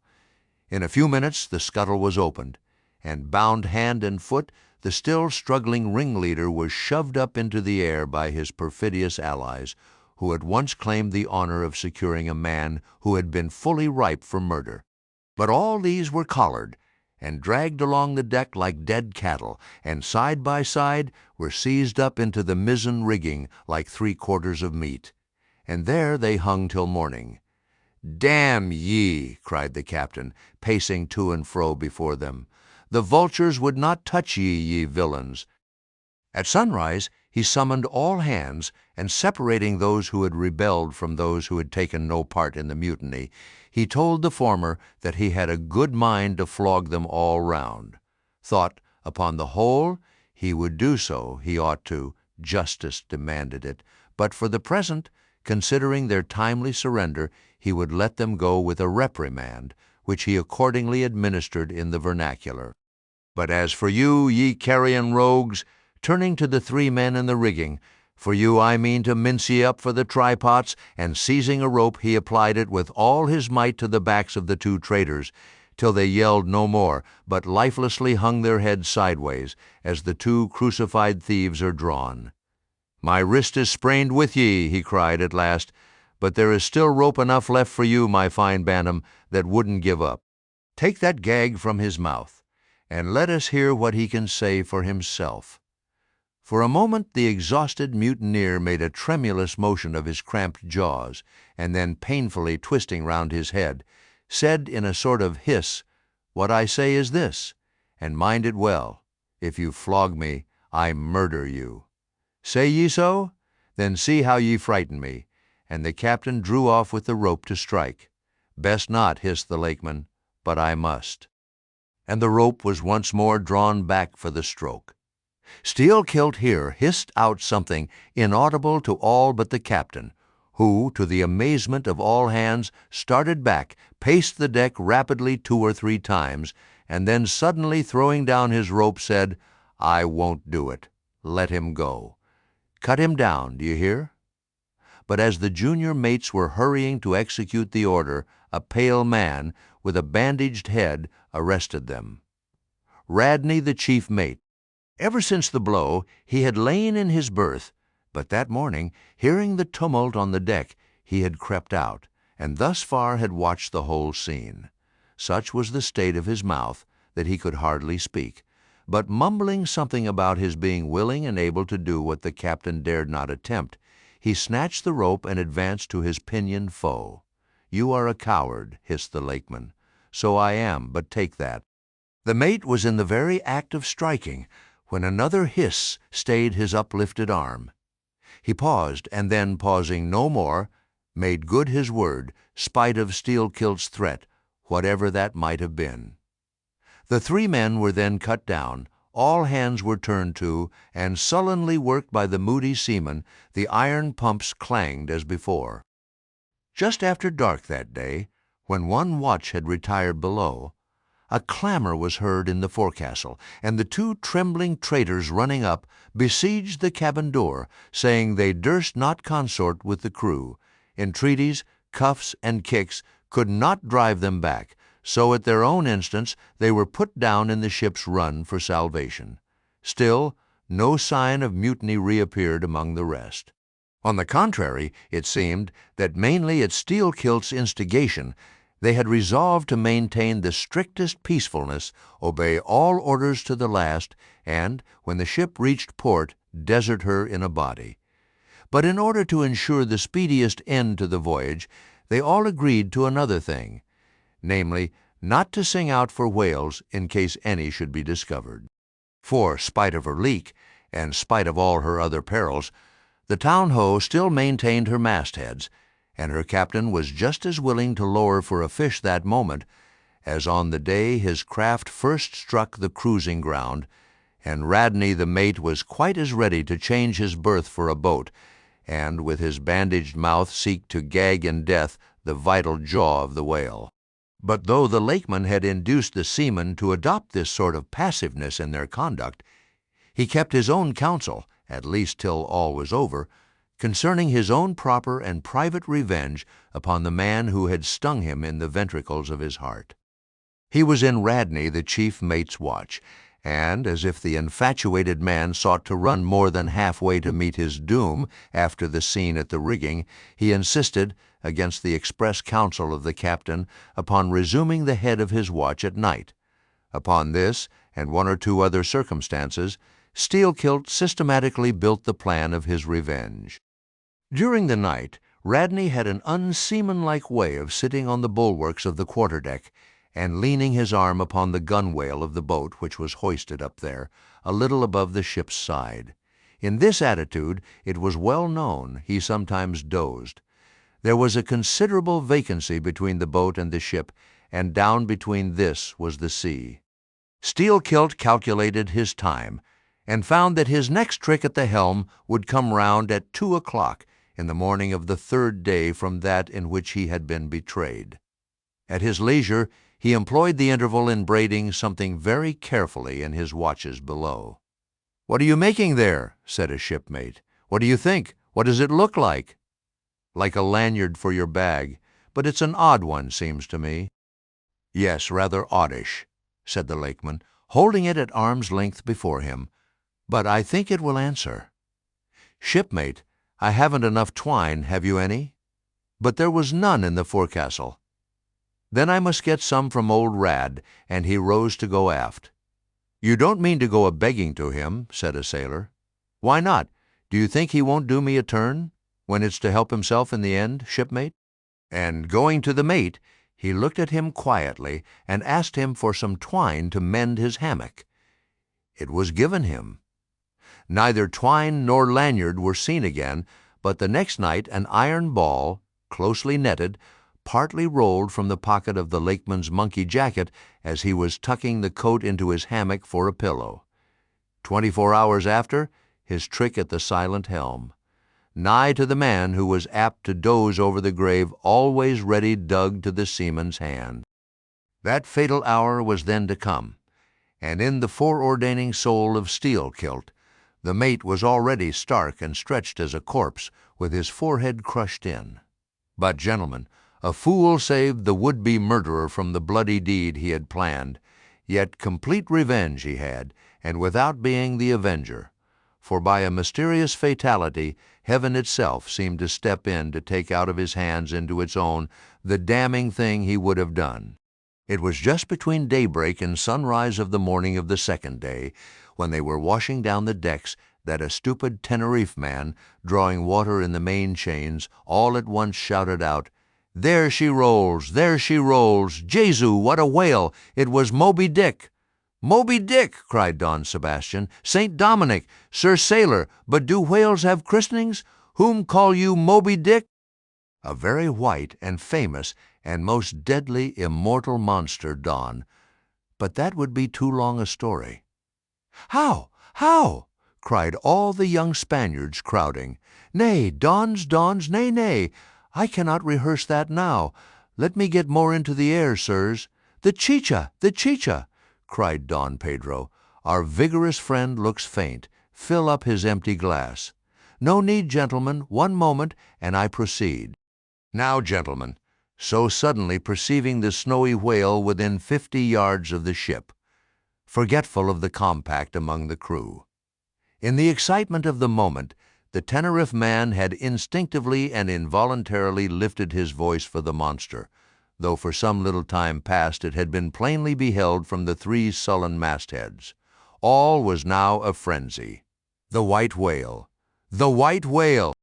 In a few minutes the scuttle was opened, and, bound hand and foot, the still struggling ringleader was shoved up into the air by his perfidious allies, who had once claimed the honor of securing a man who had been fully ripe for murder. But all these were collared and dragged along the deck like dead cattle, and side by side were seized up into the mizzen rigging like 3/4 of meat. And there they hung till morning. "Damn ye!" cried the captain, pacing to and fro before them. "The vultures would not touch ye, ye villains." At sunrise he summoned all hands, and separating those who had rebelled from those who had taken no part in the mutiny, he told the former that he had a good mind to flog them all round. Thought, upon the whole, he would do so, he ought to, justice demanded it, but for the present, considering their timely surrender, he would let them go with a reprimand, which he accordingly administered in the vernacular. "But as for you, ye carrion rogues," turning to the 3 men in the rigging, "for you I mean to mince ye up for the trypots," and seizing a rope he applied it with all his might to the backs of the 2 traitors, till they yelled no more, but lifelessly hung their heads sideways, as the 2 crucified thieves are drawn. "My wrist is sprained with ye," he cried at last, "but there is still rope enough left for you, my fine bantam, that wouldn't give up. Take that gag from his mouth, and let us hear what he can say for himself." For a moment the exhausted mutineer made a tremulous motion of his cramped jaws, and then, painfully twisting round his head, said in a sort of hiss, "What I say is this, and mind it well, if you flog me, I murder you. Say ye so? Then see how ye frighten me." And the captain drew off with the rope to strike. "Best not," hissed the lakeman, "but I must." And the rope was once more drawn back for the stroke. Steelkilt here hissed out something inaudible to all but the captain, who, to the amazement of all hands, started back, paced the deck rapidly 2 or 3 times, and then suddenly throwing down his rope said, "I won't do it. Let him go. Cut him down, do you hear?" But as the junior mates were hurrying to execute the order, a pale man, with a bandaged head, arrested them. Radney, the chief mate. Ever since the blow, he had lain in his berth, but that morning, hearing the tumult on the deck, he had crept out, and thus far had watched the whole scene. Such was the state of his mouth that he could hardly speak, but mumbling something about his being willing and able to do what the captain dared not attempt, he snatched the rope and advanced to his pinioned foe. "You are a coward," hissed the lakeman. "So I am, but take that." The mate was in the very act of striking, when another hiss stayed his uplifted arm. He paused, and then, pausing no more, made good his word, spite of Steelkilt's threat, whatever that might have been. The 3 men were then cut down, all hands were turned to, and sullenly worked by the moody seamen, the iron pumps clanged as before. Just after dark that day, when one watch had retired below, a clamor was heard in the forecastle, and the 2 trembling traitors running up besieged the cabin door, saying they durst not consort with the crew. Entreaties, cuffs, and kicks could not drive them back, so at their own instance they were put down in the ship's run for salvation. Still, no sign of mutiny reappeared among the rest. On the contrary, it seemed that mainly at Steelkilt's instigation, they had resolved to maintain the strictest peacefulness, obey all orders to the last, and, when the ship reached port, desert her in a body. But in order to ensure the speediest end to the voyage, they all agreed to another thing, namely, not to sing out for whales in case any should be discovered. For, spite of her leak, and spite of all her other perils, the Town-Ho still maintained her mastheads, and her captain was just as willing to lower for a fish that moment as on the day his craft first struck the cruising ground, and Radney the mate was quite as ready to change his berth for a boat, and with his bandaged mouth seek to gag in death the vital jaw of the whale. But though the lakeman had induced the seamen to adopt this sort of passiveness in their conduct, he kept his own counsel, at least till all was over, concerning his own proper and private revenge upon the man who had stung him in the ventricles of his heart. He was in Radney the chief mate's watch, and, as if the infatuated man sought to run more than halfway to meet his doom after the scene at the rigging, he insisted, against the express counsel of the captain, upon resuming the head of his watch at night. Upon this, and one or two other circumstances, Steelkilt systematically built the plan of his revenge. During the night, Radney had an unseamanlike way of sitting on the bulwarks of the quarter-deck and leaning his arm upon the gunwale of the boat which was hoisted up there, a little above the ship's side. In this attitude, it was well known, he sometimes dozed. There was a considerable vacancy between the boat and the ship, and down between this was the sea. Steelkilt calculated his time, and found that his next trick at the helm would come round at 2 o'clock in the morning of the third day from that in which he had been betrayed. At his leisure, he employed the interval in braiding something very carefully in his watches below. "What are you making there?" said a shipmate. "What do you think? What does it look like?" "Like a lanyard for your bag, but it's an odd one, seems to me." "Yes, rather oddish," said the lakeman, holding it at arm's length before him, "but I think it will answer." "Shipmate, I haven't enough twine, have you any?" But there was none in the forecastle. "Then I must get some from old Rad," and he rose to go aft. "You don't mean to go a-begging to him," said a sailor. "Why not? Do you think he won't do me a turn, when it's to help himself in the end, shipmate?" And going to the mate, he looked at him quietly and asked him for some twine to mend his hammock. It was given him. Neither twine nor lanyard were seen again, but the next night an iron ball, closely netted, partly rolled from the pocket of the lakeman's monkey jacket as he was tucking the coat into his hammock for a pillow. 24 hours after, his trick at the silent helm. Nigh to the man who was apt to doze over the grave always ready dug to the seaman's hand. That fatal hour was then to come, and in the foreordaining soul of Steelkilt, the mate was already stark and stretched as a corpse, with his forehead crushed in. But, gentlemen, a fool saved the would-be murderer from the bloody deed he had planned, yet complete revenge he had, and without being the avenger. For by a mysterious fatality, heaven itself seemed to step in to take out of his hands into its own the damning thing he would have done. It was just between daybreak and sunrise of the morning of the second day, when they were washing down the decks, that a stupid Tenerife man, drawing water in the main chains, all at once shouted out, "There she rolls! There she rolls! Jesu, what a whale! It was Moby Dick!" "Moby Dick!" cried Don Sebastian. "St. Dominic! Sir Sailor! But do whales have christenings? Whom call you Moby Dick?" A very white and famous and most deadly immortal monster, Don. But that would be too long a story. "How? How?" cried all the young Spaniards, crowding. "Nay, Dons, nay, nay, I cannot rehearse that now. Let me get more into the air, sirs. The chicha, the chicha!" cried Don Pedro. "Our vigorous friend looks faint. Fill up his empty glass." "No need, gentlemen, one moment, and I proceed. Now, gentlemen," so suddenly perceiving the snowy whale within 50 yards of the ship, forgetful of the compact among the crew. In the excitement of the moment, the Tenerife man had instinctively and involuntarily lifted his voice for the monster, though for some little time past it had been plainly beheld from the 3 sullen mastheads. All was now a frenzy. "The white whale! The white whale!"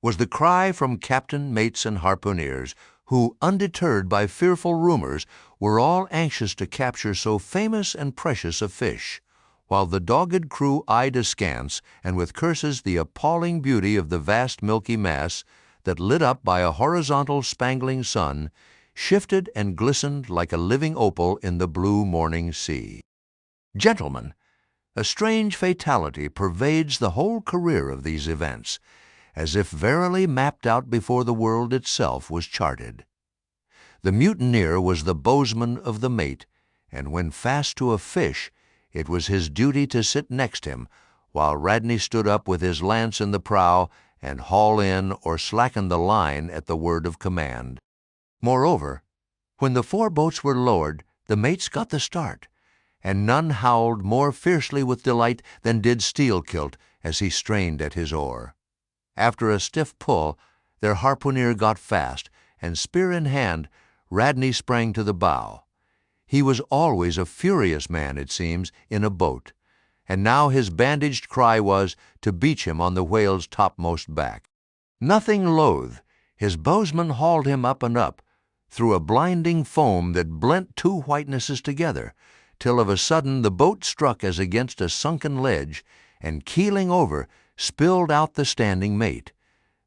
was the cry from captain, mates, and harpooneers, who, undeterred by fearful rumors, were all anxious to capture so famous and precious a fish, while the dogged crew eyed askance, and with curses, the appalling beauty of the vast milky mass that, lit up by a horizontal spangling sun, shifted and glistened like a living opal in the blue morning sea. Gentlemen, a strange fatality pervades the whole career of these events, as if verily mapped out before the world itself was charted. The mutineer was the bowsman of the mate, and when fast to a fish, it was his duty to sit next him, while Radney stood up with his lance in the prow and haul in or slacken the line at the word of command. Moreover, when the 4 boats were lowered, the mates got the start, and none howled more fiercely with delight than did Steelkilt as he strained at his oar. After a stiff pull, their harpooner got fast, and spear in hand, Radney sprang to the bow. He was always a furious man, it seems, in a boat, and now his bandaged cry was to beach him on the whale's topmost back. Nothing loath, his bowsman hauled him up and up, through a blinding foam that blent two whitenesses together, till of a sudden the boat struck as against a sunken ledge, and keeling over, spilled out the standing mate.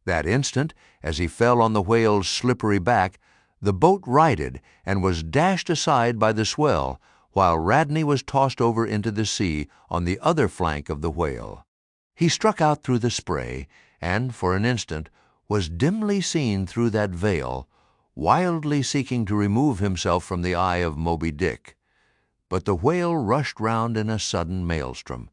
That instant, as he fell on the whale's slippery back, the boat righted and was dashed aside by the swell, while Radney was tossed over into the sea on the other flank of the whale. He struck out through the spray, and, for an instant, was dimly seen through that veil, wildly seeking to remove himself from the eye of Moby Dick. But the whale rushed round in a sudden maelstrom,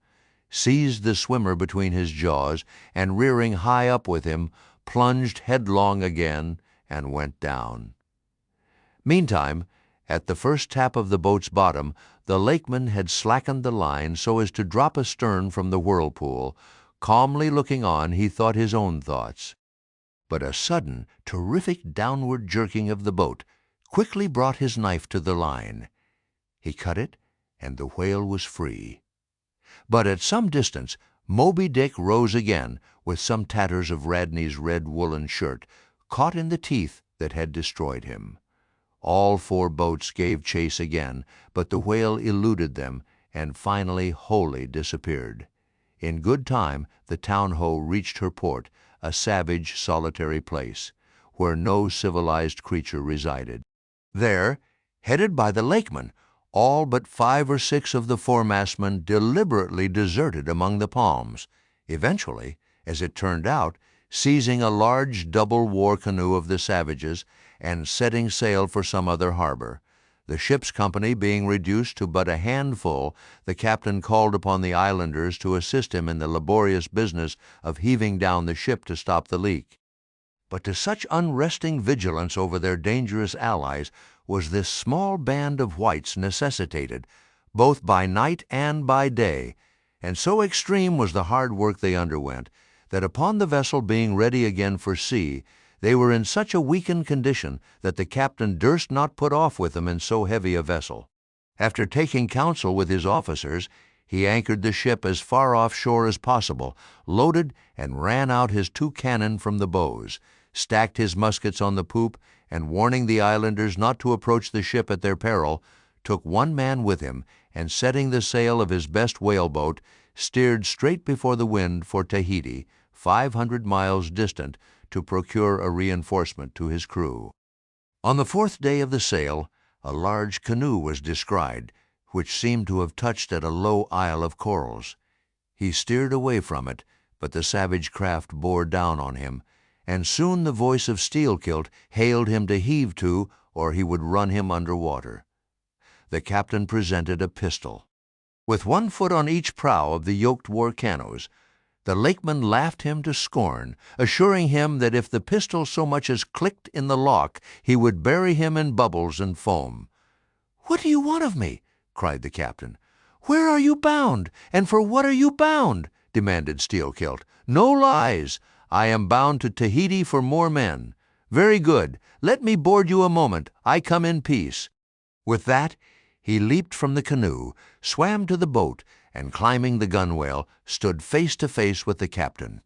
seized the swimmer between his jaws, and rearing high up with him, plunged headlong again and went down. Meantime, at the first tap of the boat's bottom, the lakeman had slackened the line so as to drop astern from the whirlpool. Calmly looking on, he thought his own thoughts. But a sudden, terrific downward jerking of the boat quickly brought his knife to the line. He cut it, and the whale was free. But at some distance, Moby Dick rose again, with some tatters of Radney's red woolen shirt, caught in the teeth that had destroyed him. All four boats gave chase again, but the whale eluded them and finally wholly disappeared. In good time the town-ho reached her port, a savage, solitary place, where no civilized creature resided. There, headed by the lakeman, all but 5 or 6 of the foremastmen deliberately deserted among the palms, eventually, as it turned out, seizing a large double war canoe of the savages and setting sail for some other harbor. The ship's company being reduced to but a handful, the captain called upon the islanders to assist him in the laborious business of heaving down the ship to stop the leak. But to such unresting vigilance over their dangerous allies was this small band of whites necessitated, both by night and by day, and so extreme was the hard work they underwent, that upon the vessel being ready again for sea, they were in such a weakened condition that the captain durst not put off with them in so heavy a vessel. After taking counsel with his officers, he anchored the ship as far off shore as possible, loaded and ran out his 2 cannon from the bows, stacked his muskets on the poop, and warning the islanders not to approach the ship at their peril, took 1 man with him, and setting the sail of his best whaleboat, steered straight before the wind for Tahiti, 500 miles distant, to procure a reinforcement to his crew. On the 4th day of the sail, a large canoe was descried, which seemed to have touched at a low isle of corals. He steered away from it, but the savage craft bore down on him, and soon the voice of Steelkilt hailed him to heave to, or he would run him under water. The captain presented a pistol. With 1 foot on each prow of the yoked war canoes, the lakeman laughed him to scorn, assuring him that if the pistol so much as clicked in the lock, he would bury him in bubbles and foam. "What do you want of me?" cried the captain. "Where are you bound, and for what are you bound?" demanded Steelkilt. "No lies. I am bound to Tahiti for more men." "Very good. Let me board you a moment. I come in peace." With that, he leaped from the canoe, swam to the boat, and climbing the gunwale, stood face to face with the captain.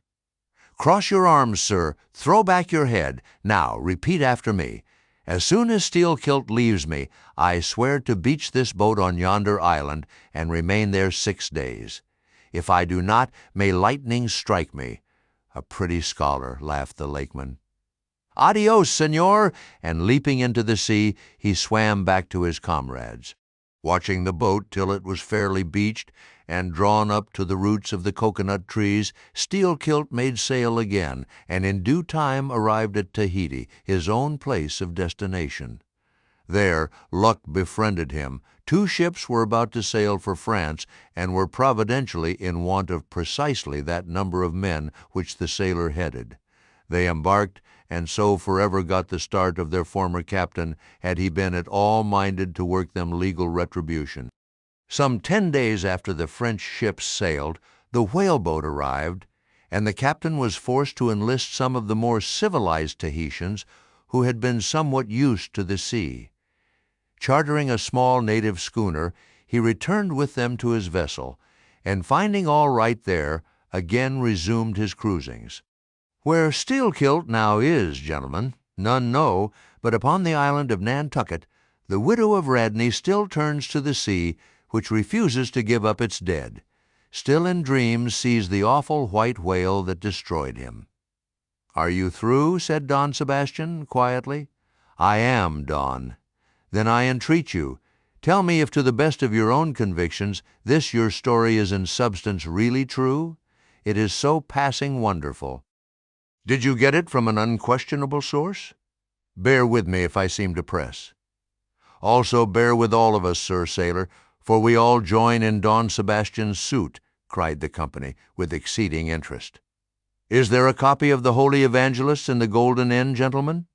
"Cross your arms, sir. Throw back your head. Now, repeat after me. As soon as Steelkilt leaves me, I swear to beach this boat on yonder island and remain there 6 days. If I do not, may lightning strike me." "A pretty scholar," laughed the lakeman. "Adios, senor!" and leaping into the sea, he swam back to his comrades. Watching the boat till it was fairly beached and drawn up to the roots of the coconut trees, Steelkilt made sail again, and in due time arrived at Tahiti, his own place of destination. There luck befriended him. 2 ships were about to sail for France, and were providentially in want of precisely that number of men which the sailor headed. They embarked, and so forever got the start of their former captain, had he been at all minded to work them legal retribution. Some 10 days after the French ships sailed, the whaleboat arrived, and the captain was forced to enlist some of the more civilized Tahitians who had been somewhat used to the sea. Chartering a small native schooner, he returned with them to his vessel, and finding all right there, again resumed his cruisings. Where Steelkilt now is, gentlemen, none know, but upon the island of Nantucket, the widow of Radney still turns to the sea, which refuses to give up its dead, still in dreams sees the awful white whale that destroyed him. "Are you through?" said Don Sebastian, quietly. "I am, Don." "Then I entreat you, tell me if to the best of your own convictions this your story is in substance really true? It is so passing wonderful. Did you get it from an unquestionable source? Bear with me if I seem to press. Also bear with all of us, Sir Sailor, for we all join in Don Sebastian's suit," cried the company, with exceeding interest. "Is there a copy of the Holy Evangelists in the Golden Inn, gentlemen?"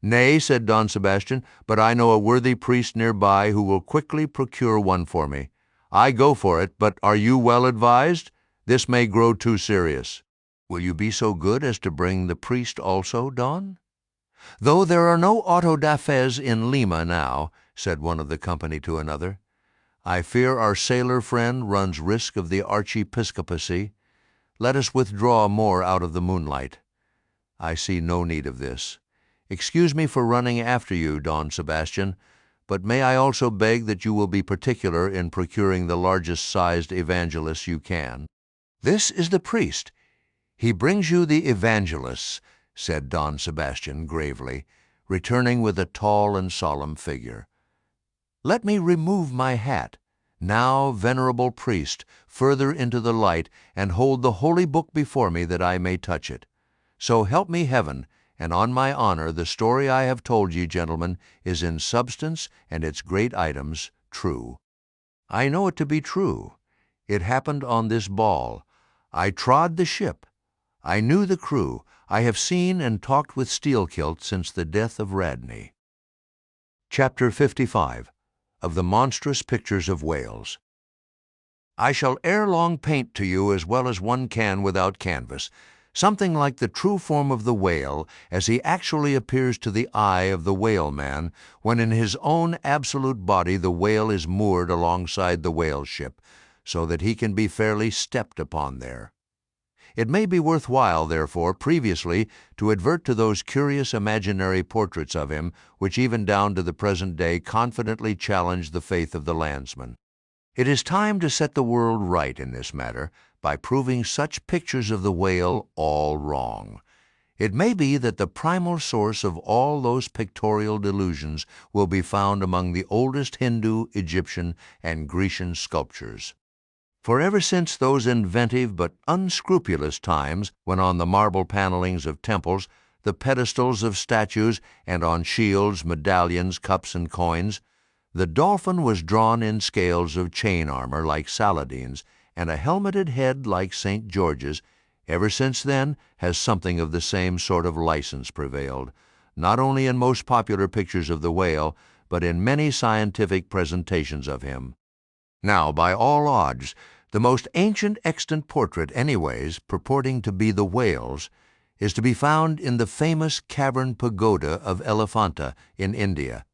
"Nay," said Don Sebastian, "but I know a worthy priest nearby who will quickly procure one for me. I go for it, but are you well advised? This may grow too serious." "Will you be so good as to bring the priest also, Don?" "Though there are no auto-da-fés in Lima now," said one of the company to another, "I fear our sailor friend runs risk of the archiepiscopacy. Let us withdraw more out of the moonlight. I see no need of this. Excuse me for running after you, Don Sebastian, but may I also beg that you will be particular in procuring the largest-sized evangelists you can?" "This is the priest. He brings you the evangelists," said Don Sebastian gravely, returning with a tall and solemn figure. "Let me remove my hat. Now, venerable priest, further into the light, and hold the holy book before me that I may touch it. So help me heaven, and on my honor the story I have told ye, gentlemen, is in substance and its great items true. I know it to be true. It happened on this ball. I trod the ship. I knew the crew. I have seen and talked with Steelkilt since the death of Radney." Chapter 55 of the Monstrous Pictures of Whales. "I shall ere long paint to you as well as one can without canvas, something like the true form of the whale as he actually appears to the eye of the whaleman when in his own absolute body the whale is moored alongside the whale ship, so that he can be fairly stepped upon there. It may be worth while, therefore, previously to advert to those curious imaginary portraits of him which even down to the present day confidently challenge the faith of the landsman. It is time to set the world right in this matter by proving such pictures of the whale all wrong. It may be that the primal source of all those pictorial delusions will be found among the oldest Hindu, Egyptian, and Grecian sculptures. For ever since those inventive but unscrupulous times when on the marble panelings of temples, the pedestals of statues, and on shields, medallions, cups, and coins, the dolphin was drawn in scales of chain armor like Saladin's, and a helmeted head like St. George's, ever since then has something of the same sort of license prevailed, not only in most popular pictures of the whale, but in many scientific presentations of him. Now, by all odds, the most ancient extant portrait anyways, purporting to be the whale's, is to be found in the famous cavern pagoda of Elephanta in India.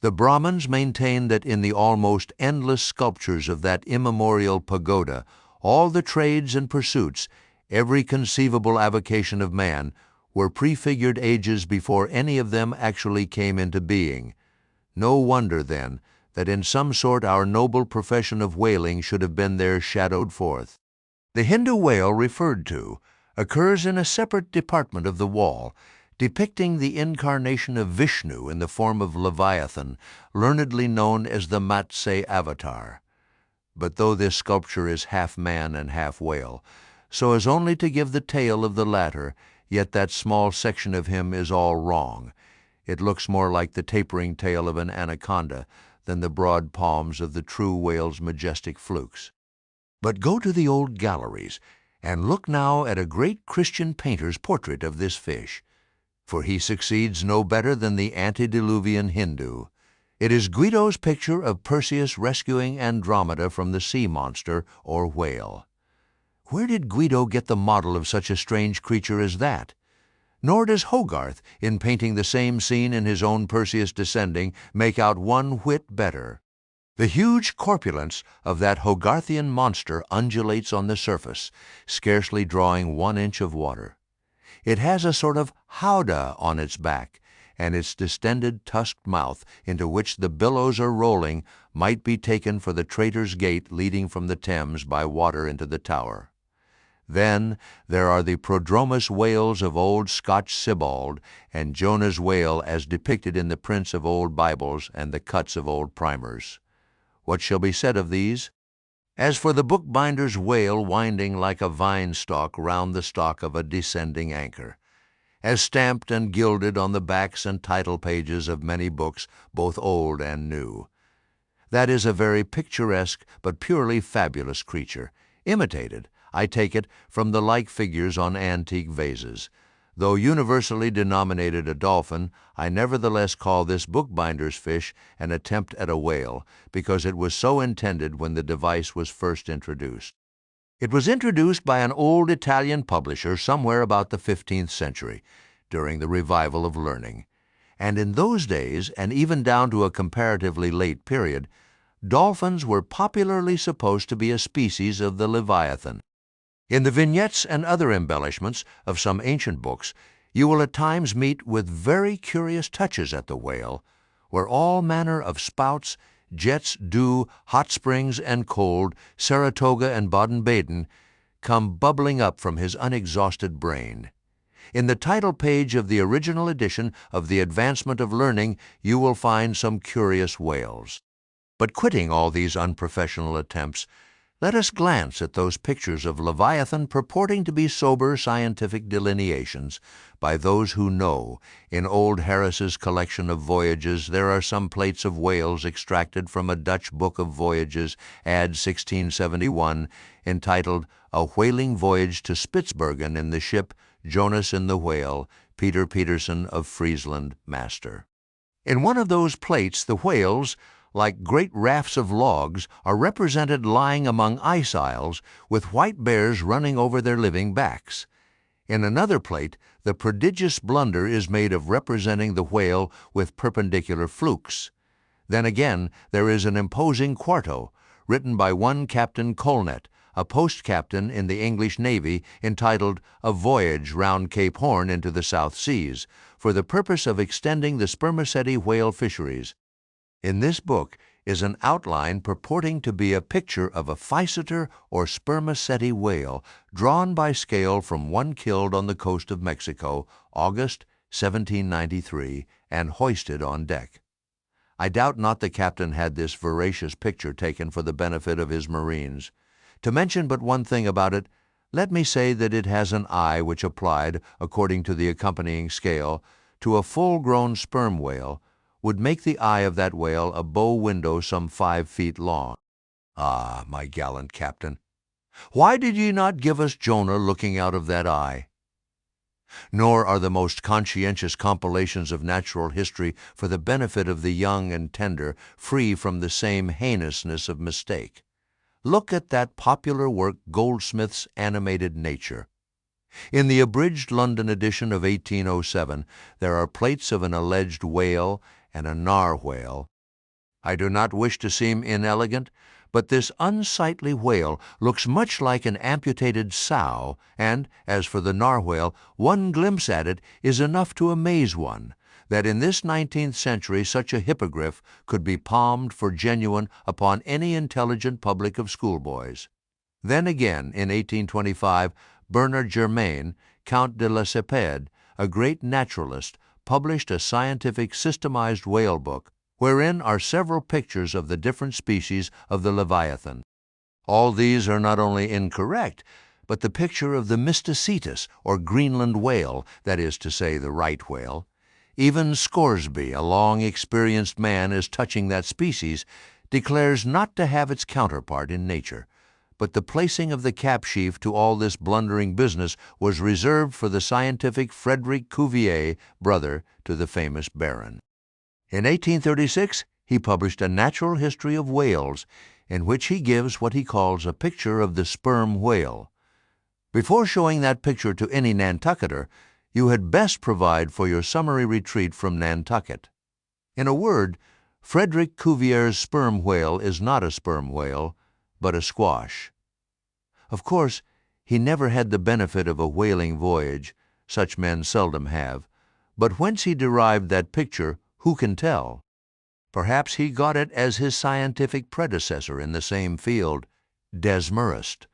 The Brahmins maintain that in the almost endless sculptures of that immemorial pagoda, all the trades and pursuits, every conceivable avocation of man, were prefigured ages before any of them actually came into being. No wonder, then, that in some sort our noble profession of whaling should have been there shadowed forth. The Hindu whale referred to occurs in a separate department of the wall, depicting the incarnation of Vishnu in the form of Leviathan, learnedly known as the Matsya avatar. But though this sculpture is half man and half whale, so as only to give the tail of the latter, yet that small section of him is all wrong. It looks more like the tapering tail of an anaconda than the broad palms of the true whale's majestic flukes. But go to the old galleries, and look now at a great Christian painter's portrait of this fish, for he succeeds no better than the antediluvian Hindu. It is Guido's picture of Perseus rescuing Andromeda from the sea monster or whale. Where did Guido get the model of such a strange creature as that? Nor does Hogarth, in painting the same scene in his own Perseus Descending, make out one whit better. The huge corpulence of that Hogarthian monster undulates on the surface, scarcely drawing 1 inch of water. It has a sort of howdah on its back, and its distended tusked mouth, into which the billows are rolling, might be taken for the Traitor's Gate leading from the Thames by water into the Tower. Then there are the prodromous whales of old Scotch Sibbald, and Jonah's whale as depicted in the prints of old Bibles and the cuts of old primers. What shall be said of these? As for the bookbinder's whale winding like a vine stalk round the stock of a descending anchor, as stamped and gilded on the backs and title pages of many books, both old and new. That is a very picturesque but purely fabulous creature, imitated, I take it, from the like figures on antique vases. Though universally denominated a dolphin, I nevertheless call this bookbinder's fish an attempt at a whale, because it was so intended when the device was first introduced. It was introduced by an old Italian publisher somewhere about the 15th century, during the revival of learning. And in those days, and even down to a comparatively late period, dolphins were popularly supposed to be a species of the Leviathan. In the vignettes and other embellishments of some ancient books, you will at times meet with very curious touches at the whale, where all manner of spouts, jets, dew, hot springs and cold, Saratoga and Baden-Baden, come bubbling up from his unexhausted brain. In the title page of the original edition of The Advancement of Learning, you will find some curious whales. But quitting all these unprofessional attempts, let us glance at those pictures of Leviathan purporting to be sober scientific delineations by those who know. In old Harris's collection of voyages there are some plates of whales extracted from a Dutch book of voyages, ad 1671, entitled A Whaling Voyage to Spitzbergen in the ship Jonas in the Whale, Peter Peterson of Friesland, master. In one of those plates the whales, like great rafts of logs, are represented lying among ice isles, with white bears running over their living backs. In another plate, the prodigious blunder is made of representing the whale with perpendicular flukes. Then again, there is an imposing quarto, written by one Captain Colnett, a post-captain in the English Navy, entitled A Voyage Round Cape Horn into the South Seas, for the purpose of extending the spermaceti whale fisheries. In this book is an outline purporting to be a picture of a physeter or spermaceti whale drawn by scale from one killed on the coast of Mexico, August 1793, and hoisted on deck. I doubt not the captain had this veracious picture taken for the benefit of his marines. To mention but one thing about it, let me say that it has an eye which applied, according to the accompanying scale, to a full-grown sperm whale, would make the eye of that whale a bow window some 5 feet long. Ah, my gallant captain, why did ye not give us Jonah looking out of that eye? Nor are the most conscientious compilations of natural history for the benefit of the young and tender free from the same heinousness of mistake. Look at that popular work, Goldsmith's Animated Nature. In the abridged London edition of 1807, there are plates of an alleged whale and a narwhale. I do not wish to seem inelegant, but this unsightly whale looks much like an amputated sow, and, as for the narwhale, one glimpse at it is enough to amaze one, that in this 19th century such a hippogriff could be palmed for genuine upon any intelligent public of schoolboys. Then again, in 1825, Bernard Germain, Count de la Cepede, a great naturalist, published a scientific systemized whale book, wherein are several pictures of the different species of the Leviathan. All these are not only incorrect, but the picture of the Mysticetus, or Greenland whale, that is to say, the right whale. Even Scoresby, a long-experienced man as touching that species, declares not to have its counterpart in nature. But the placing of the cap sheaf to all this blundering business was reserved for the scientific Frederick Cuvier, brother to the famous Baron. In 1836, he published a natural history of whales, in which he gives what he calls a picture of the sperm whale. Before showing that picture to any Nantucketer, you had best provide for your summary retreat from Nantucket. In a word, Frederick Cuvier's sperm whale is not a sperm whale, but a squash. Of course, he never had the benefit of a whaling voyage, such men seldom have, but whence he derived that picture, who can tell? Perhaps he got it as his scientific predecessor in the same field, Desmarest,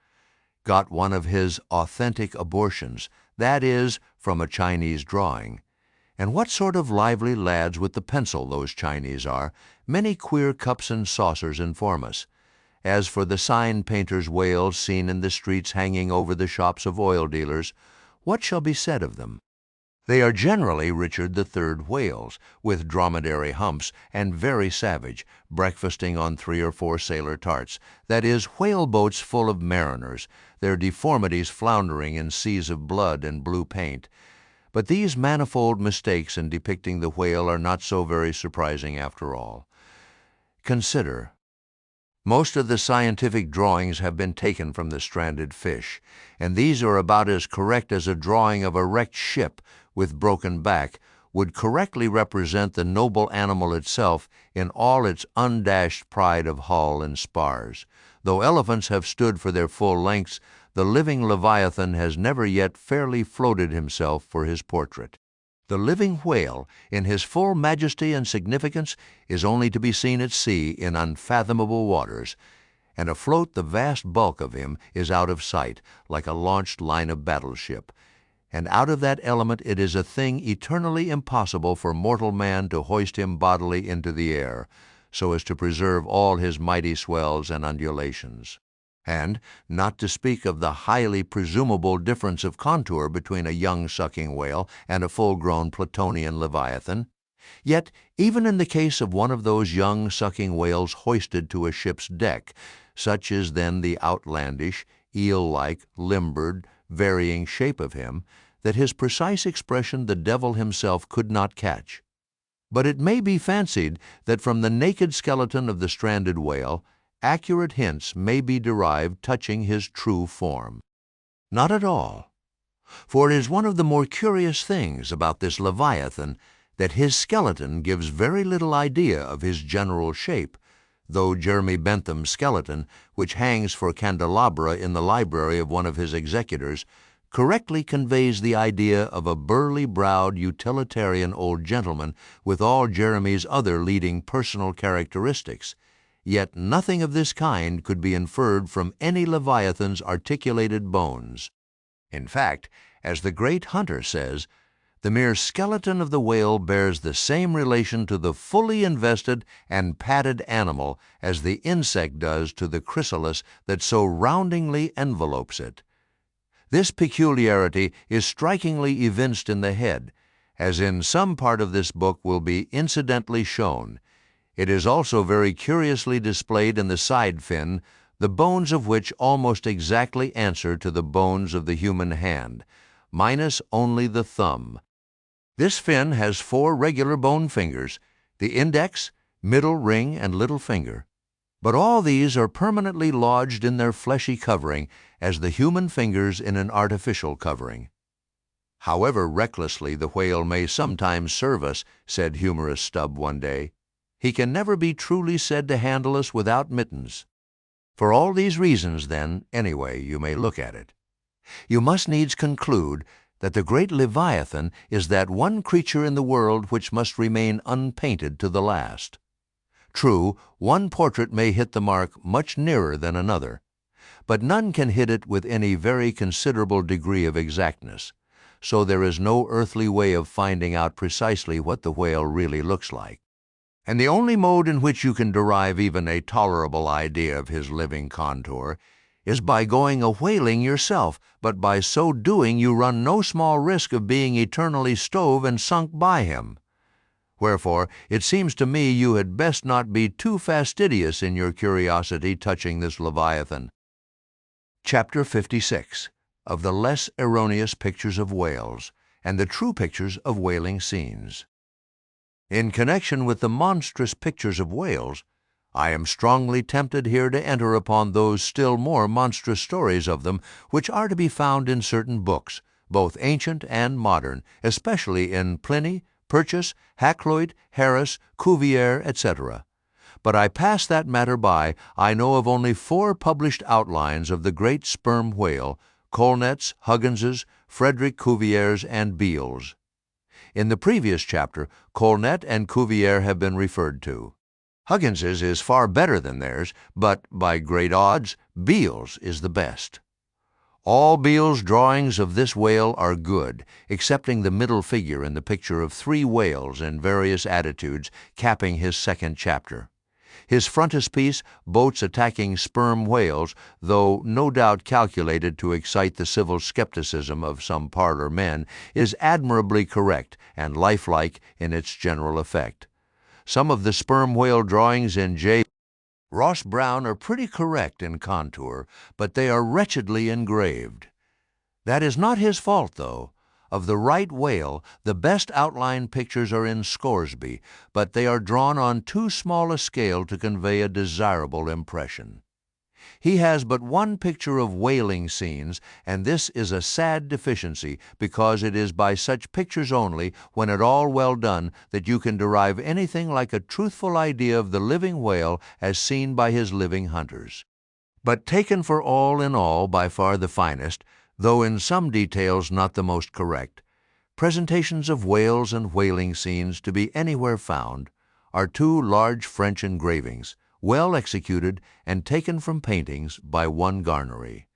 got one of his authentic abortions, that is, from a Chinese drawing. And what sort of lively lads with the pencil those Chinese are, many queer cups and saucers inform us. As for the sign painters' whales seen in the streets hanging over the shops of oil dealers, what shall be said of them? They are generally Richard III whales, with dromedary humps, and very savage, breakfasting on 3 or 4 sailor tarts, that is, whale boats full of mariners, their deformities floundering in seas of blood and blue paint. But these manifold mistakes in depicting the whale are not so very surprising after all. Consider. Most of the scientific drawings have been taken from the stranded fish, and these are about as correct as a drawing of a wrecked ship with broken back would correctly represent the noble animal itself in all its undashed pride of hull and spars. Though elephants have stood for their full lengths, the living Leviathan has never yet fairly floated himself for his portrait. The living whale, in his full majesty and significance, is only to be seen at sea in unfathomable waters, and afloat the vast bulk of him is out of sight, like a launched line of battleship. And out of that element it is a thing eternally impossible for mortal man to hoist him bodily into the air, so as to preserve all his mighty swells and undulations. And, not to speak of the highly presumable difference of contour between a young sucking whale and a full-grown Platonian leviathan, yet even in the case of one of those young sucking whales hoisted to a ship's deck, such is then the outlandish, eel-like, limbered, varying shape of him, that his precise expression the devil himself could not catch. But it may be fancied that from the naked skeleton of the stranded whale, accurate hints may be derived touching his true form. Not at all. For it is one of the more curious things about this Leviathan that his skeleton gives very little idea of his general shape, though Jeremy Bentham's skeleton, which hangs for candelabra in the library of one of his executors, correctly conveys the idea of a burly-browed, utilitarian old gentleman with all Jeremy's other leading personal characteristics. Yet nothing of this kind could be inferred from any Leviathan's articulated bones. In fact, as the great Hunter says, the mere skeleton of the whale bears the same relation to the fully invested and padded animal as the insect does to the chrysalis that so roundingly envelopes it. This peculiarity is strikingly evinced in the head, as in some part of this book will be incidentally shown. It is also very curiously displayed in the side fin, the bones of which almost exactly answer to the bones of the human hand, minus only the thumb. This fin has 4 regular bone fingers, the index, middle ring, and little finger. But all these are permanently lodged in their fleshy covering, as the human fingers in an artificial covering. However recklessly the whale may sometimes serve us, said humorous Stubb one day, he can never be truly said to handle us without mittens. For all these reasons, then, anyway you may look at it, you must needs conclude that the great Leviathan is that one creature in the world which must remain unpainted to the last. True, one portrait may hit the mark much nearer than another, but none can hit it with any very considerable degree of exactness, so there is no earthly way of finding out precisely what the whale really looks like. And the only mode in which you can derive even a tolerable idea of his living contour is by going a-whaling yourself, but by so doing you run no small risk of being eternally stove and sunk by him. Wherefore, it seems to me you had best not be too fastidious in your curiosity touching this Leviathan. Chapter 56. Of the less erroneous pictures of whales, and the true pictures of whaling scenes. In connection with the monstrous pictures of whales, I am strongly tempted here to enter upon those still more monstrous stories of them which are to be found in certain books, both ancient and modern, especially in Pliny, Purchas, Hakluyt, Harris, Cuvier, etc. But I pass that matter by. I know of only 4 published outlines of the great sperm whale, Colnett's, Huggins's, Frederick Cuvier's, and Beale's. In the previous chapter, Colnett and Cuvier have been referred to. Huggins's is far better than theirs, but by great odds, Beale's is the best. All Beale's drawings of this whale are good, excepting the middle figure in the picture of 3 whales in various attitudes capping his second chapter. His frontispiece, boats attacking sperm whales, though no doubt calculated to excite the civil skepticism of some parlor men, is admirably correct and lifelike in its general effect. Some of the sperm whale drawings in J. Ross Brown are pretty correct in contour, but they are wretchedly engraved. That is not his fault, though. Of the right whale, the best outline pictures are in Scoresby, but they are drawn on too small a scale to convey a desirable impression. He has but one picture of whaling scenes, and this is a sad deficiency, because it is by such pictures only, when at all well done, that you can derive anything like a truthful idea of the living whale as seen by his living hunters. But taken for all in all, by far the finest, though in some details not the most correct, presentations of whales and whaling scenes to be anywhere found are 2 large French engravings, well executed and taken from paintings by one Garnery.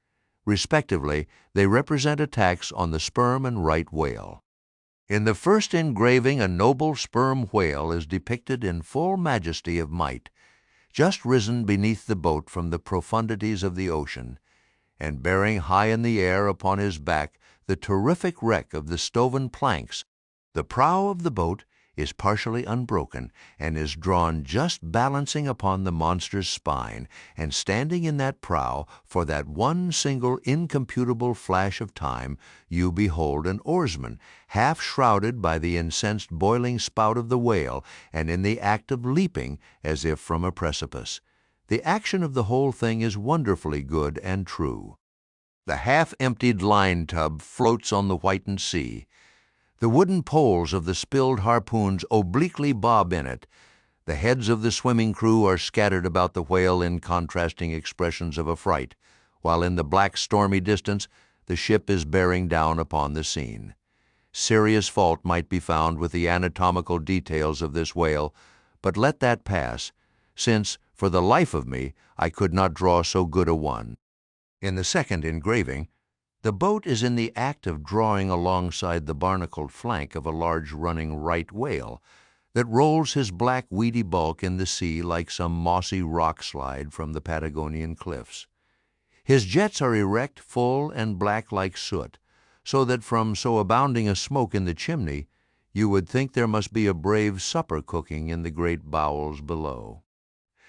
Respectively, they represent attacks on the sperm and right whale. In the first engraving, a noble sperm whale is depicted in full majesty of might, just risen beneath the boat from the profundities of the ocean, and bearing high in the air upon his back the terrific wreck of the stoven planks. The prow of the boat is partially unbroken, and is drawn just balancing upon the monster's spine, and standing in that prow, for that one single incomputable flash of time, you behold an oarsman, half shrouded by the incensed boiling spout of the whale, and in the act of leaping, as if from a precipice. The action of the whole thing is wonderfully good and true. The half-emptied line tub floats on the whitened sea. The wooden poles of the spilled harpoons obliquely bob in it. The heads of the swimming crew are scattered about the whale in contrasting expressions of affright, while in the black stormy distance the ship is bearing down upon the scene. Serious fault might be found with the anatomical details of this whale, but let that pass, since, for the life of me, I could not draw so good a one. In the second engraving, the boat is in the act of drawing alongside the barnacled flank of a large running right whale that rolls his black weedy bulk in the sea like some mossy rock slide from the Patagonian cliffs. His jets are erect, full, and black like soot, so that from so abounding a smoke in the chimney, you would think there must be a brave supper cooking in the great bowels below.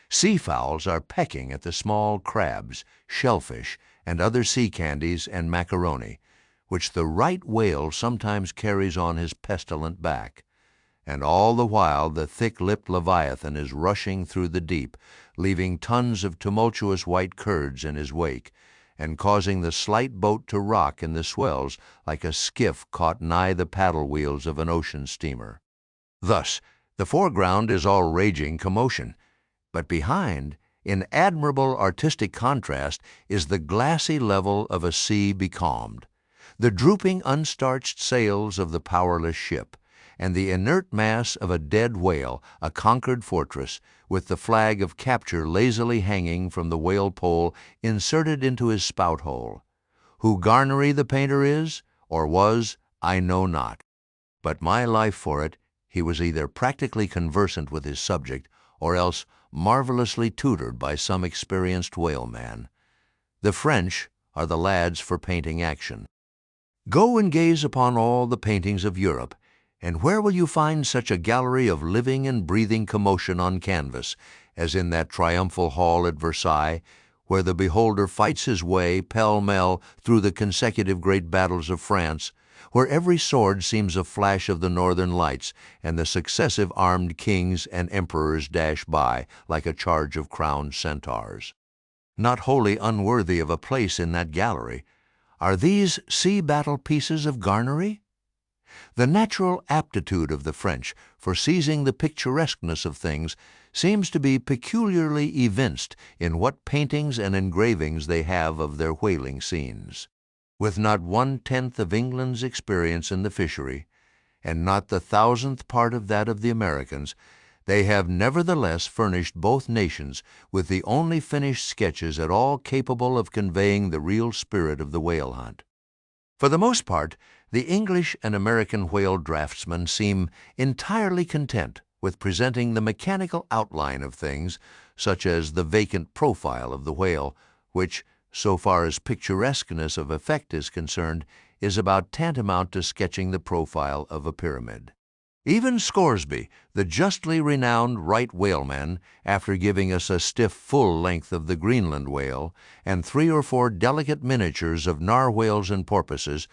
Seafowls are pecking at the small crabs, shellfish, and other sea candies and macaroni, which the right whale sometimes carries on his pestilent back, and all the while the thick-lipped leviathan is rushing through the deep, leaving tons of tumultuous white curds in his wake, and causing the slight boat to rock in the swells like a skiff caught nigh the paddle wheels of an ocean steamer. Thus, the foreground is all raging commotion, but behind, in admirable artistic contrast, is the glassy level of a sea becalmed, the drooping unstarched sails of the powerless ship, and the inert mass of a dead whale, a conquered fortress, with the flag of capture lazily hanging from the whale pole inserted into his spout hole. Who Garnery the painter is, or was, I know not, but my life for it, he was either practically conversant with his subject, or else marvelously tutored by some experienced whaleman. The French are the lads for painting action. Go and gaze upon all the paintings of Europe, and where will you find such a gallery of living and breathing commotion on canvas as in that triumphal hall at Versailles, where the beholder fights his way pell-mell through the consecutive great battles of France, where every sword seems a flash of the northern lights, and the successive armed kings and emperors dash by like a charge of crowned centaurs. Not wholly unworthy of a place in that gallery, are these sea battle pieces of garnery? The natural aptitude of the French for seizing the picturesqueness of things seems to be peculiarly evinced in what paintings and engravings they have of their whaling scenes. With not 1/10 of England's experience in the fishery, and not the 1,000th part of that of the Americans, they have nevertheless furnished both nations with the only finished sketches at all capable of conveying the real spirit of the whale hunt. For the most part, the English and American whale draftsmen seem entirely content with presenting the mechanical outline of things, such as the vacant profile of the whale, which, so far as picturesqueness of effect is concerned, is about tantamount to sketching the profile of a pyramid. Even Scoresby, the justly renowned right whaleman, after giving us a stiff full length of the Greenland whale and 3 or 4 delicate miniatures of narwhales and porpoises,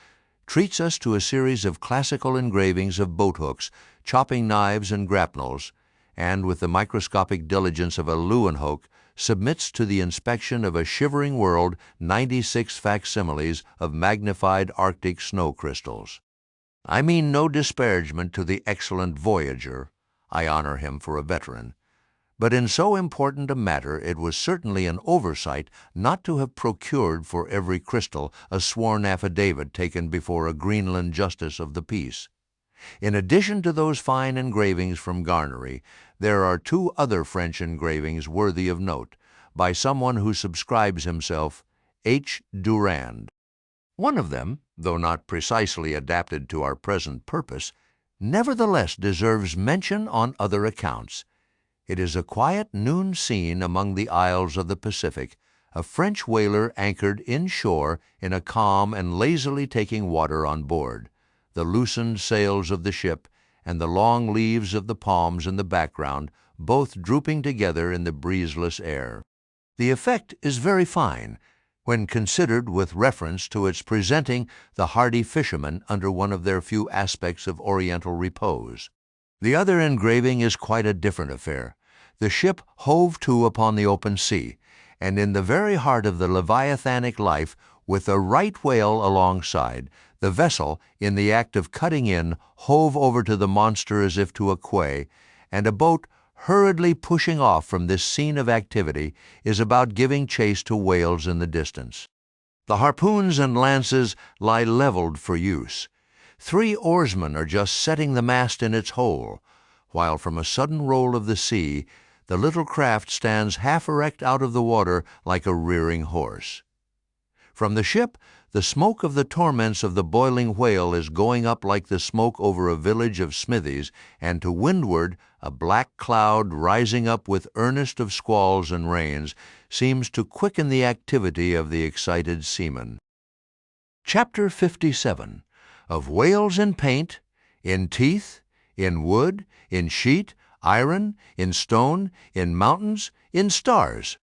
treats us to a series of classical engravings of boat-hooks, chopping knives and grapnels, and with the microscopic diligence of a Leeuwenhoek, submits to the inspection of a shivering world 96 facsimiles of magnified Arctic snow crystals. I mean no disparagement to the excellent Voyager. I honor him for a veteran. But in so important a matter it was certainly an oversight not to have procured for every crystal a sworn affidavit taken before a Greenland justice of the peace. In addition to those fine engravings from Garnery, there are 2 other French engravings worthy of note, by someone who subscribes himself H. Durand. One of them, though not precisely adapted to our present purpose, nevertheless deserves mention on other accounts. It is a quiet noon scene among the isles of the Pacific, a French whaler anchored inshore in a calm and lazily taking water on board, the loosened sails of the ship and the long leaves of the palms in the background both drooping together in the breezeless air. The effect is very fine, when considered with reference to its presenting the hardy fishermen under one of their few aspects of oriental repose. The other engraving is quite a different affair. The ship hove to upon the open sea, and in the very heart of the leviathanic life, with a right whale alongside, the vessel, in the act of cutting in, hove over to the monster as if to a quay, and a boat, hurriedly pushing off from this scene of activity, is about giving chase to whales in the distance. The harpoons and lances lie leveled for use. 3 oarsmen are just setting the mast in its hole, while from a sudden roll of the sea, the little craft stands half erect out of the water like a rearing horse. From the ship, the smoke of the torments of the boiling whale is going up like the smoke over a village of smithies, and to windward a black cloud rising up with earnest of squalls and rains seems to quicken the activity of the excited seaman. Chapter 57. Of whales in paint, in teeth, in wood, in sheet, iron, in stone, in mountains, in stars.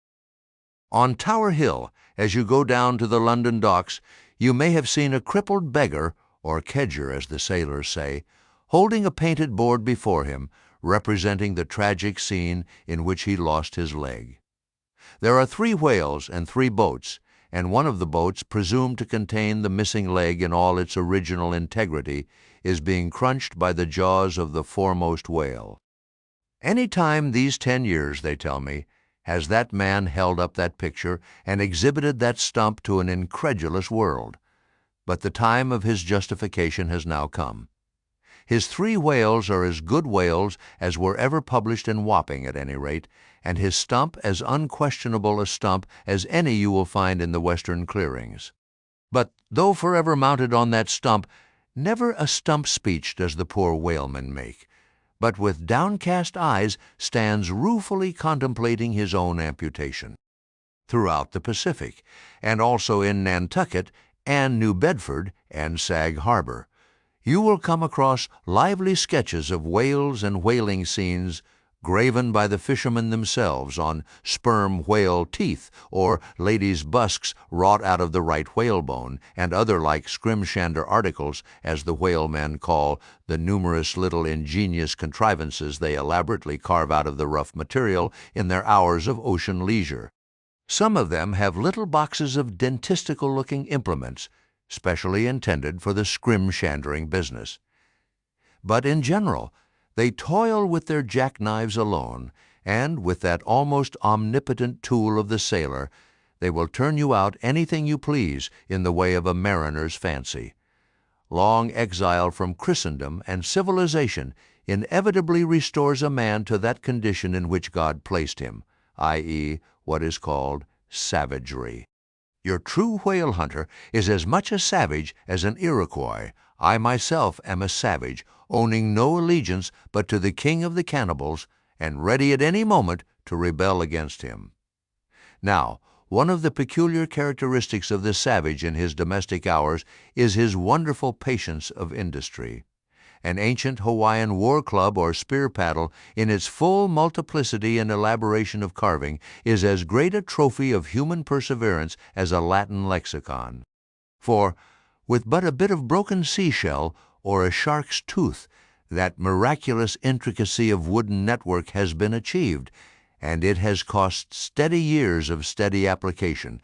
On Tower Hill, as you go down to the London docks, you may have seen a crippled beggar, or kedger as the sailors say, holding a painted board before him, representing the tragic scene in which he lost his leg. There are 3 whales and 3 boats, and one of the boats, presumed to contain the missing leg in all its original integrity, is being crunched by the jaws of the foremost whale. Any time these 10 years, they tell me, has that man held up that picture and exhibited that stump to an incredulous world. But the time of his justification has now come. His 3 whales are as good whales as were ever published in Wapping, at any rate, and his stump as unquestionable a stump as any you will find in the western clearings. But though forever mounted on that stump, never a stump speech does the poor whaleman make, but with downcast eyes stands ruefully contemplating his own amputation. Throughout the Pacific, and also in Nantucket and New Bedford and Sag Harbor, you will come across lively sketches of whales and whaling scenes, graven by the fishermen themselves on sperm whale teeth, or ladies' busks wrought out of the right whalebone, and other like scrimshander articles, as the whalemen call the numerous little ingenious contrivances they elaborately carve out of the rough material in their hours of ocean leisure. Some of them have little boxes of dentistical-looking implements, specially intended for the scrimshandering business. But in general, they toil with their jackknives alone, and with that almost omnipotent tool of the sailor, they will turn you out anything you please in the way of a mariner's fancy. Long exile from Christendom and civilization inevitably restores a man to that condition in which God placed him, i.e., what is called savagery. Your true whale hunter is as much a savage as an Iroquois. I myself am a savage, owning no allegiance but to the king of the cannibals, and ready at any moment to rebel against him. Now, one of the peculiar characteristics of the savage in his domestic hours is his wonderful patience of industry. An ancient Hawaiian war club or spear paddle, in its full multiplicity and elaboration of carving, is as great a trophy of human perseverance as a Latin lexicon. For, with but a bit of broken seashell or a shark's tooth, that miraculous intricacy of wooden network has been achieved, and it has cost steady years of steady application,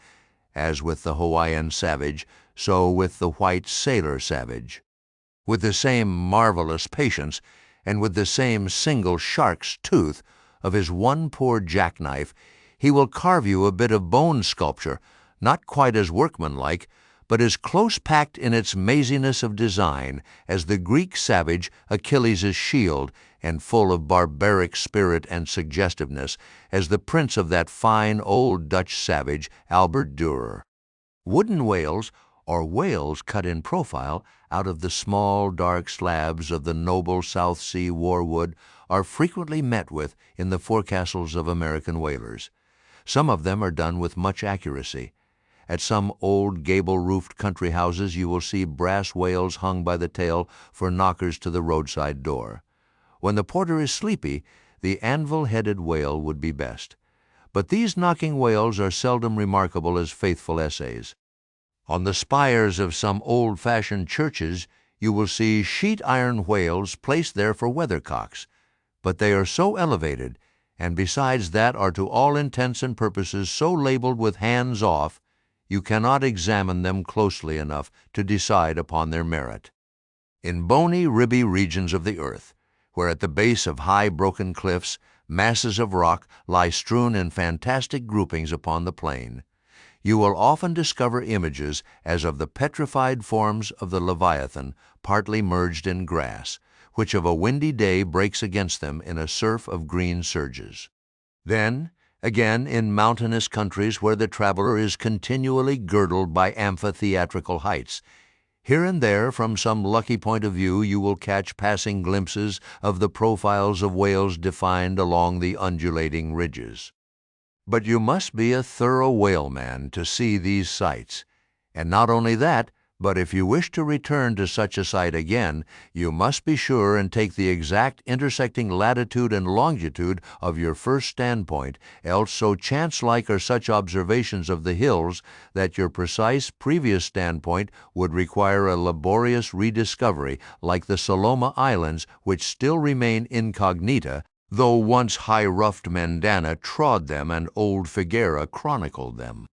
as with the Hawaiian savage, so with the white sailor savage. With the same marvelous patience, and with the same single shark's tooth of his one poor jackknife, he will carve you a bit of bone sculpture, not quite as workmanlike, but as close-packed in its maziness of design as the Greek savage Achilles' shield, and full of barbaric spirit and suggestiveness as the prince of that fine old Dutch savage Albert Dürer. Wooden whales, or whales cut in profile out of the small dark slabs of the noble South Sea warwood, are frequently met with in the forecastles of American whalers. Some of them are done with much accuracy. At some old gable-roofed country houses you will see brass whales hung by the tail for knockers to the roadside door. When the porter is sleepy, the anvil-headed whale would be best. But these knocking whales are seldom remarkable as faithful essays. On the spires of some old-fashioned churches you will see sheet-iron whales placed there for weathercocks, but they are so elevated, and besides that are to all intents and purposes so labeled with hands off, you cannot examine them closely enough to decide upon their merit. In bony, ribby regions of the earth, where at the base of high broken cliffs masses of rock lie strewn in fantastic groupings upon the plain, you will often discover images as of the petrified forms of the Leviathan partly merged in grass, which of a windy day breaks against them in a surf of green surges. Then, again, in mountainous countries where the traveler is continually girdled by amphitheatrical heights, here and there from some lucky point of view you will catch passing glimpses of the profiles of whales defined along the undulating ridges. But you must be a thorough whaleman to see these sights, and not only that, but if you wish to return to such a sight again, you must be sure and take the exact intersecting latitude and longitude of your first standpoint, else so chance-like are such observations of the hills that your precise previous standpoint would require a laborious rediscovery, like the Saloma Islands, which still remain incognita, though once high-ruffed Mendana trod them and old Figuera chronicled them.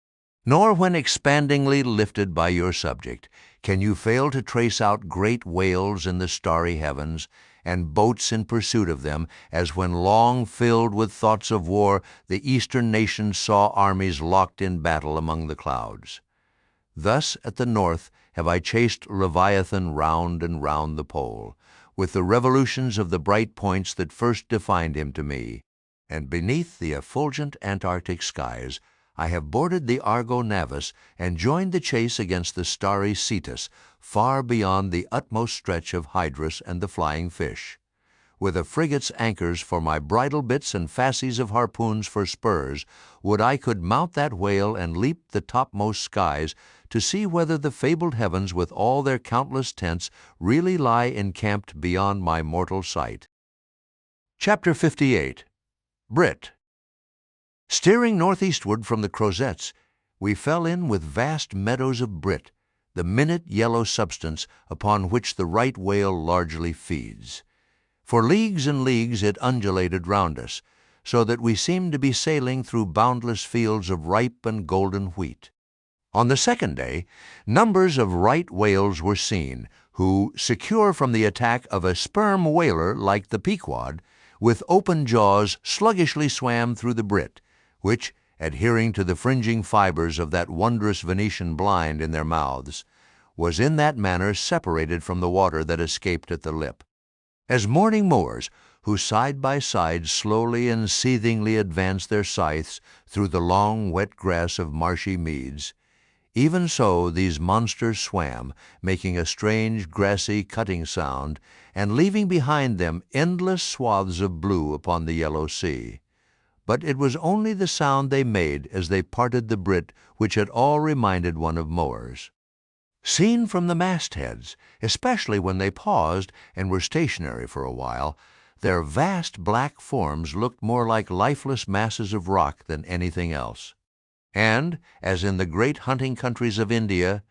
Nor when expandingly lifted by your subject can you fail to trace out great whales in the starry heavens, and boats in pursuit of them, as when long filled with thoughts of war the eastern nations saw armies locked in battle among the clouds. Thus at the north have I chased Leviathan round and round the pole, with the revolutions of the bright points that first defined him to me, and beneath the effulgent Antarctic skies I have boarded the Argo Navis and joined the chase against the starry Cetus, far beyond the utmost stretch of Hydrus and the flying fish. With a frigate's anchors for my bridle bits and fasces of harpoons for spurs, would I could mount that whale and leap the topmost skies to see whether the fabled heavens with all their countless tents really lie encamped beyond my mortal sight. Chapter 58. Brit. Steering northeastward from the Crozettes, we fell in with vast meadows of Brit, the minute yellow substance upon which the right whale largely feeds. For leagues and leagues it undulated round us, so that we seemed to be sailing through boundless fields of ripe and golden wheat. On the second day, numbers of right whales were seen, who, secure from the attack of a sperm whaler like the Pequod, with open jaws sluggishly swam through the Brit, which, adhering to the fringing fibers of that wondrous Venetian blind in their mouths, was in that manner separated from the water that escaped at the lip. As morning mowers, who side by side slowly and seethingly advance their scythes through the long wet grass of marshy meads, even so these monsters swam, making a strange grassy cutting sound, and leaving behind them endless swaths of blue upon the yellow sea. But it was only the sound they made as they parted the Brit which at all reminded one of mowers. Seen from the mastheads, especially when they paused and were stationary for a while, their vast black forms looked more like lifeless masses of rock than anything else. And, as in the great hunting countries of India,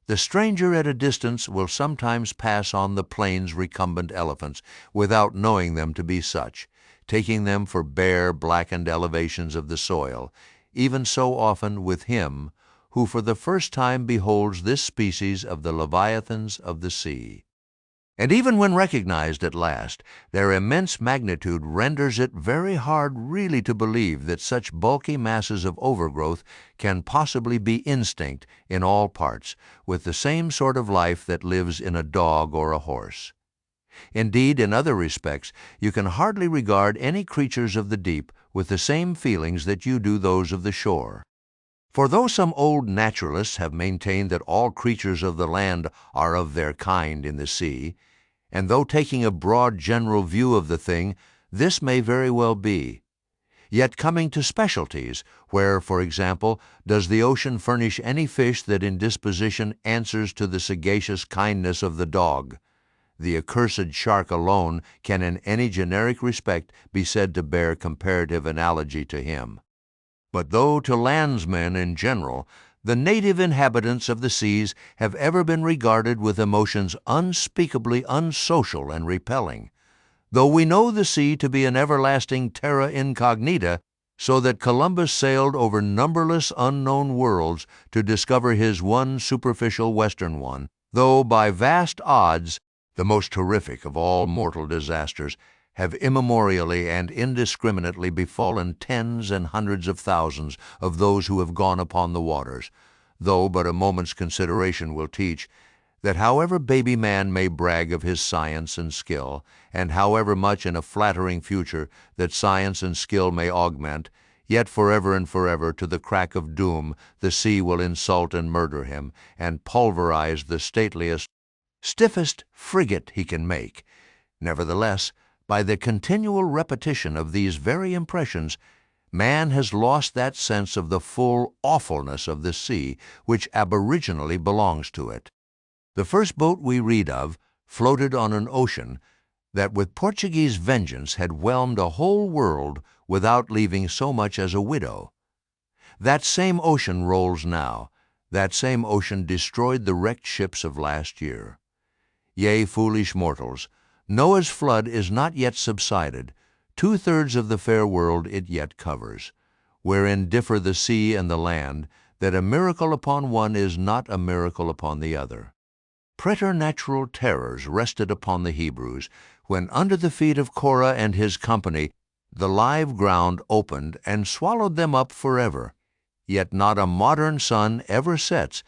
the stranger at a distance will sometimes pass on the plains recumbent elephants without knowing them to be such, taking them for bare, blackened elevations of the soil, even so often with him who for the first time beholds this species of the leviathans of the sea. And even when recognized at last, their immense magnitude renders it very hard really to believe that such bulky masses of overgrowth can possibly be instinct in all parts, with the same sort of life that lives in a dog or a horse. Indeed, in other respects, you can hardly regard any creatures of the deep with the same feelings that you do those of the shore. For though some old naturalists have maintained that all creatures of the land are of their kind in the sea, and though taking a broad general view of the thing, this may very well be, yet coming to specialties, where, for example, does the ocean furnish any fish that in disposition answers to the sagacious kindness of the dog? The accursed shark alone can in any generic respect be said to bear comparative analogy to him. But though to landsmen in general the native inhabitants of the seas have ever been regarded with emotions unspeakably unsocial and repelling, though we know the sea to be an everlasting terra incognita, so that Columbus sailed over numberless unknown worlds to discover his one superficial western one, though by vast odds the most terrific of all mortal disasters have immemorially and indiscriminately befallen tens and hundreds of thousands of those who have gone upon the waters, though but a moment's consideration will teach that however baby man may brag of his science and skill, and however much in a flattering future that science and skill may augment, yet forever and forever to the crack of doom the sea will insult and murder him, and pulverize the stateliest, stiffest frigate he can make. Nevertheless, by the continual repetition of these very impressions, man has lost that sense of the full awfulness of the sea which aboriginally belongs to it. The first boat we read of floated on an ocean that with Portuguese vengeance had whelmed a whole world without leaving so much as a widow. That same ocean rolls now. That same ocean destroyed the wrecked ships of last year. Yea, foolish mortals, Noah's flood is not yet subsided. 2/3 of the fair world it yet covers, wherein differ the sea and the land, that a miracle upon one is not a miracle upon the other. Preternatural terrors rested upon the Hebrews, when under the feet of Korah and his company the live ground opened and swallowed them up forever. Yet not a modern sun ever sets,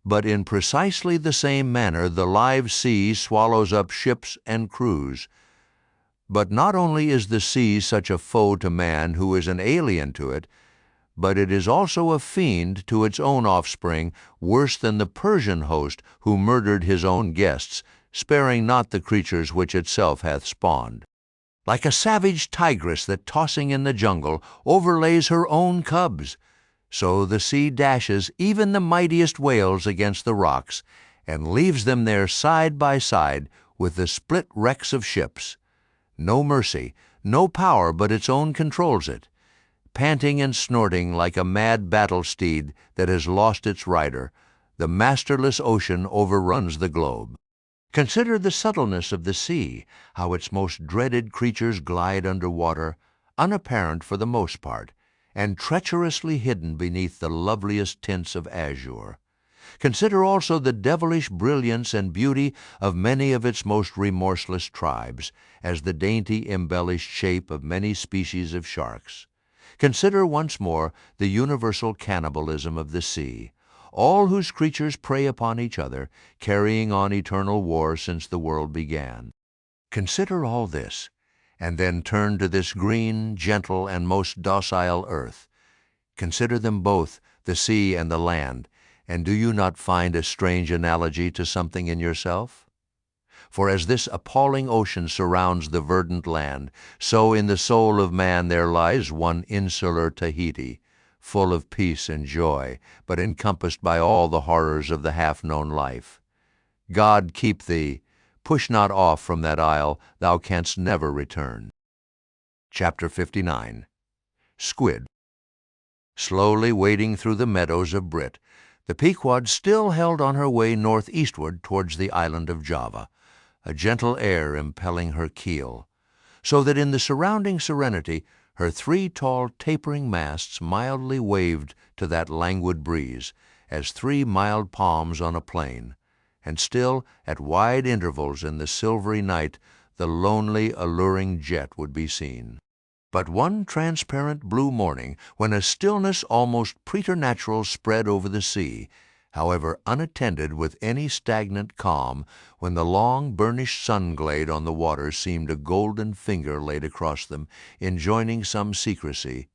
but in precisely the same manner the live sea swallows up ships and crews. But not only is the sea such a foe to man who is an alien to it, but it is also a fiend to its own offspring, worse than the Persian host who murdered his own guests, sparing not the creatures which itself hath spawned. Like a savage tigress that, tossing in the jungle, overlays her own cubs, so the sea dashes even the mightiest whales against the rocks, and leaves them there side by side with the split wrecks of ships. No mercy, No power but its own controls it. Panting and snorting like a mad battle steed that has lost its rider, the masterless ocean overruns the globe. Consider the subtleness of the sea, how its most dreaded creatures glide under water, unapparent for the most part, and treacherously hidden beneath the loveliest tints of azure. Consider also the devilish brilliance and beauty of many of its most remorseless tribes, as the dainty embellished shape of many species of sharks. Consider once more the universal cannibalism of the sea, all whose creatures prey upon each other, carrying on eternal war since the world began. Consider all this, and then turn to this green, gentle, and most docile earth. Consider them both, the sea and the land, and do you not find a strange analogy to something in yourself? For as this appalling ocean surrounds the verdant land, so in the soul of man there lies one insular Tahiti, full of peace and joy, but encompassed by all the horrors of the half-known life. God keep thee. Push not off from that isle, thou canst never return. Chapter 59. Squid. Slowly wading through the meadows of Brit, the Pequod still held on her way northeastward towards the island of Java, a gentle air impelling her keel, so that in the surrounding serenity her three tall tapering masts mildly waved to that languid breeze, as three mild palms on a plain, and still, at wide intervals in the silvery night, the lonely, alluring jet would be seen. But one transparent blue morning, when a stillness almost preternatural spread over the sea, however unattended with any stagnant calm, when the long burnished sun-glade on the water seemed a golden finger laid across them, enjoining some secrecy,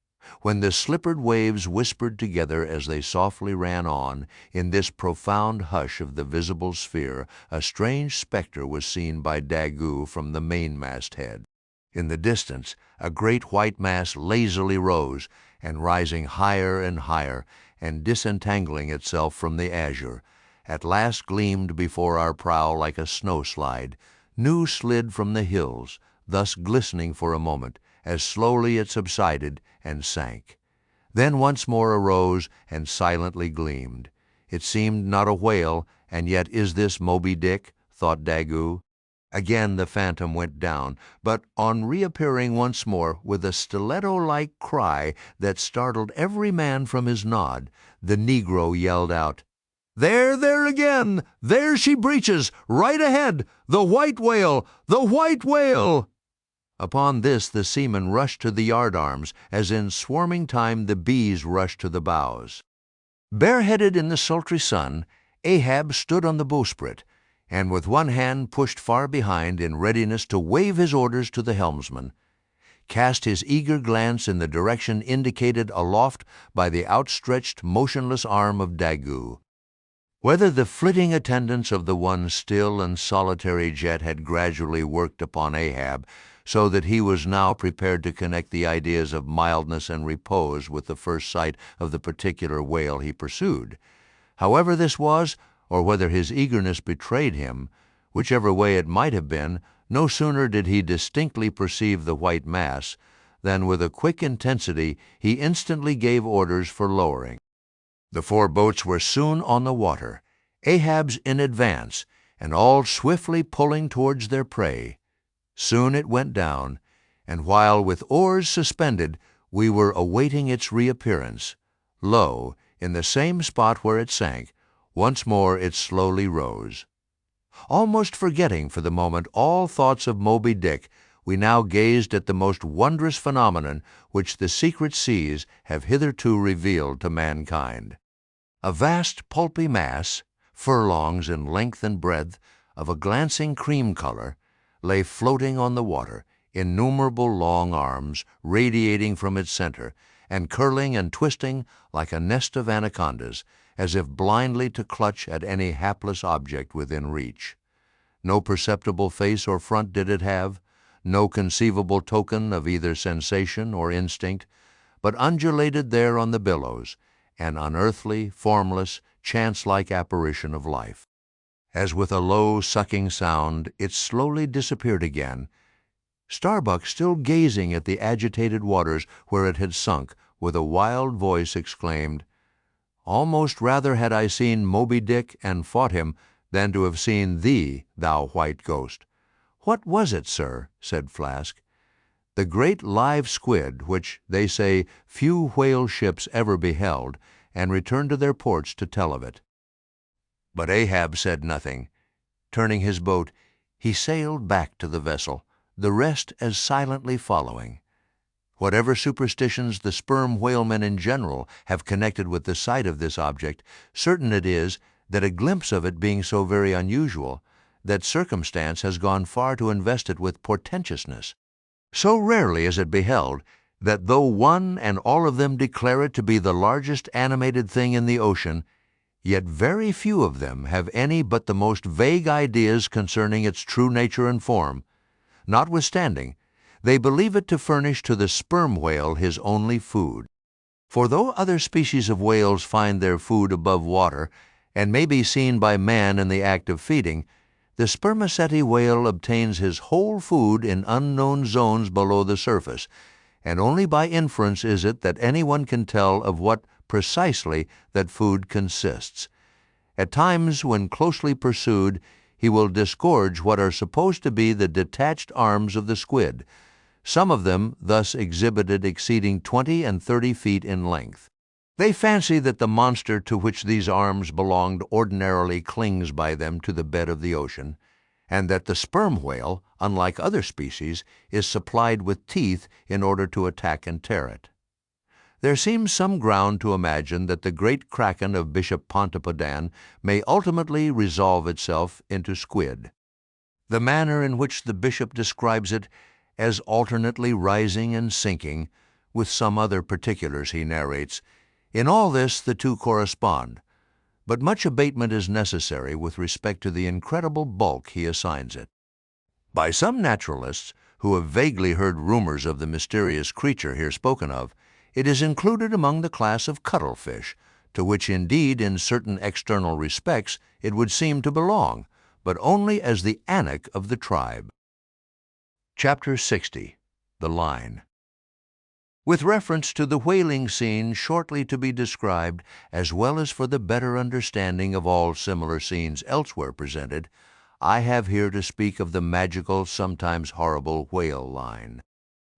when the slippered waves whispered together as they softly ran on, in this profound hush of the visible sphere, a strange spectre was seen by Daggoo from the mainmast head. In the distance, a great white mass lazily rose, and rising higher and higher, and disentangling itself from the azure, at last gleamed before our prow like a snow-slide, new slid from the hills, thus glistening for a moment, as slowly it subsided and sank. Then once more arose and silently gleamed. It seemed not a whale, and yet is this Moby Dick, thought Daggoo. Again the phantom went down, but on reappearing once more with a stiletto-like cry that startled every man from his nod, the negro yelled out, there again! There she breaches! Right ahead! The white whale! The white whale!" Upon this the seamen rushed to the yardarms, as in swarming time the bees rushed to the bows. Bareheaded in the sultry sun, Ahab stood on the bowsprit, and with one hand pushed far behind in readiness to wave his orders to the helmsman, cast his eager glance in the direction indicated aloft by the outstretched, motionless arm of Daggoo. Whether the flitting attendance of the one still and solitary jet had gradually worked upon Ahab, so that he was now prepared to connect the ideas of mildness and repose with the first sight of the particular whale he pursued. However this was, or whether his eagerness betrayed him, whichever way it might have been, no sooner did he distinctly perceive the white mass than with a quick intensity he instantly gave orders for lowering. The four boats were soon on the water, Ahab's in advance, and all swiftly pulling towards their prey. Soon it went down, and while with oars suspended we were awaiting its reappearance, lo, in the same spot where it sank, once more it slowly rose. Almost forgetting for the moment all thoughts of Moby Dick, we now gazed at the most wondrous phenomenon which the secret seas have hitherto revealed to mankind. A vast pulpy mass, furlongs in length and breadth, of a glancing cream color, lay floating on the water, innumerable long arms radiating from its center, and curling and twisting like a nest of anacondas, as if blindly to clutch at any hapless object within reach. No perceptible face or front did it have, no conceivable token of either sensation or instinct, but undulated there on the billows, an unearthly, formless, chance-like apparition of life. As with a low, sucking sound, it slowly disappeared again, Starbuck, still gazing at the agitated waters where it had sunk, with a wild voice exclaimed, "Almost rather had I seen Moby Dick and fought him than to have seen thee, thou white ghost." "What was it, sir?" said Flask. "The great live squid, which, they say, few whale ships ever beheld, and returned to their ports to tell of it." But Ahab said nothing. Turning his boat, he sailed back to the vessel, the rest as silently following. Whatever superstitions the sperm whalemen in general have connected with the sight of this object, certain it is that a glimpse of it being so very unusual, that circumstance has gone far to invest it with portentousness. So rarely is it beheld, that though one and all of them declare it to be the largest animated thing in the ocean, yet very few of them have any but the most vague ideas concerning its true nature and form. Notwithstanding, they believe it to furnish to the sperm whale his only food. For though other species of whales find their food above water, and may be seen by man in the act of feeding, the spermaceti whale obtains his whole food in unknown zones below the surface, and only by inference is it that anyone can tell of what precisely that food consists. At times, when closely pursued, he will disgorge what are supposed to be the detached arms of the squid, some of them thus exhibited exceeding 20 and 30 feet in length. They fancy that the monster to which these arms belonged ordinarily clings by them to the bed of the ocean, and that the sperm whale, unlike other species, is supplied with teeth in order to attack and tear it. There seems some ground to imagine that the great kraken of Bishop Pontoppidan may ultimately resolve itself into squid. The manner in which the bishop describes it as alternately rising and sinking, with some other particulars he narrates, in all this the two correspond, but much abatement is necessary with respect to the incredible bulk he assigns it. By some naturalists, who have vaguely heard rumors of the mysterious creature here spoken of, it is included among the class of cuttlefish, to which indeed in certain external respects it would seem to belong, but only as the anak of the tribe. Chapter 60. The Line. With reference to the whaling scene shortly to be described, as well as for the better understanding of all similar scenes elsewhere presented, I have here to speak of the magical, sometimes horrible whale line.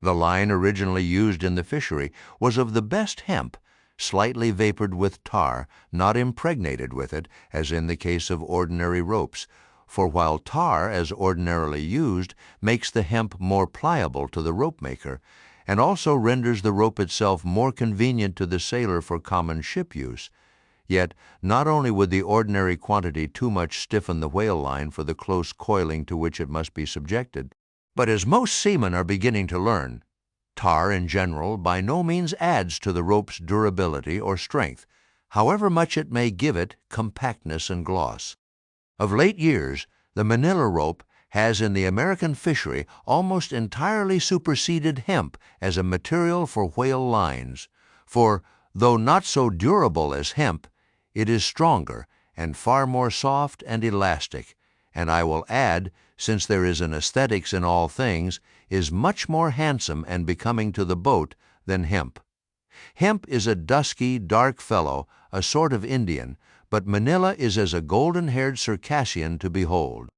The line originally used in the fishery was of the best hemp, slightly vapored with tar, not impregnated with it, as in the case of ordinary ropes, for while tar, as ordinarily used, makes the hemp more pliable to the rope-maker, and also renders the rope itself more convenient to the sailor for common ship use, yet not only would the ordinary quantity too much stiffen the whale line for the close coiling to which it must be subjected, but as most seamen are beginning to learn, tar in general by no means adds to the rope's durability or strength, however much it may give it compactness and gloss. Of late years, the manila rope has in the American fishery almost entirely superseded hemp as a material for whale lines, for, though not so durable as hemp, it is stronger and far more soft and elastic, and I will add, since there is an aesthetics in all things, is much more handsome and becoming to the boat than hemp. Hemp is a dusky, dark fellow, a sort of Indian, but manila is as a golden-haired Circassian to behold.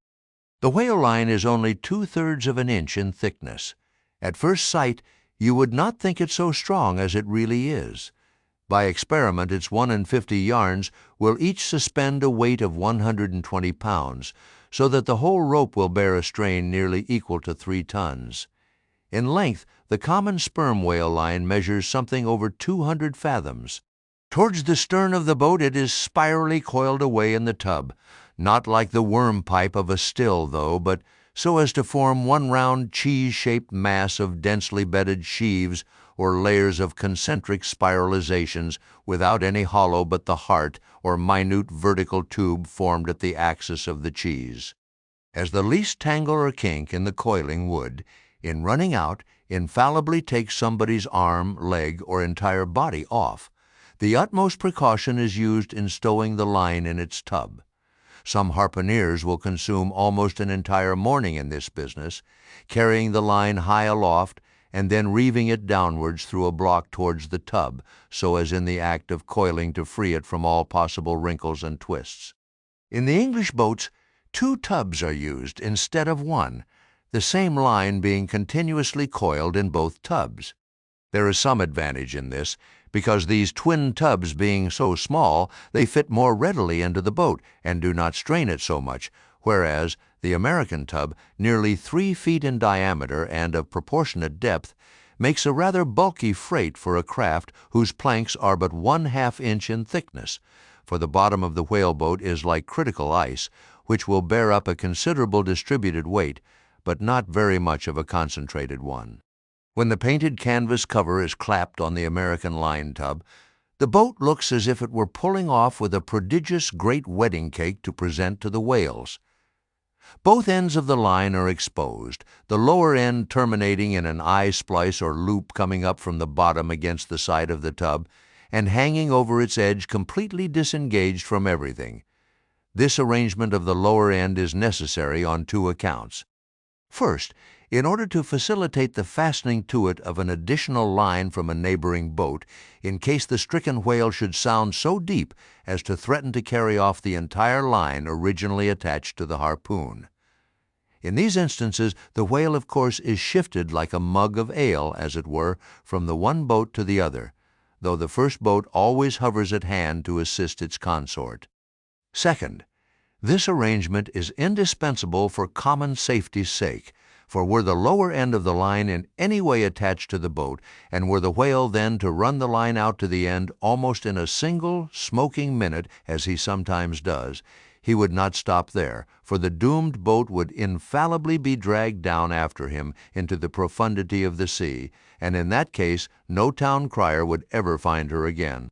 The whale line is only 2/3 of an inch in thickness. At first sight, you would not think it so strong as it really is. By experiment, its 1 50 yarns will each suspend a weight of 120 pounds, so that the whole rope will bear a strain nearly equal to 3 tons. In length, the common sperm whale line measures something over 200 fathoms. Towards the stern of the boat it is spirally coiled away in the tub, not like the worm pipe of a still, though, but so as to form one round cheese-shaped mass of densely bedded sheaves or layers of concentric spiralizations without any hollow but the heart or minute vertical tube formed at the axis of the cheese. As the least tangle or kink in the coiling would, in running out, infallibly take somebody's arm, leg, or entire body off, the utmost precaution is used in stowing the line in its tub. Some harpooneers will consume almost an entire morning in this business, carrying the line high aloft and then reeving it downwards through a block towards the tub, so as in the act of coiling to free it from all possible wrinkles and twists. In the English boats, 2 tubs are used instead of 1, the same line being continuously coiled in both tubs. There is some advantage in this, because these twin tubs being so small, they fit more readily into the boat and do not strain it so much, whereas the American tub, nearly 3 feet in diameter and of proportionate depth, makes a rather bulky freight for a craft whose planks are but 1/2 inch in thickness, for the bottom of the whaleboat is like critical ice, which will bear up a considerable distributed weight, but not very much of a concentrated one. When the painted canvas cover is clapped on the American line tub, the boat looks as if it were pulling off with a prodigious great wedding cake to present to the whales. Both ends of the line are exposed, the lower end terminating in an eye splice or loop coming up from the bottom against the side of the tub, and hanging over its edge completely disengaged from everything. This arrangement of the lower end is necessary on 2 accounts. First, in order to facilitate the fastening to it of an additional line from a neighboring boat, in case the stricken whale should sound so deep as to threaten to carry off the entire line originally attached to the harpoon. In these instances, the whale, of course, is shifted like a mug of ale, as it were, from the one boat to the other, though the first boat always hovers at hand to assist its consort. Second, this arrangement is indispensable for common safety's sake, for were the lower end of the line in any way attached to the boat, and were the whale then to run the line out to the end almost in a single smoking minute, as he sometimes does, he would not stop there, for the doomed boat would infallibly be dragged down after him into the profundity of the sea, and in that case no town crier would ever find her again.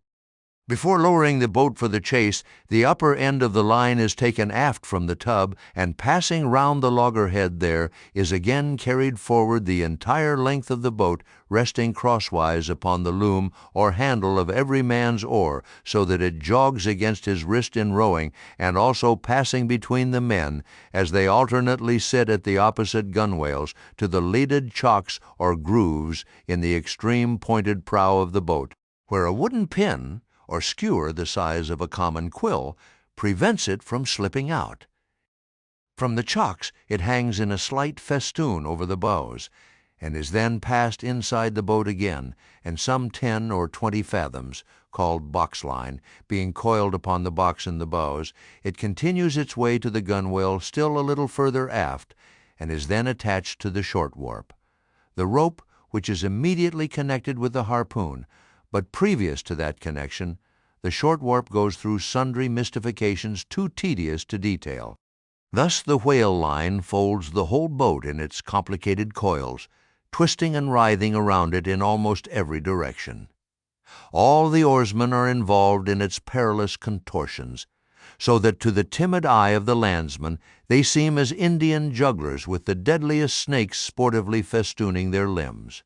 Before lowering the boat for the chase, the upper end of the line is taken aft from the tub, and passing round the loggerhead there, is again carried forward the entire length of the boat, resting crosswise upon the loom or handle of every man's oar, so that it jogs against his wrist in rowing, and also passing between the men, as they alternately sit at the opposite gunwales, to the leaded chocks or grooves in the extreme pointed prow of the boat, where a wooden pin, or skewer the size of a common quill, prevents it from slipping out. From the chocks it hangs in a slight festoon over the bows, and is then passed inside the boat again, and some 10 or 20 fathoms, called box line, being coiled upon the box in the bows, it continues its way to the gunwale still a little further aft, and is then attached to the short warp. The rope, which is immediately connected with the harpoon, but previous to that connection, the short warp goes through sundry mystifications too tedious to detail. Thus the whale line folds the whole boat in its complicated coils, twisting and writhing around it in almost every direction. All the oarsmen are involved in its perilous contortions, so that to the timid eye of the landsman they seem as Indian jugglers with the deadliest snakes sportively festooning their limbs.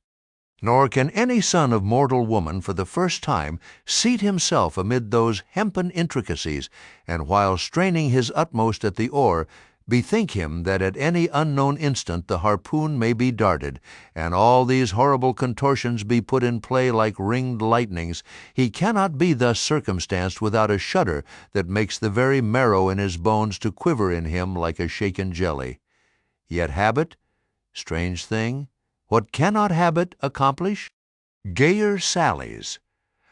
Nor can any son of mortal woman for the first time seat himself amid those hempen intricacies, and while straining his utmost at the oar, bethink him that at any unknown instant the harpoon may be darted, and all these horrible contortions be put in play like ringed lightnings. He cannot be thus circumstanced without a shudder that makes the very marrow in his bones to quiver in him like a shaken jelly. Yet habit, strange thing, what cannot habit accomplish? Gayer sallies,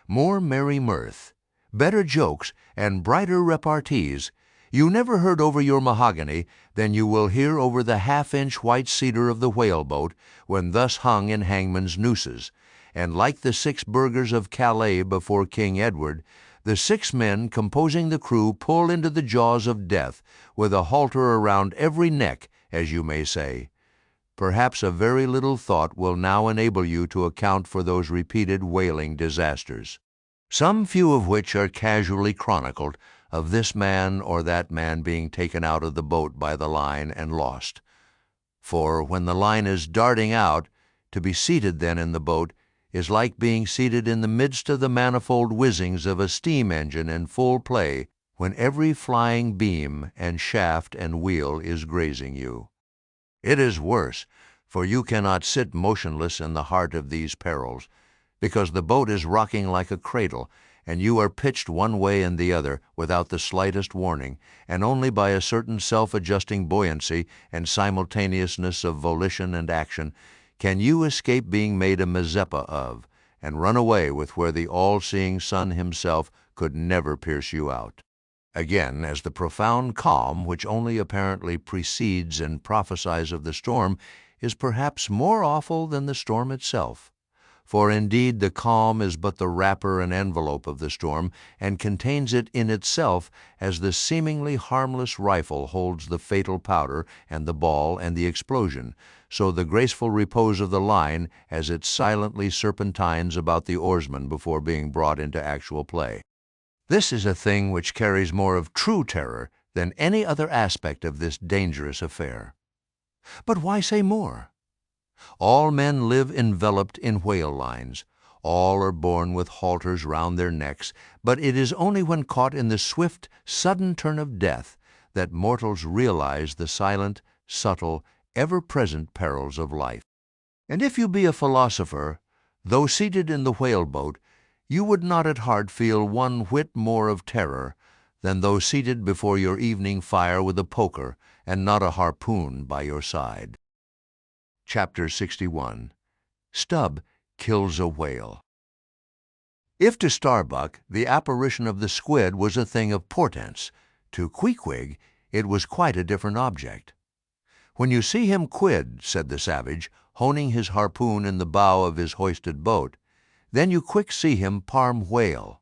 more merry mirth, better jokes, and brighter repartees you never heard over your mahogany than you will hear over the half-inch white cedar of the whaleboat when thus hung in hangman's nooses, and like the 6 burghers of Calais before King Edward, the 6 men composing the crew pull into the jaws of death, with a halter around every neck, as you may say. Perhaps a very little thought will now enable you to account for those repeated whaling disasters, some few of which are casually chronicled, of this man or that man being taken out of the boat by the line and lost. For when the line is darting out, to be seated then in the boat is like being seated in the midst of the manifold whizzings of a steam engine in full play, when every flying beam and shaft and wheel is grazing you. It is worse, for you cannot sit motionless in the heart of these perils, because the boat is rocking like a cradle, and you are pitched one way and the other without the slightest warning, and only by a certain self-adjusting buoyancy and simultaneousness of volition and action can you escape being made a Mazeppa of, and run away with where the all-seeing sun himself could never pierce you out. Again, as the profound calm which only apparently precedes and prophesies of the storm is perhaps more awful than the storm itself. For indeed the calm is but the wrapper and envelope of the storm, and contains it in itself as the seemingly harmless rifle holds the fatal powder and the ball and the explosion, so the graceful repose of the line as it silently serpentines about the oarsman before being brought into actual play. This is a thing which carries more of true terror than any other aspect of this dangerous affair. But why say more? All men live enveloped in whale lines. All are born with halters round their necks, but it is only when caught in the swift, sudden turn of death that mortals realize the silent, subtle, ever-present perils of life. And if you be a philosopher, though seated in the whale-boat, you would not at heart feel one whit more of terror than though seated before your evening fire with a poker and not a harpoon by your side. Chapter 61. Stubb kills a whale. If to Starbuck the apparition of the squid was a thing of portents, to Queequeg it was quite a different object. "When you see him quid," said the savage, honing his harpoon in the bow of his hoisted boat, "then you quick see him parm whale."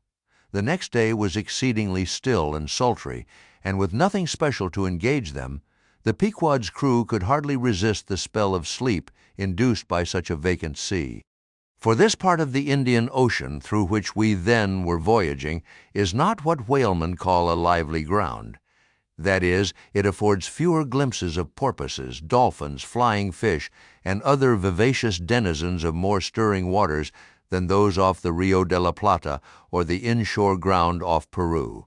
The next day was exceedingly still and sultry, and with nothing special to engage them, the Pequod's crew could hardly resist the spell of sleep induced by such a vacant sea. For this part of the Indian Ocean through which we then were voyaging is not what whalemen call a lively ground. That is, it affords fewer glimpses of porpoises, dolphins, flying fish, and other vivacious denizens of more stirring waters than those off the Rio de la Plata or the inshore ground off Peru.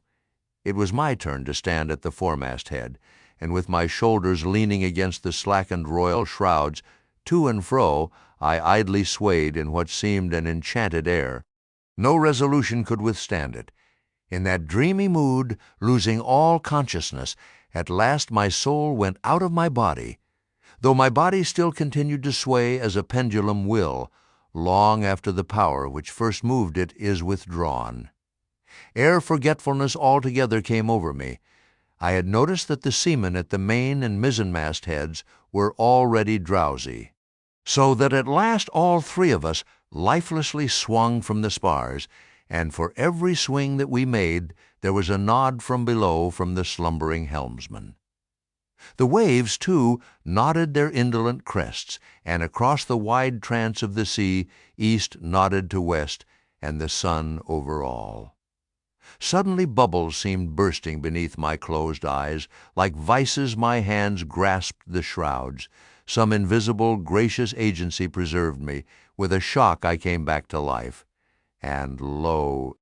It was my turn to stand at the foremast head, and with my shoulders leaning against the slackened royal shrouds, to and fro I idly swayed in what seemed an enchanted air. No resolution could withstand it. In that dreamy mood, losing all consciousness, at last my soul went out of my body, though my body still continued to sway as a pendulum will, long after the power which first moved it is withdrawn. Ere forgetfulness altogether came over me, I had noticed that the seamen at the main and mizzenmast heads were already drowsy, so that at last all three of us lifelessly swung from the spars, and for every swing that we made there was a nod from below from the slumbering helmsman. The waves, too, nodded their indolent crests, and across the wide trance of the sea east nodded to west, and the sun over all. Suddenly bubbles seemed bursting beneath my closed eyes. Like vices my hands grasped the shrouds. Some invisible, gracious agency preserved me. With a shock I came back to life. And lo!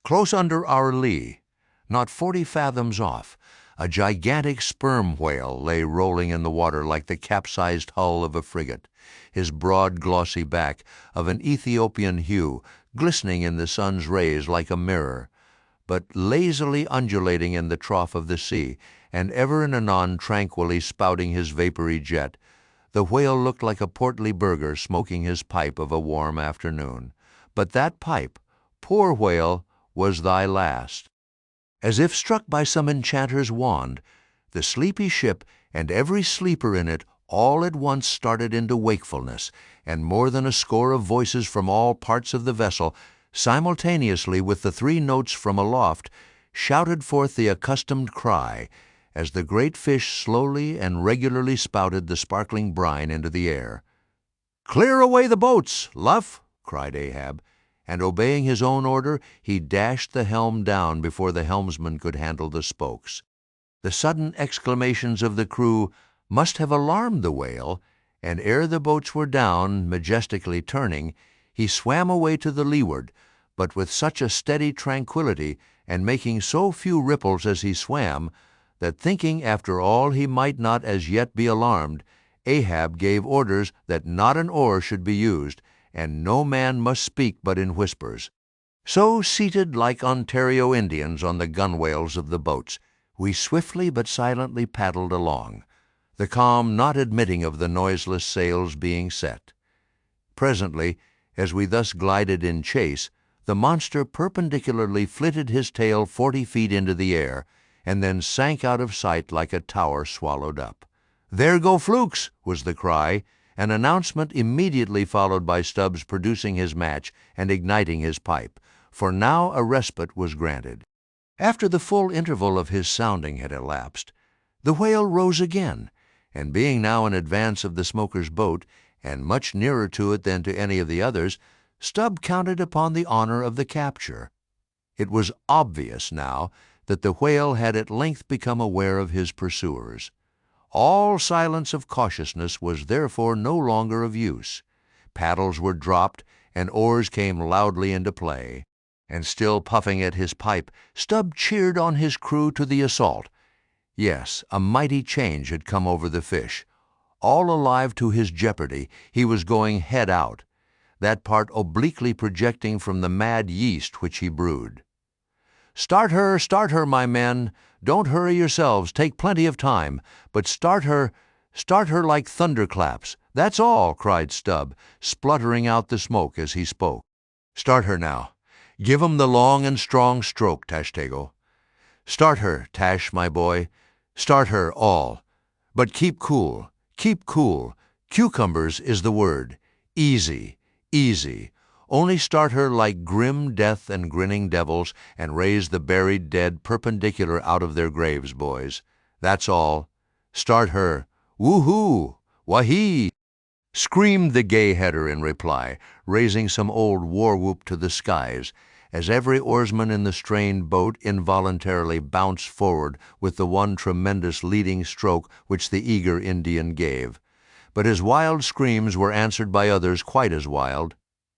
Close under our lee, not 40 fathoms off, a gigantic sperm whale lay rolling in the water like the capsized hull of a frigate, his broad glossy back, of an Ethiopian hue, glistening in the sun's rays like a mirror, but lazily undulating in the trough of the sea, and ever and anon tranquilly spouting his vapory jet. The whale looked like a portly burgher smoking his pipe of a warm afternoon. But that pipe, poor whale, was thy last. As if struck by some enchanter's wand, the sleepy ship and every sleeper in it all at once started into wakefulness, and more than a score of voices from all parts of the vessel, simultaneously with the 3 notes from aloft, shouted forth the accustomed cry, as the great fish slowly and regularly spouted the sparkling brine into the air. "Clear away the boats, luff!" cried Ahab, and obeying his own order, he dashed the helm down before the helmsman could handle the spokes. The sudden exclamations of the crew must have alarmed the whale, and ere the boats were down, majestically turning, he swam away to the leeward, but with such a steady tranquillity and making so few ripples as he swam, that thinking after all he might not as yet be alarmed, Ahab gave orders that not an oar should be used, and no man must speak but in whispers. So, seated like Ontario Indians on the gunwales of the boats, we swiftly but silently paddled along, the calm not admitting of the noiseless sails being set. Presently, as we thus glided in chase, the monster perpendicularly flitted his tail 40 feet into the air, and then sank out of sight like a tower swallowed up. "There go flukes!" was the cry, an announcement immediately followed by Stubb's producing his match and igniting his pipe, for now a respite was granted. After the full interval of his sounding had elapsed, the whale rose again, and being now in advance of the smoker's boat, and much nearer to it than to any of the others, Stubb counted upon the honor of the capture. It was obvious now that the whale had at length become aware of his pursuers. All silence of cautiousness was therefore no longer of use. Paddles were dropped, and oars came loudly into play. And still puffing at his pipe, Stubb cheered on his crew to the assault. Yes, a mighty change had come over the fish. All alive to his jeopardy, he was going head out, that part obliquely projecting from the mad yeast which he brewed. Start her, my men! Don't hurry yourselves, take plenty of time, but start her like thunderclaps. That's all," cried Stubb, spluttering out the smoke as he spoke. "Start her now. Give 'em the long and strong stroke, Tashtego. Start her, Tash, my boy. Start her, all. But keep cool, keep cool. Cucumbers is the word. Easy, easy. Only start her like grim death and grinning devils, and raise the buried dead perpendicular out of their graves, boys. That's all. Start her. Woo-hoo! Wahee!" screamed the gay-header in reply, raising some old war-whoop to the skies, as every oarsman in the strained boat involuntarily bounced forward with the one tremendous leading stroke which the eager Indian gave. But his wild screams were answered by others quite as wild.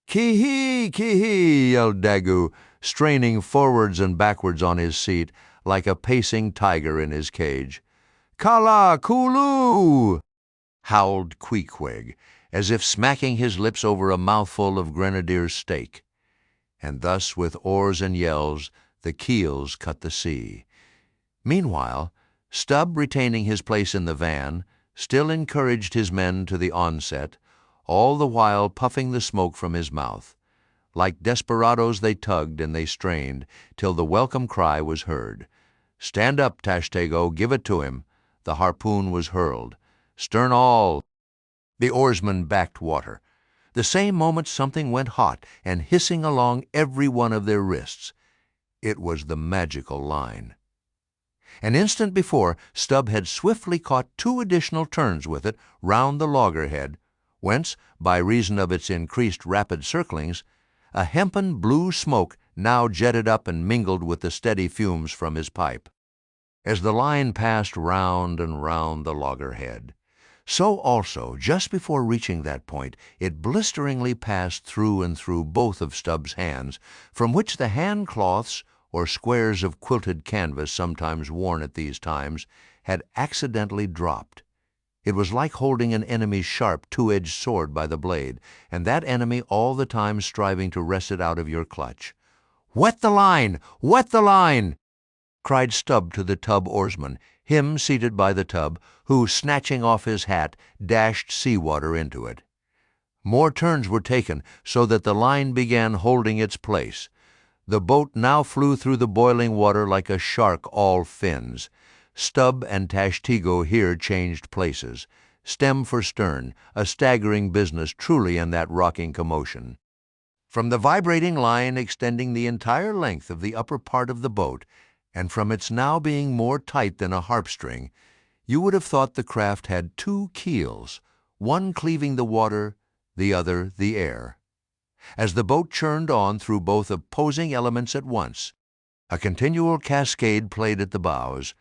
"Ki-hee! Ki-hee!" yelled Daggoo, straining forwards and backwards on his seat, like a pacing tiger in his cage. "Kala! Kulu!" howled Queequeg, as if smacking his lips over a mouthful of grenadier's steak. And thus, with oars and yells, the keels cut the sea. Meanwhile, Stubb, retaining his place in the van, still encouraged his men to the onset, all the while puffing the smoke from his mouth. Like desperadoes they tugged and they strained, till the welcome cry was heard. "Stand up, Tashtego, give it to him." The harpoon was hurled. "Stern all!" The oarsmen backed water. The same moment something went hot and hissing along every one of their wrists. It was the magical line. An instant before, Stubb had swiftly caught 2 additional turns with it round the loggerhead, whence, by reason of its increased rapid circlings, a hempen blue smoke now jetted up and mingled with the steady fumes from his pipe. As the line passed round and round the loggerhead, so also, just before reaching that point, it blisteringly passed through and through both of Stubb's hands, from which the hand-cloths, or squares of quilted canvas sometimes worn at these times, had accidentally dropped. It was like holding an enemy's sharp, 2-edged sword by the blade, and that enemy all the time striving to wrest it out of your clutch. "Wet the line! Wet the line!" cried Stubb to the tub oarsman, him seated by the tub, who, snatching off his hat, dashed sea-water into it. More turns were taken, so that the line began holding its place. The boat now flew through the boiling water like a shark all fins. Stubb and Tashtego here changed places, stem for stern, a staggering business truly in that rocking commotion. From the vibrating line extending the entire length of the upper part of the boat, and from its now being more tight than a harp-string, you would have thought the craft had 2 keels, one cleaving the water, the other the air. As the boat churned on through both opposing elements at once, a continual cascade played at the bows,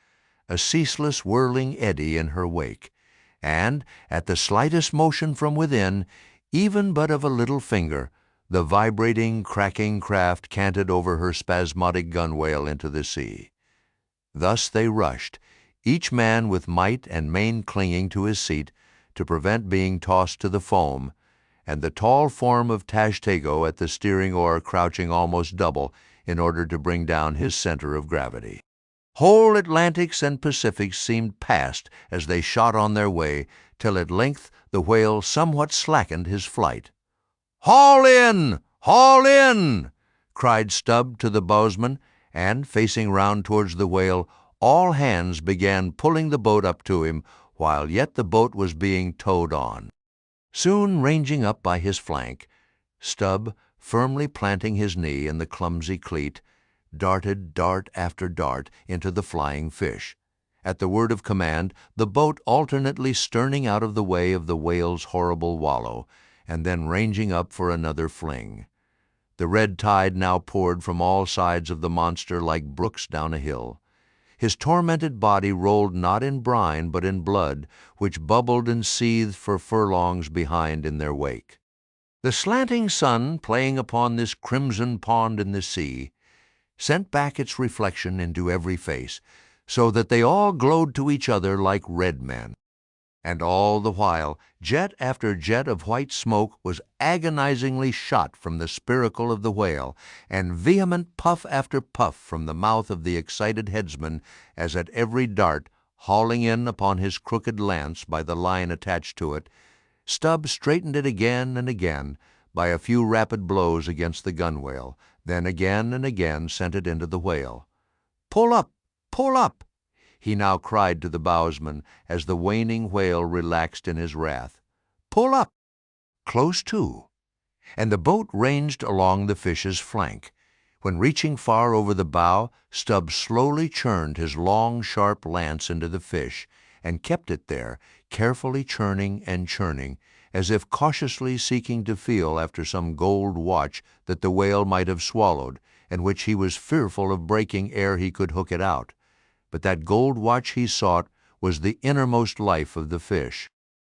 a ceaseless whirling eddy in her wake, and, at the slightest motion from within, even but of a little finger, the vibrating, cracking craft canted over her spasmodic gunwale into the sea. Thus they rushed, each man with might and main clinging to his seat to prevent being tossed to the foam, and the tall form of Tashtego at the steering oar crouching almost double in order to bring down his center of gravity. Whole Atlantics and Pacifics seemed past as they shot on their way, till at length the whale somewhat slackened his flight. "Haul in! Haul in!" cried Stubb to the bowsman, and, facing round towards the whale, all hands began pulling the boat up to him, while yet the boat was being towed on. Soon ranging up by his flank, Stubb, firmly planting his knee in the clumsy cleat, darted dart after dart into the flying fish. At the word of command, the boat alternately sterning out of the way of the whale's horrible wallow, and then ranging up for another fling. The red tide now poured from all sides of the monster like brooks down a hill. His tormented body rolled not in brine but in blood, which bubbled and seethed for furlongs behind in their wake. The slanting sun, playing upon this crimson pond in the sea, sent back its reflection into every face, so that they all glowed to each other like red men. And all the while, jet after jet of white smoke was agonizingly shot from the spiracle of the whale, and vehement puff after puff from the mouth of the excited headsman, as at every dart, hauling in upon his crooked lance by the line attached to it, Stubb straightened it again and again by a few rapid blows against the gunwale, then again and again sent it into the whale. "Pull up! Pull up!" he now cried to the bowsman as the waning whale relaxed in his wrath. "Pull up!" Close to, and the boat ranged along the fish's flank. When reaching far over the bow, Stubb slowly churned his long, sharp lance into the fish, and kept it there, carefully churning and churning, as if cautiously seeking to feel after some gold watch that the whale might have swallowed, and which he was fearful of breaking ere he could hook it out. But that gold watch he sought was the innermost life of the fish.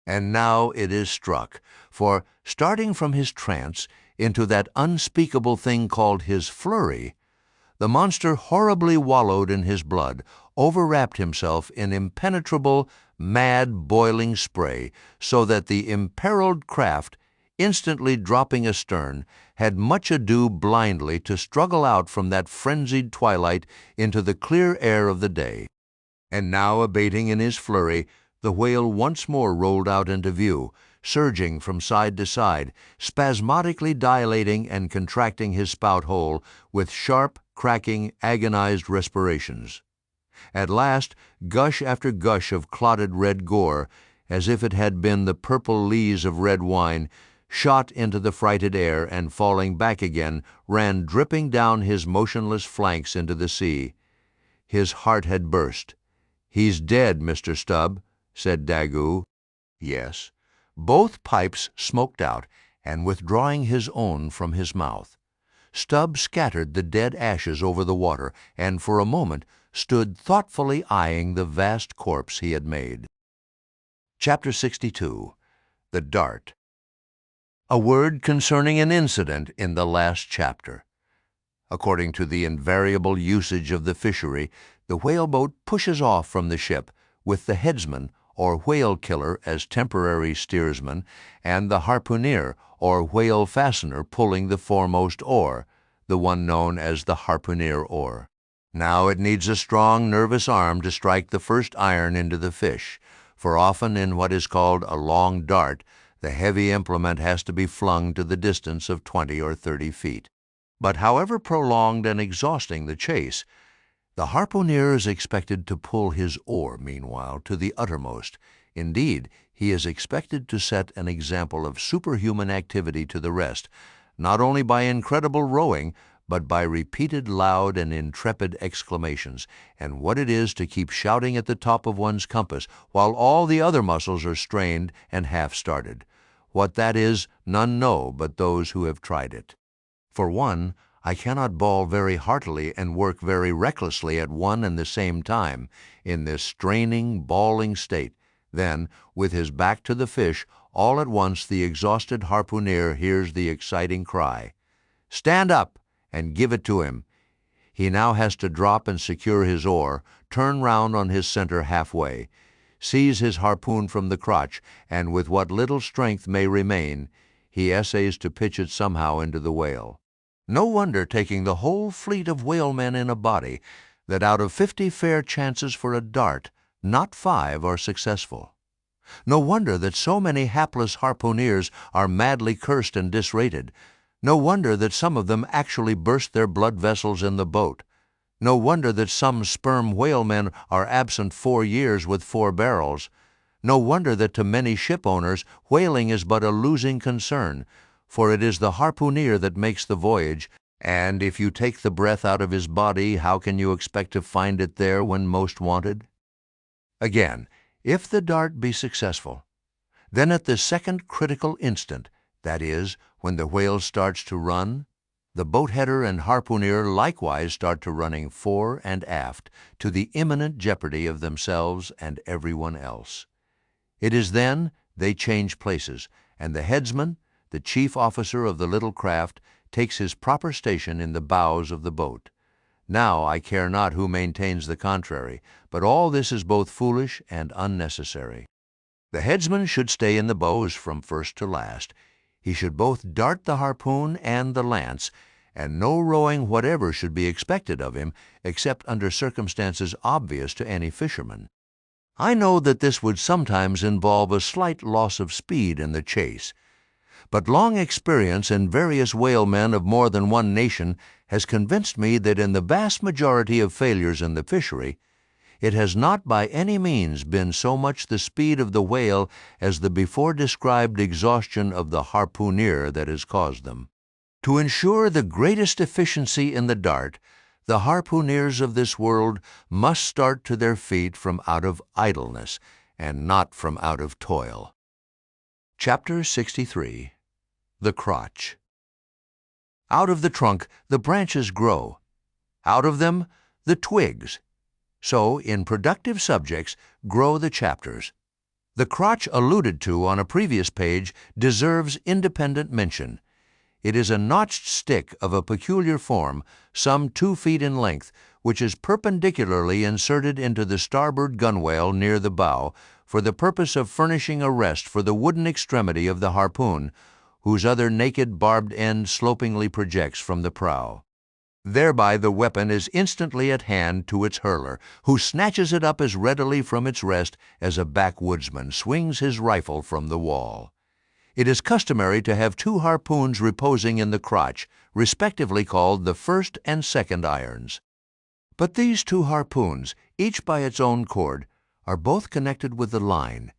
And now it is struck, for, starting from his trance into that unspeakable thing called his flurry, the monster horribly wallowed in his blood, overwrapped himself in impenetrable, mad, boiling spray, so that the imperiled craft, instantly dropping astern, had much ado blindly to struggle out from that frenzied twilight into the clear air of the day. And now, abating in his flurry, the whale once more rolled out into view, surging from side to side, spasmodically dilating and contracting his spout hole with sharp, cracking, agonized respirations. At last, gush after gush of clotted red gore, as if it had been the purple lees of red wine, shot into the frighted air, and falling back again, ran dripping down his motionless flanks into the sea. His heart had burst. "He's dead, Mr. Stubb," said Daggoo. Yes. Both pipes smoked out, and withdrawing his own from his mouth, Stubb scattered the dead ashes over the water, and for a moment stood thoughtfully eyeing the vast corpse he had made. Chapter 62. The Dart. A word concerning an incident in the last chapter. According to the invariable usage of the fishery, the whaleboat pushes off from the ship, with the headsman, or whale killer, as temporary steersman, and the harpooneer, or whale fastener, pulling the foremost oar, the one known as the harpooneer oar. Now it needs a strong, nervous arm to strike the first iron into the fish, for often in what is called a long dart, the heavy implement has to be flung to the distance of 20 or 30 feet. But however prolonged and exhausting the chase, the harpooneer is expected to pull his oar, meanwhile, to the uttermost. Indeed, he is expected to set an example of superhuman activity to the rest, not only by incredible rowing, but by repeated loud and intrepid exclamations, and what it is to keep shouting at the top of one's compass while all the other muscles are strained and half-started. What that is, none know but those who have tried it. For one, I cannot bawl very heartily and work very recklessly at one and the same time, in this straining, bawling state. Then, with his back to the fish, all at once the exhausted harpooner hears the exciting cry, "Stand up and give it to him." He now has to drop and secure his oar, turn round on his center halfway, seize his harpoon from the crotch, and with what little strength may remain, he essays to pitch it somehow into the whale. No wonder, taking the whole fleet of whalemen in a body, that out of 50 fair chances for a dart, not 5 are successful. No wonder that so many hapless harpooneers are madly cursed and disrated. No wonder that some of them actually burst their blood vessels in the boat. No wonder that some sperm whalemen are absent 4 years with 4 barrels. No wonder that to many ship owners whaling is but a losing concern, for it is the harpooner that makes the voyage, and if you take the breath out of his body, how can you expect to find it there when most wanted? Again, if the dart be successful, then at the second critical instant, that is, when the whale starts to run, the boatheader and harpooner likewise start to running fore and aft, to the imminent jeopardy of themselves and everyone else. It is then they change places, and the headsman, the chief officer of the little craft, takes his proper station in the bows of the boat. Now I care not who maintains the contrary, but all this is both foolish and unnecessary. The headsman should stay in the bows from first to last. He should both dart the harpoon and the lance, and no rowing whatever should be expected of him, except under circumstances obvious to any fisherman. I know that this would sometimes involve a slight loss of speed in the chase, but long experience in various whalemen of more than one nation has convinced me that in the vast majority of failures in the fishery, it has not by any means been so much the speed of the whale as the before described exhaustion of the harpooner that has caused them. To ensure the greatest efficiency in the dart, the harpooneers of this world must start to their feet from out of idleness, and not from out of toil. Chapter 63. The Crotch. Out of the trunk the branches grow, out of them the twigs. So, in productive subjects, grow the chapters. The crotch alluded to on a previous page deserves independent mention. It is a notched stick of a peculiar form, some 2 feet in length, which is perpendicularly inserted into the starboard gunwale near the bow, for the purpose of furnishing a rest for the wooden extremity of the harpoon, whose other naked barbed end slopingly projects from the prow. Thereby the weapon is instantly at hand to its hurler, who snatches it up as readily from its rest as a backwoodsman swings his rifle from the wall. It is customary to have 2 harpoons reposing in the crotch, respectively called the first and second irons. But these 2 harpoons, each by its own cord, are both connected with the line,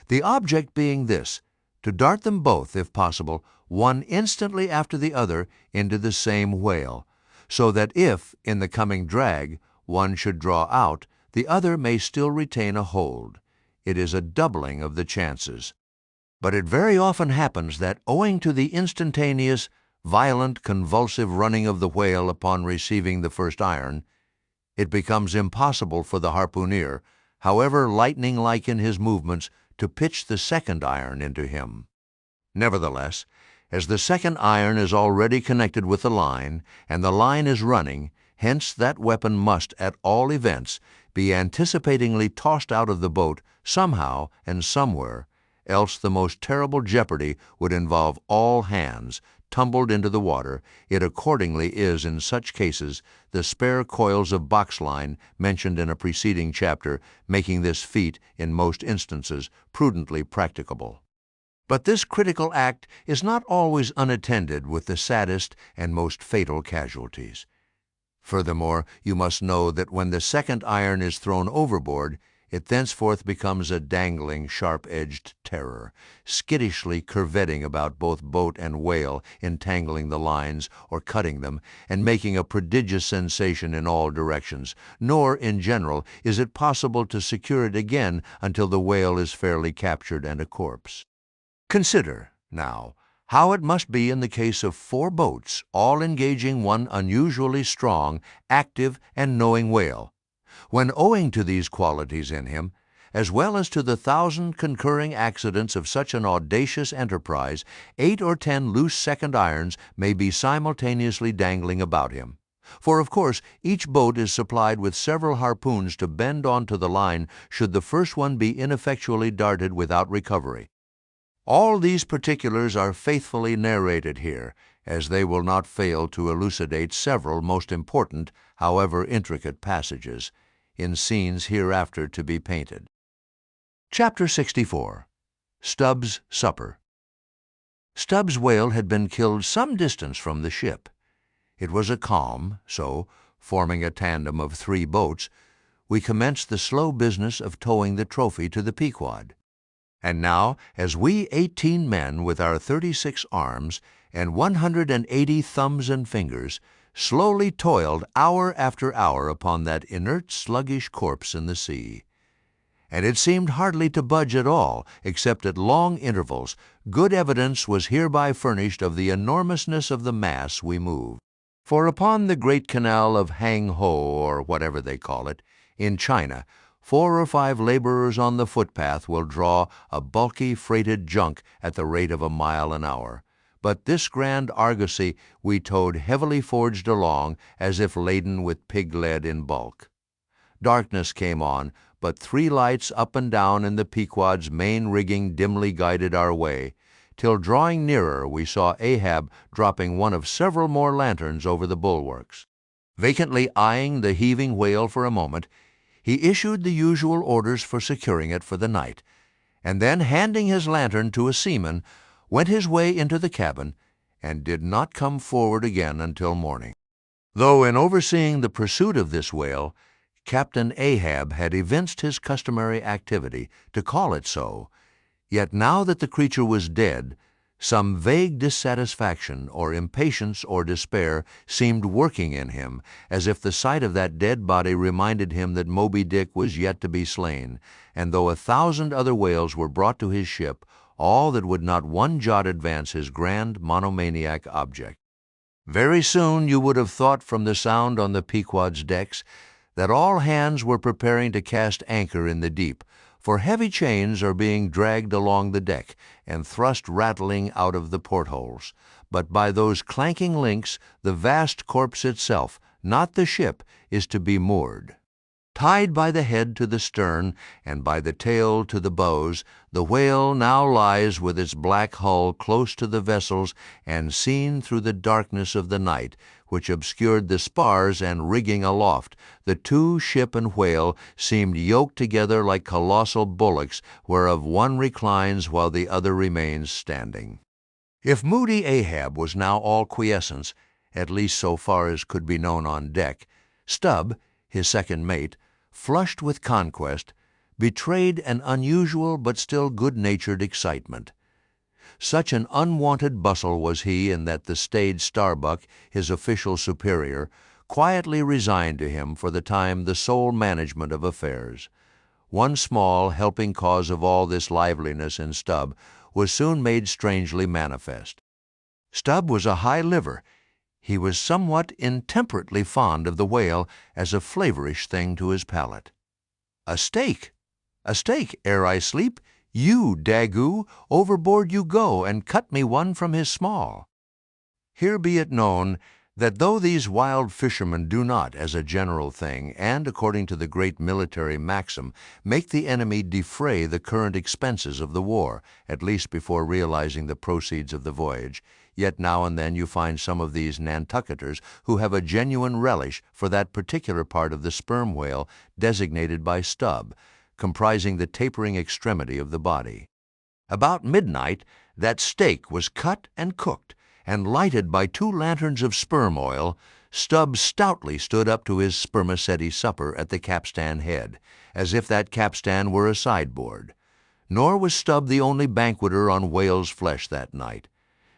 the object being this, to dart them both, if possible, one instantly after the other into the same whale, so that if, in the coming drag, one should draw out, the other may still retain a hold. It is a doubling of the chances. But it very often happens that, owing to the instantaneous, violent, convulsive running of the whale upon receiving the first iron, it becomes impossible for the harpooner, however lightning-like in his movements, to pitch the second iron into him. Nevertheless, as the second iron is already connected with the line, and the line is running, hence that weapon must, at all events, be anticipatingly tossed out of the boat somehow and somewhere, else the most terrible jeopardy would involve all hands, tumbled into the water. It accordingly is in such cases the spare coils of box-line mentioned in a preceding chapter, making this feat, in most instances, prudently practicable. But this critical act is not always unattended with the saddest and most fatal casualties. Furthermore, you must know that when the second iron is thrown overboard, it thenceforth becomes a dangling, sharp-edged terror, skittishly curvetting about both boat and whale, entangling the lines or cutting them, and making a prodigious sensation in all directions, nor, in general, is it possible to secure it again until the whale is fairly captured and a corpse. Consider, now, how it must be in the case of 4 boats, all engaging one unusually strong, active, and knowing whale, when, owing to these qualities in him, as well as to the 1,000 concurring accidents of such an audacious enterprise, 8 or 10 loose second irons may be simultaneously dangling about him. For, of course, each boat is supplied with several harpoons to bend onto the line should the first one be ineffectually darted without recovery. All these particulars are faithfully narrated here, as they will not fail to elucidate several most important, however intricate passages, in scenes hereafter to be painted. Chapter 64. Stubb's Supper. Stubb's whale had been killed some distance from the ship. It was a calm, so, forming a tandem of 3 boats, we commenced the slow business of towing the trophy to the Pequod. And now, as we 18 men with our 36 arms and 180 thumbs and fingers slowly toiled hour after hour upon that inert, sluggish corpse in the sea, and it seemed hardly to budge at all, except at long intervals, good evidence was hereby furnished of the enormousness of the mass we moved. For upon the great canal of Hang Ho, or whatever they call it, in China, 4 or 5 laborers on the footpath will draw a bulky freighted junk at the rate of a mile an hour. But this grand argosy we towed heavily forged along as if laden with pig lead in bulk. Darkness came on, but 3 lights up and down in the Pequod's main rigging dimly guided our way, till drawing nearer we saw Ahab dropping one of several more lanterns over the bulwarks. Vacantly eyeing the heaving whale for a moment, he issued the usual orders for securing it for the night, and then, handing his lantern to a seaman, went his way into the cabin and did not come forward again until morning. Though in overseeing the pursuit of this whale, Captain Ahab had evinced his customary activity, to call it so, yet now that the creature was dead, some vague dissatisfaction or impatience or despair seemed working in him, as if the sight of that dead body reminded him that Moby Dick was yet to be slain, and though 1,000 other whales were brought to his ship, all that would not one jot advance his grand monomaniac object. Very soon you would have thought from the sound on the Pequod's decks that all hands were preparing to cast anchor in the deep, for heavy chains are being dragged along the deck and thrust rattling out of the portholes. But by those clanking links the vast corpse itself, not the ship, is to be moored. Tied by the head to the stern and by the tail to the bows, the whale now lies with its black hull close to the vessels and seen through the darkness of the night, which obscured the spars and rigging aloft. The 2, ship and whale, seemed yoked together like colossal bullocks, whereof one reclines while the other remains standing. If moody Ahab was now all quiescence, at least so far as could be known on deck, Stubb, his second mate, flushed with conquest, betrayed an unusual but still good-natured excitement. Such an unwonted bustle was he in that the staid Starbuck, his official superior, quietly resigned to him for the time the sole management of affairs. One small helping cause of all this liveliness in Stubb was soon made strangely manifest. Stubb was a high liver. He was somewhat intemperately fond of the whale as a flavorish thing to his palate. A steak, ere I sleep, you, Daggoo, overboard you go, and cut me one from his small. Here be it known that though these wild fishermen do not, as a general thing, and according to the great military maxim, make the enemy defray the current expenses of the war, at least before realizing the proceeds of the voyage, yet now and then you find some of these Nantucketers who have a genuine relish for that particular part of the sperm whale designated by Stubb, comprising the tapering extremity of the body. About midnight, that steak was cut and cooked, and lighted by 2 lanterns of sperm oil. Stubb stoutly stood up to his spermaceti supper at the capstan head, as if that capstan were a sideboard. Nor was Stubb the only banqueter on whale's flesh that night.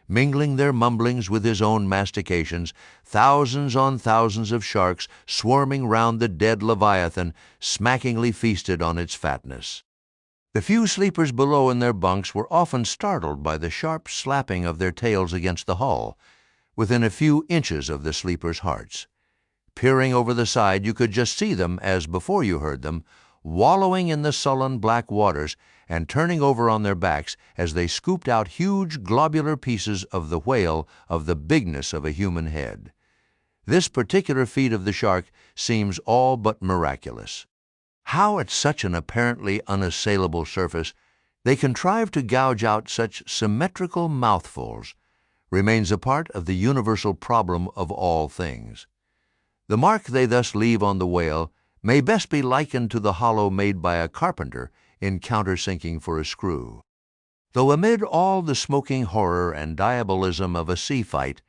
Mingling their mumblings with his own mastications, thousands on thousands of sharks, swarming round the dead Leviathan, smackingly feasted on its fatness. The few sleepers below in their bunks were often startled by the sharp slapping of their tails against the hull, within a few inches of the sleepers' hearts. Peering over the side, you could just see them, as before you heard them, wallowing in the sullen black waters and turning over on their backs as they scooped out huge globular pieces of the whale of the bigness of a human head. This particular feat of the shark seems all but miraculous. How at such an apparently unassailable surface they contrive to gouge out such symmetrical mouthfuls remains a part of the universal problem of all things. The mark they thus leave on the whale may best be likened to the hollow made by a carpenter in countersinking for a screw. Though amid all the smoking horror and diabolism of a sea fight,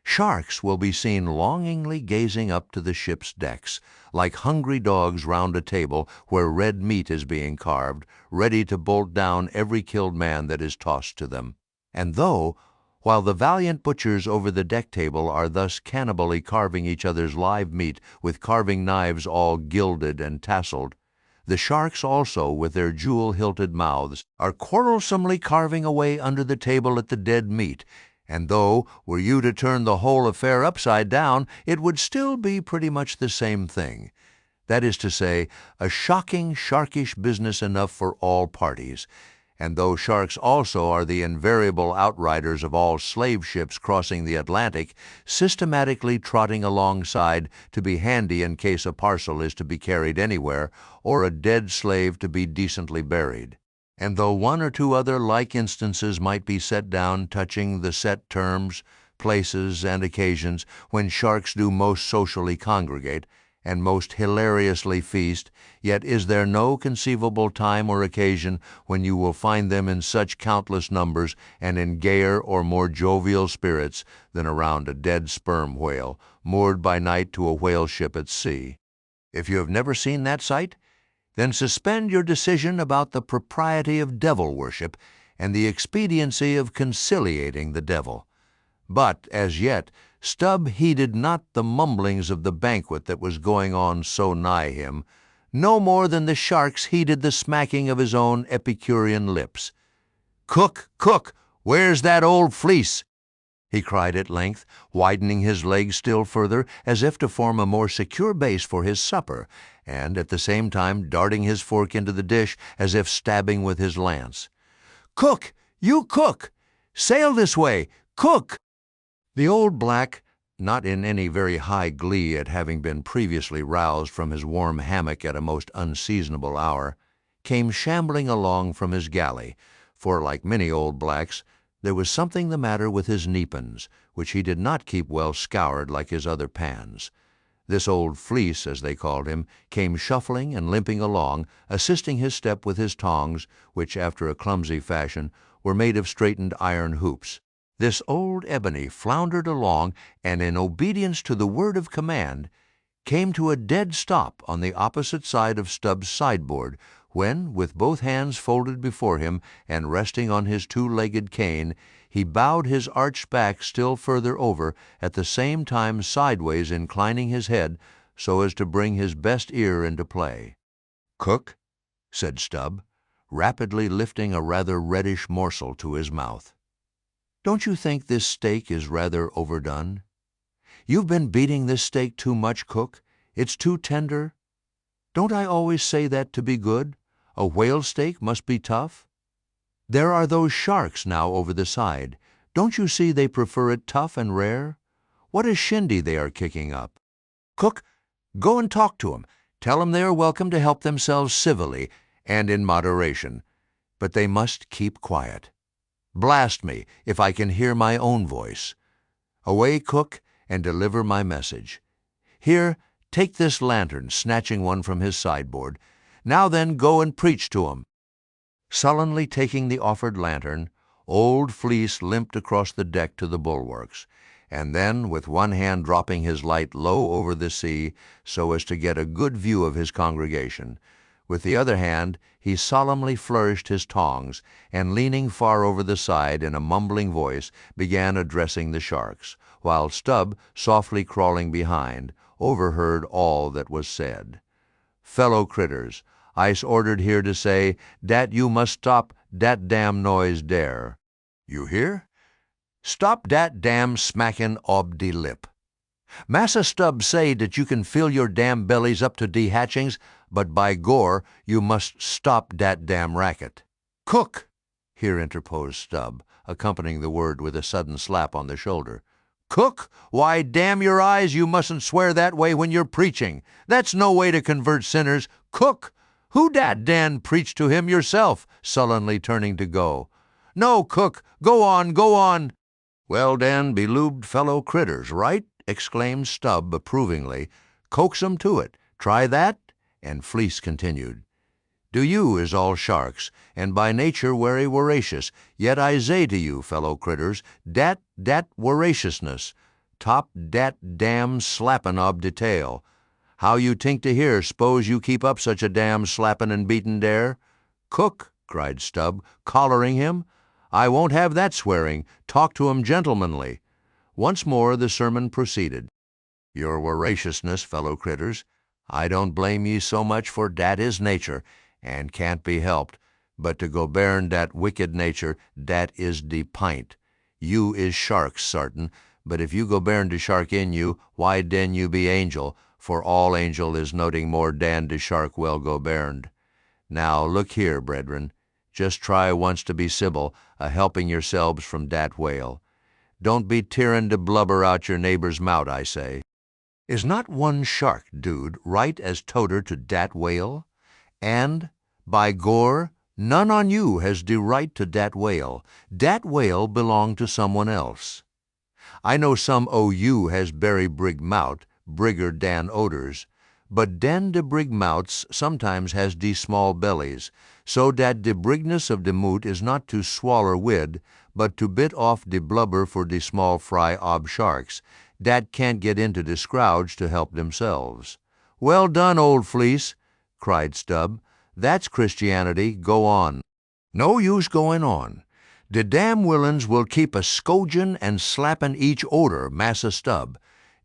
sharks will be seen longingly gazing up to the ship's decks, like hungry dogs round a table where red meat is being carved, ready to bolt down every killed man that is tossed to them. And though, while the valiant butchers over the deck table are thus cannibally carving each other's live meat with carving knives all gilded and tasseled, the sharks also, with their jewel-hilted mouths, are quarrelsomely carving away under the table at the dead meat, and though, were you to turn the whole affair upside down, it would still be pretty much the same thing. That is to say, a shocking, sharkish business enough for all parties. And though sharks also are the invariable outriders of all slave ships crossing the Atlantic, systematically trotting alongside to be handy in case a parcel is to be carried anywhere, or a dead slave to be decently buried. And though one or two other like instances might be set down touching the set terms, places, and occasions when sharks do most socially congregate, and most hilariously feast, yet is there no conceivable time or occasion when you will find them in such countless numbers and in gayer or more jovial spirits than around a dead sperm whale, moored by night to a whale ship at sea. If you have never seen that sight, then suspend your decision about the propriety of devil worship and the expediency of conciliating the devil. But, as yet, Stubb heeded not the mumblings of the banquet that was going on so nigh him, no more than the sharks heeded the smacking of his own Epicurean lips. "Cook, cook, where's that old fleece?" he cried at length, widening his legs still further as if to form a more secure base for his supper, and at the same time darting his fork into the dish as if stabbing with his lance. "Cook! You cook! Sail this way! Cook!" The old black, not in any very high glee at having been previously roused from his warm hammock at a most unseasonable hour, came shambling along from his galley, for, like many old blacks, there was something the matter with his kneepins, which he did not keep well scoured like his other pans. This old fleece, as they called him, came shuffling and limping along, assisting his step with his tongs, which, after a clumsy fashion, were made of straightened iron hoops. This old ebony floundered along, and in obedience to the word of command, came to a dead stop on the opposite side of Stubb's sideboard, when, with both hands folded before him and resting on his two-legged cane, he bowed his arched back still further over, at the same time sideways inclining his head so as to bring his best ear into play. "Cook," said Stubb, rapidly lifting a rather reddish morsel to his mouth. "Don't you think this steak is rather overdone? You've been beating this steak too much, cook. It's too tender. Don't I always say that to be good? A whale steak must be tough. There are those sharks now over the side. Don't you see they prefer it tough and rare? What a shindy they are kicking up. Cook, go and talk to 'em. Tell 'em they are welcome to help themselves civilly and in moderation, but they must keep quiet. Blast me if I can hear my own voice. Away, cook, and deliver my message. Here, take this lantern," snatching one from his sideboard. "Now then, go and preach to 'em." Sullenly taking the offered lantern, old Fleece limped across the deck to the bulwarks, and then, with one hand dropping his light low over the sea so as to get a good view of his congregation, with the other hand he solemnly flourished his tongs, and leaning far over the side in a mumbling voice began addressing the sharks, while Stubb, softly crawling behind, overheard all that was said. "Fellow critters, I's ordered here to say dat you must stop dat damn noise dere. You hear? Stop dat damn smacking ob de lip. Massa Stubb say dat you can fill your damn bellies up to de hatchings. but by gore, you must stop dat damn racket." "Cook!" here interposed Stubb, accompanying the word with a sudden slap on the shoulder. "Cook? Why, damn your eyes, you mustn't swear that way when you're preaching. That's no way to convert sinners. Cook! Who dat Dan preach to him yourself?" sullenly turning to go. "No, Cook, go on, go on." "Well, den, beloobed fellow critters, right?" exclaimed Stubb approvingly. "Coax 'em to it. Try that?" And Fleece continued. "Do you is all sharks, and by nature wery voracious, yet I say to you, fellow critters, dat voraciousness, top dat damn slappin' ob de tail. How you tink to hear, s'pose you keep up such a damn slappin' and beatin' dare?" "Cook!" cried Stubb, collaring him. "I won't have that swearing. Talk to 'em gentlemanly." Once more the sermon proceeded. "Your voraciousness, fellow critters, I don't blame ye so much, for dat is nature, and can't be helped, but to go bearn dat wicked nature, dat is de pint. You is sharks, sartin, but if you go bearn de shark in you, why den you be angel, for all angel is noting more dan de shark well go bearned. Now look here, brethren, just try once to be civil, a-helping yourselves from dat whale. Don't be tearin' de blubber out your neighbor's mout, I say. Is not one shark, dude, right as toter to dat whale? And, by gore, none on you has de right to dat whale. Dat whale belong to someone else. I know some o' you has berry brig mout, brigger dan oders, but den de brig mouts sometimes has de small bellies, so dat de brigness of de moot is not to swaller wid, but to bit off de blubber for de small fry ob sharks, dat can't get into de scrouge to help themselves. "Well done, old Fleece," cried Stubb. "That's Christianity. Go on." "No use going on. De damn willains will keep a scourgin' and slappin' each oder, Massa Stubb.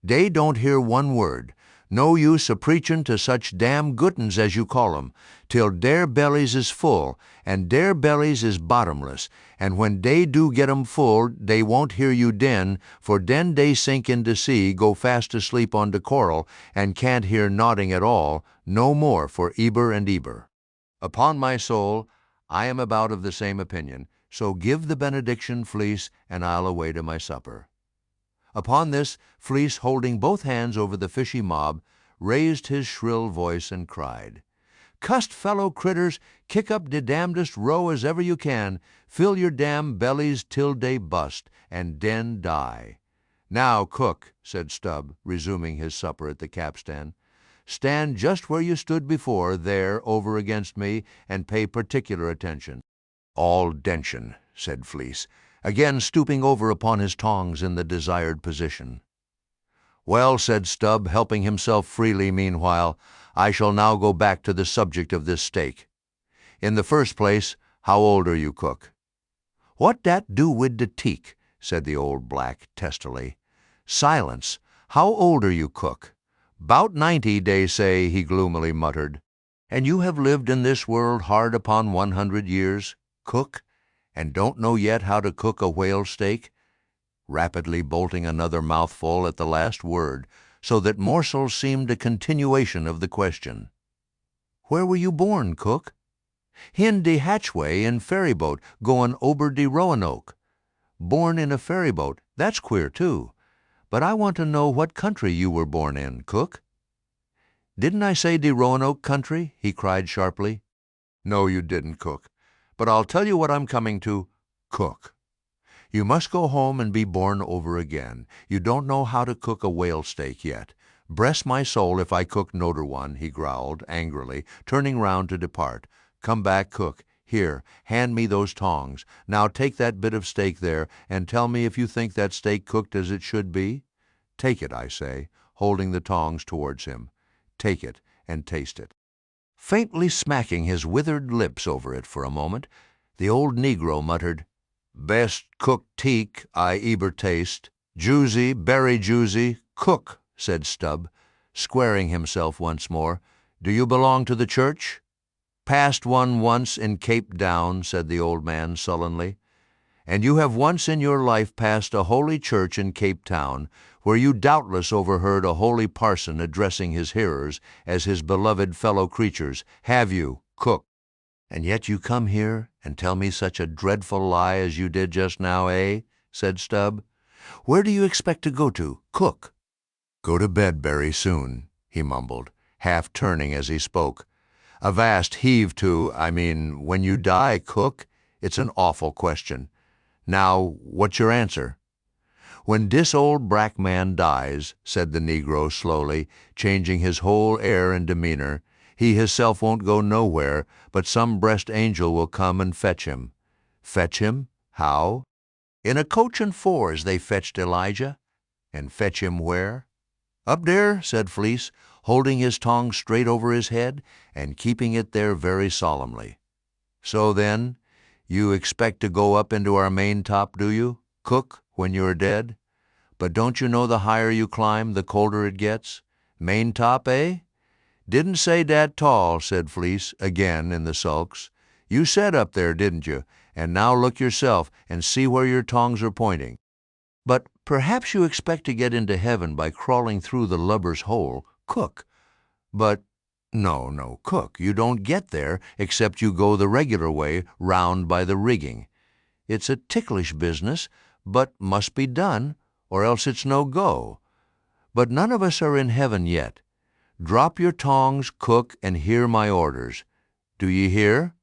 Dey don't hear one word. No use a preachin' to such damn good-uns as you call 'em, till dere bellies is full, and dere bellies is bottomless, and when dey do get 'em full, dey won't hear you den, for den dey sink in de sea, go fast asleep on de coral, and can't hear nodding at all, no more for eber and eber. Upon my soul, I am about of the same opinion, so give the benediction, Fleece, and I'll away to my supper." Upon this, Fleece, holding both hands over the fishy mob, raised his shrill voice and cried, "Cussed fellow critters, kick up de damnedest row as ever you can, fill your damn bellies till dey bust, and den die." "Now, Cook," said Stubb, resuming his supper at the capstan, "stand just where you stood before, there, over against me, and pay particular attention." "All dention," said Fleece, again stooping over upon his tongs in the desired position. "Well," said Stubb, helping himself freely meanwhile, "I shall now go back to the subject of this steak. In the first place, how old are you, Cook?" "What dat do wid de teak?" said the old black testily. "Silence! How old are you, Cook?" "'Bout 90, dey say," he gloomily muttered. "And you have lived in this world hard upon 100 years, Cook, and don't know yet how to cook a whale steak?" rapidly bolting another mouthful at the last word, so that morsels seemed a continuation of the question. "Where were you born, Cook?" "In de hatchway in ferryboat goin' ober de Roanoke." "Born in a ferryboat, that's queer, too. But I want to know what country you were born in, Cook." "Didn't I say de Roanoke country?" he cried sharply. "No, you didn't, Cook. But I'll tell you what I'm coming to, Cook. You must go home and be born over again. You don't know how to cook a whale steak yet. Bress my soul if I cook noder one," he growled angrily, turning round to depart. "Come back, Cook. Here, hand me those tongs. Now take that bit of steak there, and tell me if you think that steak cooked as it should be. Take it, I say," holding the tongs towards him. "Take it and taste it." Faintly smacking his withered lips over it for a moment, the old negro muttered, "Best cooked teak I eber taste. Juicy, berry juicy. Cook," said Stubb, squaring himself once more. "Do you belong to the church?" "Passed one once in Cape Down," said the old man sullenly. And you have once in your life passed a holy church in Cape Town, where you doubtless overheard a holy parson addressing his hearers as his beloved fellow creatures. Have you, cook? And yet you come here and tell me such a dreadful lie as you did just now, eh? Said Stubb. Where do you expect to go to, cook? Go to bed very soon, he mumbled, half turning as he spoke. A vast heave to, when you die, cook? It's an awful question. Now, what's your answer? When dis old brack man dies, said the Negro slowly, changing his whole air and demeanor, he hisself won't go nowhere, but some breast angel will come and fetch him. Fetch him? How? In a coach and fours they fetched Elijah. And fetch him where? Up there, said Fleece, holding his tongue straight over his head and keeping it there very solemnly. So then, you expect to go up into our main top, do you, cook, when you are dead? But don't you know the higher you climb, the colder it gets? Main top, eh? Didn't say dat tall, said Fleece, again in the sulks. You said up there, didn't you? And now look yourself and see where your tongs are pointing. But perhaps you expect to get into heaven by crawling through the lubber's hole, cook. But no, cook, you don't get there except you go the regular way round by the rigging. It's a ticklish business, but must be done, or else it's no go. But none of us are in heaven yet. Drop your tongs, cook, and hear my orders. Do ye hear?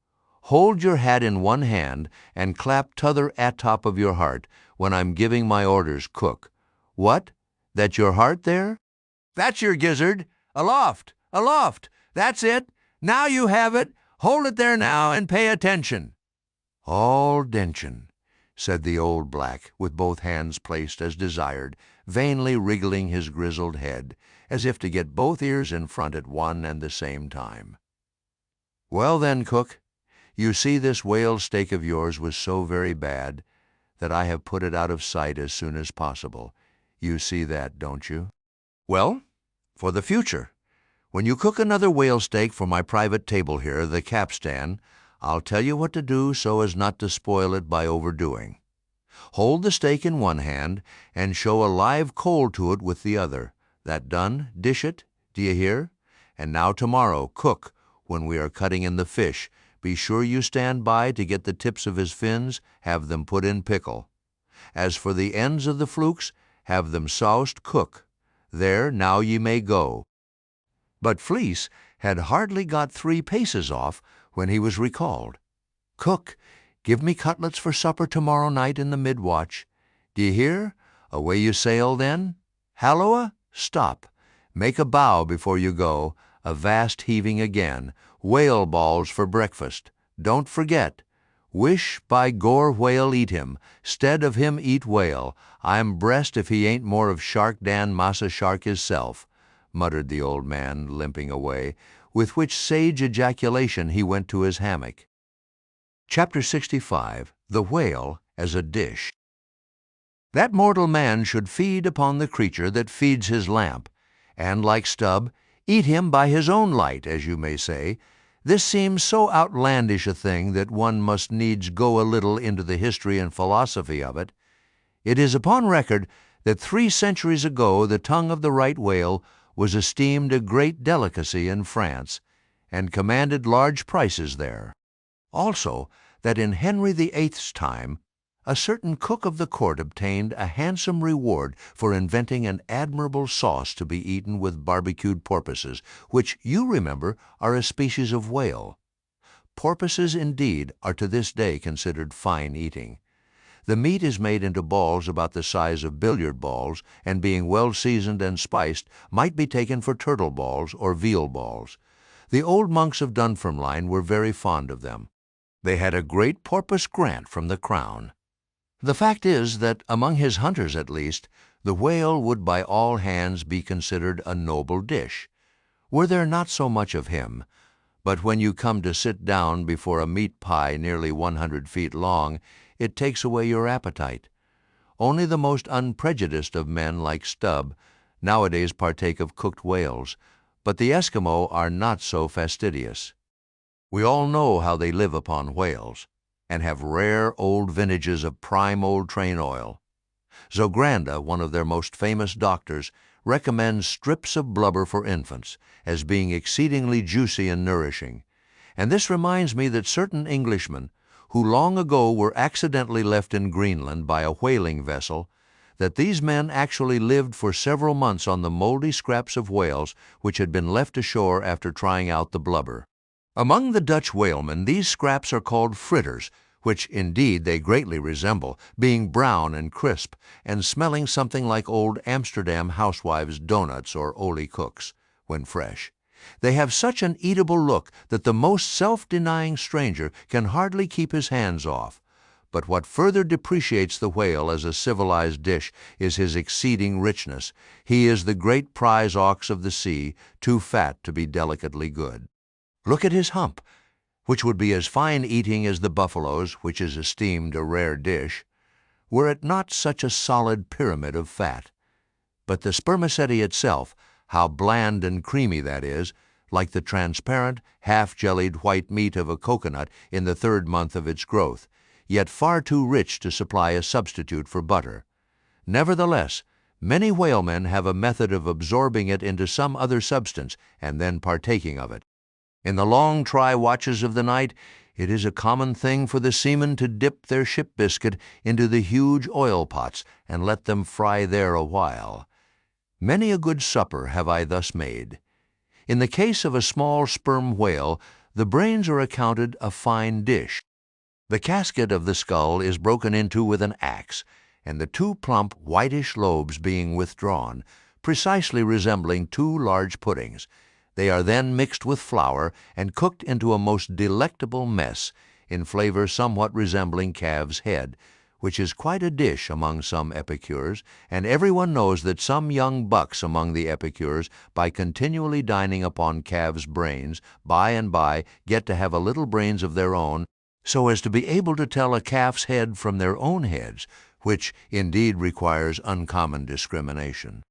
Hold your hat in one hand and clap t'other atop of your heart when I'm giving my orders, cook. What? That your heart there? That's your gizzard. Aloft, aloft. That's it. Now you have it. Hold it there now and pay attention. All dention, said the old black, with both hands placed as desired, vainly wriggling his grizzled head, as if to get both ears in front at one and the same time. Well then, cook, you see this whale steak of yours was so very bad that I have put it out of sight as soon as possible. You see that, don't you? Well, for the future, when you cook another whale steak for my private table here, the capstan, I'll tell you what to do so as not to spoil it by overdoing. Hold the steak in one hand and show a live coal to it with the other. That done, dish it, do you hear? And now tomorrow, cook, when we are cutting in the fish, be sure you stand by to get the tips of his fins, have them put in pickle. As for the ends of the flukes, have them soused, cook. There, now ye may go. But Fleece had hardly got 3 paces off when he was recalled. Cook, give me cutlets for supper tomorrow night in the mid-watch. D'ye hear? Away you sail then. Halloa! Stop. Make a bow before you go. A vast heaving again. Whale balls for breakfast. Don't forget. Wish by gore whale eat him, stead of him eat whale. I'm brest if he ain't more of Shark Dan Massa Shark hisself, muttered the old man, limping away, with which sage ejaculation he went to his hammock. Chapter 65. The Whale as a Dish. That mortal man should feed upon the creature that feeds his lamp, and, like Stubb, eat him by his own light, as you may say. This seems so outlandish a thing that one must needs go a little into the history and philosophy of it. It is upon record that 3 centuries ago the tongue of the right whale was esteemed a great delicacy in France, and commanded large prices there. Also, that in Henry VIII's time, a certain cook of the court obtained a handsome reward for inventing an admirable sauce to be eaten with barbecued porpoises, which, you remember, are a species of whale. Porpoises, indeed, are to this day considered fine eating. The meat is made into balls about the size of billiard balls, and being well seasoned and spiced, might be taken for turtle balls or veal balls. The old monks of Dunfermline were very fond of them. They had a great porpoise grant from the crown. The fact is that, among his hunters at least, the whale would by all hands be considered a noble dish, were there not so much of him. But when you come to sit down before a meat pie nearly 100 feet long, it takes away your appetite. Only the most unprejudiced of men like Stubb nowadays partake of cooked whales, but the Eskimo are not so fastidious. We all know how they live upon whales. and have rare old vintages of prime old train oil. Zogranda, one of their most famous doctors, recommends strips of blubber for infants as being exceedingly juicy and nourishing. And this reminds me that certain Englishmen, who long ago were accidentally left in Greenland by a whaling vessel, that these men actually lived for several months on the moldy scraps of whales which had been left ashore after trying out the blubber. Among the Dutch whalemen, these scraps are called fritters, which indeed they greatly resemble, being brown and crisp, and smelling something like old Amsterdam housewives' donuts or olie cooks, when fresh. They have such an eatable look that the most self-denying stranger can hardly keep his hands off. But what further depreciates the whale as a civilized dish is his exceeding richness. He is the great prize ox of the sea, too fat to be delicately good. Look at his hump, which would be as fine eating as the buffalo's, which is esteemed a rare dish, were it not such a solid pyramid of fat. But the spermaceti itself, how bland and creamy that is, like the transparent, half-jellied white meat of a coconut in the 3rd month of its growth, yet far too rich to supply a substitute for butter. Nevertheless, many whalemen have a method of absorbing it into some other substance and then partaking of it. In the long try watches of the night, it is a common thing for the seamen to dip their ship biscuit into the huge oil pots and let them fry there a while. Many a good supper have I thus made. In the case of a small sperm whale, the brains are accounted a fine dish. The casket of the skull is broken into with an axe, and the 2 plump, whitish lobes being withdrawn, precisely resembling 2 large puddings. They are then mixed with flour and cooked into a most delectable mess, in flavor somewhat resembling calf's head, which is quite a dish among some epicures, and everyone knows that some young bucks among the epicures, by continually dining upon calves' brains, by and by get to have a little brains of their own, so as to be able to tell a calf's head from their own heads, which indeed requires uncommon discrimination.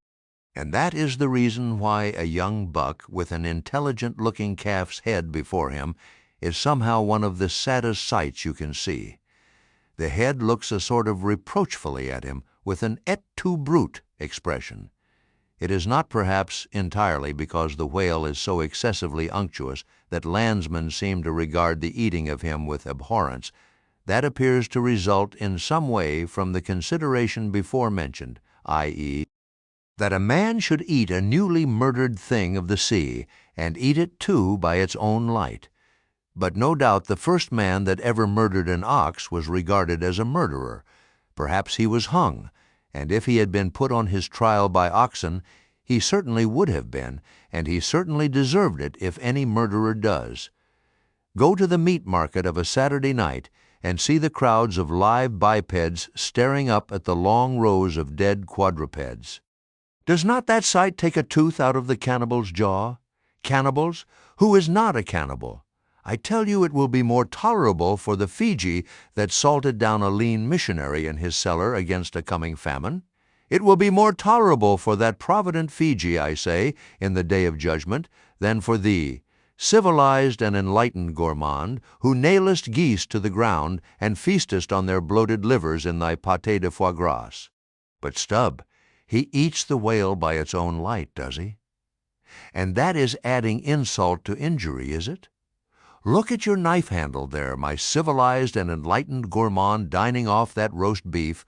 And that is the reason why a young buck with an intelligent-looking calf's head before him is somehow one of the saddest sights you can see. The head looks a sort of reproachfully at him with an et tu brute expression. It is not perhaps entirely because the whale is so excessively unctuous that landsmen seem to regard the eating of him with abhorrence. That appears to result in some way from the consideration before mentioned, i.e., that a man should eat a newly murdered thing of the sea, and eat it too by its own light. But no doubt the first man that ever murdered an ox was regarded as a murderer. Perhaps he was hung, and if he had been put on his trial by oxen, he certainly would have been, and he certainly deserved it if any murderer does. Go to the meat market of a Saturday night and see the crowds of live bipeds staring up at the long rows of dead quadrupeds. Does not that sight take a tooth out of the cannibal's jaw? Cannibals? Who is not a cannibal? I tell you it will be more tolerable for the Fiji that salted down a lean missionary in his cellar against a coming famine. It will be more tolerable for that provident Fiji, I say, in the day of judgment, than for thee, civilized and enlightened gourmand, who nailest geese to the ground and feastest on their bloated livers in thy pâté de foie gras. But Stubb, he eats the whale by its own light, does he? And that is adding insult to injury, is it? Look at your knife handle there, my civilized and enlightened gourmand dining off that roast beef.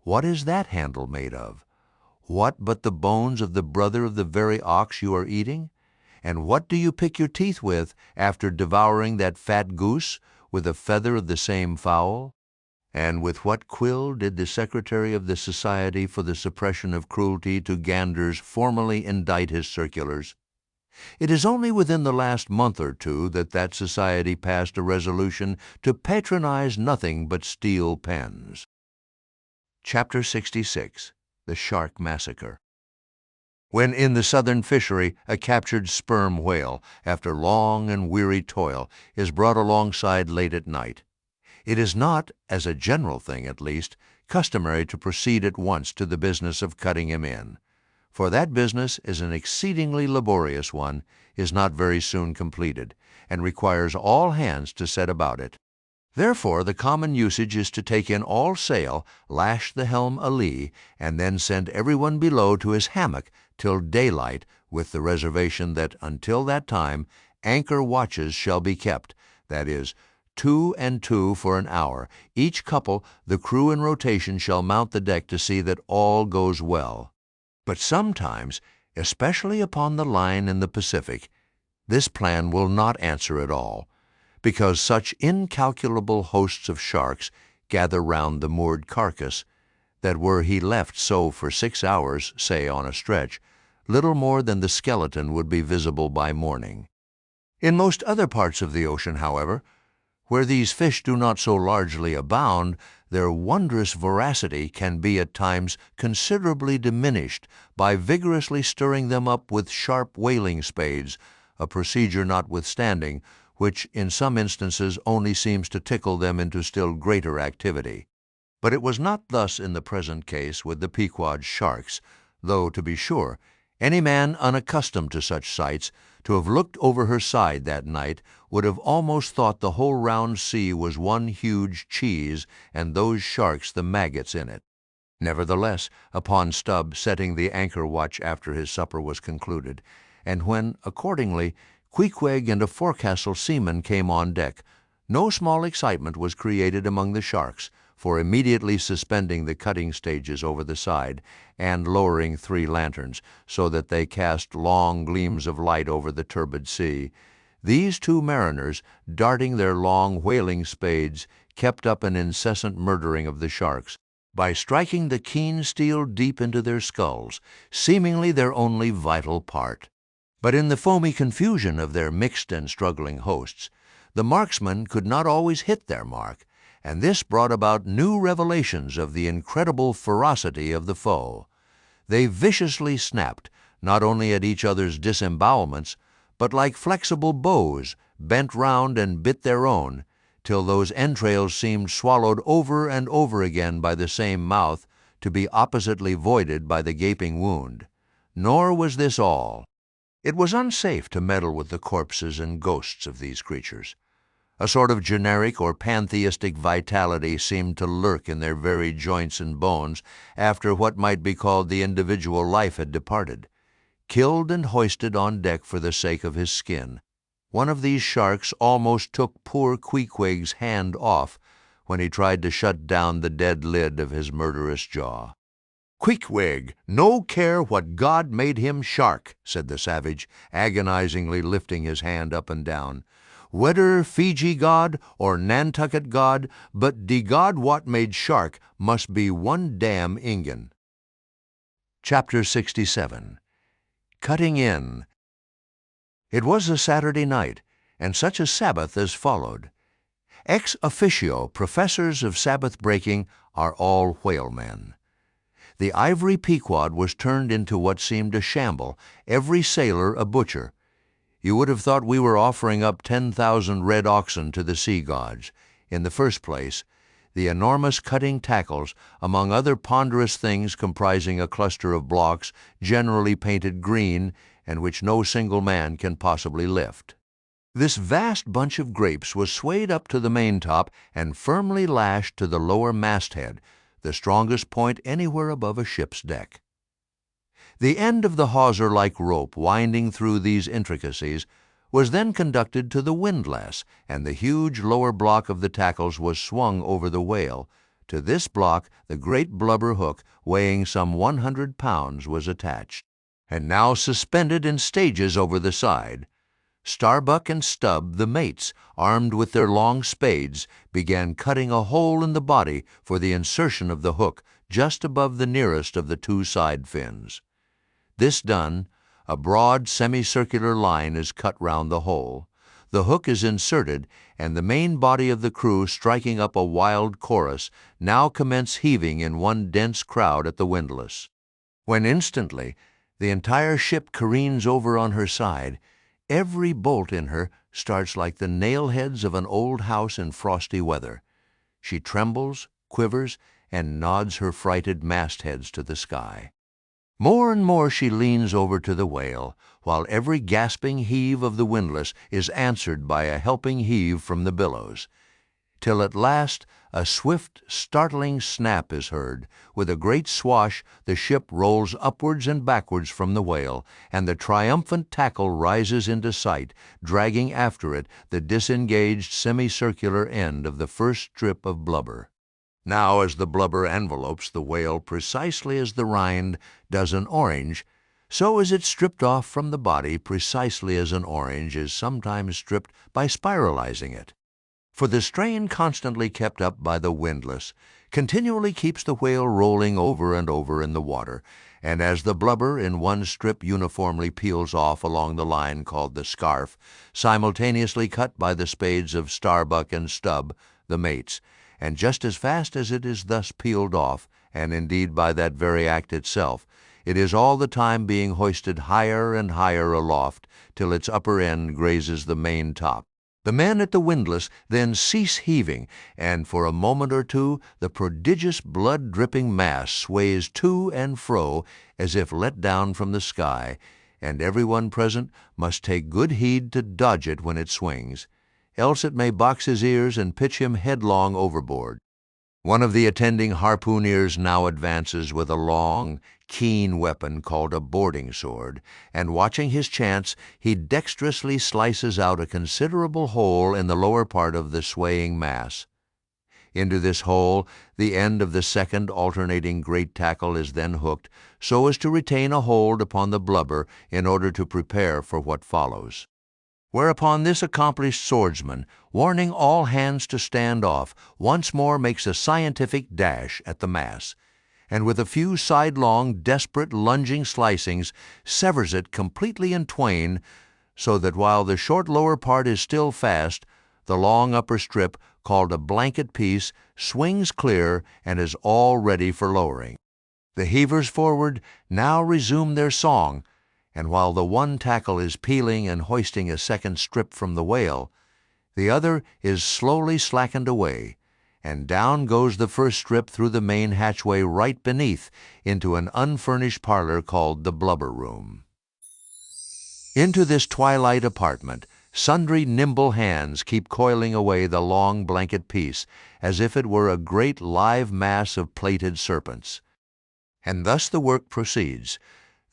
What is that handle made of? What but the bones of the brother of the very ox you are eating? And what do you pick your teeth with after devouring that fat goose with a feather of the same fowl? And with what quill did the Secretary of the Society for the Suppression of Cruelty to Ganders formally indite his circulars? It is only within the last month or two that that society passed a resolution to patronize nothing but steel pens. Chapter 66. The Shark Massacre. When in the southern fishery a captured sperm whale, after long and weary toil, is brought alongside late at night, it is not, as a general thing at least, customary to proceed at once to the business of cutting him in, for that business is an exceedingly laborious one, is not very soon completed, and requires all hands to set about it. Therefore the common usage is to take in all sail, lash the helm a-lee, and then send everyone below to his hammock till daylight, with the reservation that until that time anchor watches shall be kept, that is, 2 and 2 for an hour. Each couple, the crew in rotation, shall mount the deck to see that all goes well. But sometimes, especially upon the line in the Pacific, this plan will not answer at all, because such incalculable hosts of sharks gather round the moored carcass that were he left so for 6 hours, say on a stretch, little more than the skeleton would be visible by morning. In most other parts of the ocean, however, where these fish do not so largely abound, their wondrous voracity can be at times considerably diminished by vigorously stirring them up with sharp whaling spades, a procedure notwithstanding, which in some instances only seems to tickle them into still greater activity. But it was not thus in the present case with the Pequod sharks, though, to be sure, any man unaccustomed to such sights, to have looked over her side that night, would have almost thought the whole round sea was one huge cheese, and those sharks the maggots in it. Nevertheless, upon Stubb setting the anchor watch after his supper was concluded, and when, accordingly, Queequeg and a forecastle seaman came on deck, no small excitement was created among the sharks, for immediately suspending the cutting stages over the side, and lowering 3 lanterns, so that they cast long gleams of light over the turbid sea, these 2 mariners, darting their long whaling spades, kept up an incessant murdering of the sharks, by striking the keen steel deep into their skulls, seemingly their only vital part. But in the foamy confusion of their mixed and struggling hosts, the marksmen could not always hit their mark, and this brought about new revelations of the incredible ferocity of the foe. They viciously snapped, not only at each other's disembowelments, but like flexible bows, bent round and bit their own, till those entrails seemed swallowed over and over again by the same mouth, to be oppositely voided by the gaping wound. Nor was this all. It was unsafe to meddle with the corpses and ghosts of these creatures. A sort of generic or pantheistic vitality seemed to lurk in their very joints and bones after what might be called the individual life had departed, killed and hoisted on deck for the sake of his skin. One of these sharks almost took poor Queequeg's hand off when he tried to shut down the dead lid of his murderous jaw. "Queequeg, no care what God made him shark," said the savage, agonizingly lifting his hand up and down. "Wheder Fiji God or Nantucket God, but de God what made shark must be one damn Ingun." Chapter 67. Cutting In. It was a Saturday night, and such a Sabbath as followed. Ex officio professors of Sabbath breaking are all whalemen. The ivory Pequod was turned into what seemed a shamble, every sailor a butcher. You would have thought we were offering up 10,000 red oxen to the sea gods. In the first place, the enormous cutting tackles, among other ponderous things comprising a cluster of blocks generally painted green and which no single man can possibly lift. This vast bunch of grapes was swayed up to the maintop and firmly lashed to the lower masthead, the strongest point anywhere above a ship's deck. The end of the hawser-like rope winding through these intricacies was then conducted to the windlass, and the huge lower block of the tackles was swung over the whale. To this block the great blubber hook, weighing some 100 pounds, was attached, and now suspended in stages over the side. Starbuck and Stubb, the mates, armed with their long spades, began cutting a hole in the body for the insertion of the hook just above the nearest of the 2 side fins. This done, a broad semicircular line is cut round the hole. The hook is inserted, and the main body of the crew, striking up a wild chorus, now commence heaving in one dense crowd at the windlass. When instantly the entire ship careens over on her side, every bolt in her starts like the nail-heads of an old house in frosty weather. She trembles, quivers, and nods her frighted mastheads to the sky. More and more she leans over to the whale, while every gasping heave of the windlass is answered by a helping heave from the billows. till at last a swift, startling snap is heard. With a great swash the ship rolls upwards and backwards from the whale, and the triumphant tackle rises into sight, dragging after it the disengaged semicircular end of the first strip of blubber. Now, as the blubber envelopes the whale precisely as the rind does an orange, so is it stripped off from the body precisely as an orange is sometimes stripped by spiralizing it. For the strain constantly kept up by the windlass continually keeps the whale rolling over and over in the water, and as the blubber in one strip uniformly peels off along the line called the scarf, simultaneously cut by the spades of Starbuck and Stubb, the mates, and just as fast as it is thus peeled off, and indeed by that very act itself, it is all the time being hoisted higher and higher aloft till its upper end grazes the main top. The men at the windlass then cease heaving, and for a moment or two the prodigious blood-dripping mass sways to and fro as if let down from the sky, and everyone present must take good heed to dodge it when it swings, else it may box his ears and pitch him headlong overboard. One of the attending harpooneers now advances with a long, keen weapon called a boarding sword, and watching his chance, he dexterously slices out a considerable hole in the lower part of the swaying mass. Into this hole the end of the second alternating great tackle is then hooked, so as to retain a hold upon the blubber in order to prepare for what follows. Whereupon this accomplished swordsman, warning all hands to stand off, once more makes a scientific dash at the mass, and with a few sidelong, desperate, lunging slicings, severs it completely in twain, so that while the short lower part is still fast, the long upper strip, called a blanket piece, swings clear and is all ready for lowering. The heavers forward now resume their song, and while the one tackle is peeling and hoisting a second strip from the whale, the other is slowly slackened away, and down goes the first strip through the main hatchway right beneath into an unfurnished parlor called the blubber room. Into this twilight apartment sundry nimble hands keep coiling away the long blanket piece as if it were a great live mass of plaited serpents. And thus the work proceeds,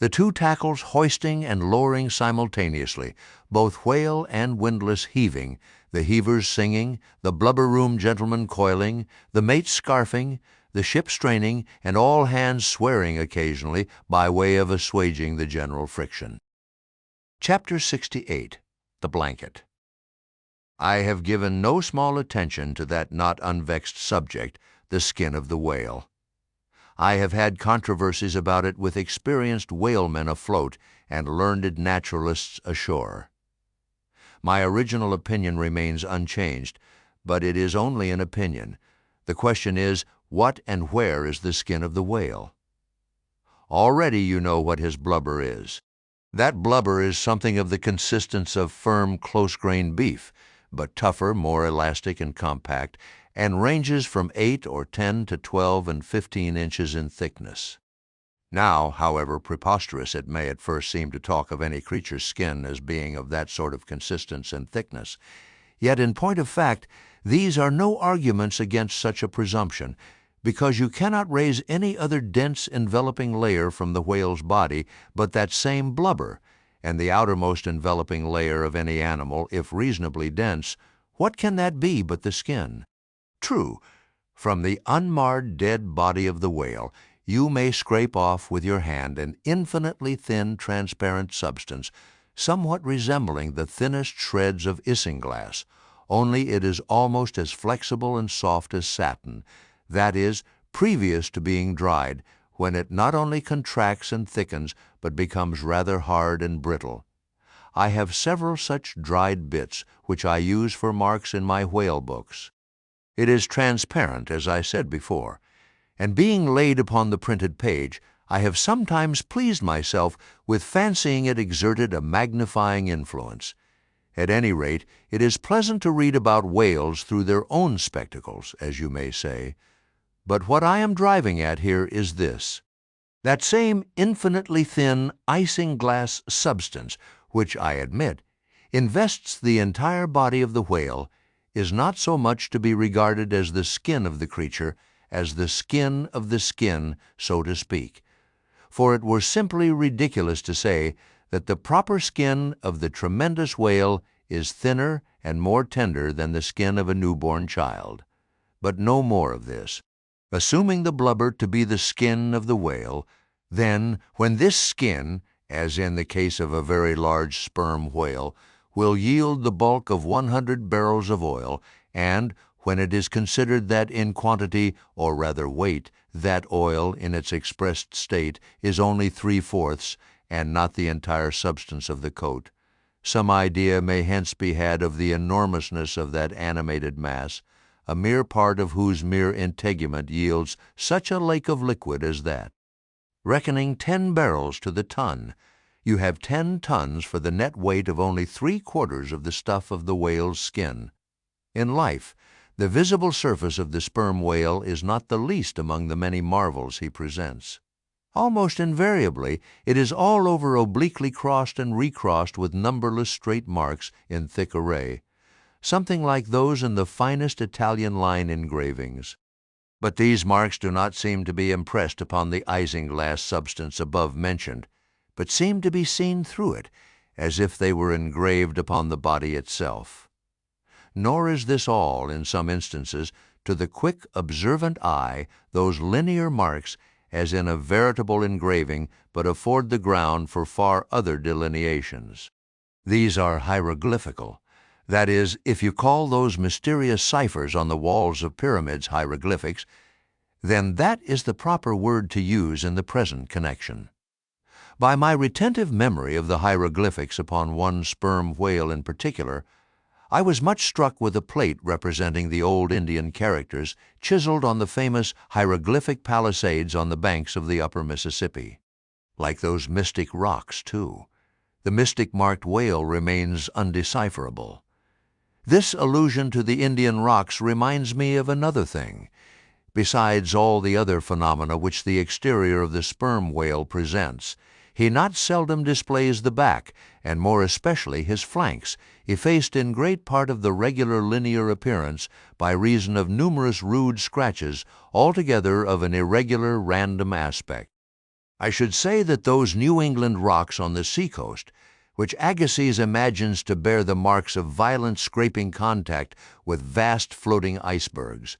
the two tackles hoisting and lowering simultaneously, both whale and windlass heaving, the heavers singing, the blubber-room gentlemen coiling, the mates scarfing, the ship straining, and all hands swearing occasionally by way of assuaging the general friction. Chapter 68. The Blanket. I have given no small attention to that not unvexed subject, the skin of the whale. I have had controversies about it with experienced whalemen afloat and learned naturalists ashore. My original opinion remains unchanged, but it is only an opinion. The question is, what and where is the skin of the whale? Already you know what his blubber is. That blubber is something of the consistence of firm, close-grained beef, but tougher, more elastic and compact, and ranges from 8 or 10 to 12 and 15 inches in thickness. Now, however preposterous it may at first seem to talk of any creature's skin as being of that sort of consistence and thickness, yet in point of fact these are no arguments against such a presumption, because you cannot raise any other dense enveloping layer from the whale's body but that same blubber, and the outermost enveloping layer of any animal, if reasonably dense, what can that be but the skin? True, from the unmarred dead body of the whale you may scrape off with your hand an infinitely thin transparent substance, somewhat resembling the thinnest shreds of isinglass, only it is almost as flexible and soft as satin, that is, previous to being dried, when it not only contracts and thickens, but becomes rather hard and brittle. I have several such dried bits, which I use for marks in my whale books. It is transparent, as I said before, and being laid upon the printed page, I have sometimes pleased myself with fancying it exerted a magnifying influence. At any rate, it is pleasant to read about whales through their own spectacles, as you may say. But what I am driving at here is this. That same infinitely thin isinglass substance, which, I admit, invests the entire body of the whale, is not so much to be regarded as the skin of the creature as the skin of the skin, so to speak. For it were simply ridiculous to say that the proper skin of the tremendous whale is thinner and more tender than the skin of a newborn child. But no more of this. Assuming the blubber to be the skin of the whale, then, when this skin, as in the case of a very large sperm whale, will yield the bulk of 100 barrels of oil, and when it is considered that in quantity, or rather weight, that oil in its expressed state is only 3/4, and not the entire substance of the coat, some idea may hence be had of the enormousness of that animated mass, a mere part of whose mere integument yields such a lake of liquid as that. Reckoning 10 barrels to the ton, you have 10 tons for the net weight of only 3/4 of the stuff of the whale's skin. In life, the visible surface of the sperm whale is not the least among the many marvels he presents. Almost invariably, it is all over obliquely crossed and recrossed with numberless straight marks in thick array, something like those in the finest Italian line engravings. But these marks do not seem to be impressed upon the isinglass substance above mentioned, but seem to be seen through it, as if they were engraved upon the body itself. Nor is this all, in some instances, to the quick, observant eye, those linear marks, as in a veritable engraving, but afford the ground for far other delineations. These are hieroglyphical. That is, if you call those mysterious ciphers on the walls of pyramids hieroglyphics, then that is the proper word to use in the present connection. By my retentive memory of the hieroglyphics upon one sperm whale in particular, I was much struck with a plate representing the old Indian characters chiseled on the famous hieroglyphic palisades on the banks of the upper Mississippi. Like those mystic rocks, too, the mystic-marked whale remains undecipherable. This allusion to the Indian rocks reminds me of another thing. Besides all the other phenomena which the exterior of the sperm whale presents, he not seldom displays the back, and more especially his flanks, effaced in great part of the regular linear appearance by reason of numerous rude scratches, altogether of an irregular, random aspect. I should say that those New England rocks on the sea-coast, which Agassiz imagines to bear the marks of violent scraping contact with vast floating icebergs,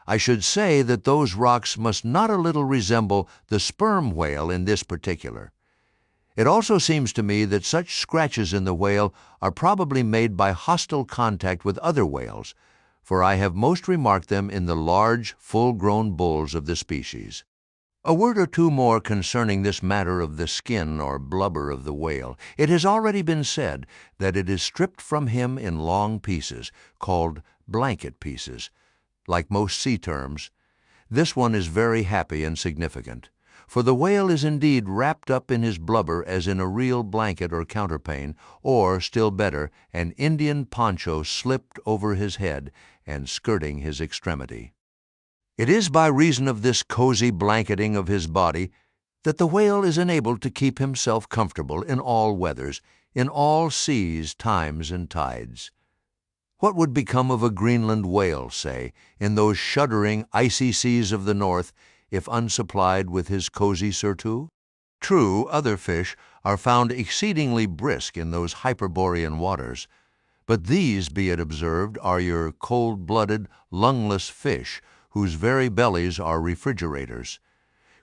I should say that those rocks must not a little resemble the sperm whale in this particular. It also seems to me that such scratches in the whale are probably made by hostile contact with other whales, for I have most remarked them in the large, full-grown bulls of the species. A word or two more concerning this matter of the skin or blubber of the whale. It has already been said that it is stripped from him in long pieces, called blanket pieces. Like most sea terms, this one is very happy and significant, for the whale is indeed wrapped up in his blubber as in a real blanket or counterpane, or, still better, an Indian poncho slipped over his head and skirting his extremity. It is by reason of this cozy blanketing of his body that the whale is enabled to keep himself comfortable in all weathers, in all seas, times, and tides. What would become of a Greenland whale, say, in those shuddering, icy seas of the north, if unsupplied with his cozy surtout? True, other fish are found exceedingly brisk in those Hyperborean waters, but these, be it observed, are your cold-blooded, lungless fish, whose very bellies are refrigerators,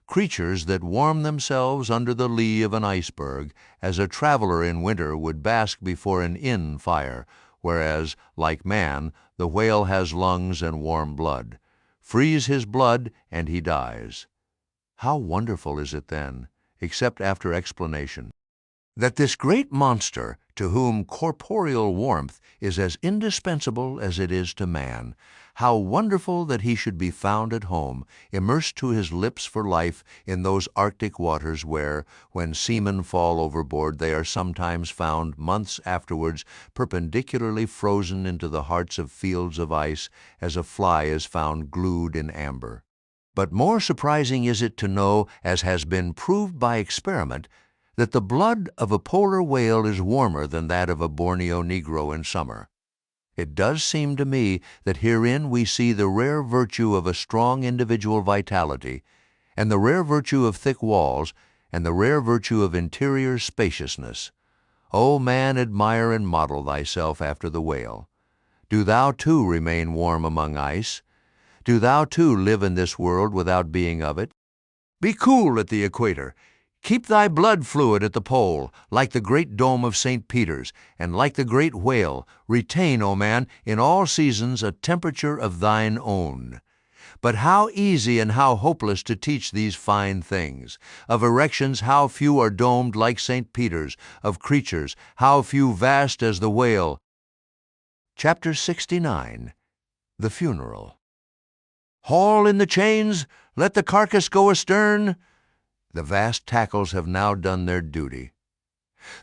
creatures that warm themselves under the lee of an iceberg, as a traveler in winter would bask before an inn fire, whereas, like man, the whale has lungs and warm blood. Freeze his blood, and he dies. How wonderful is it then, except after explanation, that this great monster, to whom corporeal warmth is as indispensable as it is to man, how wonderful that he should be found at home, immersed to his lips for life in those Arctic waters where, when seamen fall overboard, they are sometimes found months afterwards perpendicularly frozen into the hearts of fields of ice, as a fly is found glued in amber. But more surprising is it to know, as has been proved by experiment, that the blood of a polar whale is warmer than that of a Borneo Negro in summer. It does seem to me that herein we see the rare virtue of a strong individual vitality, and the rare virtue of thick walls, and the rare virtue of interior spaciousness. O man, admire and model thyself after the whale. Do thou too remain warm among ice. Do thou too live in this world without being of it. Be cool at the equator. Keep thy blood fluid at the pole, like the great dome of St. Peter's, and like the great whale, retain, O man, in all seasons a temperature of thine own. But how easy and how hopeless to teach these fine things! Of erections how few are domed like St. Peter's, of creatures how few vast as the whale. Chapter 69. The Funeral. Haul in the chains! Let the carcass go astern! The vast tackles have now done their duty.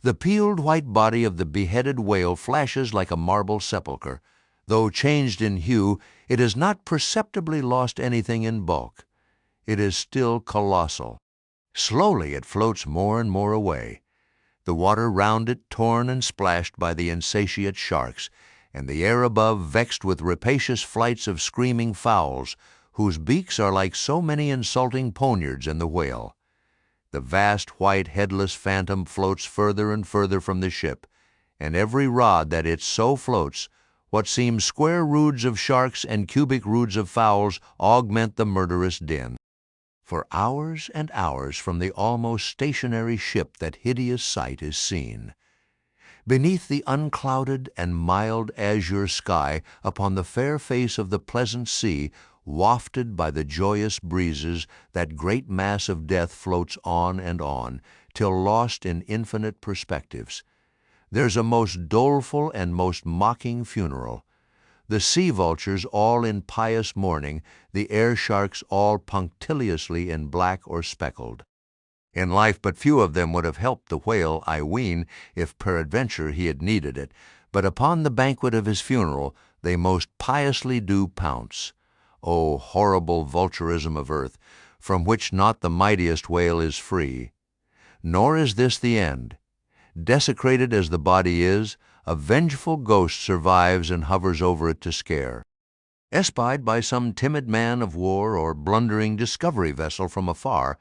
The peeled white body of the beheaded whale flashes like a marble sepulchre. Though changed in hue, it has not perceptibly lost anything in bulk. It is still colossal. Slowly it floats more and more away. The water round it torn and splashed by the insatiate sharks, and the air above vexed with rapacious flights of screaming fowls, whose beaks are like so many insulting poniards in the whale. The vast white headless phantom floats further and further from the ship, and every rod that it so floats, what seem square roods of sharks and cubic roods of fowls augment the murderous din. For hours and hours from the almost stationary ship that hideous sight is seen. Beneath the unclouded and mild azure sky, upon the fair face of the pleasant sea, wafted by the joyous breezes, that great mass of death floats on, till lost in infinite perspectives. There's a most doleful and most mocking funeral. The sea vultures all in pious mourning, the air sharks all punctiliously in black or speckled. In life but few of them would have helped the whale, I ween, if peradventure he had needed it, but upon the banquet of his funeral they most piously do pounce. O horrible vulturism of earth, from which not the mightiest whale is free! Nor is this the end. Desecrated as the body is, a vengeful ghost survives and hovers over it to scare. Espied by some timid man of war or blundering discovery vessel from afar,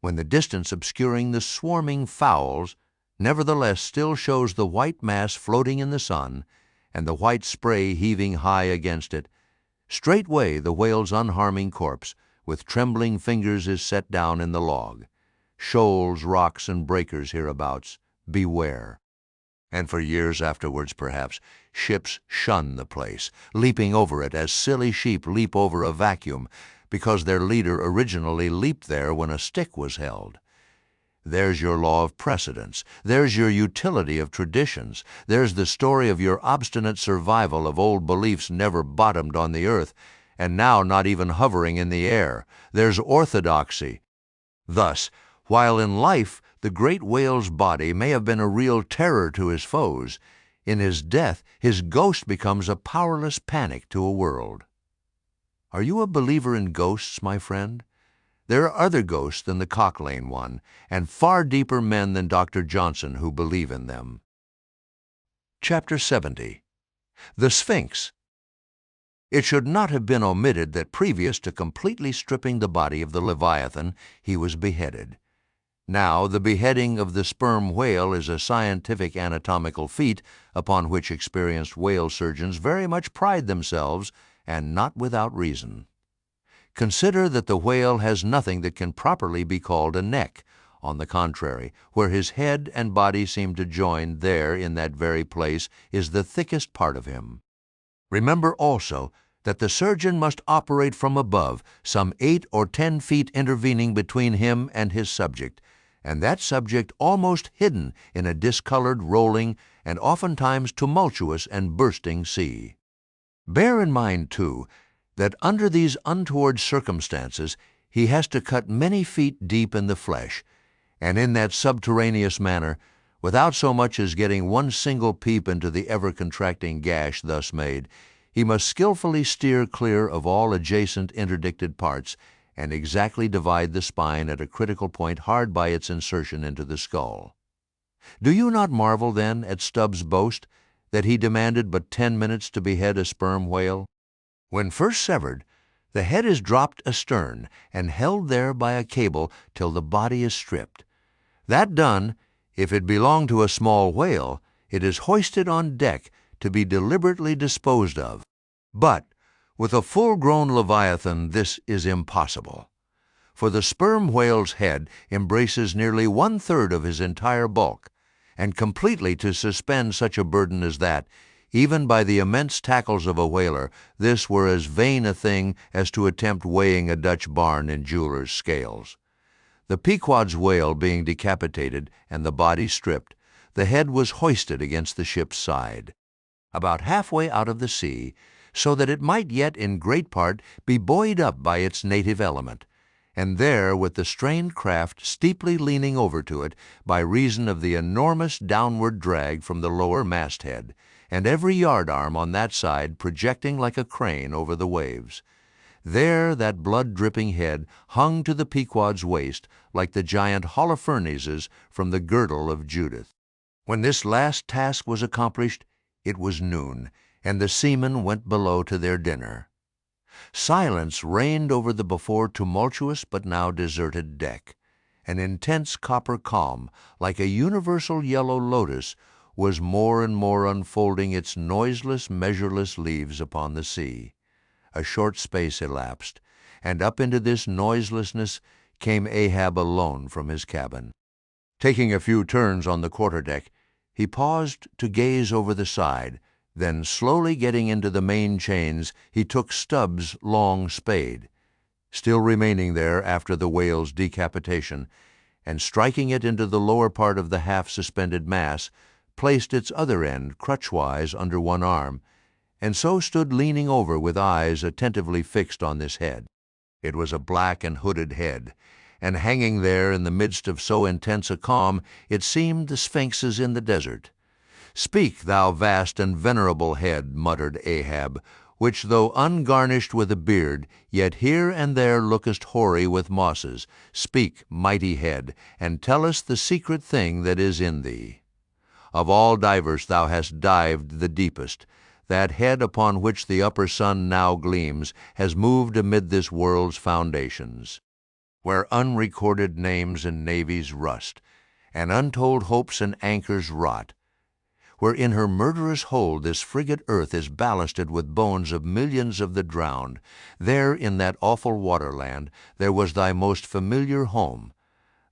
when the distance obscuring the swarming fowls, nevertheless still shows the white mass floating in the sun, and the white spray heaving high against it, straightway the whale's unharming corpse, with trembling fingers is set down in the log. Shoals, rocks, and breakers hereabouts, beware. And for years afterwards, perhaps, ships shun the place, leaping over it as silly sheep leap over a vacuum, because their leader originally leaped there when a stick was held. There's your law of precedence. There's your utility of traditions. There's the story of your obstinate survival of old beliefs never bottomed on the earth, and now not even hovering in the air. There's orthodoxy. Thus, while in life the great whale's body may have been a real terror to his foes, in his death his ghost becomes a powerless panic to a world. Are you a believer in ghosts, my friend? There are other ghosts than the Cock Lane one, and far deeper men than Dr. Johnson who believe in them. Chapter 70. The Sphynx. It should not have been omitted that previous to completely stripping the body of the Leviathan, he was beheaded. Now, the beheading of the sperm whale is a scientific anatomical feat upon which experienced whale surgeons very much pride themselves, and not without reason. Consider that the whale has nothing that can properly be called a neck. On the contrary, where his head and body seem to join, there, in that very place, is the thickest part of him. Remember also that the surgeon must operate from above, some 8 or 10 feet intervening between him and his subject, and that subject almost hidden in a discolored, rolling, and oftentimes tumultuous and bursting sea. Bear in mind, too, that under these untoward circumstances he has to cut many feet deep in the flesh, and in that subterraneous manner, without so much as getting one single peep into the ever-contracting gash thus made, he must skillfully steer clear of all adjacent interdicted parts, and exactly divide the spine at a critical point hard by its insertion into the skull. Do you not marvel, then, at Stubb's boast that he demanded but 10 minutes to behead a sperm whale? When first severed, the head is dropped astern and held there by a cable till the body is stripped. That done, if it belong to a small whale, it is hoisted on deck to be deliberately disposed of. But with a full-grown leviathan this is impossible, for the sperm whale's head embraces nearly 1/3 of his entire bulk, and completely to suspend such a burden as that, even by the immense tackles of a whaler, this were as vain a thing as to attempt weighing a Dutch barn in jeweler's scales. The Pequod's whale being decapitated and the body stripped, the head was hoisted against the ship's side, about halfway out of the sea, so that it might yet in great part be buoyed up by its native element, and there, with the strained craft steeply leaning over to it by reason of the enormous downward drag from the lower masthead, and every yardarm on that side projecting like a crane over the waves, there that blood-dripping head hung to the Pequod's waist like the giant Holofernes's from the girdle of Judith. When this last task was accomplished, it was noon, and the seamen went below to their dinner. Silence reigned over the before tumultuous but now deserted deck. An intense copper calm, like a universal yellow lotus, was more and more unfolding its noiseless, measureless leaves upon the sea. A short space elapsed, and up into this noiselessness came Ahab alone from his cabin. Taking a few turns on the quarterdeck, he paused to gaze over the side. Then, slowly getting into the main chains, he took Stubb's long spade, still remaining there after the whale's decapitation, and striking it into the lower part of the half-suspended mass, placed its other end crutchwise under one arm, and so stood leaning over with eyes attentively fixed on this head. It was a black and hooded head, and hanging there in the midst of so intense a calm, it seemed the Sphynx's in the desert. "Speak, thou vast and venerable head," muttered Ahab, "which, though ungarnished with a beard, yet here and there lookest hoary with mosses. Speak, mighty head, and tell us the secret thing that is in thee. Of all divers thou hast dived the deepest. That head upon which the upper sun now gleams has moved amid this world's foundations, where unrecorded names and navies rust, and untold hopes and anchors rot, where in her murderous hold this frigate earth is ballasted with bones of millions of the drowned. There in that awful waterland there was thy most familiar home.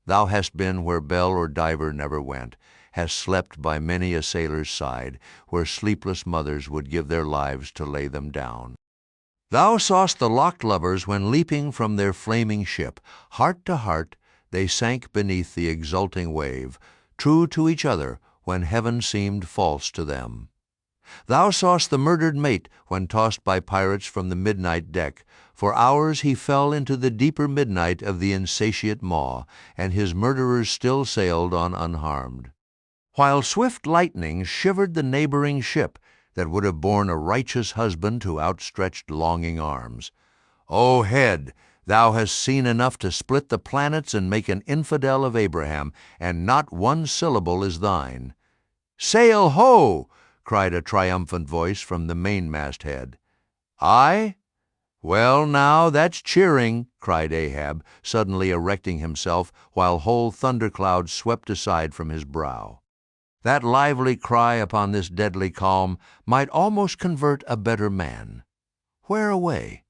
Thou hast been where belle or diver never went, hast slept by many a sailor's side, where sleepless mothers would give their lives to lay them down. Thou saw'st the locked lovers when leaping from their flaming ship, heart to heart they sank beneath the exulting wave, true to each other when heaven seemed false to them. Thou saw'st the murdered mate when tossed by pirates from the midnight deck. For hours he fell into the deeper midnight of the insatiate maw, and his murderers still sailed on unharmed, while swift lightnings shivered the neighboring ship that would have borne a righteous husband to outstretched longing arms. O head, thou hast seen enough to split the planets and make an infidel of Abraham, and not one syllable is thine. "Sail ho!" cried a triumphant voice from the mainmast head. "Aye? Well, now, that's cheering," cried Ahab, suddenly erecting himself, while whole thunderclouds swept aside from his brow. That lively cry upon this deadly calm might almost convert a better man. Where away?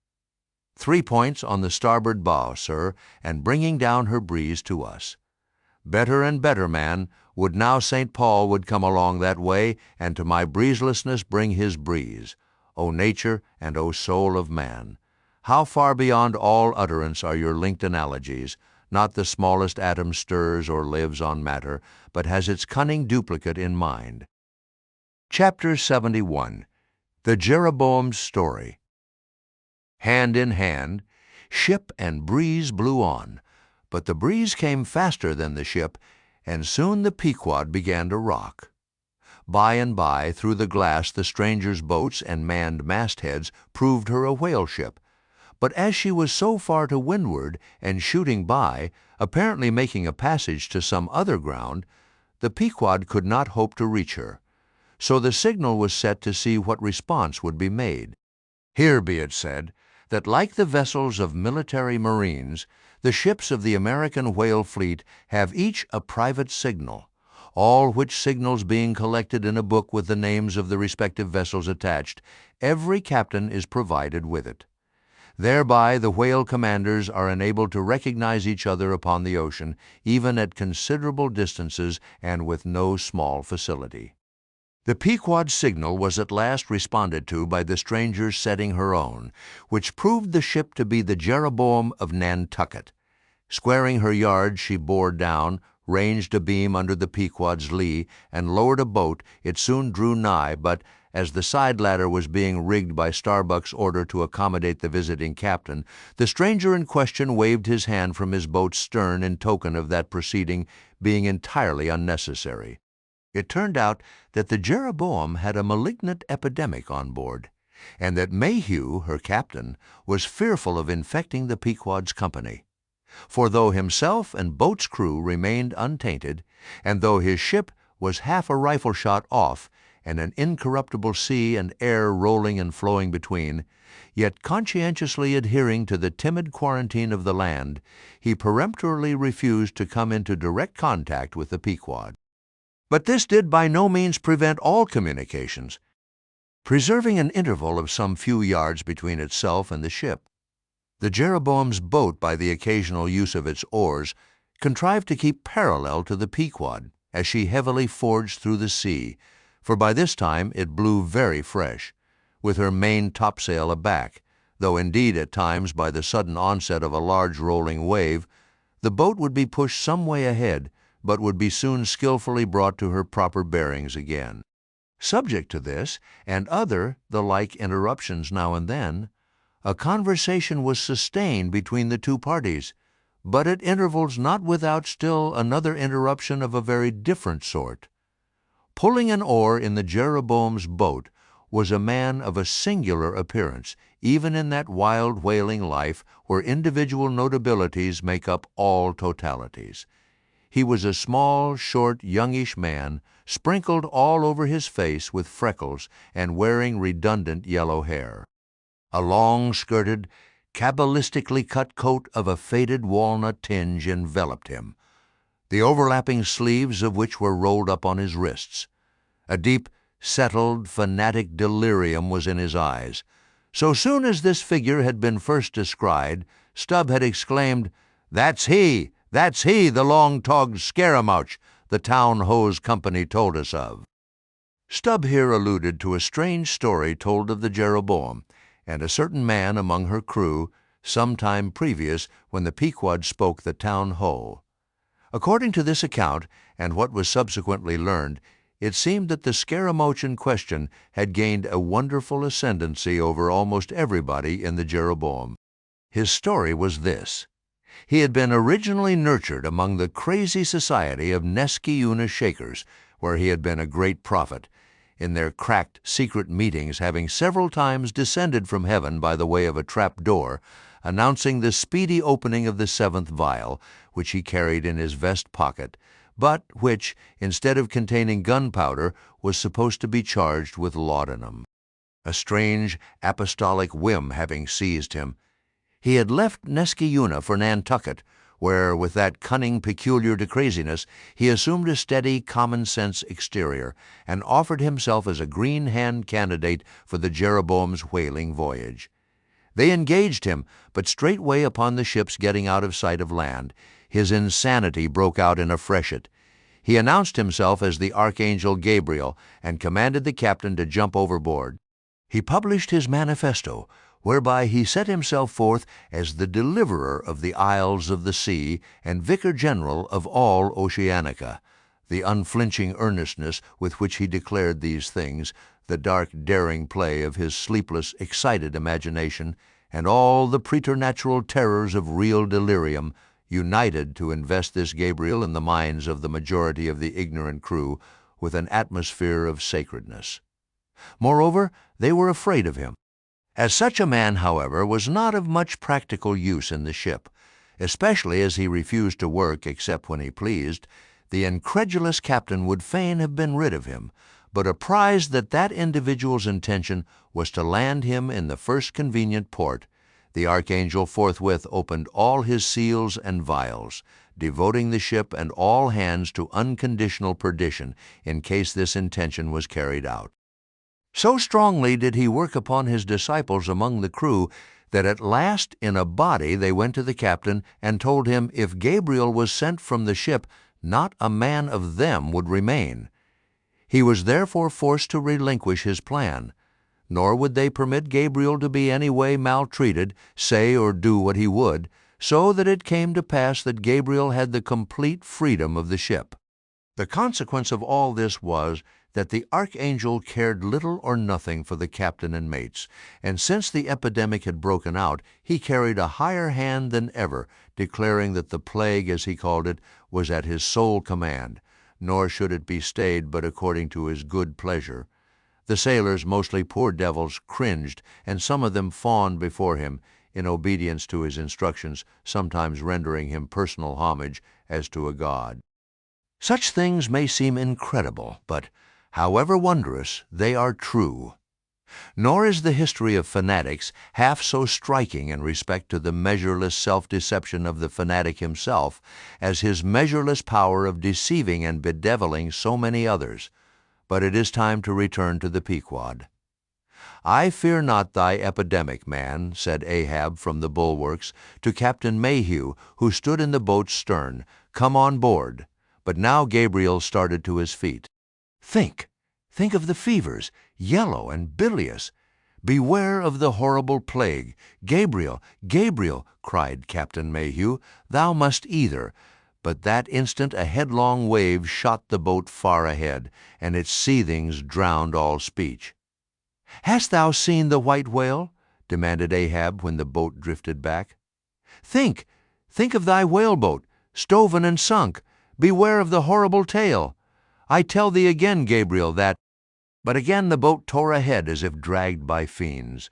3 points on the starboard bow, sir, and bringing down her breeze to us. Better and better, man. Would now St. Paul would come along that way, and to my breezelessness bring his breeze. O nature and O soul of man! How far beyond all utterance are your linked analogies! Not the smallest atom stirs or lives on matter, but has its cunning duplicate in mind. Chapter 71. The Jeroboam's Story. Hand in hand, ship and breeze blew on, but the breeze came faster than the ship, and soon the Pequod began to rock. By and by, through the glass, the stranger's boats and manned mastheads proved her a whale ship, but as she was so far to windward and shooting by, apparently making a passage to some other ground, the Pequod could not hope to reach her. so the signal was set to see what response would be made. Here be it said that, like the vessels of military marines, the ships of the American whale fleet have each a private signal, all which signals being collected in a book with the names of the respective vessels attached, every captain is provided with it. Thereby the whale commanders are enabled to recognize each other upon the ocean, even at considerable distances and with no small facility. The Pequod signal was at last responded to by the stranger's setting her own, which proved the ship to be the Jeroboam of Nantucket. Squaring her yards, she bore down, ranged a beam under the Pequod's lee, and lowered a boat. It soon drew nigh, but as the side ladder was being rigged by Starbuck's order to accommodate the visiting captain, the stranger in question waved his hand from his boat's stern in token of that proceeding being entirely unnecessary. It turned out that the Jeroboam had a malignant epidemic on board, and that Mayhew, her captain, was fearful of infecting the Pequod's company. For though himself and boat's crew remained untainted, and though his ship was half a rifle shot off, and an incorruptible sea and air rolling and flowing between, yet conscientiously adhering to the timid quarantine of the land, he peremptorily refused to come into direct contact with the Pequod. But this did by no means prevent all communications, preserving an interval of some few yards between itself and the ship. The Jeroboam's boat, by the occasional use of its oars, contrived to keep parallel to the Pequod as she heavily forged through the sea, for by this time it blew very fresh, with her main topsail aback, though indeed at times by the sudden onset of a large rolling wave, the boat would be pushed some way ahead, but would be soon skillfully brought to her proper bearings again. Subject to this, and other the like interruptions now and then, a conversation was sustained between the two parties, but at intervals not without still another interruption of a very different sort. Pulling an oar in the Jeroboam's boat was a man of a singular appearance, even in that wild whaling life where individual notabilities make up all totalities. He was a small, short, youngish man, sprinkled all over his face with freckles and wearing redundant yellow hair. A long-skirted, cabalistically cut coat of a faded walnut tinge enveloped him, the overlapping sleeves of which were rolled up on his wrists. A deep, settled, fanatic delirium was in his eyes. So soon as this figure had been first descried, Stubb had exclaimed, "That's he! That's he, the long-togged scaramouch the town hose company told us of." Stubb here alluded to a strange story told of the Jeroboam and a certain man among her crew some time previous when the Pequod spoke the town ho. According to this account, and what was subsequently learned, it seemed that the scaramouch in question had gained a wonderful ascendancy over almost everybody in the Jeroboam. His story was this. He had been originally nurtured among the crazy society of Nesciuna Shakers, where he had been a great prophet, in their cracked, secret meetings having several times descended from heaven by the way of a trap door, announcing the speedy opening of the seventh vial, which he carried in his vest pocket, but which, instead of containing gunpowder, was supposed to be charged with laudanum. A strange apostolic whim having seized him, he had left Nesciuna for Nantucket, where, with that cunning peculiar to craziness, he assumed a steady, common-sense exterior, and offered himself as a green-hand candidate for the Jeroboam's whaling voyage. They engaged him, but straightway upon the ship's getting out of sight of land, his insanity broke out in a freshet. He announced himself as the Archangel Gabriel, and commanded the captain to jump overboard. He published his manifesto, whereby he set himself forth as the deliverer of the isles of the sea and vicar general of all Oceanica. The unflinching earnestness with which he declared these things, the dark daring play of his sleepless, excited imagination, and all the preternatural terrors of real delirium, united to invest this Gabriel in the minds of the majority of the ignorant crew with an atmosphere of sacredness. Moreover, they were afraid of him. As such a man, however, was not of much practical use in the ship, especially as he refused to work except when he pleased. The incredulous captain would fain have been rid of him, but apprised that that individual's intention was to land him in the first convenient port, the archangel forthwith opened all his seals and vials, devoting the ship and all hands to unconditional perdition in case this intention was carried out. So strongly did he work upon his disciples among the crew that at last in a body they went to the captain and told him if Gabriel was sent from the ship, not a man of them would remain. He was therefore forced to relinquish his plan, nor would they permit Gabriel to be any way maltreated, say or do what he would, so that it came to pass that Gabriel had the complete freedom of the ship. The consequence of all this was that the archangel cared little or nothing for the captain and mates, and since the epidemic had broken out, he carried a higher hand than ever, declaring that the plague, as he called it, was at his sole command, nor should it be stayed but according to his good pleasure. The sailors, mostly poor devils, cringed, and some of them fawned before him, in obedience to his instructions, sometimes rendering him personal homage as to a god. Such things may seem incredible, but, however wondrous, they are true. Nor is the history of fanatics half so striking in respect to the measureless self-deception of the fanatic himself as his measureless power of deceiving and bedeviling so many others. But it is time to return to the Pequod. "I fear not thy epidemic, man," said Ahab from the bulwarks to Captain Mayhew, who stood in the boat's stern. "Come on board." But now Gabriel started to his feet. Think of the fevers, yellow and bilious. Beware of the horrible plague. Gabriel, Gabriel, cried Captain Mayhew, thou must either. But that instant a headlong wave shot the boat far ahead, and its seethings drowned all speech. "Hast thou seen the white whale?" demanded Ahab when the boat drifted back. Think of thy whaleboat, stoven and sunk. Beware of the horrible tale. I tell thee again, Gabriel, that—" But again the boat tore ahead as if dragged by fiends.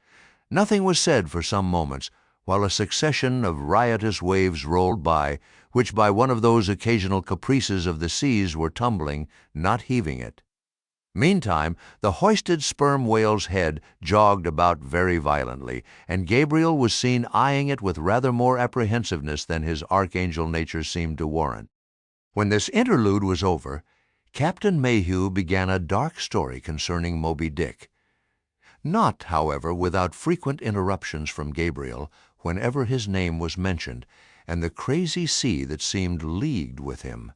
Nothing was said for some moments, while a succession of riotous waves rolled by, which by one of those occasional caprices of the seas were tumbling, not heaving it. Meantime, the hoisted sperm whale's head jogged about very violently, and Gabriel was seen eyeing it with rather more apprehensiveness than his archangel nature seemed to warrant. When this interlude was over, Captain Mayhew began a dark story concerning Moby Dick. Not, however, without frequent interruptions from Gabriel whenever his name was mentioned, and the crazy sea that seemed leagued with him.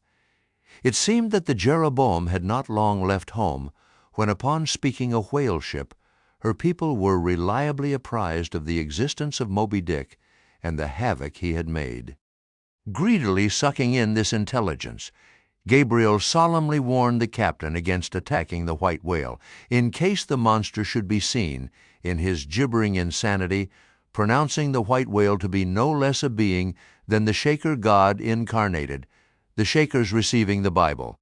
It seemed that the Jeroboam had not long left home, when upon speaking a whale ship, her people were reliably apprised of the existence of Moby Dick and the havoc he had made. Greedily sucking in this intelligence, Gabriel solemnly warned the captain against attacking the white whale, in case the monster should be seen, in his gibbering insanity, pronouncing the white whale to be no less a being than the Shaker god incarnated, the Shakers receiving the Bible.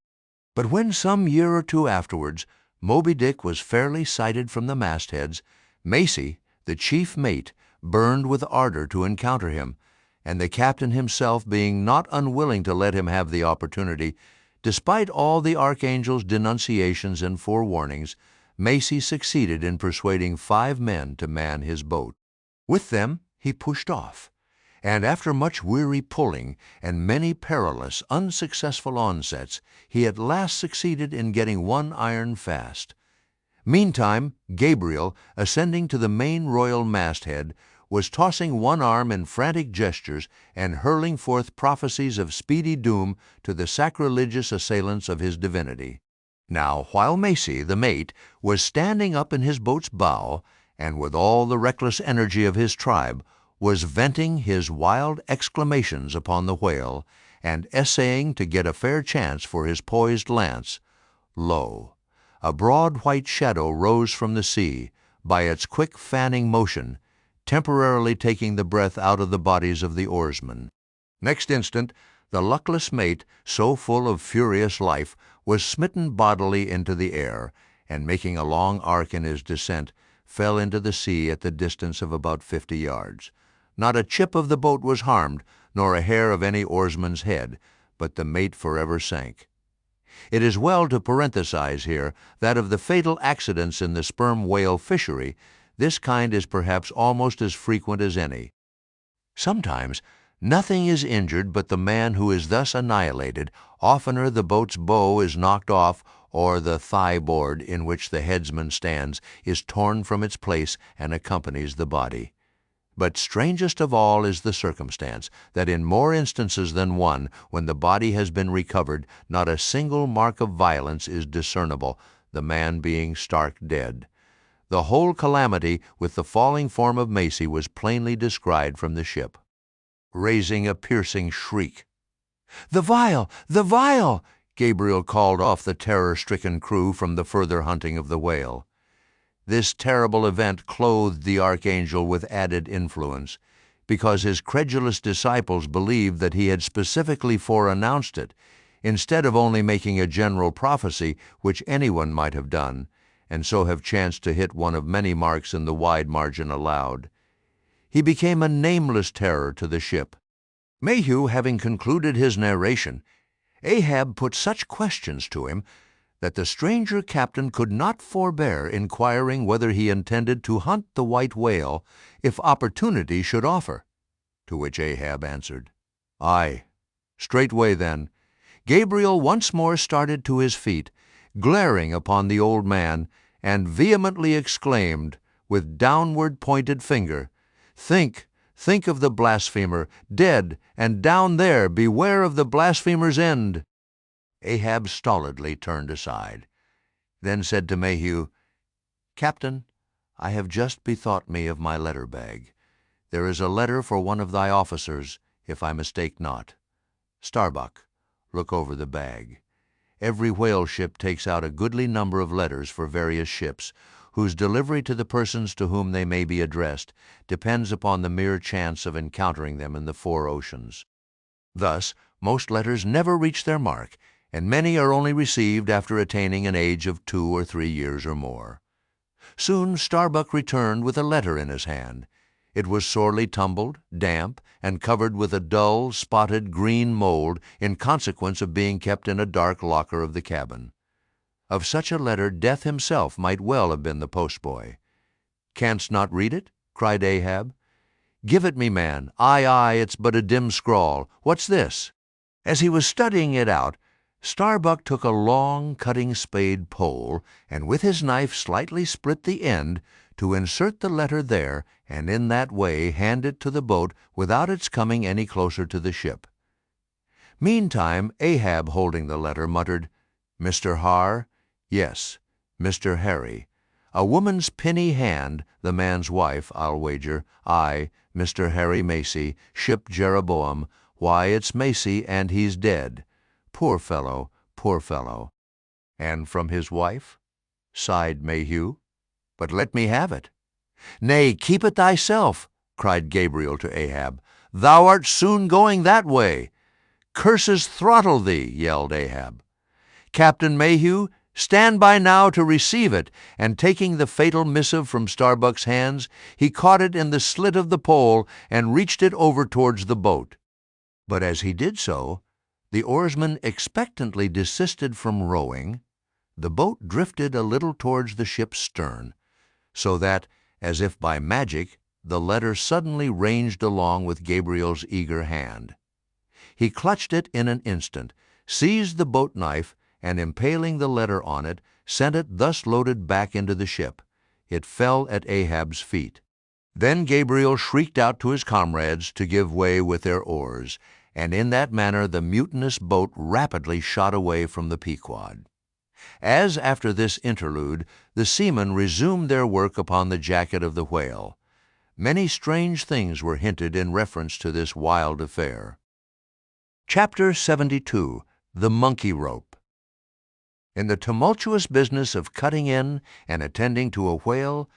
But when some year or two afterwards Moby Dick was fairly sighted from the mastheads, Macy, the chief mate, burned with ardor to encounter him, and the captain himself being not unwilling to let him have the opportunity, despite all the archangel's denunciations and forewarnings, Macy succeeded in persuading 5 men to man his boat. With them he pushed off, and after much weary pulling and many perilous, unsuccessful onsets, he at last succeeded in getting one iron fast. Meantime, Gabriel, ascending to the main royal masthead, was tossing one arm in frantic gestures and hurling forth prophecies of speedy doom to the sacrilegious assailants of his divinity. Now, while Macy, the mate, was standing up in his boat's bow, and with all the reckless energy of his tribe, was venting his wild exclamations upon the whale, and essaying to get a fair chance for his poised lance, lo, a broad white shadow rose from the sea, by its quick fanning motion, temporarily taking the breath out of the bodies of the oarsmen. Next instant, the luckless mate, so full of furious life, was smitten bodily into the air, and making a long arc in his descent, fell into the sea at the distance of about 50 yards. Not a chip of the boat was harmed, nor a hair of any oarsman's head, but the mate forever sank. It is well to parenthesize here that of the fatal accidents in the sperm whale fishery, this kind is perhaps almost as frequent as any. Sometimes nothing is injured but the man who is thus annihilated. Oftener the boat's bow is knocked off, or the thigh-board in which the headsman stands is torn from its place and accompanies the body. But strangest of all is the circumstance that in more instances than one, when the body has been recovered, not a single mark of violence is discernible, the man being stark dead. The whole calamity with the falling form of Macy was plainly descried from the ship. Raising a piercing shriek, "The vial! The vial!" Gabriel called off the terror-stricken crew from the further hunting of the whale. This terrible event clothed the archangel with added influence, because his credulous disciples believed that he had specifically foreannounced it, instead of only making a general prophecy which anyone might have done, and so have chanced to hit one of many marks in the wide margin allowed. He became a nameless terror to the ship. Mayhew having concluded his narration, Ahab put such questions to him that the stranger captain could not forbear inquiring whether he intended to hunt the white whale if opportunity should offer. To which Ahab answered, "Aye." Straightway then, Gabriel once more started to his feet, glaring upon the old man, and vehemently exclaimed, with downward pointed finger, "Think of the blasphemer, dead, and down there beware of the blasphemer's end." Ahab stolidly turned aside, then said to Mayhew, "Captain, I have just bethought me of my letter-bag. There is a letter for one of thy officers, if I mistake not. Starbuck, look over the bag. Every whale ship takes out a goodly number of letters for various ships, whose delivery to the persons to whom they may be addressed depends upon the mere chance of encountering them in the four oceans. Thus, most letters never reach their mark, and many are only received after attaining an age of 2 or 3 years or more. Soon Starbuck returned with a letter in his hand. It was sorely tumbled, damp, and covered with a dull, spotted green mold in consequence of being kept in a dark locker of the cabin. Of such a letter Death himself might well have been the postboy. "Canst not read it?" cried Ahab. "Give it me, man. Aye, it's but a dim scrawl. What's this?" As he was studying it out, Starbuck took a long cutting spade pole, and with his knife slightly split the end to insert the letter there, and in that way hand it to the boat without its coming any closer to the ship. Meantime, Ahab, holding the letter, muttered, "Mr. Har? Yes, Mr. Harry. A woman's pinny hand, the man's wife, I'll wager. Aye, Mr. Harry Macy, ship Jeroboam. Why, it's Macy, and he's dead. Poor fellow, poor fellow." "And from his wife?" sighed Mayhew. "But let me have it." "Nay, keep it thyself," cried Gabriel to Ahab. "Thou art soon going that way." "Curses throttle thee," yelled Ahab. "Captain Mayhew, stand by now to receive it," and taking the fatal missive from Starbuck's hands, he caught it in the slit of the pole and reached it over towards the boat. But as he did so, the oarsman expectantly desisted from rowing, the boat drifted a little towards the ship's stern, so that, as if by magic, the letter suddenly ranged along with Gabriel's eager hand. He clutched it in an instant, seized the boat knife, and impaling the letter on it, sent it thus loaded back into the ship. It fell at Ahab's feet. Then Gabriel shrieked out to his comrades to give way with their oars, and in that manner the mutinous boat rapidly shot away from the Pequod. As, after this interlude, the seamen resumed their work upon the jacket of the whale, many strange things were hinted in reference to this wild affair. Chapter 72. The Monkey Rope. In the tumultuous business of cutting in and attending to a whale,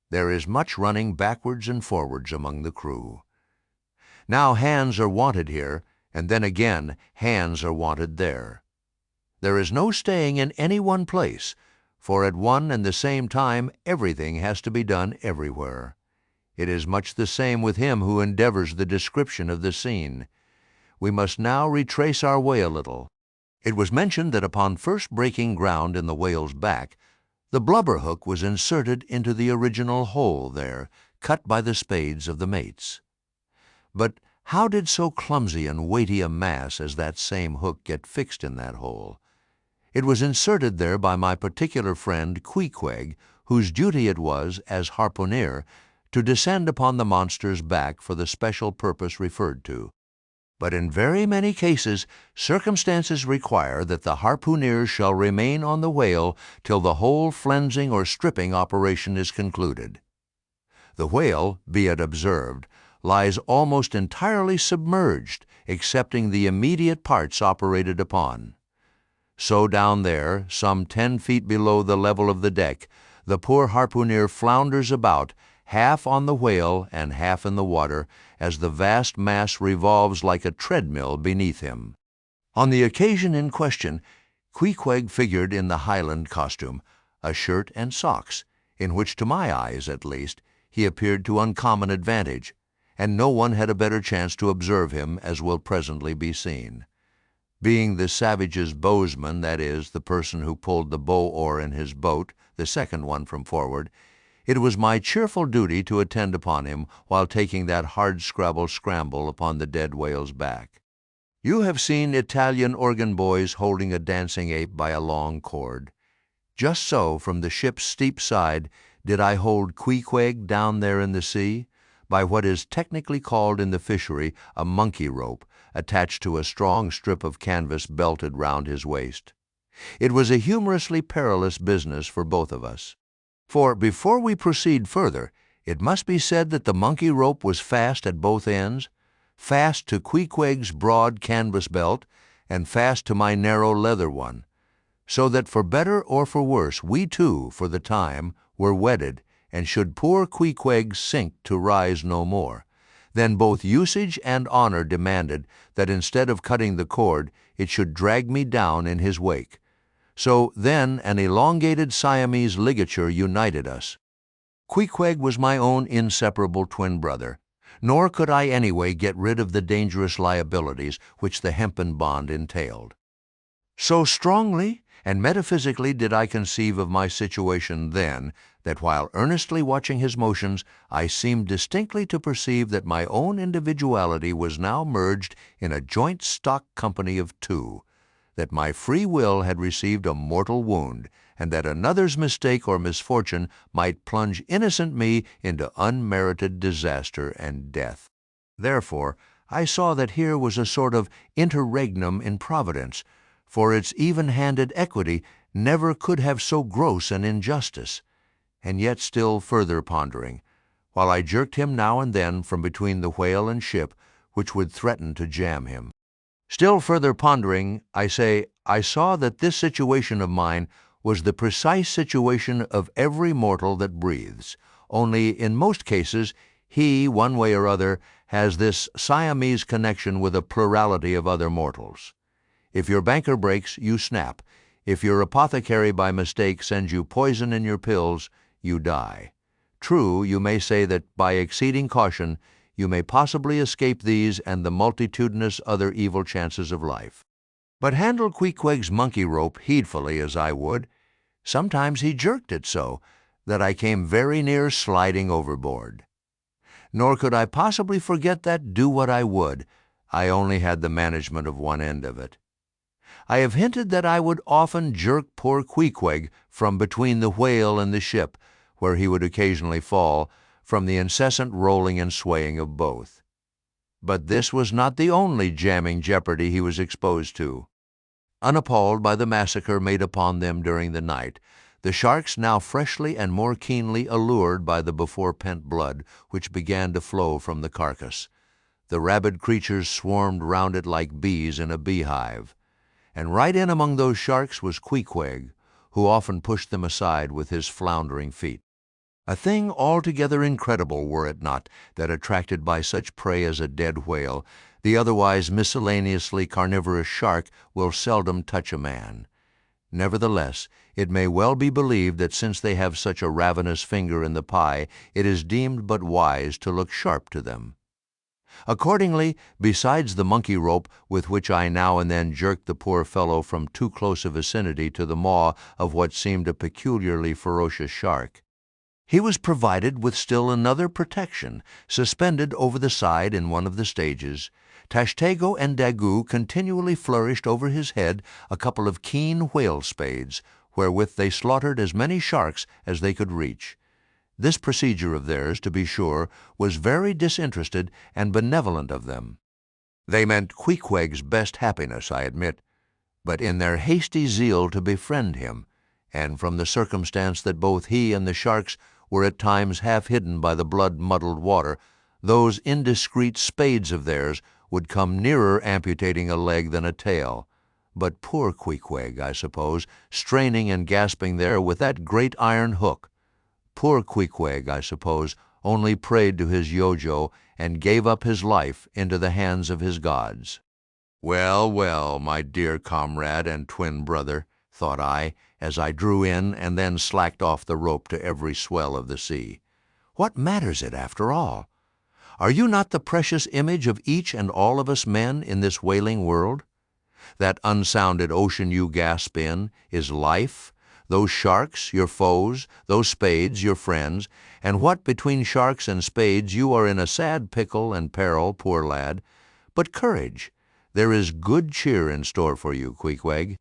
there is much running backwards and forwards among the crew. Now hands are wanted here, and then again hands are wanted there. There is no staying in any one place, for at one and the same time everything has to be done everywhere. It is much the same with him who endeavors the description of the scene. We must now retrace our way a little. It was mentioned that upon first breaking ground in the whale's back, the blubber hook was inserted into the original hole there, cut by the spades of the mates. But how did so clumsy and weighty a mass as that same hook get fixed in that hole? It was inserted there by my particular friend Queequeg, whose duty it was, as harpooner, to descend upon the monster's back for the special purpose referred to. But in very many cases, circumstances require that the harpooner shall remain on the whale till the whole flensing or stripping operation is concluded. The whale, be it observed, lies almost entirely submerged, excepting the immediate parts operated upon. So down there, some 10 feet below the level of the deck, the poor harpooner flounders about, half on the whale and half in the water, as the vast mass revolves like a treadmill beneath him. On the occasion in question, Queequeg figured in the Highland costume, a shirt and socks, in which, to my eyes at least, he appeared to uncommon advantage, and no one had a better chance to observe him, as will presently be seen. Being the savage's bowsman, that is, the person who pulled the bow-oar in his boat, the second one from forward, it was my cheerful duty to attend upon him while taking that hard-scrabble scramble upon the dead whale's back. You have seen Italian organ boys holding a dancing ape by a long cord. Just so, from the ship's steep side, did I hold Queequeg down there in the sea, by what is technically called in the fishery a monkey rope, attached to a strong strip of canvas belted round his waist. It was a humorously perilous business for both of us. For before we proceed further, it must be said that the monkey rope was fast at both ends, fast to Queequeg's broad canvas belt, and fast to my narrow leather one, so that for better or for worse, we two, for the time, were wedded, and should poor Queequeg sink to rise no more, then both usage and honor demanded that instead of cutting the cord, it should drag me down in his wake. So then an elongated Siamese ligature united us. Queequeg was my own inseparable twin brother, nor could I anyway get rid of the dangerous liabilities which the hempen bond entailed. So strongly and metaphysically did I conceive of my situation then, that while earnestly watching his motions, I seemed distinctly to perceive that my own individuality was now merged in a joint stock company of two, that my free will had received a mortal wound, and that another's mistake or misfortune might plunge innocent me into unmerited disaster and death. Therefore, I saw that here was a sort of interregnum in Providence, for its even-handed equity never could have so gross an injustice. And yet still further pondering, while I jerked him now and then from between the whale and ship, which would threaten to jam him. Still further pondering, I say, I saw that this situation of mine was the precise situation of every mortal that breathes, only in most cases he, one way or other, has this Siamese connection with a plurality of other mortals. If your banker breaks, you snap. If your apothecary by mistake sends you poison in your pills, you die. True, you may say that by exceeding caution, you may possibly escape these and the multitudinous other evil chances of life. But handle Queequeg's monkey rope heedfully as I would, sometimes he jerked it so that I came very near sliding overboard. Nor could I possibly forget that, do what I would, I only had the management of one end of it. I have hinted that I would often jerk poor Queequeg from between the whale and the ship, where he would occasionally fall, from the incessant rolling and swaying of both. But this was not the only jamming jeopardy he was exposed to. Unappalled by the massacre made upon them during the night, the sharks, now freshly and more keenly allured by the before-pent blood which began to flow from the carcass, the rabid creatures swarmed round it like bees in a beehive, and right in among those sharks was Queequeg, who often pushed them aside with his floundering feet. A thing altogether incredible, were it not that attracted by such prey as a dead whale, the otherwise miscellaneously carnivorous shark will seldom touch a man. Nevertheless, it may well be believed that since they have such a ravenous finger in the pie, it is deemed but wise to look sharp to them. Accordingly, besides the monkey rope with which I now and then jerked the poor fellow from too close a vicinity to the maw of what seemed a peculiarly ferocious shark, he was provided with still another protection, suspended over the side in one of the stages. Tashtego and Daggoo continually flourished over his head a couple of keen whale spades, wherewith they slaughtered as many sharks as they could reach. This procedure of theirs, to be sure, was very disinterested and benevolent of them. They meant Queequeg's best happiness, I admit, but in their hasty zeal to befriend him, and from the circumstance that both he and the sharks were at times half hidden by the blood-muddled water, those indiscreet spades of theirs would come nearer amputating a leg than a tail. But poor Queequeg, I suppose, straining and gasping there with that great iron hook, poor Queequeg, I suppose, only prayed to his Yojo and gave up his life into the hands of his gods. Well, well, my dear comrade and twin brother, thought I, as I drew in and then slacked off the rope to every swell of the sea. What matters it, after all? Are you not the precious image of each and all of us men in this wailing world? That unsounded ocean you gasp in is life, those sharks your foes, those spades your friends, and what between sharks and spades you are in a sad pickle and peril, poor lad. But courage, there is good cheer in store for you, Queequeg.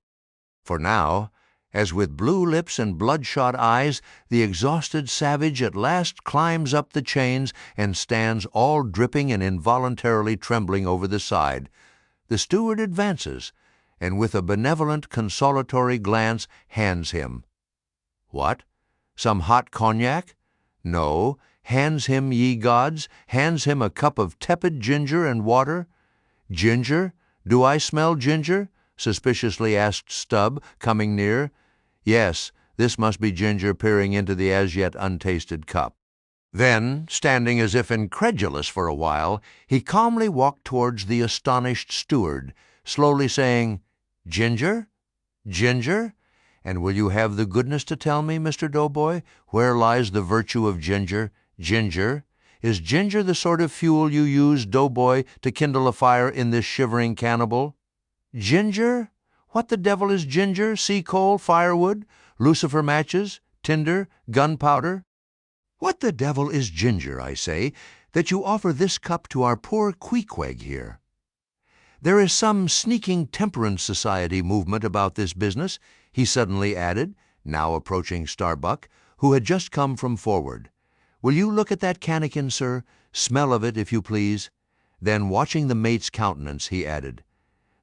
For now, as with blue lips and bloodshot eyes the exhausted savage at last climbs up the chains and stands all dripping and involuntarily trembling over the side, the steward advances, and with a benevolent consolatory glance hands him. What? Some hot cognac? No, hands him, ye gods, hands him a cup of tepid ginger and water. Ginger? Do I smell ginger? Suspiciously asked Stubb, coming near. Yes, this must be ginger peering into the as yet untasted cup. Then, standing as if incredulous for a while, he calmly walked towards the astonished steward, slowly saying, "Ginger? Ginger? And will you have the goodness to tell me, Mr. Doughboy, where lies the virtue of ginger? Ginger? Is ginger the sort of fuel you use, Doughboy, to kindle a fire in this shivering cannibal? Ginger? What the devil is ginger? Sea coal, firewood, lucifer matches, tinder, gunpowder? What the devil is ginger, I say, that you offer this cup to our poor Queequeg here? There is some sneaking temperance society movement about this business," he suddenly added, now approaching Starbuck, who had just come from forward. "Will you look at that cannikin, sir? Smell of it, if you please." Then, watching the mate's countenance, he added,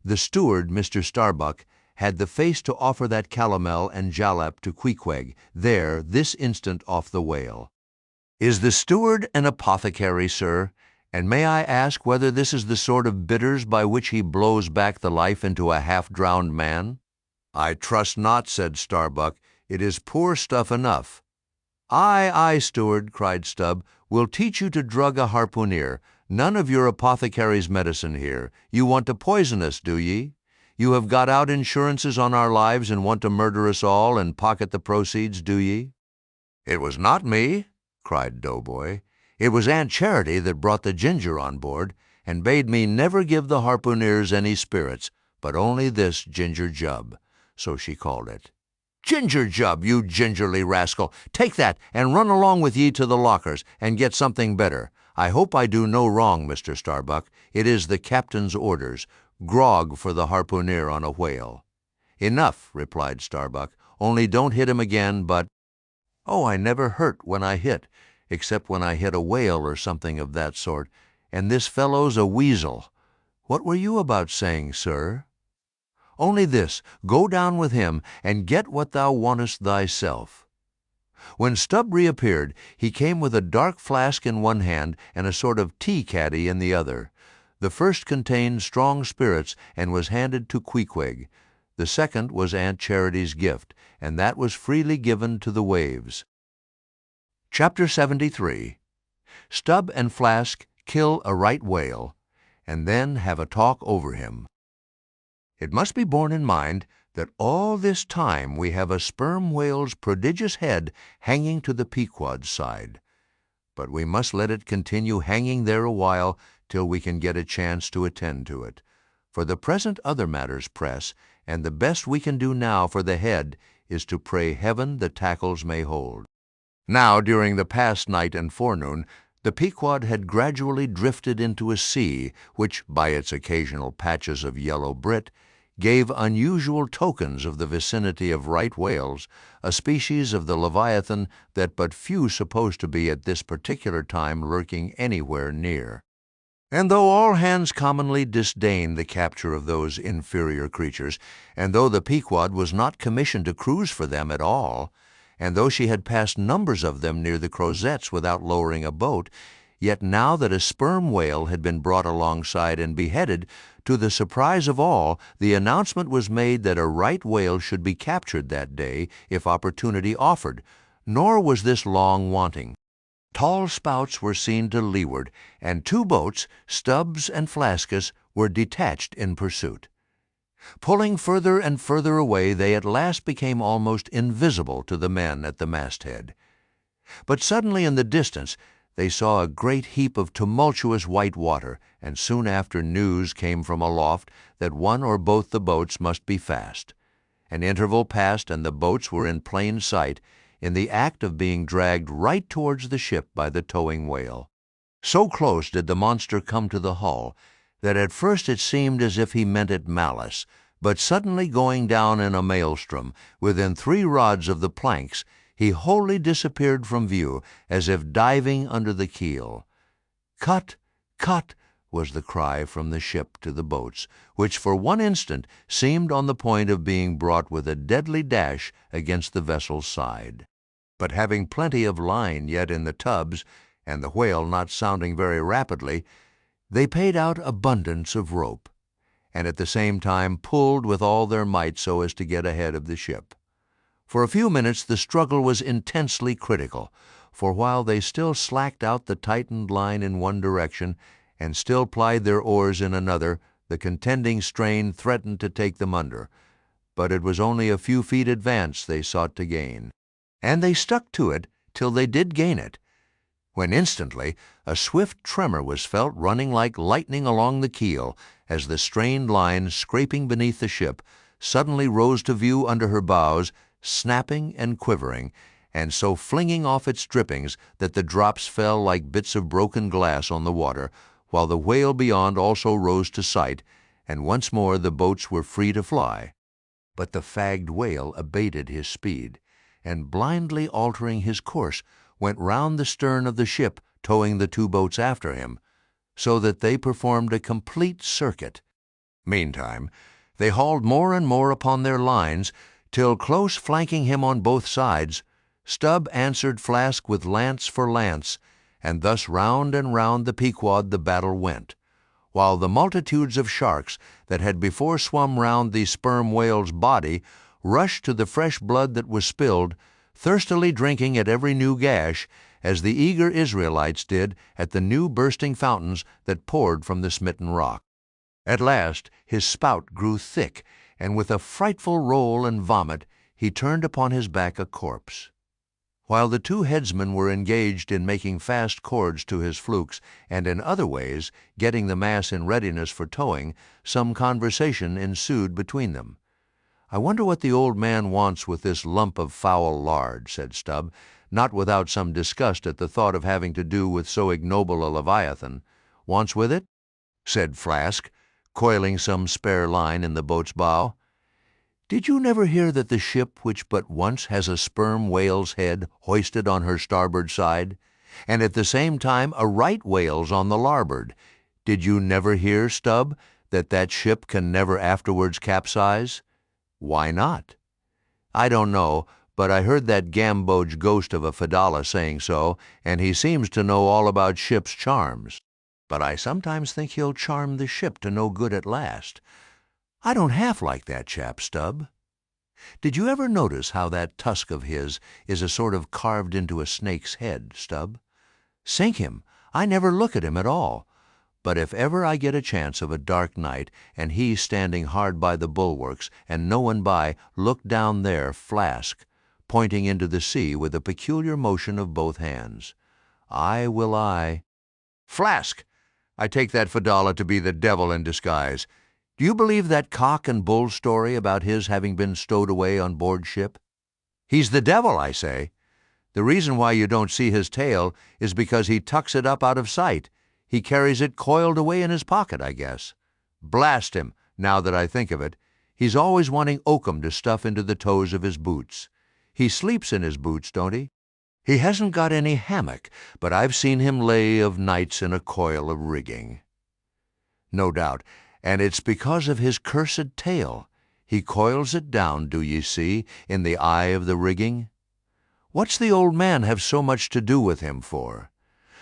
"The steward, Mr. Starbuck, had the face to offer that calomel and jalap to Queequeg, there, this instant off the whale. Is the steward an apothecary, sir? And may I ask whether this is the sort of bitters by which he blows back the life into a half-drowned man?" "I trust not," said Starbuck. "It is poor stuff enough." "Aye, aye, steward," cried Stubb. "We'll teach you to drug a harpooneer. None of your apothecary's medicine here. You want to poison us, do ye? You have got out insurances on our lives and want to murder us all and pocket the proceeds, do ye?" "It was not me," cried Doughboy. "It was Aunt Charity that brought the ginger on board, and bade me never give the harpooneers any spirits, but only this ginger jub, so she called it." "Ginger jub, you gingerly rascal! Take that, and run along with ye to the lockers, and get something better. I hope I do no wrong, Mr. Starbuck. It is the captain's orders. Grog for the harpooneer on a whale." "Enough," replied Starbuck. "Only don't hit him again, but—" "Oh, I never hurt when I hit, except when I hit a whale or something of that sort, and this fellow's a weasel. What were you about saying, sir?" "Only this, go down with him, and get what thou wantest thyself." When Stubb reappeared, he came with a dark flask in one hand and a sort of tea-caddy in the other. The first contained strong spirits and was handed to Queequeg. The second was Aunt Charity's gift, and that was freely given to the waves. Chapter 73. Stubb and Flask kill a right whale, and then have a talk over him. It must be borne in mind that all this time we have a sperm whale's prodigious head hanging to the Pequod's side. but we must let it continue hanging there a while till we can get a chance to attend to it. For the present other matters press, and the best we can do now for the head is to pray heaven the tackles may hold." Now, during the past night and forenoon, the Pequod had gradually drifted into a sea which, by its occasional patches of yellow Brit, gave unusual tokens of the vicinity of right whales, a species of the leviathan that but few suppose to be at this particular time lurking anywhere near. And though all hands commonly disdained the capture of those inferior creatures, and though the Pequod was not commissioned to cruise for them at all, and though she had passed numbers of them near the Crozettes without lowering a boat, yet now that a sperm whale had been brought alongside and beheaded, to the surprise of all, the announcement was made that a right whale should be captured that day if opportunity offered, nor was this long wanting. Tall spouts were seen to leeward, and 2 boats, Stubb's and Flask's, were detached in pursuit. Pulling further and further away, they at last became almost invisible to the men at the masthead. But suddenly in the distance they saw a great heap of tumultuous white water, and soon after news came from aloft that one or both the boats must be fast. An interval passed, and the boats were in plain sight, in the act of being dragged right towards the ship by the towing whale. So close did the monster come to the hull that at first it seemed as if he meant it malice, but suddenly going down in a maelstrom, within 3 rods of the planks, he wholly disappeared from view, as if diving under the keel. "Cut! Cut!" was the cry from the ship to the boats, which for one instant seemed on the point of being brought with a deadly dash against the vessel's side. But having plenty of line yet in the tubs, and the whale not sounding very rapidly, they paid out abundance of rope, and at the same time pulled with all their might so as to get ahead of the ship. For a few minutes the struggle was intensely critical, for while they still slacked out the tightened line in one direction and still plied their oars in another, the contending strain threatened to take them under. But it was only a few feet advance they sought to gain, and they stuck to it till they did gain it, when instantly a swift tremor was felt running like lightning along the keel, as the strained line, scraping beneath the ship, suddenly rose to view under her bows, snapping and quivering, and so flinging off its drippings that the drops fell like bits of broken glass on the water, while the whale beyond also rose to sight, and once more the boats were free to fly. But the fagged whale abated his speed, and blindly altering his course, went round the stern of the ship, towing the 2 boats after him, so that they performed a complete circuit. Meantime, they hauled more and more upon their lines, till close flanking him on both sides, Stubb answered Flask with lance for lance, and thus round and round the Pequod the battle went, while the multitudes of sharks that had before swum round the sperm whale's body rushed to the fresh blood that was spilled, thirstily drinking at every new gash, as the eager Israelites did at the new bursting fountains that poured from the smitten rock. At last his spout grew thick, and with a frightful roll and vomit he turned upon his back a corpse. While the 2 headsmen were engaged in making fast cords to his flukes, and in other ways getting the mass in readiness for towing, some conversation ensued between them. "I wonder what the old man wants with this lump of foul lard," said Stubb, not without some disgust at the thought of having to do with so ignoble a leviathan. "Wants with it?" said Flask, coiling some spare line in the boat's bow. "Did you never hear that the ship which but once has a sperm whale's head hoisted on her starboard side, and at the same time a right whale's on the larboard, did you never hear, Stubb, that that ship can never afterwards capsize?" "Why not?" "I don't know, but I heard that gamboge ghost of a Fedallah saying so, and he seems to know all about ship's charms. But I sometimes think he'll charm the ship to no good at last. I don't half like that chap, Stubb. Did you ever notice how that tusk of his is a sort of carved into a snake's head, Stubb? Sink him, I never look at him at all. But if ever I get a chance of a dark night, and he standing hard by the bulwarks, and no one by, look down there, Flask, pointing into the sea with a peculiar motion of both hands. I will I. Flask! I take that Fedallah to be the devil in disguise. Do you believe that cock and bull story about his having been stowed away on board ship? He's the devil, I say. The reason why you don't see his tail is because he tucks it up out of sight. He carries it coiled away in his pocket, I guess. Blast him, now that I think of it. He's always wanting oakum to stuff into the toes of his boots. He sleeps in his boots, don't he? He hasn't got any hammock, but I've seen him lay of nights in a coil of rigging. No doubt, and it's because of his cursed tail. He coils it down, do ye see, in the eye of the rigging. What's the old man have so much to do with him for?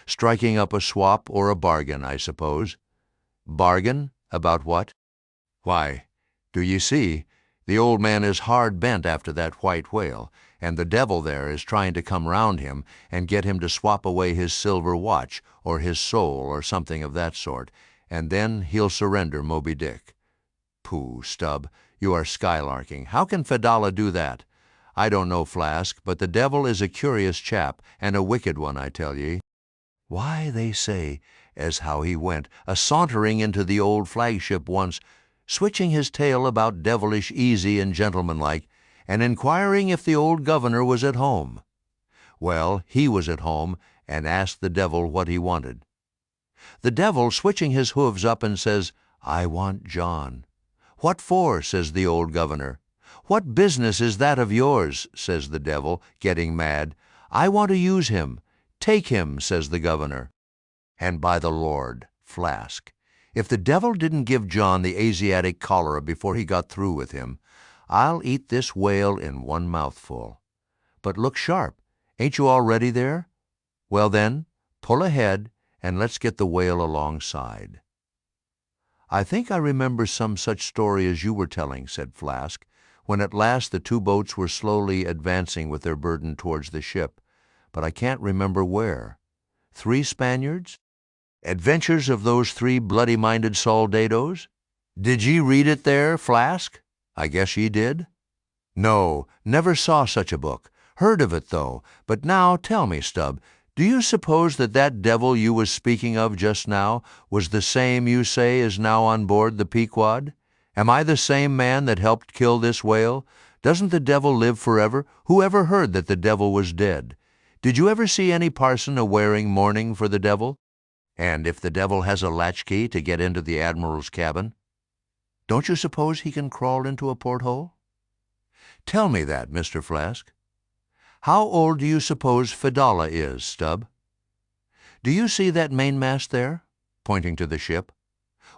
Striking up a swap or a bargain, I suppose. Bargain? About what? Why, do ye see, the old man is hard bent after that white whale, and the devil there is trying to come round him and get him to swap away his silver watch or his soul or something of that sort, and then he'll surrender Moby Dick. Pooh, Stubb, you are skylarking. How can Fedallah do that? I don't know, Flask, but the devil is a curious chap, and a wicked one, I tell ye. Why, they say, as how he went a-sauntering into the old flagship once, switching his tail about devilish easy and gentlemanlike, and inquiring if the old governor was at home. Well, he was at home, and asked the devil what he wanted. The devil, switching his hooves up, and says, I want John. What for? Says the old governor. What business is that of yours? Says the devil, getting mad. I want to use him. Take him, says the governor. And by the Lord, Flask, if the devil didn't give John the Asiatic cholera before he got through with him, I'll eat this whale in one mouthful. But look sharp. Ain't you all ready there? Well then, pull ahead, and let's get the whale alongside. I think I remember some such story as you were telling, said Flask, when at last the two boats were slowly advancing with their burden towards the ship, but I can't remember where. 3 Spaniards? Adventures of those 3 bloody-minded soldados? Did ye read it there, Flask? I guess ye did. No, never saw such a book. Heard of it, though. But now tell me, Stubb, do you suppose that that devil you was speaking of just now was the same you say is now on board the Pequod? Am I the same man that helped kill this whale? Doesn't the devil live forever? Who ever heard that the devil was dead? Did you ever see any parson a-wearing mourning for the devil? And if the devil has a latchkey to get into the admiral's cabin, don't you suppose he can crawl into a porthole? Tell me that, Mr. Flask. How old do you suppose Fedallah is, Stubb? Do you see that mainmast there? Pointing to the ship.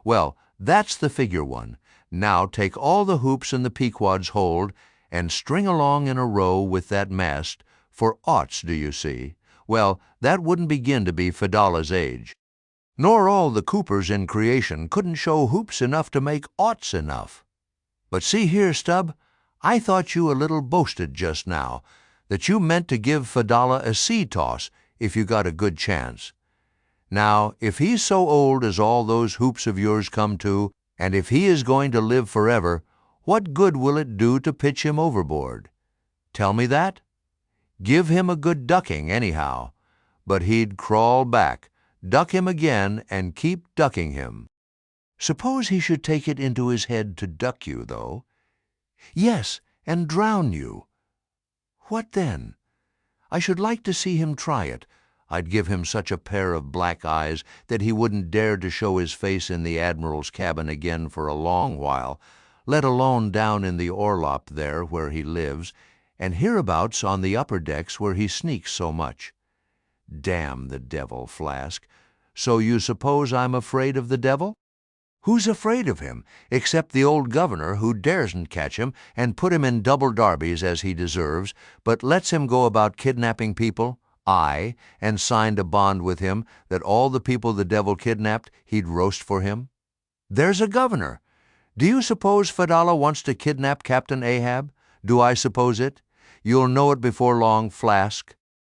Well, that's the figure one. Now take all the hoops in the Pequod's hold and string along in a row with that mast for oughts, do you see? Well, that wouldn't begin to be Fedallah's age. Nor all the coopers in creation couldn't show hoops enough to make oughts enough. But see here, Stubb, I thought you a little boasted just now, that you meant to give Fedallah a sea toss if you got a good chance. Now, if he's so old as all those hoops of yours come to, and if he is going to live forever, what good will it do to pitch him overboard? Tell me that? Give him a good ducking, anyhow. But he'd crawl back, duck him again, and keep ducking him. Suppose he should take it into his head to duck you, though? Yes, and drown you. What then? I should like to see him try it. I'd give him such a pair of black eyes that he wouldn't dare to show his face in the admiral's cabin again for a long while, let alone down in the orlop there where he lives, and hereabouts on the upper decks where he sneaks so much. Damn the devil, Flask. So you suppose I'm afraid of the devil? Who's afraid of him, except the old governor, who daresn't catch him and put him in double darbies as he deserves, but lets him go about kidnapping people? Aye, and signed a bond with him that all the people the devil kidnapped he'd roast for him? There's a governor. Do you suppose Fedallah wants to kidnap Captain Ahab? Do I suppose it? You'll know it before long, Flask.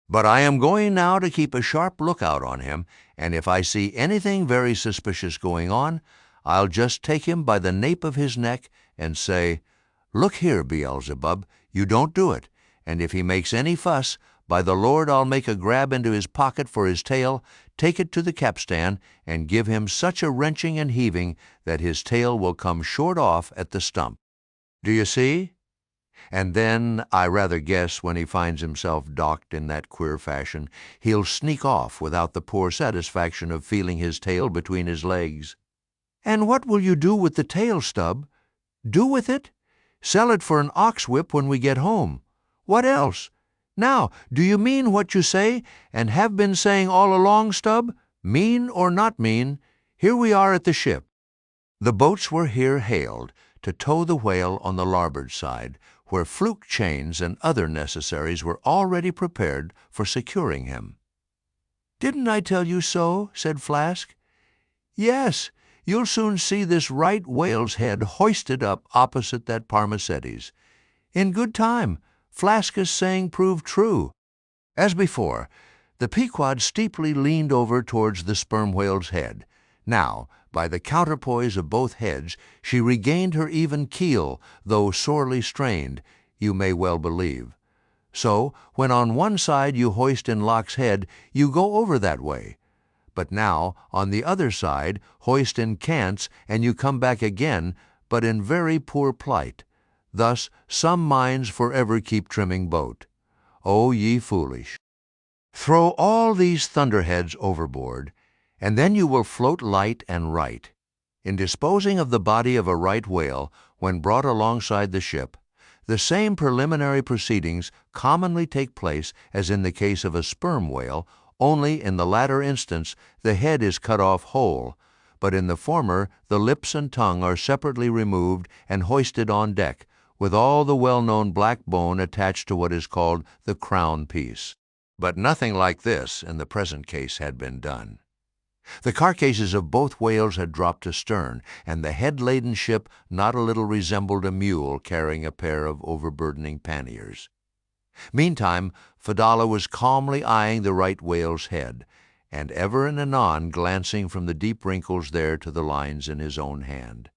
But I am going now to keep a sharp lookout on him, and if I see anything very suspicious going on, I'll just take him by the nape of his neck and say, "Look here, Beelzebub, you don't do it, and if he makes any fuss, By the Lord, I'll make a grab into his pocket for his tail, take it to the capstan, and give him such a wrenching and heaving that his tail will come short off at the stump. Do you see? And then, I rather guess, when he finds himself docked in that queer fashion, he'll sneak off without the poor satisfaction of feeling his tail between his legs. And what will you do with the tail, Stubb? Do with it? Sell it for an ox whip when we get home. What else? Now, do you mean what you say, and have been saying all along, Stubb? Mean or not mean, here we are at the ship. The boats were here hailed to tow the whale on the larboard side, where fluke chains and other necessaries were already prepared for securing him. "Didn't I tell you so?" said Flask. "Yes, you'll soon see this right whale's head hoisted up opposite that Parmacetes. In good time, Flask's saying proved true." As before, the Pequod steeply leaned over towards the sperm whale's head. Now, by the counterpoise of both heads, she regained her even keel, though sorely strained, you may well believe. So, when on one side you hoist in Locke's head, you go over that way. But now, on the other side, hoist in Cant's, and you come back again, but in very poor plight. Thus some minds forever keep trimming boat. O ye foolish! Throw all these thunderheads overboard, and then you will float light and right. In disposing of the body of a right whale, when brought alongside the ship, the same preliminary proceedings commonly take place as in the case of a sperm whale, only in the latter instance the head is cut off whole, but in the former the lips and tongue are separately removed and hoisted on deck, with all the well-known black bone attached to what is called the crown piece. But nothing like this in the present case had been done. The carcasses of both whales had dropped astern, and the head-laden ship not a little resembled a mule carrying a pair of overburdening panniers. Meantime, Fedallah was calmly eyeing the right whale's head, and ever and anon glancing from the deep wrinkles there to the lines in his own hand.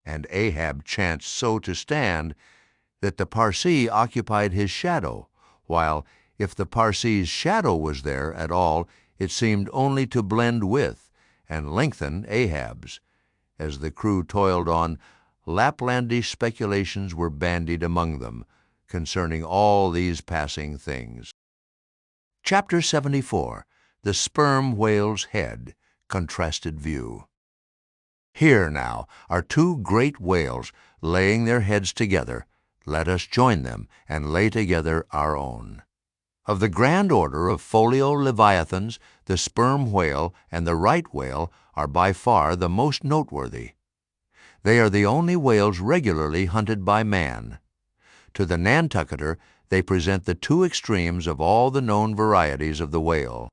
And Ahab chanced so to stand that the Parsee occupied his shadow, while, if the Parsee's shadow was there at all, it seemed only to blend with and lengthen Ahab's. As the crew toiled on, Laplandish speculations were bandied among them concerning all these passing things. Chapter 74. The Sperm Whale's Head, Contrasted View. Here, now, are two great whales laying their heads together. Let us join them and lay together our own. Of the grand order of folio leviathans, the sperm whale and the right whale are by far the most noteworthy. They are the only whales regularly hunted by man. To the Nantucketer, they present the two extremes of all the known varieties of the whale,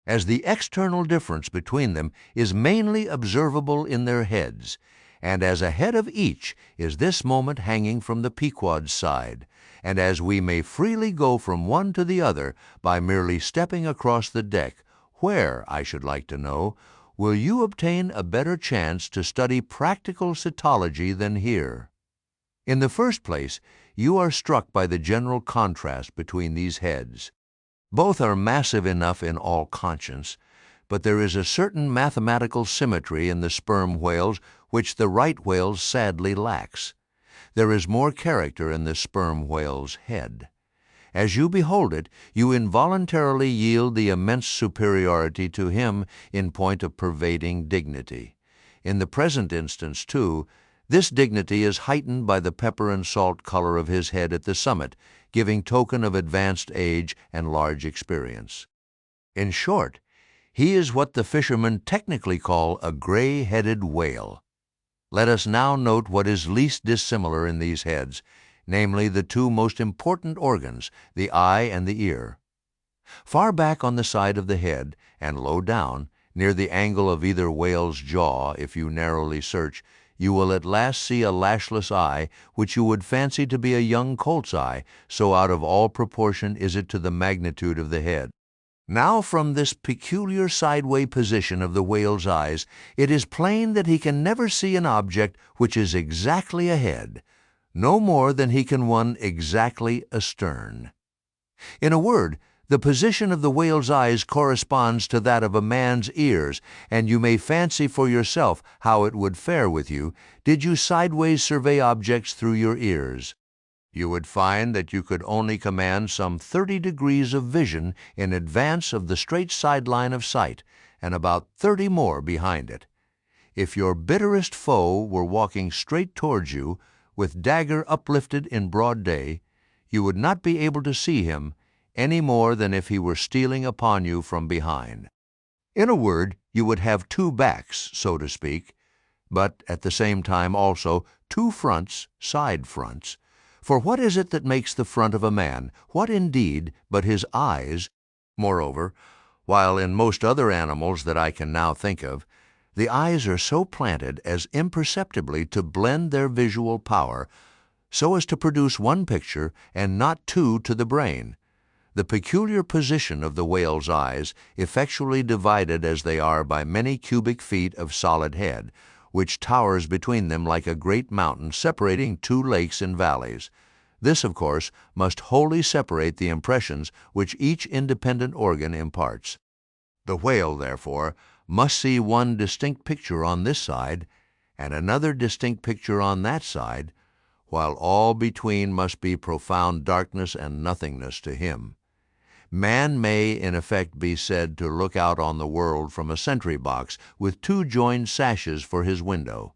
as the external difference between them is mainly observable in their heads, and as a head of each is this moment hanging from the Pequod's side, and as we may freely go from one to the other by merely stepping across the deck, where, I should like to know, will you obtain a better chance to study practical cytology than here? In the first place, you are struck by the general contrast between these heads. Both are massive enough in all conscience, but there is a certain mathematical symmetry in the sperm whales which the right whale sadly lacks. There is more character in the sperm whale's head. As you behold it, you involuntarily yield the immense superiority to him in point of pervading dignity. In the present instance, too, this dignity is heightened by the pepper and salt color of his head at the summit, giving token of advanced age and large experience. In short, he is what the fishermen technically call a gray-headed whale. Let us now note what is least dissimilar in these heads, namely the two most important organs, the eye and the ear. Far back on the side of the head, and low down, near the angle of either whale's jaw, if you narrowly search, you will at last see a lashless eye, which you would fancy to be a young colt's eye, so out of all proportion is it to the magnitude of the head. Now from this peculiar sideway position of the whale's eyes, it is plain that he can never see an object which is exactly ahead, no more than he can one exactly astern. In a word, the position of the whale's eyes corresponds to that of a man's ears, and you may fancy for yourself how it would fare with you did you sideways survey objects through your ears. You would find that you could only command some 30 degrees of vision in advance of the straight sideline of sight, and about 30 more behind it. If your bitterest foe were walking straight towards you, with dagger uplifted in broad day, you would not be able to see him any more than if he were stealing upon you from behind. In a word, you would have two backs, so to speak, but at the same time also two fronts, side fronts. For what is it that makes the front of a man? What indeed but his eyes? Moreover, while in most other animals that I can now think of, the eyes are so planted as imperceptibly to blend their visual power, so as to produce one picture and not two to the brain. The peculiar position of the whale's eyes, effectually divided as they are by many cubic feet of solid head, which towers between them like a great mountain separating two lakes and valleys. This, of course, must wholly separate the impressions which each independent organ imparts. The whale, therefore, must see one distinct picture on this side and another distinct picture on that side, while all between must be profound darkness and nothingness to him. Man may, in effect, be said to look out on the world from a sentry box with two joined sashes for his window.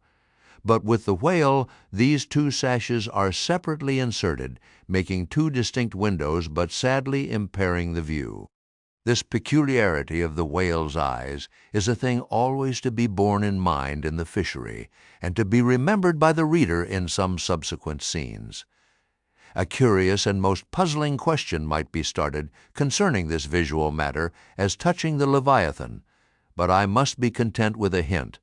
But with the whale, these two sashes are separately inserted, making two distinct windows, but sadly impairing the view. This peculiarity of the whale's eyes is a thing always to be borne in mind in the fishery, and to be remembered by the reader in some subsequent scenes. A curious and most puzzling question might be started concerning this visual matter as touching the Leviathan, but I must be content with a hint.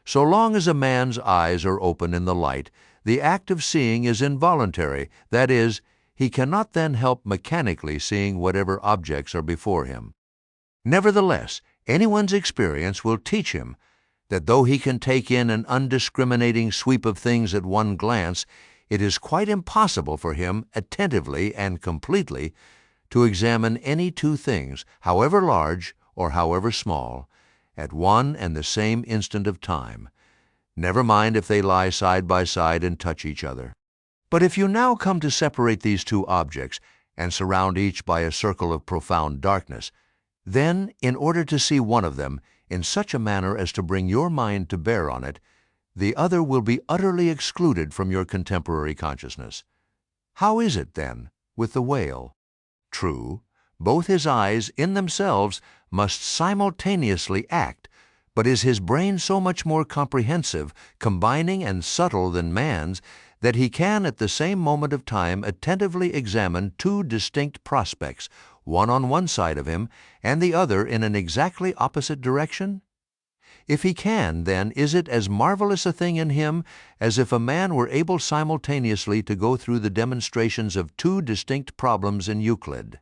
So long as a man's eyes are open in the light, the act of seeing is involuntary, that is, he cannot then help mechanically seeing whatever objects are before him. Nevertheless, anyone's experience will teach him that though he can take in an undiscriminating sweep of things at one glance, it is quite impossible for him attentively and completely to examine any two things, however large or however small, at one and the same instant of time, never mind if they lie side by side and touch each other. But if you now come to separate these two objects and surround each by a circle of profound darkness, then, in order to see one of them in such a manner as to bring your mind to bear on it, the other will be utterly excluded from your contemporary consciousness. How is it, then, with the whale? True, both his eyes in themselves must simultaneously act, but is his brain so much more comprehensive, combining, and subtle than man's, that he can at the same moment of time attentively examine two distinct prospects, one on one side of him and the other in an exactly opposite direction? If he can, then, is it as marvelous a thing in him as if a man were able simultaneously to go through the demonstrations of two distinct problems in Euclid.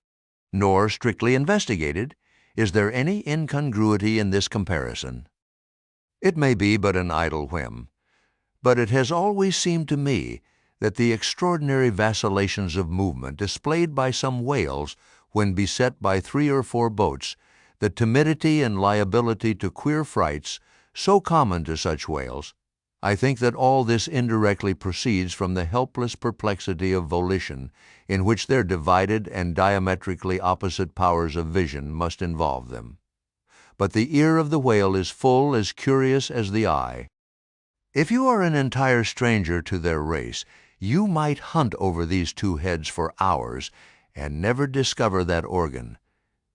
Nor, strictly investigated, is there any incongruity in this comparison. It may be but an idle whim, but it has always seemed to me that the extraordinary vacillations of movement displayed by some whales when beset by 3 or 4 boats, the timidity and liability to queer frights so common to such whales, I think that all this indirectly proceeds from the helpless perplexity of volition in which their divided and diametrically opposite powers of vision must involve them. But the ear of the whale is full as curious as the eye. If you are an entire stranger to their race, you might hunt over these two heads for hours and never discover that organ.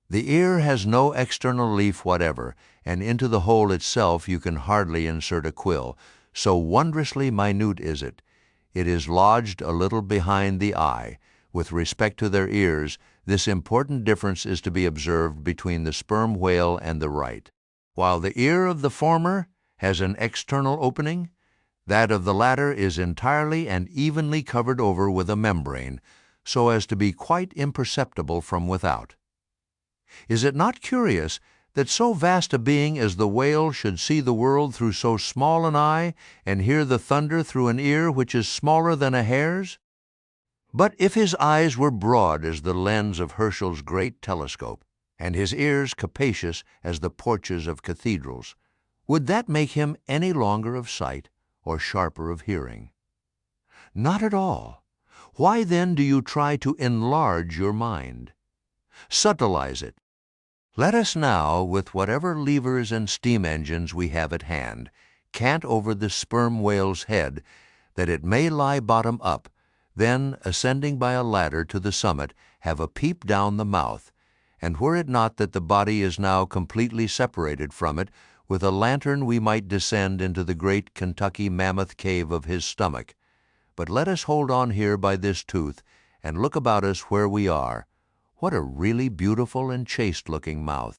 The ear has no external leaf whatever, and into the hole itself you can hardly insert a quill, so wondrously minute is it. It is lodged a little behind the eye. With respect to their ears, this important difference is to be observed between the sperm whale and the right. While the ear of the former has an external opening, that of the latter is entirely and evenly covered over with a membrane, so as to be quite imperceptible from without. Is it not curious that so vast a being as the whale should see the world through so small an eye and hear the thunder through an ear which is smaller than a hare's? But if his eyes were broad as the lens of Herschel's great telescope, and his ears capacious as the porches of cathedrals, would that make him any longer of sight or sharper of hearing? Not at all. Why then do you try to enlarge your mind? Subtilize it. Let us now, with whatever levers and steam engines we have at hand, cant over the sperm whale's head, that it may lie bottom up, then, ascending by a ladder to the summit, have a peep down the mouth, and were it not that the body is now completely separated from it, with a lantern we might descend into the great Kentucky mammoth cave of his stomach. But let us hold on here by this tooth, and look about us where we are. What a really beautiful and chaste-looking mouth!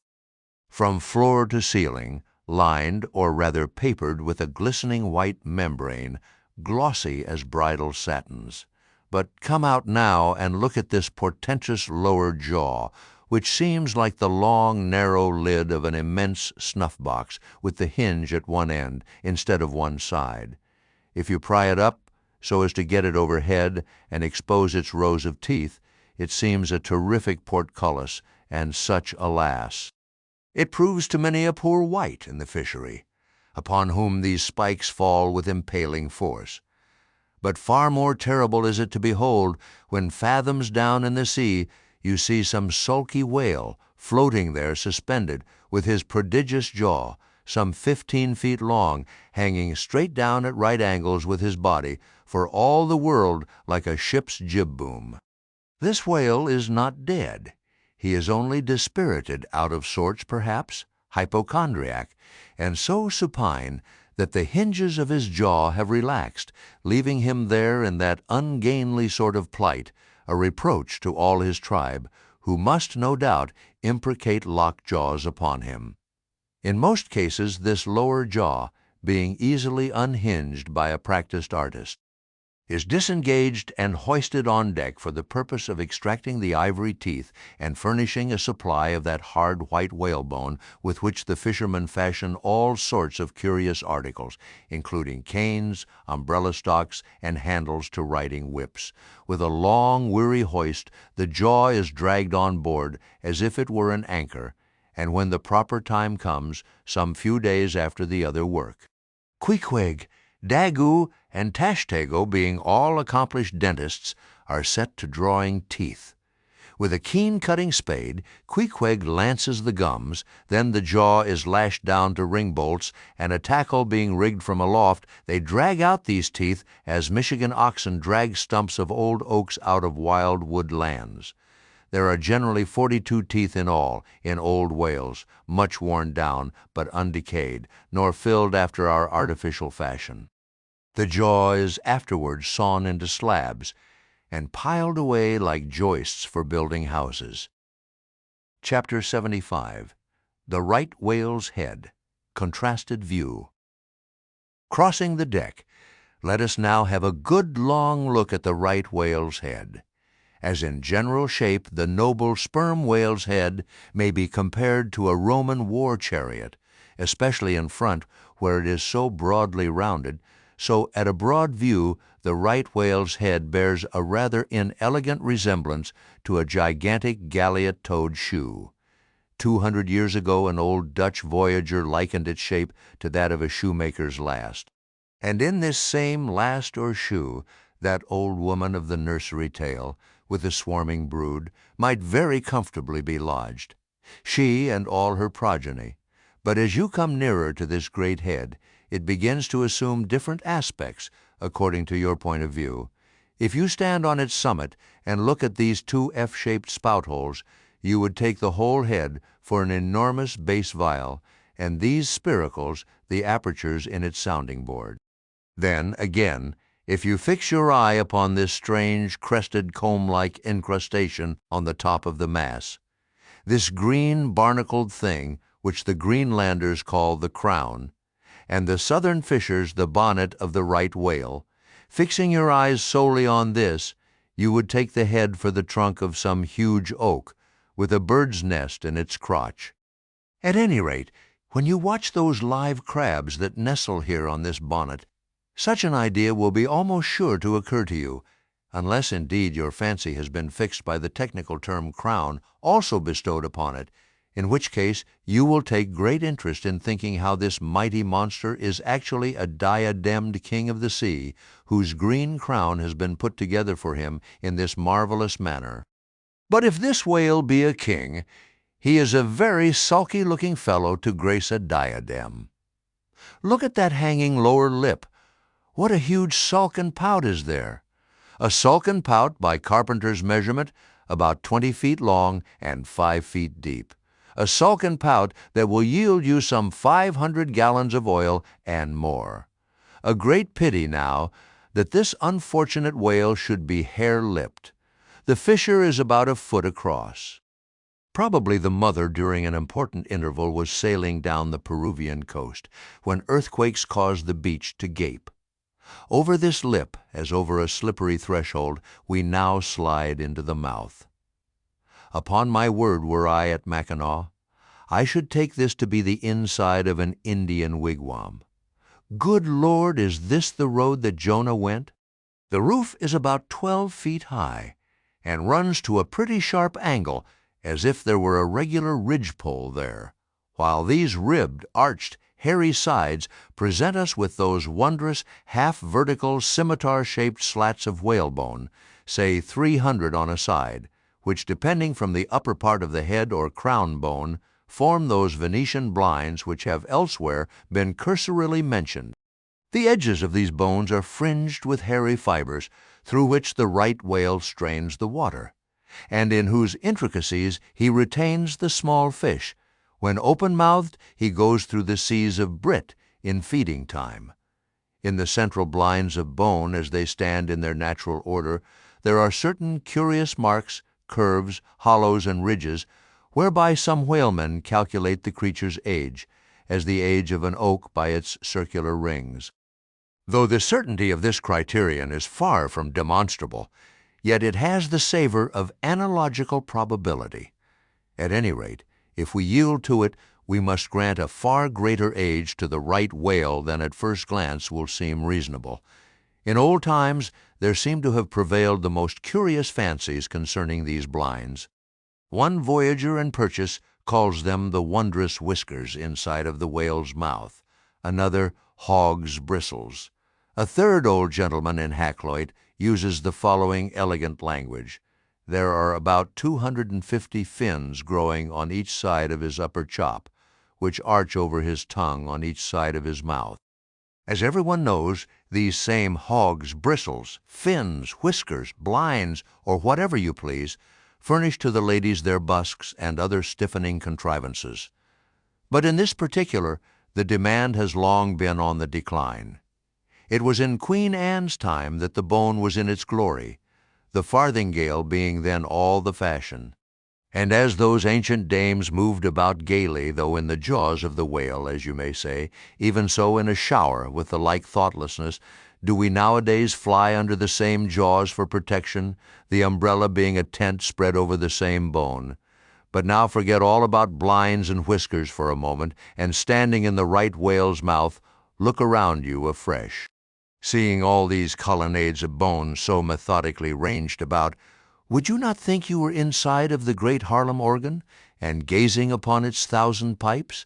From floor to ceiling, lined, or rather papered with a glistening white membrane, glossy as bridal satins. But come out now and look at this portentous lower jaw, which seems like the long, narrow lid of an immense snuff-box with the hinge at one end instead of one side. If you pry it up so as to get it overhead and expose its rows of teeth, it seems a terrific portcullis, and such alas! It proves to many a poor wight in the fishery, upon whom these spikes fall with impaling force. But far more terrible is it to behold when fathoms down in the sea you see some sulky whale floating there suspended with his prodigious jaw, some 15 feet long, hanging straight down at right angles with his body, for all the world like a ship's jib-boom. This whale is not dead. He is only dispirited, out of sorts perhaps, hypochondriac, and so supine that the hinges of his jaw have relaxed, leaving him there in that ungainly sort of plight, a reproach to all his tribe, who must, no doubt, imprecate lockjaws upon him. In most cases this lower jaw, being easily unhinged by a practiced artist, is disengaged and hoisted on deck for the purpose of extracting the ivory teeth and furnishing a supply of that hard white whalebone with which the fishermen fashion all sorts of curious articles, including canes, umbrella stalks, and handles to riding whips. With a long, weary hoist, the jaw is dragged on board as if it were an anchor, and when the proper time comes, some few days after the other work. Queequeg, Daggoo, and Tashtego, being all accomplished dentists, are set to drawing teeth. With a keen-cutting spade, Queequeg lances the gums, then the jaw is lashed down to ring bolts, and a tackle being rigged from aloft, they drag out these teeth as Michigan oxen drag stumps of old oaks out of wild wood lands. There are generally 42 teeth in all, in old whales, much worn down, but undecayed, nor filled after our artificial fashion. The jaw is afterwards sawn into slabs, and piled away like joists for building houses. Chapter 75. The Right Whale's Head. Contrasted View. Crossing the deck, let us now have a good long look at the right whale's head. As in general shape the noble sperm whale's head may be compared to a Roman war chariot, especially in front where it is so broadly rounded, so at a broad view the right whale's head bears a rather inelegant resemblance to a gigantic galliot-toed shoe. 200 years ago an old Dutch voyager likened its shape to that of a shoemaker's last. And in this same last or shoe, that old woman of the nursery tale, with the swarming brood, might very comfortably be lodged, she and all her progeny. But as you come nearer to this great head, it begins to assume different aspects according to your point of view. If you stand on its summit and look at these two F-shaped spout holes, you would take the whole head for an enormous bass viol, and these spiracles the apertures in its sounding board. Then, again, if you fix your eye upon this strange, crested comb-like incrustation on the top of the mass, this green, barnacled thing which the Greenlanders call the crown, and the southern fishers the bonnet of the right whale, fixing your eyes solely on this, you would take the head for the trunk of some huge oak, with a bird's nest in its crotch. At any rate, when you watch those live crabs that nestle here on this bonnet, such an idea will be almost sure to occur to you, unless indeed your fancy has been fixed by the technical term crown also bestowed upon it, in which case you will take great interest in thinking how this mighty monster is actually a diademed king of the sea, whose green crown has been put together for him in this marvelous manner. But if this whale be a king, he is a very sulky-looking fellow to grace a diadem. Look at that hanging lower lip. What a huge sulk and pout is there! A sulk and pout, by carpenter's measurement, about 20 feet long and 5 feet deep. A sulk and pout that will yield you some 500 gallons of oil and more. A great pity, now, that this unfortunate whale should be hare-lipped. The fissure is about a foot across. Probably the mother during an important interval was sailing down the Peruvian coast, when earthquakes caused the beach to gape. Over this lip, as over a slippery threshold, we now slide into the mouth. Upon my word, were I at Mackinac, I should take this to be the inside of an Indian wigwam. Good Lord, is this the road that Jonah went? The roof is about 12 feet high, and runs to a pretty sharp angle, as if there were a regular ridgepole there, while these ribbed, arched, hairy sides present us with those wondrous, half-vertical, scimitar-shaped slats of whalebone, say 300 on a side, which, depending from the upper part of the head or crown bone, form those Venetian blinds which have elsewhere been cursorily mentioned. The edges of these bones are fringed with hairy fibers, through which the right whale strains the water, and in whose intricacies he retains the small fish. When open-mouthed, he goes through the seas of Brit in feeding time. In the central blinds of bone, as they stand in their natural order, there are certain curious marks, curves, hollows, and ridges, whereby some whalemen calculate the creature's age, as the age of an oak by its circular rings. Though the certainty of this criterion is far from demonstrable, yet it has the savor of analogical probability. At any rate, if we yield to it, we must grant a far greater age to the right whale than at first glance will seem reasonable. In old times there seem to have prevailed the most curious fancies concerning these blinds. One voyager in Purchas calls them the wondrous whiskers inside of the whale's mouth, another hog's bristles. A third old gentleman in Hakluyt uses the following elegant language: there are about 250 fins growing on each side of his upper chop, which arch over his tongue on each side of his mouth. As everyone knows, these same hog's bristles, fins, whiskers, blinds, or whatever you please, furnish to the ladies their busks and other stiffening contrivances. But in this particular, the demand has long been on the decline. It was in Queen Anne's time that the bone was in its glory, the farthingale being then all the fashion. And as those ancient dames moved about gaily, though in the jaws of the whale, as you may say, even so in a shower with the like thoughtlessness do we nowadays fly under the same jaws for protection, the umbrella being a tent spread over the same bone. But now forget all about blinds and whiskers for a moment, and standing in the right whale's mouth, look around you afresh. Seeing all these colonnades of bones so methodically ranged about, would you not think you were inside of the great Harlem organ, and gazing upon its 1,000 pipes?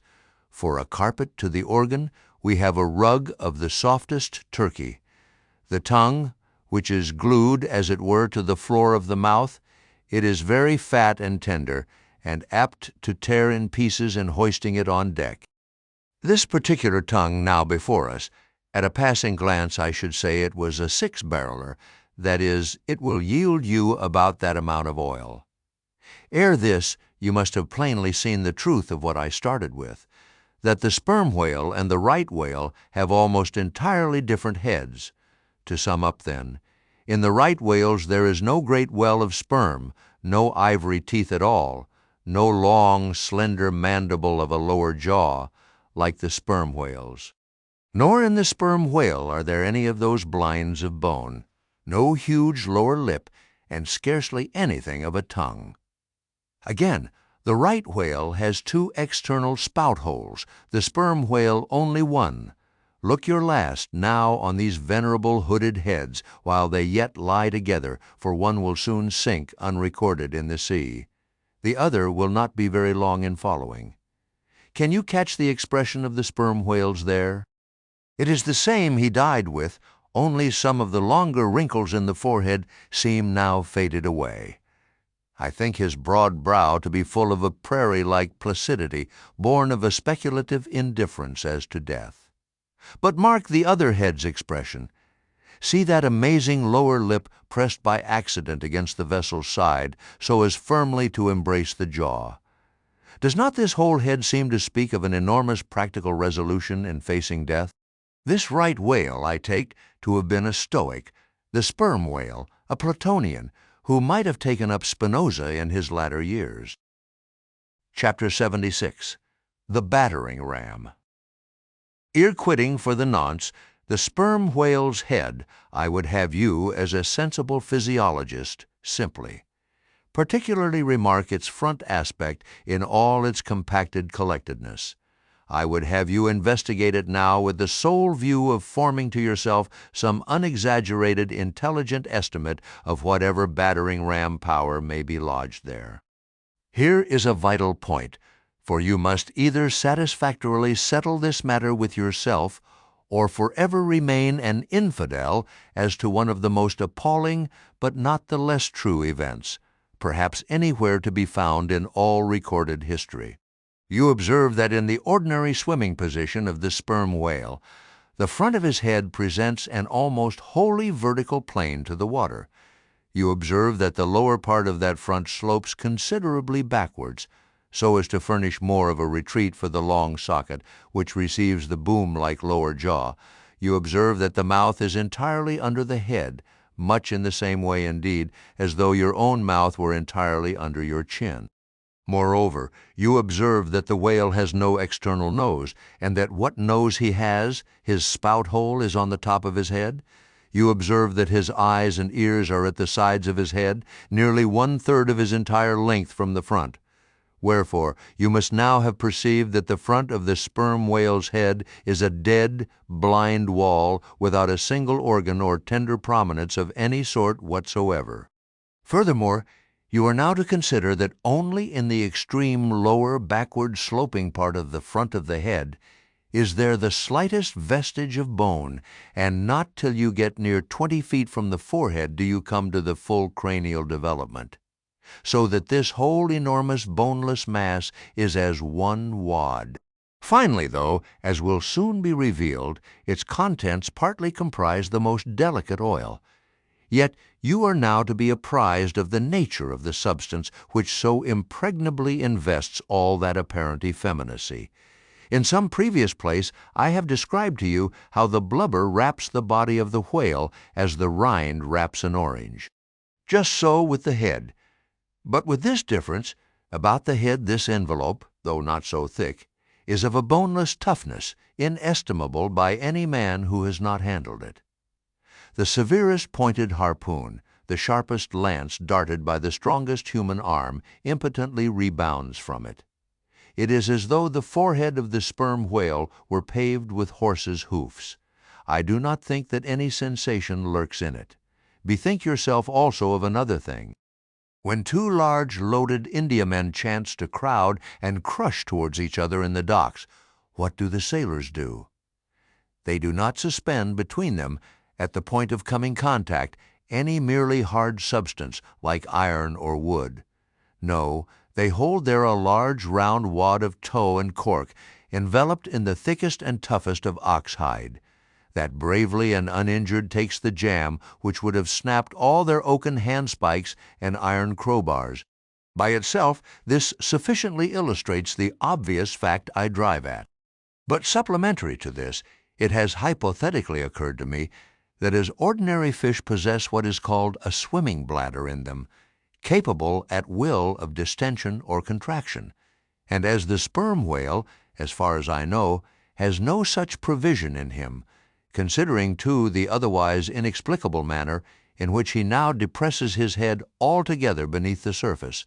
For a carpet to the organ, we have a rug of the softest Turkey. The tongue, which is glued, as it were, to the floor of the mouth, it is very fat and tender, and apt to tear in pieces in hoisting it on deck. This particular tongue now before us, at a passing glance I should say it was a 6-barreler, that is, it will yield you about that amount of oil. Ere this, you must have plainly seen the truth of what I started with, that the sperm whale and the right whale have almost entirely different heads. To sum up then, in the right whales there is no great well of sperm, no ivory teeth at all, no long, slender mandible of a lower jaw, like the sperm whales. Nor in the sperm whale are there any of those blinds of bone, no huge lower lip, and scarcely anything of a tongue. Again, the right whale has 2 external spout holes, the sperm whale only one. Look your last now on these venerable hooded heads, while they yet lie together, for one will soon sink unrecorded in the sea. The other will not be very long in following. Can you catch the expression of the sperm whales there? It is the same he died with, only some of the longer wrinkles in the forehead seem now faded away. I think his broad brow to be full of a prairie-like placidity, born of a speculative indifference as to death. But mark the other head's expression. See that amazing lower lip pressed by accident against the vessel's side, so as firmly to embrace the jaw. Does not this whole head seem to speak of an enormous practical resolution in facing death? This right whale I take to have been a Stoic, the sperm whale, a Platonian, who might have taken up Spinoza in his latter years. Chapter 76. The Battering-Ram. Ere quitting for the nonce, the sperm whale's head, I would have you, as a sensible physiologist, simply. Particularly remark its front aspect in all its compacted collectedness. I would have you investigate it now with the sole view of forming to yourself some unexaggerated, intelligent estimate of whatever battering-ram power may be lodged there. Here is a vital point, for you must either satisfactorily settle this matter with yourself or forever remain an infidel as to one of the most appalling but not the less true events, perhaps anywhere to be found in all recorded history. You observe that in the ordinary swimming position of the sperm whale, the front of his head presents an almost wholly vertical plane to the water. You observe that the lower part of that front slopes considerably backwards, so as to furnish more of a retreat for the long socket, which receives the boom-like lower jaw. You observe that the mouth is entirely under the head, much in the same way indeed as though your own mouth were entirely under your chin. Moreover, you observe that the whale has no external nose, and that what nose he has, his spout hole, is on the top of his head. You observe that his eyes and ears are at the sides of his head, nearly 1/3 of his entire length from the front. Wherefore, you must now have perceived that the front of the sperm whale's head is a dead, blind wall, without a single organ or tender prominence of any sort whatsoever. Furthermore, you are now to consider that only in the extreme lower backward sloping part of the front of the head is there the slightest vestige of bone, and not till you get near 20 feet from the forehead do you come to the full cranial development. So that this whole enormous boneless mass is as one wad. Finally, though, as will soon be revealed, its contents partly comprise the most delicate oil. Yet you are now to be apprised of the nature of the substance which so impregnably invests all that apparent effeminacy. In some previous place I have described to you how the blubber wraps the body of the whale as the rind wraps an orange. Just so with the head. But with this difference, about the head this envelope, though not so thick, is of a boneless toughness, inestimable by any man who has not handled it. The severest pointed harpoon, the sharpest lance darted by the strongest human arm, impotently rebounds from it. It is as though the forehead of the sperm whale were paved with horses' hoofs. I do not think that any sensation lurks in it. Bethink yourself also of another thing. When two large loaded Indiamen chance to crowd and crush towards each other in the docks, what do the sailors do? They do not suspend between them, at the point of coming contact, any merely hard substance like iron or wood. No, they hold there a large round wad of tow and cork, enveloped in the thickest and toughest of ox hide. That bravely and uninjured takes the jam which would have snapped all their oaken handspikes and iron crowbars. By itself, this sufficiently illustrates the obvious fact I drive at. But supplementary to this, it has hypothetically occurred to me that as ordinary fish possess what is called a swimming bladder in them, capable at will of distension or contraction, and as the sperm whale, as far as I know, has no such provision in him, considering too the otherwise inexplicable manner in which he now depresses his head altogether beneath the surface,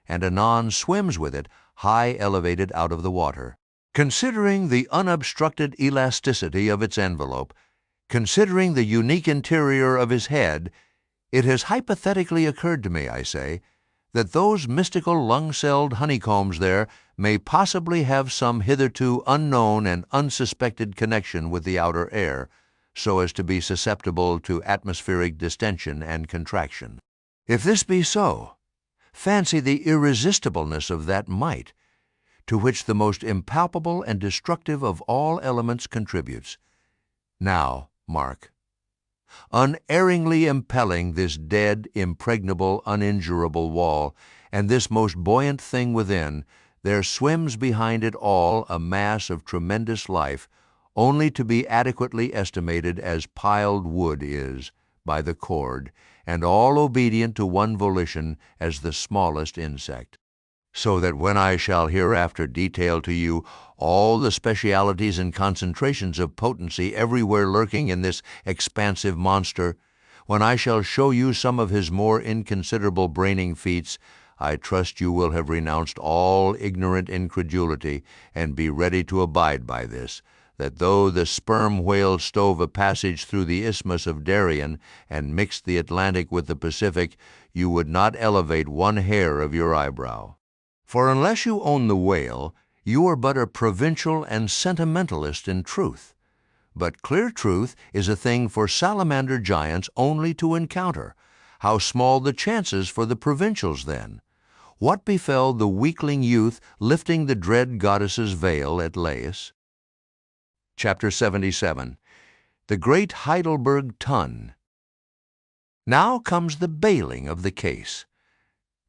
and anon swims with it high elevated out of the water. Considering the unobstructed elasticity of its envelope, considering the unique interior of his head, it has hypothetically occurred to me, I say, that those mystical lung-celled honeycombs there may possibly have some hitherto unknown and unsuspected connection with the outer air, so as to be susceptible to atmospheric distension and contraction. If this be so, fancy the irresistibleness of that might, to which the most impalpable and destructive of all elements contributes. Now, mark. Unerringly impelling this dead, impregnable, uninjurable wall, and this most buoyant thing within, there swims behind it all a mass of tremendous life, only to be adequately estimated as piled wood is, by the cord, and all obedient to one volition as the smallest insect. So that when I shall hereafter detail to you all the specialities and concentrations of potency everywhere lurking in this expansive monster, when I shall show you some of his more inconsiderable braining feats, I trust you will have renounced all ignorant incredulity and be ready to abide by this, that though the sperm whale stove a passage through the Isthmus of Darien and mixed the Atlantic with the Pacific, you would not elevate one hair of your eyebrow. For unless you own the whale, you are but a provincial and sentimentalist in truth. But clear truth is a thing for salamander giants only to encounter. How small the chances for the provincials then! What befell the weakling youth lifting the dread goddess's veil at Lais? Chapter 77. The Great Heidelburgh Tun. Now comes the bailing of the case.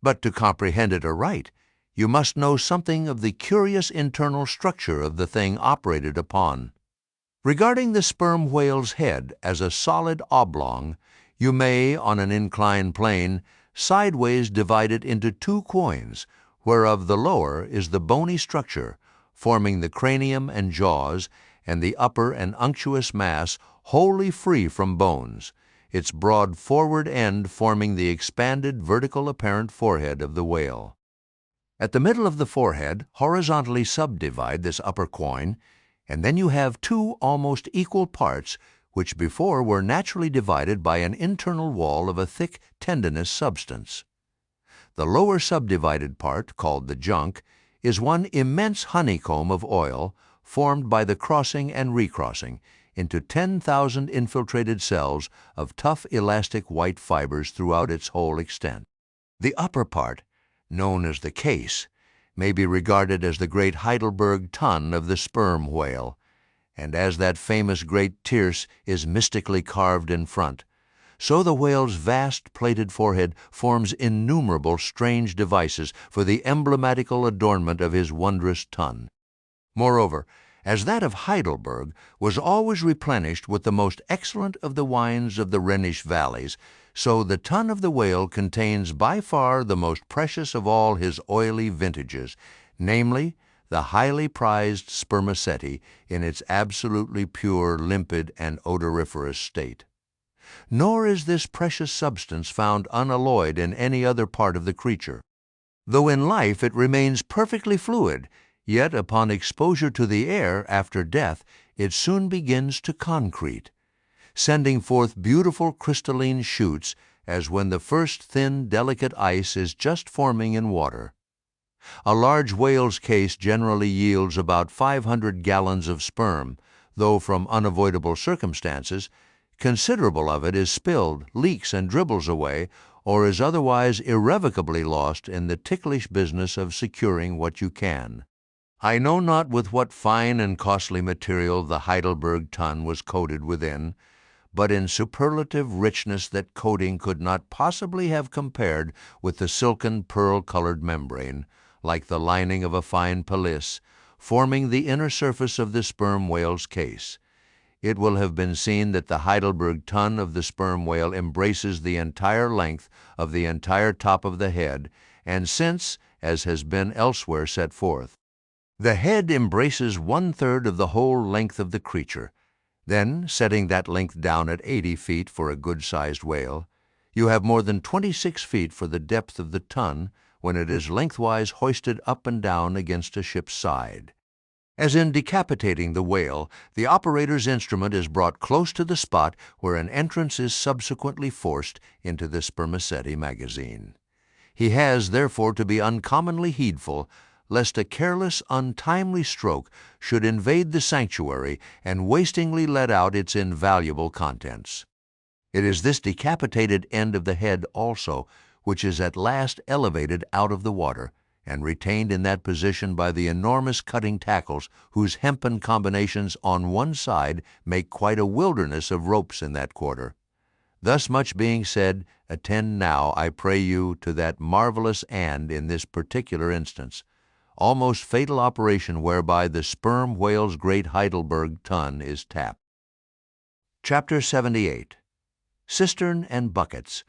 But to comprehend it aright, you must know something of the curious internal structure of the thing operated upon. Regarding the sperm whale's head as a solid oblong, you may, on an inclined plane, sideways divide it into two quoins, whereof the lower is the bony structure, forming the cranium and jaws, and the upper an unctuous mass wholly free from bones, its broad forward end forming the expanded vertical apparent forehead of the whale. At the middle of the forehead, horizontally subdivide this upper quoin, and then you have two almost equal parts which before were naturally divided by an internal wall of a thick tendinous substance. The lower subdivided part, called the junk, is one immense honeycomb of oil formed by the crossing and recrossing into 10,000 infiltrated cells of tough elastic white fibers throughout its whole extent. The upper part, known as the case, may be regarded as the great Heidelburgh Tun of the sperm whale, and as that famous great tierce is mystically carved in front, so the whale's vast plated forehead forms innumerable strange devices for the emblematical adornment of his wondrous tun. Moreover, as that of Heidelburgh was always replenished with the most excellent of the wines of the Rhenish valleys, so the tun of the whale contains by far the most precious of all his oily vintages, namely, the highly prized spermaceti in its absolutely pure, limpid, and odoriferous state. Nor is this precious substance found unalloyed in any other part of the creature. Though in life it remains perfectly fluid, yet upon exposure to the air after death it soon begins to concrete, sending forth beautiful crystalline shoots as when the first thin, delicate ice is just forming in water. A large whale's case generally yields about 500 gallons of sperm, though from unavoidable circumstances, considerable of it is spilled, leaks, and dribbles away, or is otherwise irrevocably lost in the ticklish business of securing what you can. I know not with what fine and costly material the Heidelburgh tun was coated within, but in superlative richness that coating could not possibly have compared with the silken pearl-colored membrane, like the lining of a fine pelisse, forming the inner surface of the sperm whale's case. It will have been seen that the Heidelburgh tun of the sperm whale embraces the entire length of the entire top of the head, and since, as has been elsewhere set forth, the head embraces 1/3 of the whole length of the creature, then, setting that length down at 80 feet for a good-sized whale, you have more than 26 feet for the depth of the tun when it is lengthwise hoisted up and down against a ship's side. As in decapitating the whale, the operator's instrument is brought close to the spot where an entrance is subsequently forced into the spermaceti magazine. He has, therefore, to be uncommonly heedful, lest a careless, untimely stroke should invade the sanctuary and wastingly let out its invaluable contents. It is this decapitated end of the head also which is at last elevated out of the water, and retained in that position by the enormous cutting tackles whose hempen combinations on one side make quite a wilderness of ropes in that quarter. Thus much being said, attend now, I pray you, to that marvelous and, in this particular instance, almost fatal operation whereby the sperm whale's great Heidelburgh tun is tapped. Chapter 78. Cistern and Buckets.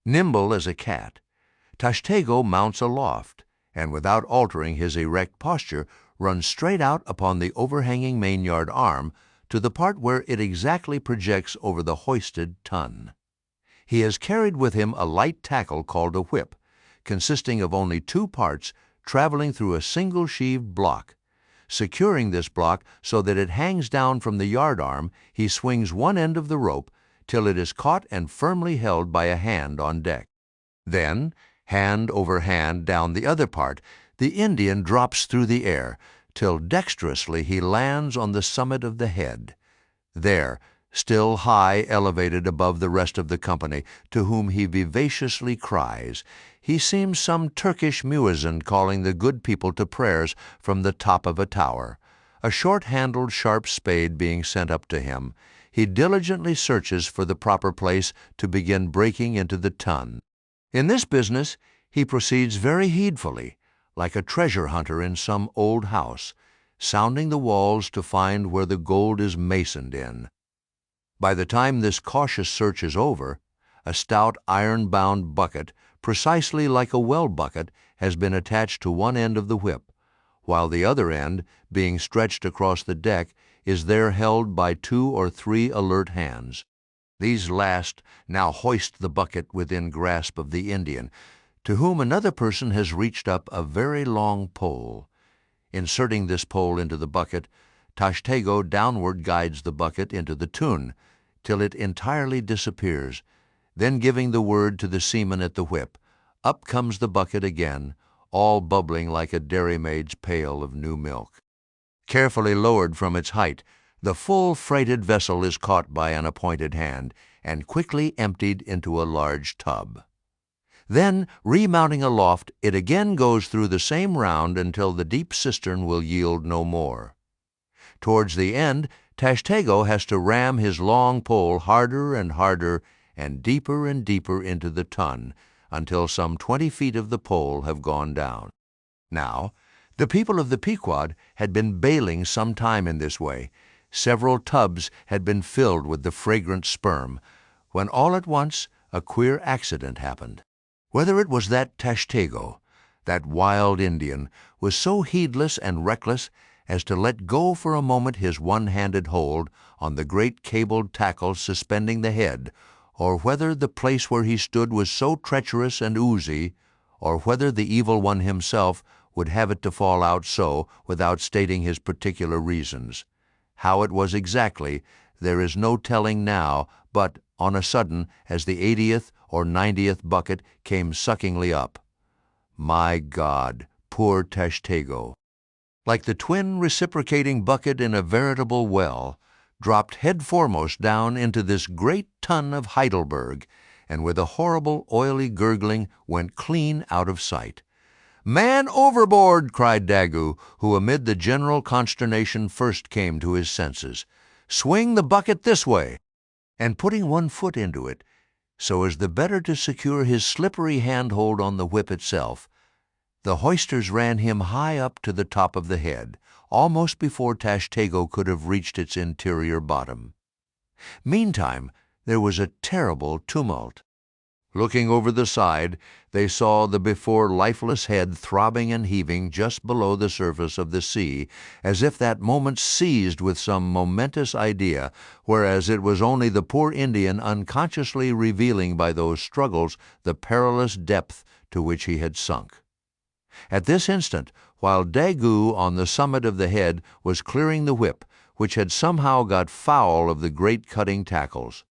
Nimble as a cat, Tashtego mounts aloft, and without altering his erect posture, runs straight out upon the overhanging mainyard arm to the part where it exactly projects over the hoisted tun. He has carried with him a light tackle called a whip, consisting of only two parts traveling through a single-sheaved block. Securing this block so that it hangs down from the yard arm, he swings one end of the rope till it is caught and firmly held by a hand on deck. Then, hand over hand down the other part, the Indian drops through the air, till dexterously he lands on the summit of the head. There, still high elevated above the rest of the company, to whom he vivaciously cries, he seems some Turkish muezzin calling the good people to prayers from the top of a tower. A short-handled sharp spade being sent up to him, he diligently searches for the proper place to begin breaking into the tun. In this business he proceeds very heedfully, like a treasure hunter in some old house, sounding the walls to find where the gold is masoned in. By the time this cautious search is over, a stout iron-bound bucket, precisely like a well bucket, has been attached to one end of the whip, while the other end, being stretched across the deck, is there held by 2 or 3 alert hands. These last now hoist the bucket within grasp of the Indian, to whom another person has reached up a very long pole. Inserting this pole into the bucket, Tashtego downward guides the bucket into the tun, till it entirely disappears. Then giving the word to the seaman at the whip, up comes the bucket again, all bubbling like a dairymaid's pail of new milk. Carefully lowered from its height, the full-freighted vessel is caught by an appointed hand and quickly emptied into a large tub. Then, remounting aloft, it again goes through the same round until the deep cistern will yield no more. Towards the end, Tashtego has to ram his long pole harder and harder and deeper into the tun, until some 20 feet of the pole have gone down. Now, the people of the Pequod had been bailing some time in this way. Several tubs had been filled with the fragrant sperm, when all at once a queer accident happened. Whether it was that Tashtego, that wild Indian, was so heedless and reckless as to let go for a moment his one-handed hold on the great cabled tackle suspending the head, or whether the place where he stood was so treacherous and oozy, or whether the evil one himself would have it to fall out so without stating his particular reasons. How it was exactly, there is no telling now, but on a sudden, as the 80th or 90th bucket came suckingly up. My God, poor Tashtego, like the twin reciprocating bucket in a veritable well, dropped head foremost down into this great tun of Heidelburgh, and with a horrible oily gurgling went clean out of sight. "Man overboard!" cried Daggoo, who amid the general consternation first came to his senses. "Swing the bucket this way!" And putting one foot into it, so as the better to secure his slippery handhold on the whip itself, the hoisters ran him high up to the top of the head, almost before Tashtego could have reached its interior bottom. Meantime there was a terrible tumult. Looking over the side, they saw the before lifeless head throbbing and heaving just below the surface of the sea, as if that moment seized with some momentous idea, whereas it was only the poor Indian unconsciously revealing by those struggles the perilous depth to which he had sunk. At this instant, while Daggoo on the summit of the head was clearing the whip, which had somehow got foul of the great cutting tackles.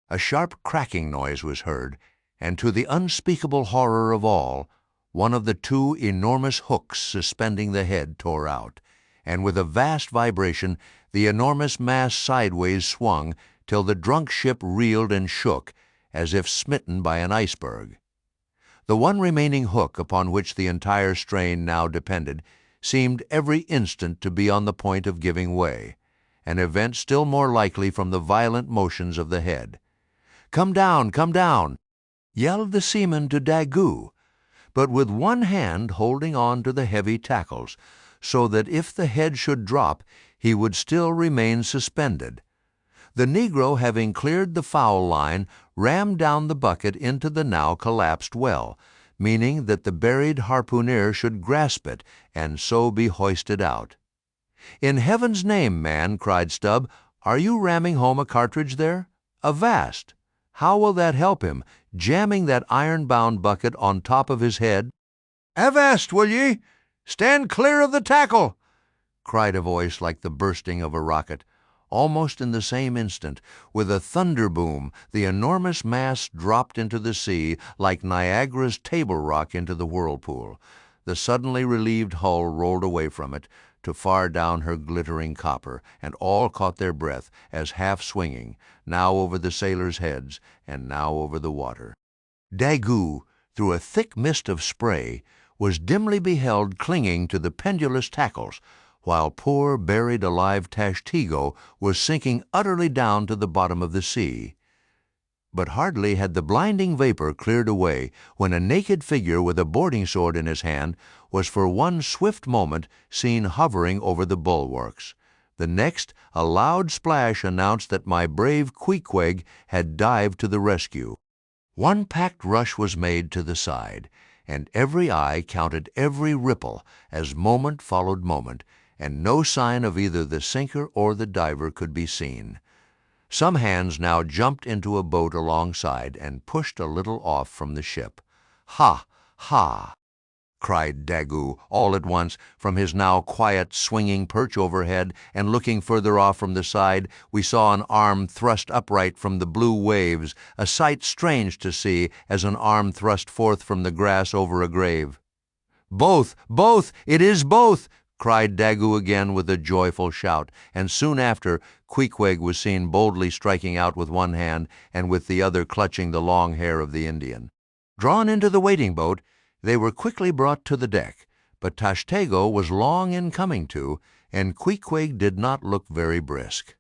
A sharp cracking noise was heard, and to the unspeakable horror of all, one of the two enormous hooks suspending the head tore out, and with a vast vibration the enormous mass sideways swung till the drunk ship reeled and shook as if smitten by an iceberg. The one remaining hook upon which the entire strain now depended seemed every instant to be on the point of giving way, an event still more likely from the violent motions of the head. "Come down, come down!" yelled the seaman to Daggoo, but with one hand holding on to the heavy tackles, so that if the head should drop, he would still remain suspended. The negro, having cleared the foul line, rammed down the bucket into the now collapsed well, meaning that the buried harpooner should grasp it and so be hoisted out. "In heaven's name, man," cried Stubb, "are you ramming home a cartridge there? Avast! How will that help him, jamming that iron-bound bucket on top of his head?" "Avast, will ye? Stand clear of the tackle!" cried a voice like the bursting of a rocket. Almost in the same instant, with a thunder boom, the enormous mass dropped into the sea like Niagara's Table Rock into the whirlpool. The suddenly relieved hull rolled away from it, to far down her glittering copper, and all caught their breath as half swinging, now over the sailors' heads and now over the water. Daggoo, through a thick mist of spray, was dimly beheld clinging to the pendulous tackles, while poor buried alive Tashtego was sinking utterly down to the bottom of the sea. But hardly had the blinding vapor cleared away when a naked figure with a boarding sword in his hand was for one swift moment seen hovering over the bulwarks. The next, a loud splash announced that my brave Queequeg had dived to the rescue. One packed rush was made to the side, and every eye counted every ripple as moment followed moment, and no sign of either the sinker or the diver could be seen. Some hands now jumped into a boat alongside and pushed a little off from the ship. "Ha! Ha!" cried Daggoo all at once from his now quiet, swinging perch overhead, and looking further off from the side, we saw an arm thrust upright from the blue waves, a sight strange to see as an arm thrust forth from the grass over a grave. "Both! Both! It is both!" cried Daggoo again with a joyful shout, and soon after Queequeg was seen boldly striking out with one hand and with the other clutching the long hair of the Indian. Drawn into the waiting boat, they were quickly brought to the deck, but Tashtego was long in coming to, and Queequeg did not look very brisk.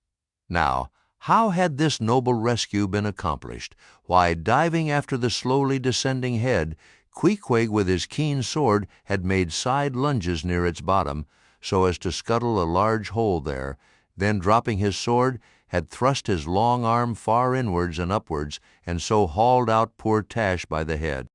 Now, how had this noble rescue been accomplished? Why, diving after the slowly descending head, Queequeg with his keen sword had made side lunges near its bottom, so as to scuttle a large hole there, then dropping his sword, had thrust his long arm far inwards and upwards, and so hauled out poor Tash by the head.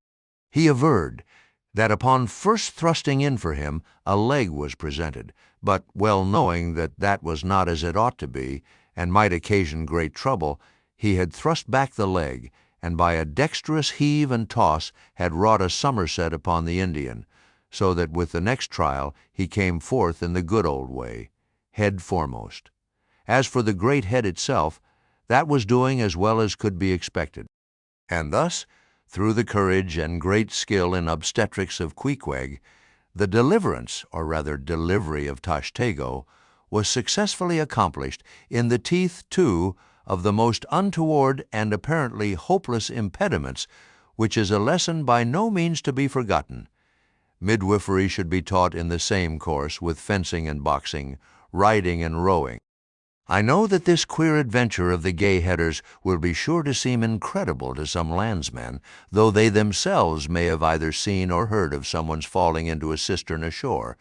He averred that upon first thrusting in for him, a leg was presented, but well knowing that that was not as it ought to be, and might occasion great trouble, he had thrust back the leg, and by a dexterous heave and toss had wrought a somerset upon the Indian, so that with the next trial he came forth in the good old way, head foremost. As for the great head itself, that was doing as well as could be expected. And thus, through the courage and great skill in obstetrics of Queequeg, the deliverance, or rather delivery of Tashtego, was successfully accomplished in the teeth, too, of the most untoward and apparently hopeless impediments, which is a lesson by no means to be forgotten. Midwifery should be taught in the same course with fencing and boxing, riding and rowing. I know that this queer adventure of the gay headers will be sure to seem incredible to some landsmen, though they themselves may have either seen or heard of someone's falling into a cistern ashore,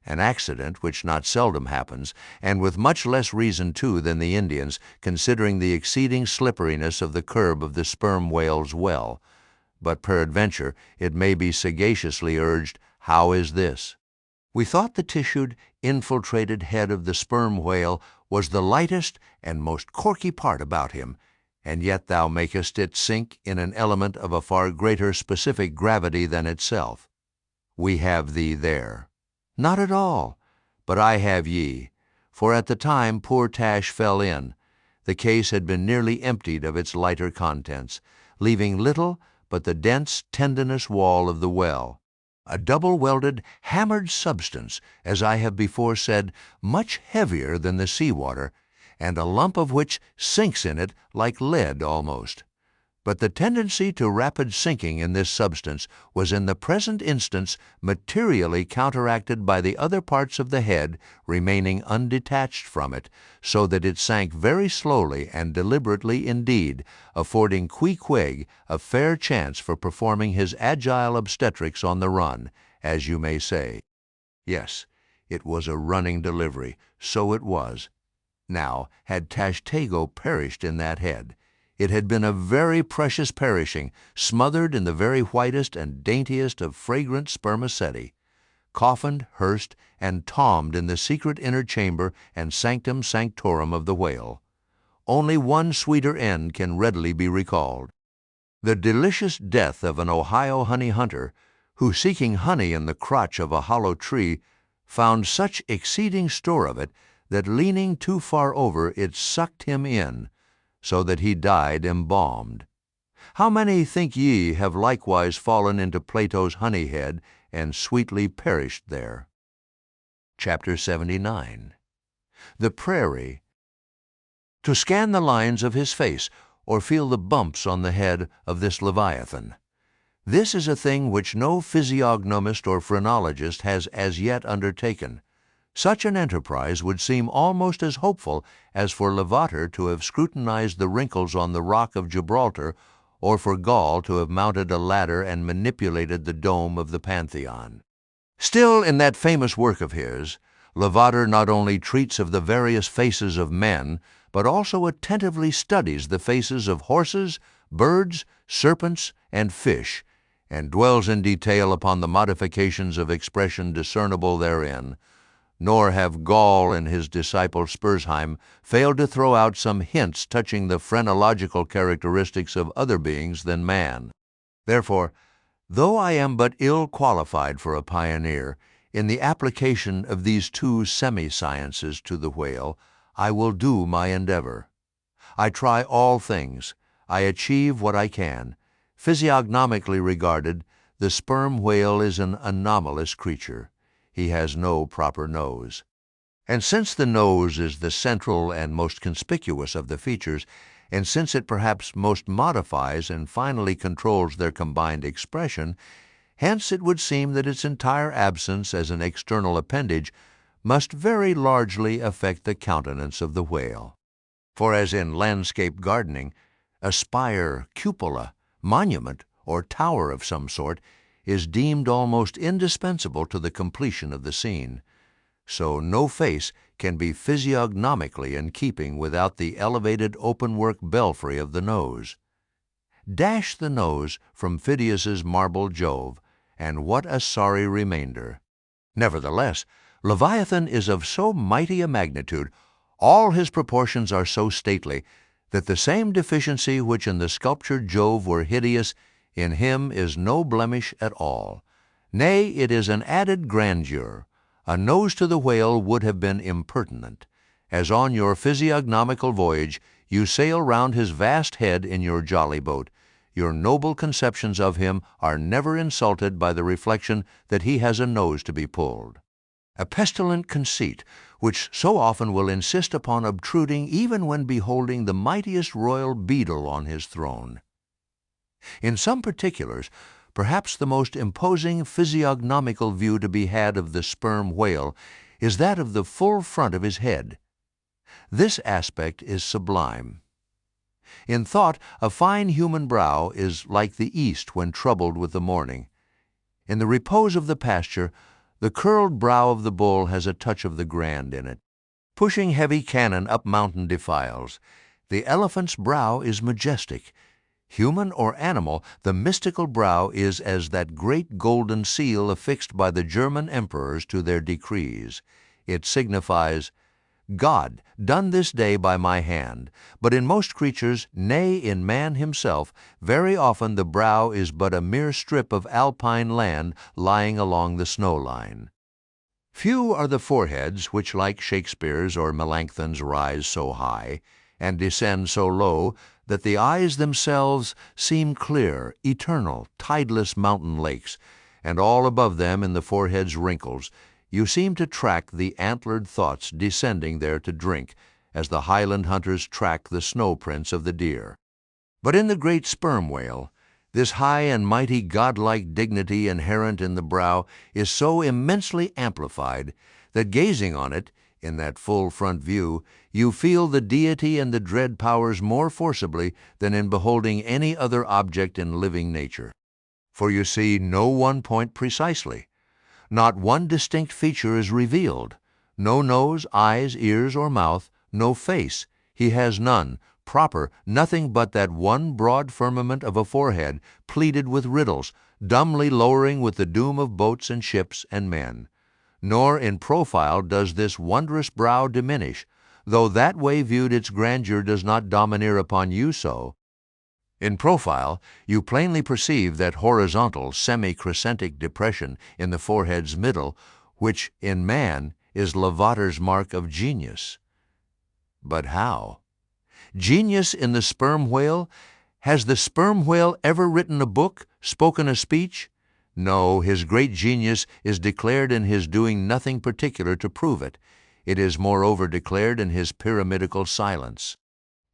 an accident which not seldom happens, and with much less reason too than the Indians, considering the exceeding slipperiness of the curb of the sperm whale's well. But peradventure it may be sagaciously urged, how is this? We thought the tissued, infiltrated head of the sperm whale was the lightest and most corky part about him, and yet thou makest it sink in an element of a far greater specific gravity than itself. We have thee there. Not at all. But I have ye. For at the time poor Tash fell in, the case had been nearly emptied of its lighter contents, leaving little but the dense, tendinous wall of the well, a double-welded, hammered substance, as I have before said, much heavier than the sea-water, and a lump of which sinks in it like lead almost. But the tendency to rapid sinking in this substance was in the present instance materially counteracted by the other parts of the head remaining undetached from it, so that it sank very slowly and deliberately indeed, affording Queequeg a fair chance for performing his agile obstetrics on the run, as you may say. Yes, it was a running delivery, so it was. Now, had Tashtego perished in that head, it had been a very precious perishing, smothered in the very whitest and daintiest of fragrant spermaceti, coffined, hearsed, and tombed in the secret inner chamber and sanctum sanctorum of the whale. Only one sweeter end can readily be recalled. The delicious death of an Ohio honey hunter, who, seeking honey in the crotch of a hollow tree, found such exceeding store of it that leaning too far over it sucked him in, so that he died embalmed. How many, think ye, have likewise fallen into Plato's honey head and sweetly perished there? Chapter 79. The Prairie. To scan the lines of his face, or feel the bumps on the head of this Leviathan. This is a thing which no physiognomist or phrenologist has as yet undertaken. Such an enterprise would seem almost as hopeful as for Lavater to have scrutinized the wrinkles on the rock of Gibraltar, or for Gall to have mounted a ladder and manipulated the dome of the Pantheon. Still, in that famous work of his, Lavater not only treats of the various faces of men, but also attentively studies the faces of horses, birds, serpents, and fish, and dwells in detail upon the modifications of expression discernible therein. Nor have Gall and his disciple Spurzheim failed to throw out some hints touching the phrenological characteristics of other beings than man. Therefore, though I am but ill qualified for a pioneer, in the application of these two semi-sciences to the whale, I will do my endeavor. I try all things. I achieve what I can. Physiognomically regarded, the sperm whale is an anomalous creature. He has no proper nose. And since the nose is the central and most conspicuous of the features, and since it perhaps most modifies and finally controls their combined expression, hence it would seem that its entire absence as an external appendage must very largely affect the countenance of the whale. For as in landscape gardening, a spire, cupola, monument, or tower of some sort is deemed almost indispensable to the completion of the scene, so no face can be physiognomically in keeping without the elevated open-work belfry of the nose. Dash the nose from Phidias's marble Jove, and what a sorry remainder! Nevertheless, Leviathan is of so mighty a magnitude, all his proportions are so stately, that the same deficiency which in the sculptured Jove were hideous, in him is no blemish at all. Nay, it is an added grandeur. A nose to the whale would have been impertinent, as on your physiognomical voyage you sail round his vast head in your jolly boat. Your noble conceptions of him are never insulted by the reflection that he has a nose to be pulled. A pestilent conceit, which so often will insist upon obtruding even when beholding the mightiest royal beadle on his throne. In some particulars, perhaps the most imposing physiognomical view to be had of the sperm whale is that of the full front of his head. This aspect is sublime. In thought, a fine human brow is like the east when troubled with the morning. In the repose of the pasture, the curled brow of the bull has a touch of the grand in it. Pushing heavy cannon up mountain defiles, the elephant's brow is majestic. Human or animal, the mystical brow is as that great golden seal affixed by the German emperors to their decrees. It signifies, God, done this day by my hand. But in most creatures, nay, in man himself, very often the brow is but a mere strip of alpine land lying along the snow line. Few are the foreheads which, like Shakespeare's or Melanchthon's, rise so high, and descend so low, that the eyes themselves seem clear, eternal, tideless mountain lakes, and all above them in the forehead's wrinkles you seem to track the antlered thoughts descending there to drink, as the highland hunters track the snow prints of the deer. But in the great sperm whale, this high and mighty godlike dignity inherent in the brow is so immensely amplified that gazing on it, in that full front view, you feel the deity and the dread powers more forcibly than in beholding any other object in living nature. For you see no one point precisely. Not one distinct feature is revealed. No nose, eyes, ears, or mouth, no face. He has none, proper, nothing but that one broad firmament of a forehead pleated with riddles, dumbly lowering with the doom of boats and ships and men. Nor in profile does this wondrous brow diminish, though that way viewed its grandeur does not domineer upon you so. In profile, you plainly perceive that horizontal, semi-crescentic depression in the forehead's middle, which, in man, is Lavater's mark of genius. But how? Genius in the sperm whale? Has the sperm whale ever written a book, spoken a speech? No, his great genius is declared in his doing nothing particular to prove it. It is moreover declared in his pyramidical silence.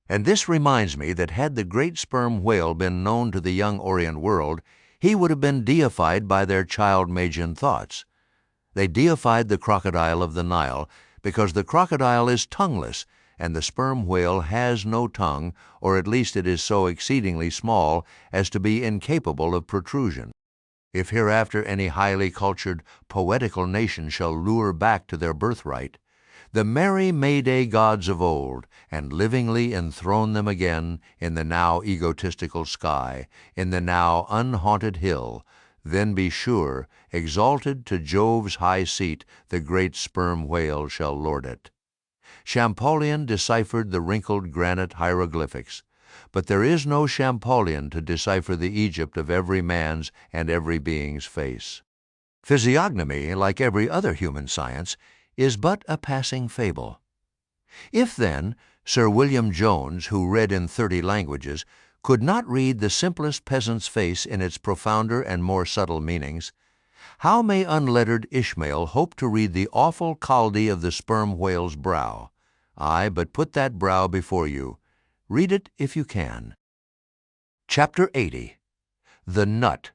And this reminds me that had the great sperm whale been known to the young Orient world, he would have been deified by their child-Magian thoughts. They deified the crocodile of the Nile because the crocodile is tongueless, and the sperm whale has no tongue, or at least it is so exceedingly small as to be incapable of protrusion. If hereafter any highly cultured, poetical nation shall lure back to their birthright, the merry May-Day gods of old, and livingly enthrone them again in the now egotistical sky, in the now unhaunted hill, then be sure, exalted to Jove's high seat, the great sperm whale shall lord it. Champollion deciphered the wrinkled granite hieroglyphics, but there is no Champollion to decipher the Egypt of every man's and every being's face. Physiognomy, like every other human science, is but a passing fable. If, then, Sir William Jones, who read in 30 languages, could not read the simplest peasant's face in its profounder and more subtle meanings, how may unlettered Ishmael hope to read the awful Chaldee of the sperm whale's brow? I but put that brow before you. Read it if you can. Chapter 80. The Nut.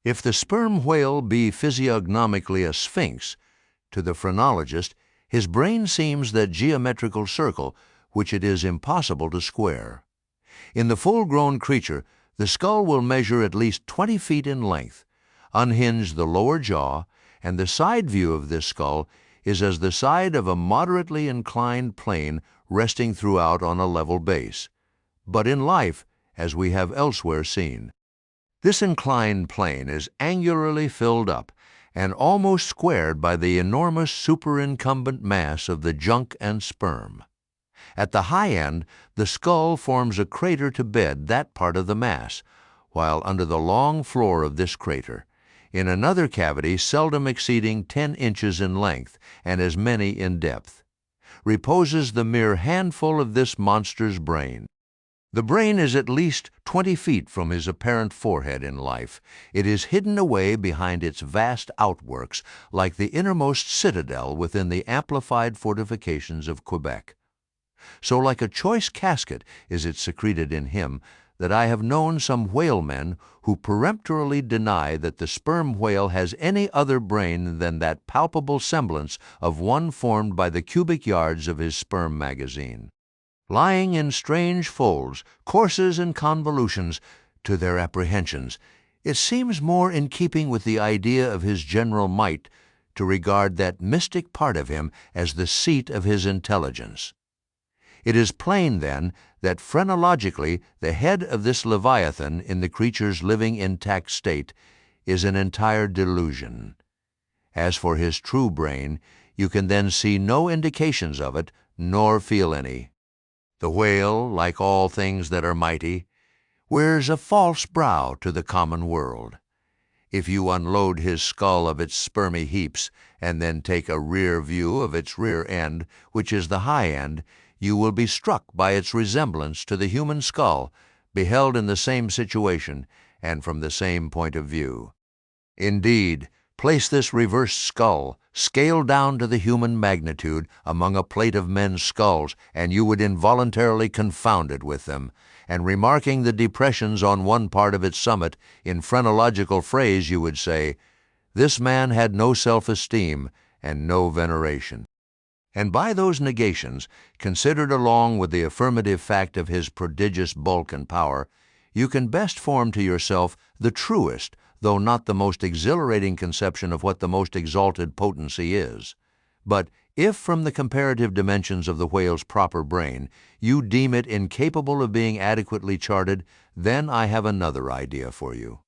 If the sperm whale be physiognomically a sphinx, to the phrenologist his brain seems that geometrical circle which it is impossible to square. In the full-grown creature, the skull will measure at least 20 feet in length. Unhinge the lower jaw, and the side view of this skull is as the side of a moderately inclined plane resting throughout on a level base, but in life, as we have elsewhere seen. This inclined plane is angularly filled up and almost squared by the enormous superincumbent mass of the junk and sperm. At the high end, the skull forms a crater to bed that part of the mass, while under the long floor of this crater, in another cavity seldom exceeding 10 inches in length and as many in depth, reposes the mere handful of this monster's brain. The brain is at least 20 feet from his apparent forehead in life. It is hidden away behind its vast outworks, like the innermost citadel within the amplified fortifications of Quebec. So like a choice casket is it secreted in him, that I have known some whalemen who peremptorily deny that the sperm whale has any other brain than that palpable semblance of one formed by the cubic yards of his sperm magazine, lying in strange folds, courses and convolutions, to their apprehensions. It seems more in keeping with the idea of his general might to regard that mystic part of him as the seat of his intelligence. It is plain, then, that phrenologically the head of this Leviathan in the creature's living intact state is an entire delusion. As for his true brain, you can then see no indications of it, nor feel any. The whale, like all things that are mighty, wears a false brow to the common world. If you unload his skull of its spermy heaps, and then take a rear view of its rear end, which is the high end, you will be struck by its resemblance to the human skull, beheld in the same situation and from the same point of view. Indeed, place this reversed skull, scaled down to the human magnitude, among a plate of men's skulls, and you would involuntarily confound it with them, and remarking the depressions on one part of its summit, in phrenological phrase you would say, "This man had no self-esteem and no veneration." And by those negations, considered along with the affirmative fact of his prodigious bulk and power, you can best form to yourself the truest, though not the most exhilarating conception of what the most exalted potency is. But if from the comparative dimensions of the whale's proper brain you deem it incapable of being adequately charted, then I have another idea for you.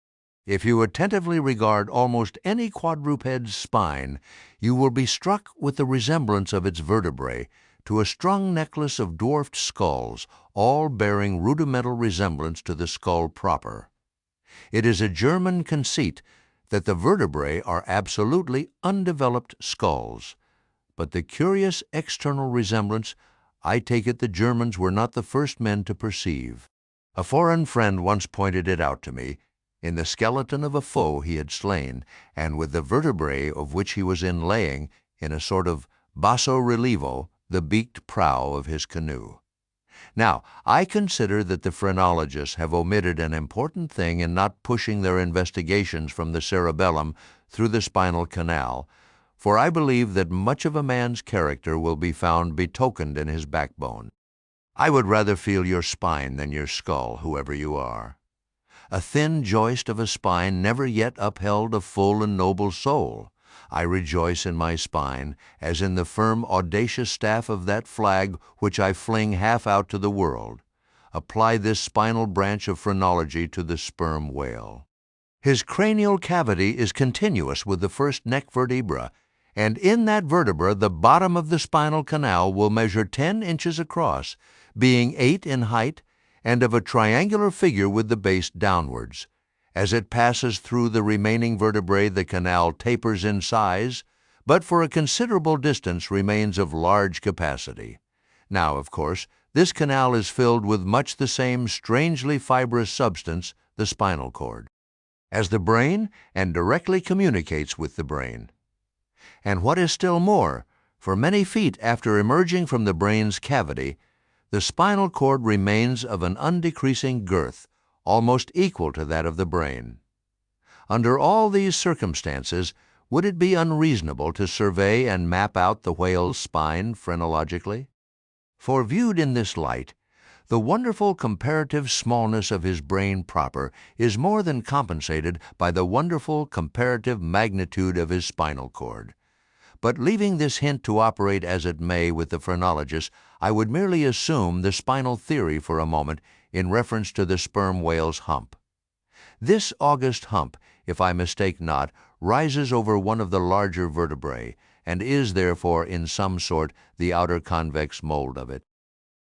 If you attentively regard almost any quadruped's spine, you will be struck with the resemblance of its vertebrae to a strung necklace of dwarfed skulls, all bearing rudimental resemblance to the skull proper. It is a German conceit that the vertebrae are absolutely undeveloped skulls, but the curious external resemblance, I take it the Germans were not the first men to perceive. A foreign friend once pointed it out to me, in the skeleton of a foe he had slain, and with the vertebrae of which he was inlaying, in a sort of basso relievo, the beaked prow of his canoe. Now, I consider that the phrenologists have omitted an important thing in not pushing their investigations from the cerebellum through the spinal canal, for I believe that much of a man's character will be found betokened in his backbone. I would rather feel your spine than your skull, whoever you are. A thin joist of a spine never yet upheld a full and noble soul. I rejoice in my spine, as in the firm, audacious staff of that flag which I fling half out to the world. Apply this spinal branch of phrenology to the sperm whale. His cranial cavity is continuous with the first neck vertebra, and in that vertebra the bottom of the spinal canal will measure 10 inches across, being 8 in height, and of a triangular figure with the base downwards. As it passes through the remaining vertebrae, the canal tapers in size, but for a considerable distance remains of large capacity. Now, of course, this canal is filled with much the same strangely fibrous substance, the spinal cord, as the brain, and directly communicates with the brain. And what is still more, for many feet after emerging from the brain's cavity, the spinal cord remains of an undecreasing girth, almost equal to that of the brain. Under all these circumstances, would it be unreasonable to survey and map out the whale's spine phrenologically? For viewed in this light, the wonderful comparative smallness of his brain proper is more than compensated by the wonderful comparative magnitude of his spinal cord. But leaving this hint to operate as it may with the phrenologist, I would merely assume the spinal theory for a moment in reference to the sperm whale's hump. This august hump, if I mistake not, rises over one of the larger vertebrae, and is therefore in some sort the outer convex mold of it.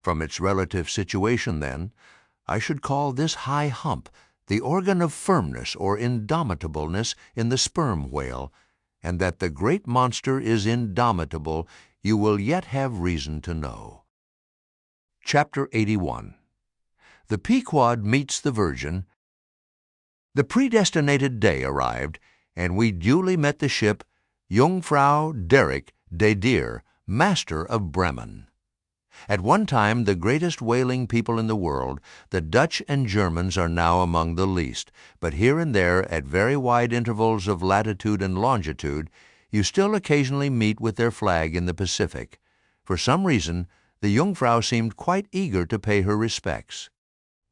From its relative situation, then, I should call this high hump the organ of firmness or indomitableness in the sperm whale, and that the great monster is indomitable you will yet have reason to know. Chapter 81. The Pequod meets the Virgin. The predestinated day arrived, and we duly met the ship Jungfrau Derrick de Deer, master of Bremen. At one time the greatest whaling people in the world, the Dutch and Germans are now among the least, but here and there, at very wide intervals of latitude and longitude, you still occasionally meet with their flag in the Pacific. For some reason, the Jungfrau seemed quite eager to pay her respects.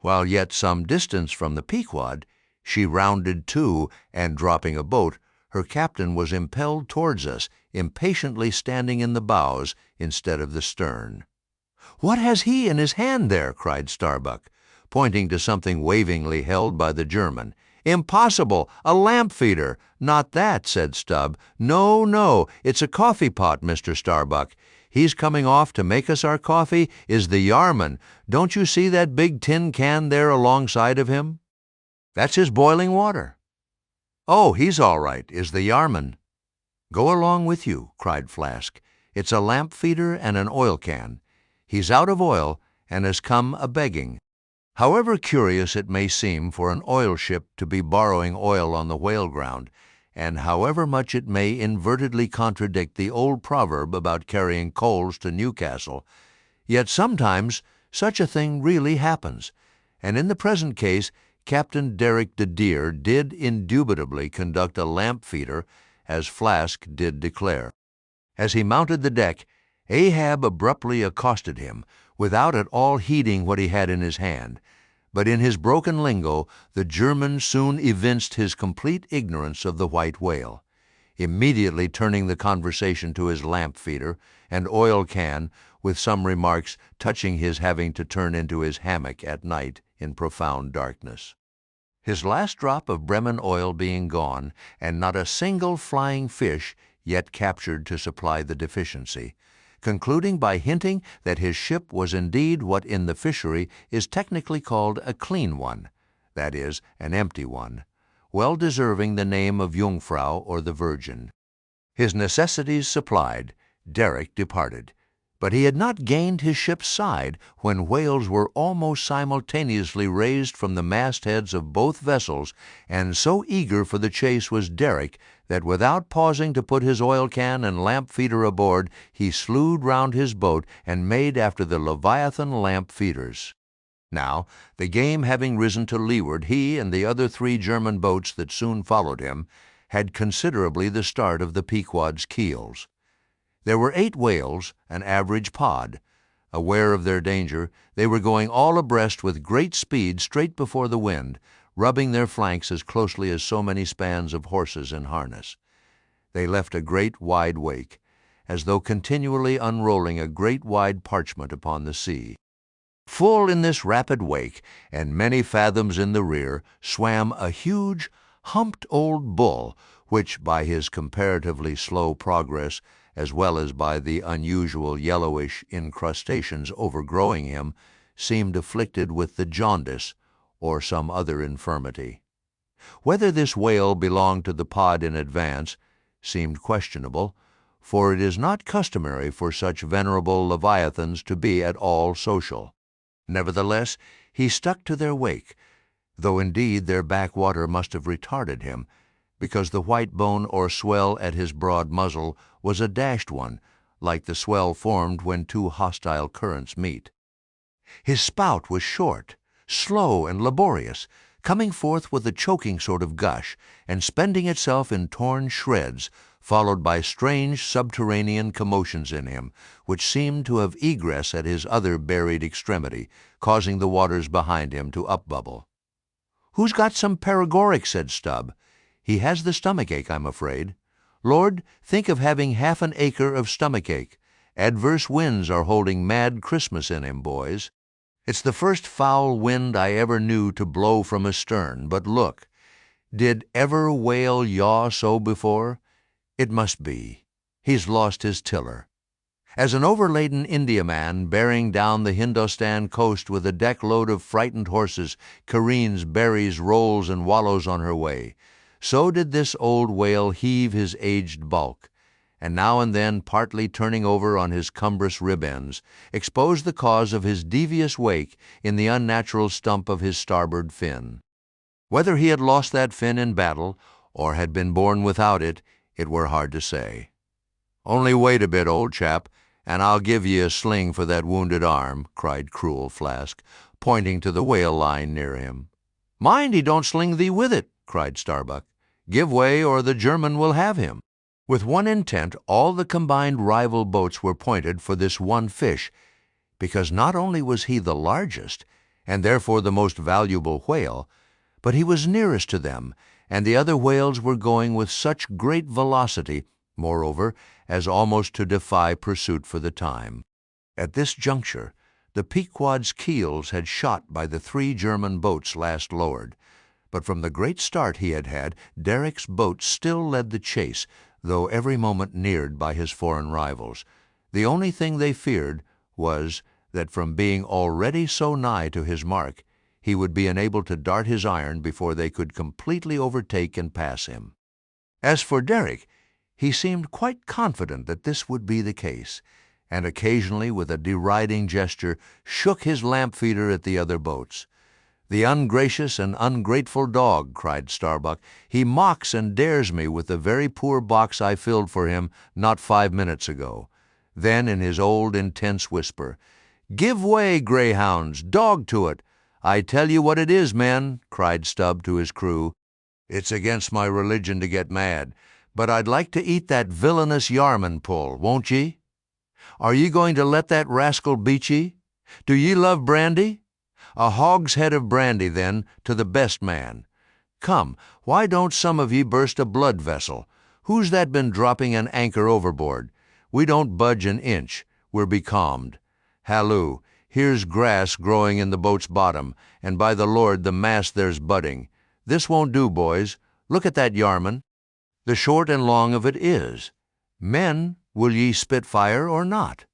While yet some distance from the Pequod, she rounded to, and dropping a boat, her captain was impelled towards us, impatiently standing in the bows instead of the stern. "What has he in his hand there?" cried Starbuck, pointing to something wavingly held by the German. "Impossible! A lamp feeder!" "Not that," said Stubb. "No, no, it's a coffee pot, Mr. Starbuck. He's coming off to make us our coffee is the Yarman. Don't you see that big tin can there alongside of him? That's his boiling water." "Oh, he's all right, is the yarman." "Go along with you," cried Flask. "It's a lamp feeder and an oil can. He's out of oil and has come a-begging." However curious it may seem for an oil ship to be borrowing oil on the whale ground, and however much it may invertedly contradict the old proverb about carrying coals to Newcastle, yet sometimes such a thing really happens, and in the present case Captain Derrick de Deer did indubitably conduct a lamp feeder, as Flask did declare. As he mounted the deck, Ahab abruptly accosted him, without at all heeding what he had in his hand. But in his broken lingo, the German soon evinced his complete ignorance of the white whale, immediately turning the conversation to his lamp feeder and oil can, with some remarks touching his having to turn into his hammock at night in profound darkness. His last drop of Bremen oil being gone, and not a single flying fish yet captured to supply the deficiency, concluding by hinting that his ship was indeed what in the fishery is technically called a clean one, that is, an empty one, well deserving the name of Jungfrau or the Virgin. His necessities supplied, Derrick departed. But he had not gained his ship's side when whales were almost simultaneously raised from the mastheads of both vessels, and so eager for the chase was Derrick that without pausing to put his oil can and lamp feeder aboard, he slewed round his boat and made after the Leviathan lamp feeders. Now, the game having risen to leeward, he and the other 3 German boats that soon followed him had considerably the start of the Pequod's keels. There were 8 whales, an average pod. Aware of their danger, they were going all abreast with great speed straight before the wind, rubbing their flanks as closely as so many spans of horses in harness. They left a great wide wake, as though continually unrolling a great wide parchment upon the sea. Full in this rapid wake, and many fathoms in the rear, swam a huge, humped old bull, which, by his comparatively slow progress, as well as by the unusual yellowish incrustations overgrowing him, seemed afflicted with the jaundice or some other infirmity. Whether this whale belonged to the pod in advance seemed questionable, for it is not customary for such venerable leviathans to be at all social. Nevertheless, he stuck to their wake, though indeed their backwater must have retarded him, because the white bone or swell at his broad muzzle was a dashed one, like the swell formed when 2 hostile currents meet. His spout was short, slow, and laborious, coming forth with a choking sort of gush, and spending itself in torn shreds, followed by strange subterranean commotions in him, which seemed to have egress at his other buried extremity, causing the waters behind him to upbubble. "Who's got some paregoric?" said Stubb. "He has the stomach-ache, I'm afraid. Lord, think of having half an acre of stomach-ache. Adverse winds are holding mad Christmas in him, boys. It's the first foul wind I ever knew to blow from astern, but look, did ever whale yaw so before? It must be. He's lost his tiller." As an overladen Indiaman bearing down the Hindostan coast with a deck-load of frightened horses careens, buries, rolls, and wallows on her way, so did this old whale heave his aged bulk, and now and then, partly turning over on his cumbrous rib ends, expose the cause of his devious wake in the unnatural stump of his starboard fin. Whether he had lost that fin in battle, or had been born without it, it were hard to say. "Only wait a bit, old chap, and I'll give ye a sling for that wounded arm," cried cruel Flask, pointing to the whale line near him. "Mind he don't sling thee with it," cried Starbuck. "Give way, or the German will have him." With one intent, all the combined rival boats were pointed for this one fish, because not only was he the largest, and therefore the most valuable whale, but he was nearest to them, and the other whales were going with such great velocity, moreover, as almost to defy pursuit for the time. At this juncture, the Pequod's keels had shot by the 3 German boats last lowered, but from the great start he had had, Derrick's boat still led the chase, though every moment neared by his foreign rivals. The only thing they feared was that from being already so nigh to his mark, he would be unable to dart his iron before they could completely overtake and pass him. As for Derrick, he seemed quite confident that this would be the case, and occasionally, with a deriding gesture, shook his lamp feeder at the other boats. "The ungracious and ungrateful dog," cried Starbuck. "He mocks and dares me with the very poor box I filled for him not 5 minutes ago." Then, in his old intense whisper, "Give way, greyhounds! Dog to it! I tell you what it is, men," cried Stubb to his crew. "It's against my religion to get mad, but I'd like to eat that villainous Yarman pull, won't ye? Are ye going to let that rascal beat ye? Do ye love brandy? A hogshead of brandy, then, to the best man. Come, why don't some of ye burst a blood vessel? Who's that been dropping an anchor overboard? We don't budge an inch. We're becalmed. Halloo, here's grass growing in the boat's bottom, and by the Lord the mast there's budding. This won't do, boys. Look at that Yarman. The short and long of it is, men, will ye spit fire or not?"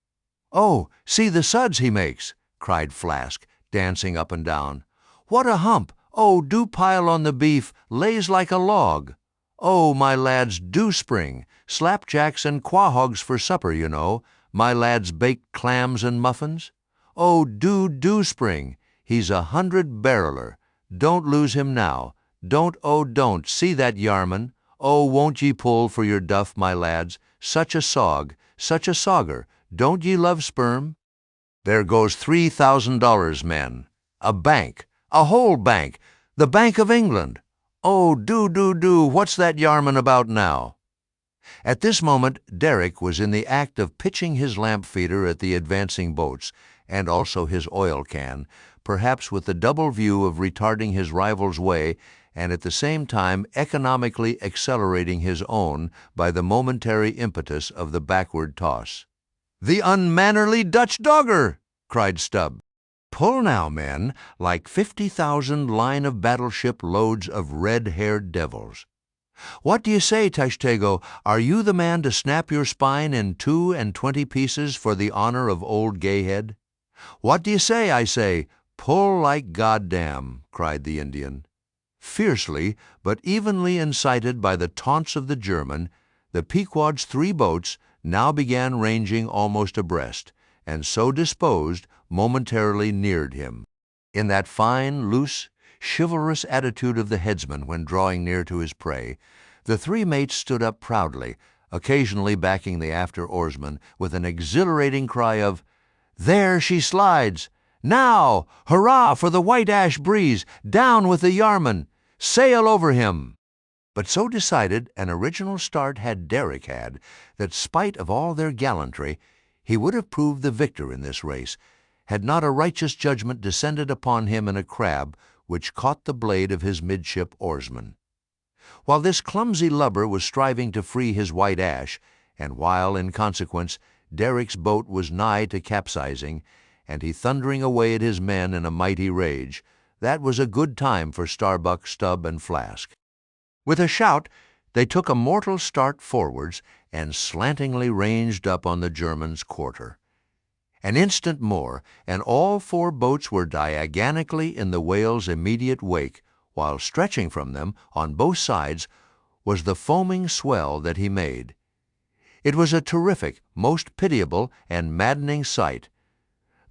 "Oh, see the suds he makes!" cried Flask, dancing up and down. "What a hump! Oh, do pile on the beef, lays like a log. Oh, my lads, do spring. Slapjacks and quahogs for supper, you know. My lads baked clams and muffins. Oh, do spring. He's 100-barreler. Don't lose him now. Don't, oh, don't. See that Yarman. Oh, won't ye pull for your duff, my lads? Such a sog, such a sogger. Don't ye love sperm? There goes $3,000, men. A bank, a whole bank, the Bank of England. Oh, do, what's that Yarman about now?" At this moment, Derrick was in the act of pitching his lamp feeder at the advancing boats, and also his oil can, perhaps with the double view of retarding his rival's way and at the same time economically accelerating his own by the momentary impetus of the backward toss. "The unmannerly Dutch dogger!" cried Stubb. "Pull now, men, like 50,000 line-of-battleship loads of red-haired devils. What do you say, Tashtego? Are you the man to snap your spine in 22 pieces for the honor of old Gayhead? What do you say, I say? Pull like goddamn," cried the Indian. Fiercely, but evenly incited by the taunts of the German, the Pequod's 3 boats now began ranging almost abreast, and so disposed, momentarily neared him. In that fine, loose, chivalrous attitude of the headsman when drawing near to his prey, the 3 mates stood up proudly, occasionally backing the after oarsman with an exhilarating cry of, "There she slides! Now! Hurrah for the white ash breeze! Down with the Yarman! Sail over him!" But so decided an original start had Derrick had that, spite of all their gallantry, he would have proved the victor in this race, had not a righteous judgment descended upon him in a crab which caught the blade of his midship oarsman. While this clumsy lubber was striving to free his white ash, and while, in consequence, Derrick's boat was nigh to capsizing, and he thundering away at his men in a mighty rage, that was a good time for Starbuck, Stubb, and Flask. With a shout, they took a mortal start forwards and slantingly ranged up on the German's quarter. An instant more, and all 4 boats were diagonically in the whale's immediate wake, while stretching from them, on both sides, was the foaming swell that he made. It was a terrific, most pitiable, and maddening sight.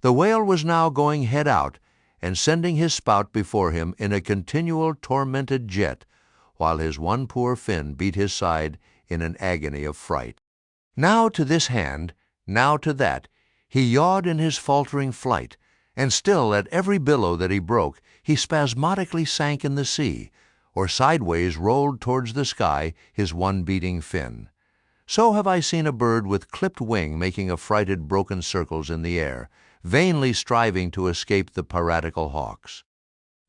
The whale was now going head out, and sending his spout before him in a continual tormented jet, while his one poor fin beat his side in an agony of fright. Now to this hand, now to that, he yawed in his faltering flight, and still at every billow that he broke, he spasmodically sank in the sea, or sideways rolled towards the sky his one beating fin. So have I seen a bird with clipped wing making affrighted broken circles in the air, vainly striving to escape the piratical hawks.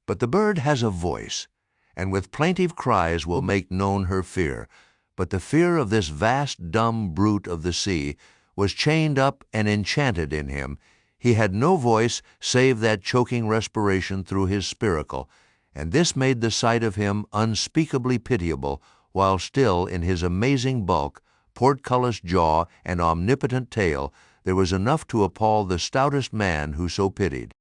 But the bird has a voice, and with plaintive cries will make known her fear, but the fear of this vast dumb brute of the sea was chained up and enchanted in him. He had no voice save that choking respiration through his spiracle, and this made the sight of him unspeakably pitiable, while still in his amazing bulk, portcullis jaw, and omnipotent tail there was enough to appall the stoutest man who so pitied.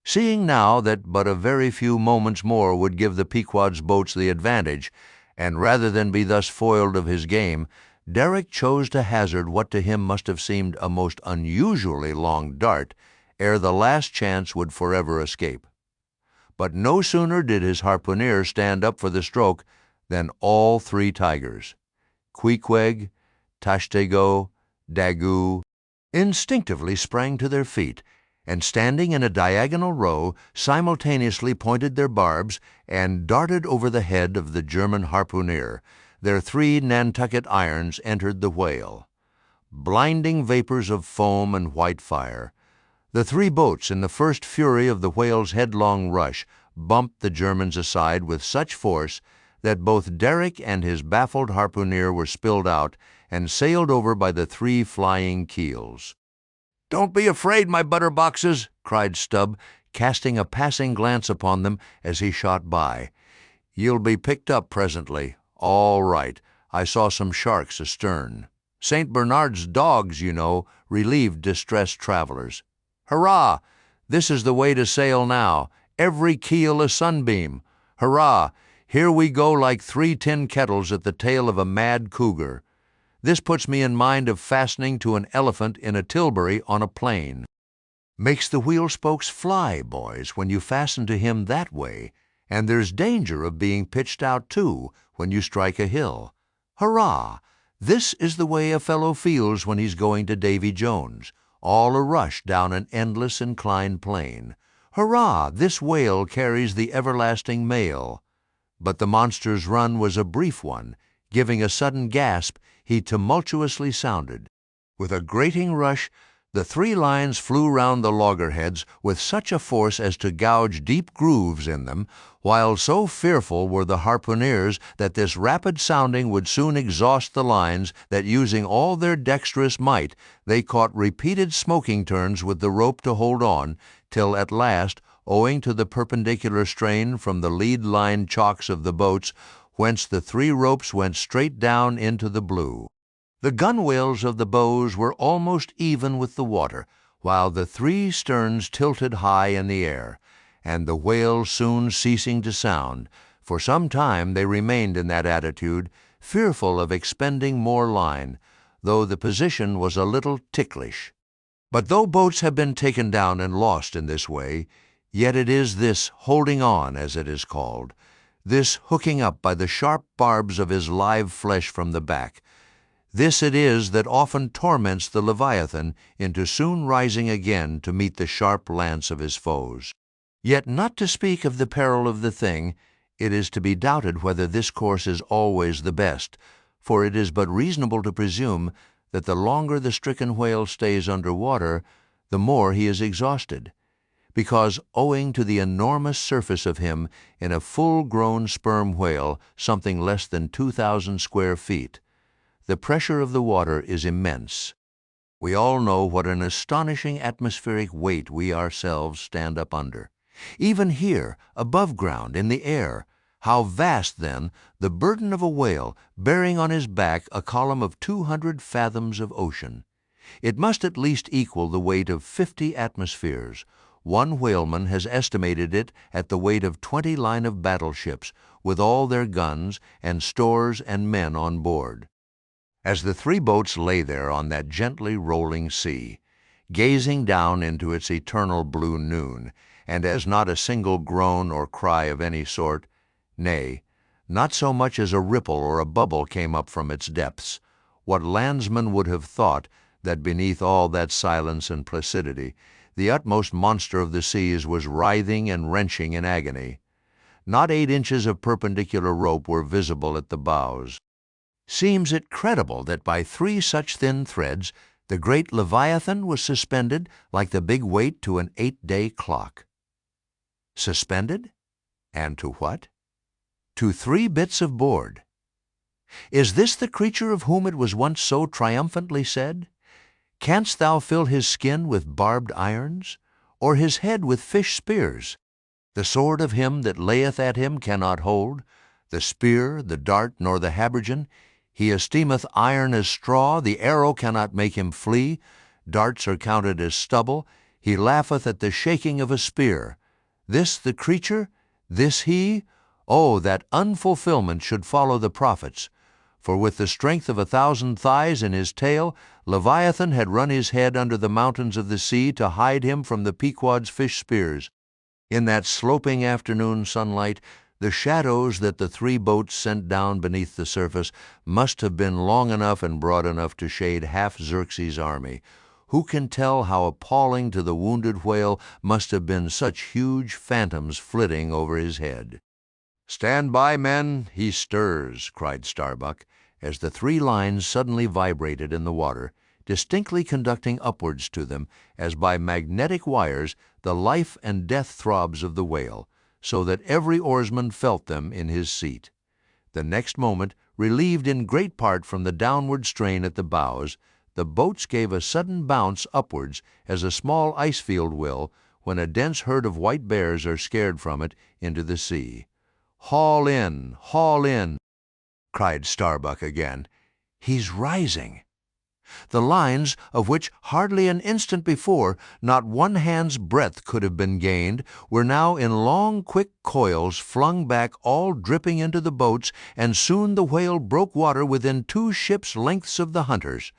Seeing now that but a very few moments more would give the Pequod's boats the advantage, and rather than be thus foiled of his game, Derrick chose to hazard what to him must have seemed a most unusually long dart, ere the last chance would forever escape. But no sooner did his harpooner stand up for the stroke than all three tigers, Queequeg, Tashtego, Daggoo, instinctively sprang to their feet, and standing in a diagonal row, simultaneously pointed their barbs and darted over the head of the German harpooner. Their three Nantucket irons entered the whale. Blinding vapors of foam and white fire. The three boats, in the first fury of the whale's headlong rush, bumped the Germans aside with such force that both Derrick and his baffled harpooner were spilled out and sailed over by the three flying keels. "Don't be afraid, my butterboxes," cried Stubb, casting a passing glance upon them as he shot by. "You'll be picked up presently. All right. I saw some sharks astern. St. Bernard's dogs, you know, relieve distressed travelers. Hurrah! This is the way to sail now. Every keel a sunbeam. Hurrah! Here we go like three tin kettles at the tail of a mad cougar. This puts me in mind of fastening to an elephant in a tilbury on a plain. Makes the wheel spokes fly, boys, when you fasten to him that way, and there's danger of being pitched out, too, when you strike a hill. Hurrah! This is the way a fellow feels when he's going to Davy Jones, all a rush down an endless inclined plane. Hurrah! This whale carries the everlasting mail." But the monster's run was a brief one. Giving a sudden gasp, he tumultuously sounded. With a grating rush, the three lines flew round the loggerheads with such a force as to gouge deep grooves in them, while so fearful were the harpooneers that this rapid sounding would soon exhaust the lines that, using all their dexterous might, they caught repeated smoking turns with the rope to hold on, till at last, owing to the perpendicular strain from the lead-line chocks of the boats, whence the three ropes went straight down into the blue. The gunwales of the bows were almost even with the water, while the three sterns tilted high in the air, and the whale soon ceasing to sound, for some time they remained in that attitude, fearful of expending more line, though the position was a little ticklish. But though boats have been taken down and lost in this way, yet it is this holding on, as it is called, this hooking up by the sharp barbs of his live flesh from the back, this it is that often torments the Leviathan into soon rising again to meet the sharp lance of his foes. Yet not to speak of the peril of the thing, it is to be doubted whether this course is always the best, for it is but reasonable to presume that the longer the stricken whale stays under water, the more he is exhausted, because, owing to the enormous surface of him in a full-grown sperm whale something less than 2,000 square feet, the pressure of the water is immense. We all know what an astonishing atmospheric weight we ourselves stand up under. Even here, above ground, in the air, how vast, then, the burden of a whale bearing on his back a column of 200 fathoms of ocean. It must at least equal the weight of 50 atmospheres. One whaleman has estimated it at the weight of 20 line-of-battle ships, with all their guns and stores and men on board. As the three boats lay there on that gently rolling sea, gazing down into its eternal blue noon, and as not a single groan or cry of any sort, nay, not so much as a ripple or a bubble came up from its depths, what landsman would have thought that beneath all that silence and placidity, the utmost monster of the seas was writhing and wrenching in agony? Not 8 inches of perpendicular rope were visible at the bows. Seems it credible that by 3 such thin threads the great Leviathan was suspended like the big weight to an 8-day clock? Suspended? And to what? To 3 bits of board. Is this the creature of whom it was once so triumphantly said, "Canst thou fill his skin with barbed irons, or his head with fish spears? The sword of him that layeth at him cannot hold, the spear, the dart, nor the habergeon. He esteemeth iron as straw, the arrow cannot make him flee, darts are counted as stubble, He laugheth at the shaking of a spear. This the creature? This he? Oh, that unfulfillment should follow the prophets! For with the strength of 1,000 thighs in his tail, Leviathan had run his head under the mountains of the sea to hide him from the Pequod's fish spears. In that sloping afternoon sunlight, the shadows that the 3 boats sent down beneath the surface must have been long enough and broad enough to shade half Xerxes' army. Who can tell how appalling to the wounded whale must have been such huge phantoms flitting over his head? "Stand by, men, he stirs," cried Starbuck, as the 3 lines suddenly vibrated in the water, distinctly conducting upwards to them, as by magnetic wires, the life and death throbs of the whale, so that every oarsman felt them in his seat. The next moment, relieved in great part from the downward strain at the bows, the boats gave a sudden bounce upwards, as a small ice field will when a dense herd of white bears are scared from it into the sea. "Haul in! Haul in!" cried Starbuck again. "He's rising." The lines, of which hardly an instant before not one hand's breadth could have been gained, were now in long, quick coils flung back, all dripping into the boats, and soon the whale broke water within 2 ships' lengths of the hunters.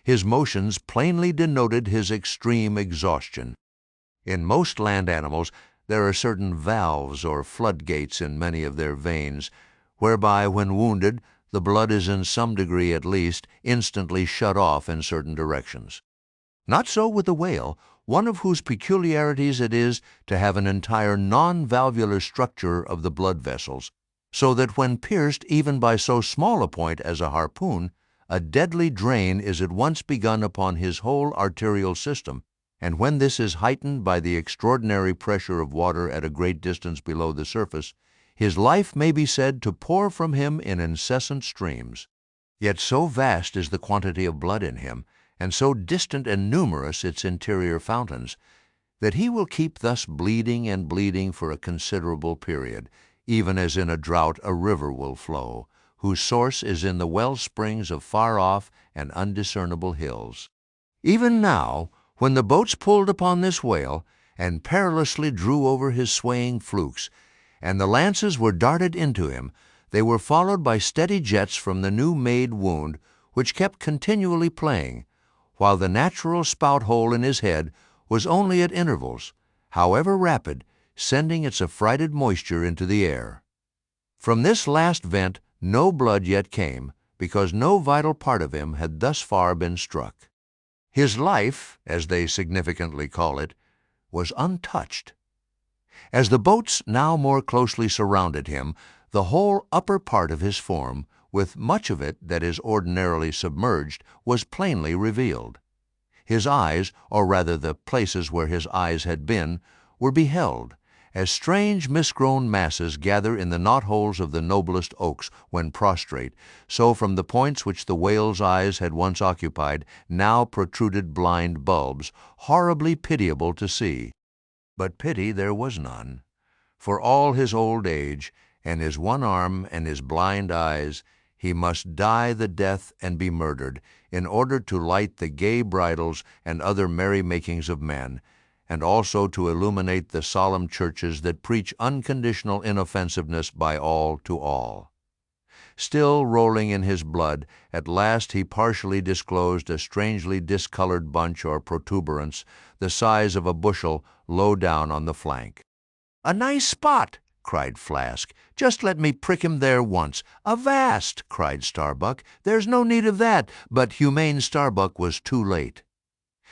His motions plainly denoted his extreme exhaustion. In most land animals, there are certain valves or floodgates in many of their veins, whereby, when wounded, the blood is in some degree at least instantly shut off in certain directions. Not so with the whale, one of whose peculiarities it is to have an entire non-valvular structure of the blood vessels, so that when pierced even by so small a point as a harpoon, a deadly drain is at once begun upon his whole arterial system, and when this is heightened by the extraordinary pressure of water at a great distance below the surface, his life may be said to pour from him in incessant streams. Yet so vast is the quantity of blood in him, and so distant and numerous its interior fountains, that he will keep thus bleeding and bleeding for a considerable period, even as in a drought a river will flow, whose source is in the well springs of far-off and undiscernible hills. Even now, when the boats pulled upon this whale, and perilously drew over his swaying flukes, and the lances were darted into him, they were followed by steady jets from the new-made wound, which kept continually playing, while the natural spout-hole in his head was only at intervals, however rapid, sending its affrighted moisture into the air. From this last vent no blood yet came, because no vital part of him had thus far been struck. His life, as they significantly call it, was untouched. As the boats now more closely surrounded him, the whole upper part of his form, with much of it that is ordinarily submerged, was plainly revealed. His eyes, or rather the places where his eyes had been, were beheld, as strange misgrown masses gather in the knotholes of the noblest oaks when prostrate, so from the points which the whale's eyes had once occupied now protruded blind bulbs, horribly pitiable to see. But pity there was none. For all his old age, and his one arm and his blind eyes, he must die the death and be murdered, in order to light the gay bridals and other merry-makings of men, and also to illuminate the solemn churches that preach unconditional inoffensiveness by all to all. Still rolling in his blood, at last he partially disclosed a strangely discolored bunch or protuberance, the size of a bushel, low down on the flank. "A nice spot!" cried Flask. "Just let me prick him there once." "Avast!" cried Starbuck. "There's no need of that." But humane Starbuck was too late.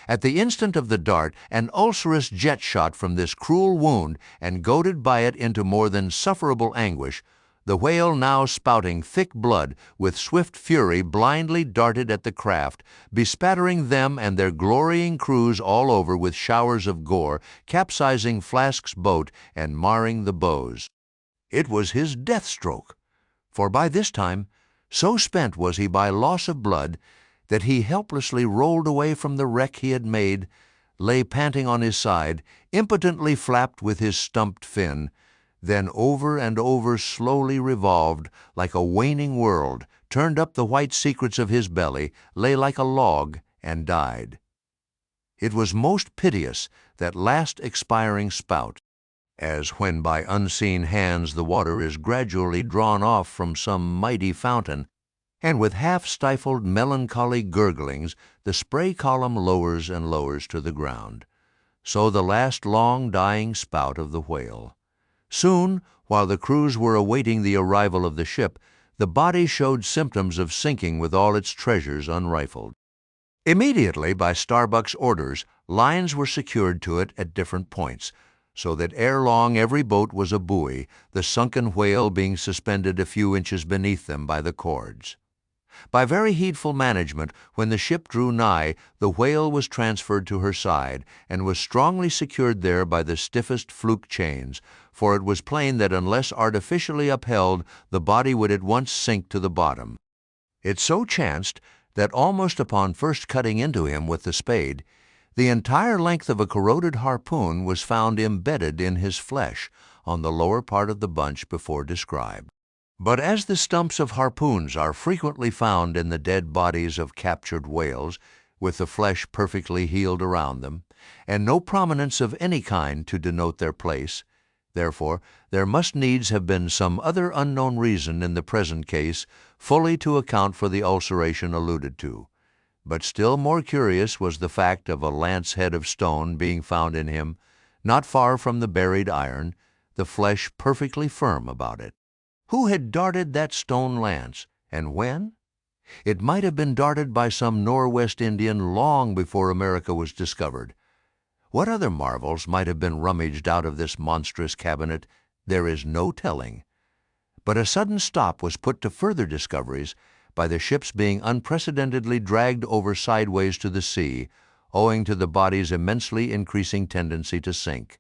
At the instant of the dart, an ulcerous jet shot from this cruel wound, and goaded by it into more than sufferable anguish, the whale, now spouting thick blood, with swift fury blindly darted at the craft, bespattering them and their glorying crews all over with showers of gore, capsizing Flask's boat and marring the bows. It was his death-stroke, for by this time, so spent was he by loss of blood, that he helplessly rolled away from the wreck he had made, lay panting on his side, impotently flapped with his stumped fin, then over and over slowly revolved like a waning world, turned up the white secrets of his belly, lay like a log, and died. It was most piteous, that last expiring spout, as when by unseen hands the water is gradually drawn off from some mighty fountain, and with half-stifled melancholy gurglings the spray column lowers and lowers to the ground. So the last long dying spout of the whale. Soon, while the crews were awaiting the arrival of the ship, the body showed symptoms of sinking with all its treasures unrifled. Immediately, by Starbuck's orders, lines were secured to it at different points, so that ere long every boat was a buoy, the sunken whale being suspended a few inches beneath them by the cords. By very heedful management, when the ship drew nigh, the whale was transferred to her side, and was strongly secured there by the stiffest fluke chains, for it was plain that unless artificially upheld, the body would at once sink to the bottom. It so chanced that almost upon first cutting into him with the spade, the entire length of a corroded harpoon was found embedded in his flesh on the lower part of the bunch before described. But as the stumps of harpoons are frequently found in the dead bodies of captured whales, with the flesh perfectly healed around them, and no prominence of any kind to denote their place, therefore there must needs have been some other unknown reason in the present case fully to account for the ulceration alluded to. But still more curious was the fact of a lance head of stone being found in him, not far from the buried iron, the flesh perfectly firm about it. Who had darted that stone lance, and when? It might have been darted by some Norwest Indian long before America was discovered. What other marvels might have been rummaged out of this monstrous cabinet, there is no telling. But a sudden stop was put to further discoveries by the ship's being unprecedentedly dragged over sideways to the sea, owing to the body's immensely increasing tendency to sink.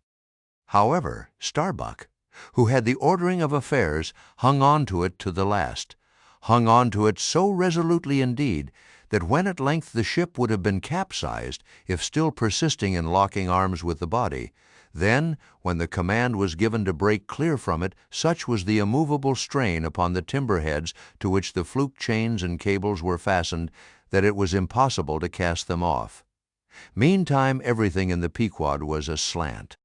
However, Starbuck, who had the ordering of affairs, hung on to it to the last, hung on to it so resolutely indeed that when at length the ship would have been capsized, if still persisting in locking arms with the body, then, when the command was given to break clear from it, such was the immovable strain upon the timber heads to which the fluke chains and cables were fastened, that it was impossible to cast them off. Meantime everything in the Pequod was aslant.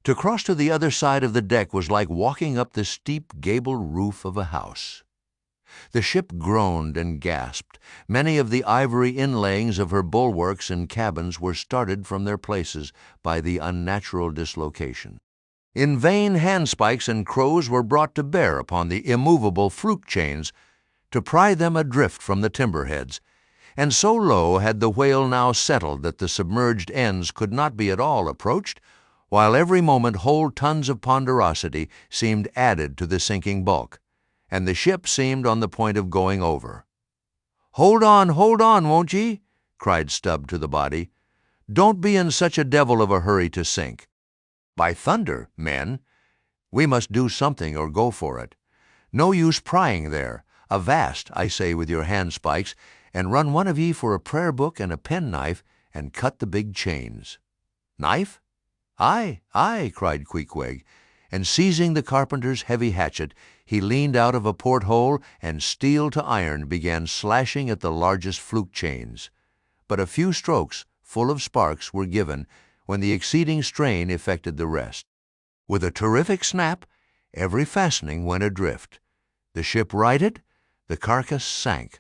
To cross to the other side of the deck was like walking up the steep gabled roof of a house. The ship groaned and gasped. Many of the ivory inlayings of her bulwarks and cabins were started from their places by the unnatural dislocation. In vain handspikes and crows were brought to bear upon the immovable fluke chains to pry them adrift from the timber heads, and so low had the whale now settled that the submerged ends could not be at all approached, while every moment whole tons of ponderosity seemed added to the sinking bulk, and the ship seemed on the point of going over. hold on, won't ye?" cried Stubb to the body. "Don't be in such a devil of a hurry to sink. By thunder, men, we must do something or go for it. No use prying there. Avast, I say, with your handspikes, and run one of ye for a prayer book and a penknife, and cut the big chains." "Knife?" "Aye, aye," cried Queequeg, and seizing the carpenter's heavy hatchet, he leaned out of a porthole and steel to iron began slashing at the largest fluke chains. But a few strokes, full of sparks, were given, when the exceeding strain effected the rest. With a terrific snap, every fastening went adrift. The ship righted, the carcass sank.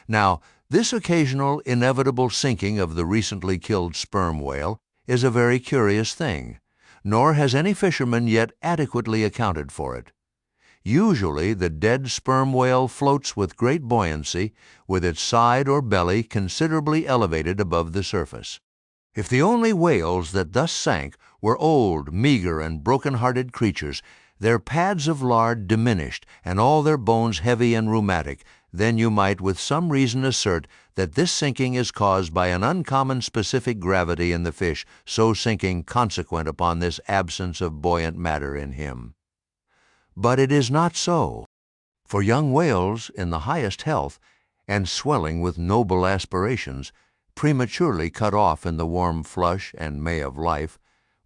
Now, this occasional, inevitable sinking of the recently killed sperm whale is a very curious thing, nor has any fisherman yet adequately accounted for it. Usually the dead sperm whale floats with great buoyancy, with its side or belly considerably elevated above the surface. If the only whales that thus sank were old, meager, and broken-hearted creatures, their pads of lard diminished, and all their bones heavy and rheumatic, then you might with some reason assert that this sinking is caused by an uncommon specific gravity in the fish so sinking consequent upon this absence of buoyant matter in him. But it is not so, for young whales in the highest health, and swelling with noble aspirations, prematurely cut off in the warm flush and May of life,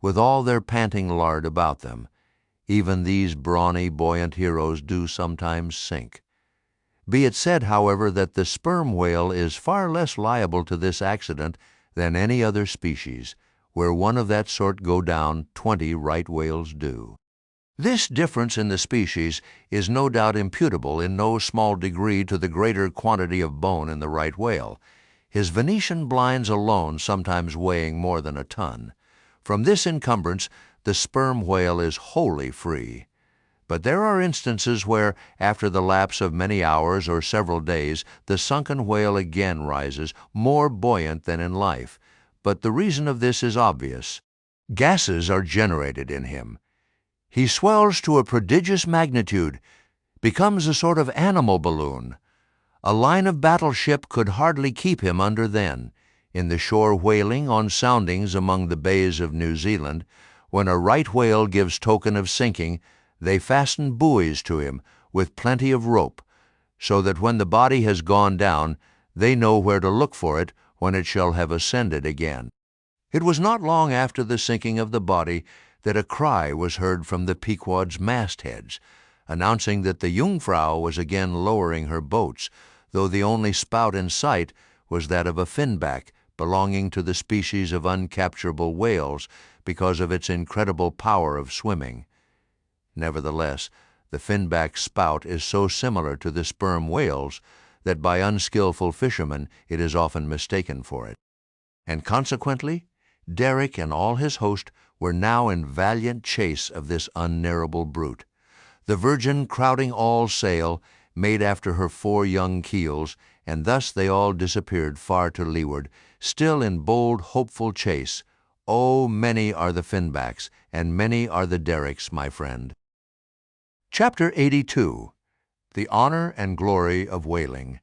with all their panting lard about them, even these brawny, buoyant heroes do sometimes sink. Be it said, however, that the sperm whale is far less liable to this accident than any other species. Where one of that sort go down, 20 right whales do. This difference in the species is no doubt imputable in no small degree to the greater quantity of bone in the right whale, his Venetian blinds alone sometimes weighing more than a ton. From this encumbrance the sperm whale is wholly free. But there are instances where, after the lapse of many hours or several days, the sunken whale again rises, more buoyant than in life. But the reason of this is obvious. Gases are generated in him. He swells to a prodigious magnitude, becomes a sort of animal balloon. A line of battleship could hardly keep him under then. In the shore whaling on soundings among the bays of New Zealand, when a right whale gives token of sinking, they fasten buoys to him with plenty of rope, so that when the body has gone down, they know where to look for it when it shall have ascended again. It was not long after the sinking of the body that a cry was heard from the Pequod's mastheads, announcing that the Jungfrau was again lowering her boats, though the only spout in sight was that of a finback belonging to the species of uncapturable whales because of its incredible power of swimming. Nevertheless, the finback spout is so similar to the sperm whales that by unskillful fishermen it is often mistaken for it. And consequently, Derrick and all his host were now in valiant chase of this unnarrable brute. The Virgin, crowding all sail, made after her 4 young keels, and thus they all disappeared far to leeward, still in bold, hopeful chase. Oh, many are the finbacks, and many are the Derricks, my friend. Chapter 82. The Honor and Glory of Whaling.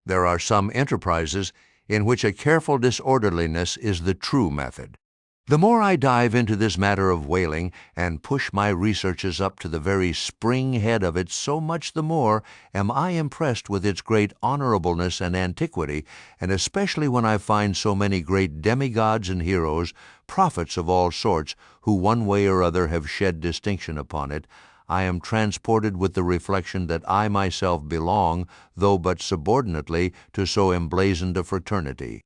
There are some enterprises in which a careful disorderliness is the true method. The more I dive into this matter of whaling and push my researches up to the very spring head of it, so much the more am I impressed with its great honorableness and antiquity, and especially when I find so many great demigods and heroes, prophets of all sorts, who one way or other have shed distinction upon it, I am transported with the reflection that I myself belong, though but subordinately, to so emblazoned a fraternity.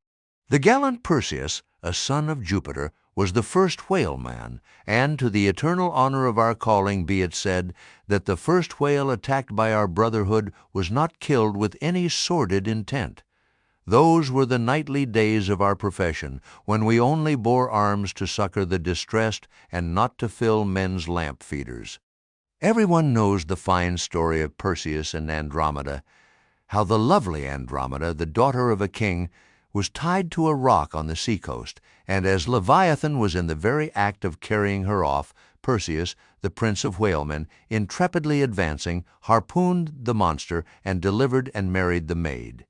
The gallant Perseus, a son of Jupiter, was the first whaleman, and to the eternal honor of our calling be it said that the first whale attacked by our brotherhood was not killed with any sordid intent. Those were the nightly days of our profession, when we only bore arms to succor the distressed and not to fill men's lamp feeders. Everyone knows the fine story of Perseus and Andromeda, how the lovely Andromeda, the daughter of a king, was tied to a rock on the seacoast, and as Leviathan was in the very act of carrying her off, Perseus, the prince of whalemen, intrepidly advancing, harpooned the monster and delivered and married the maid.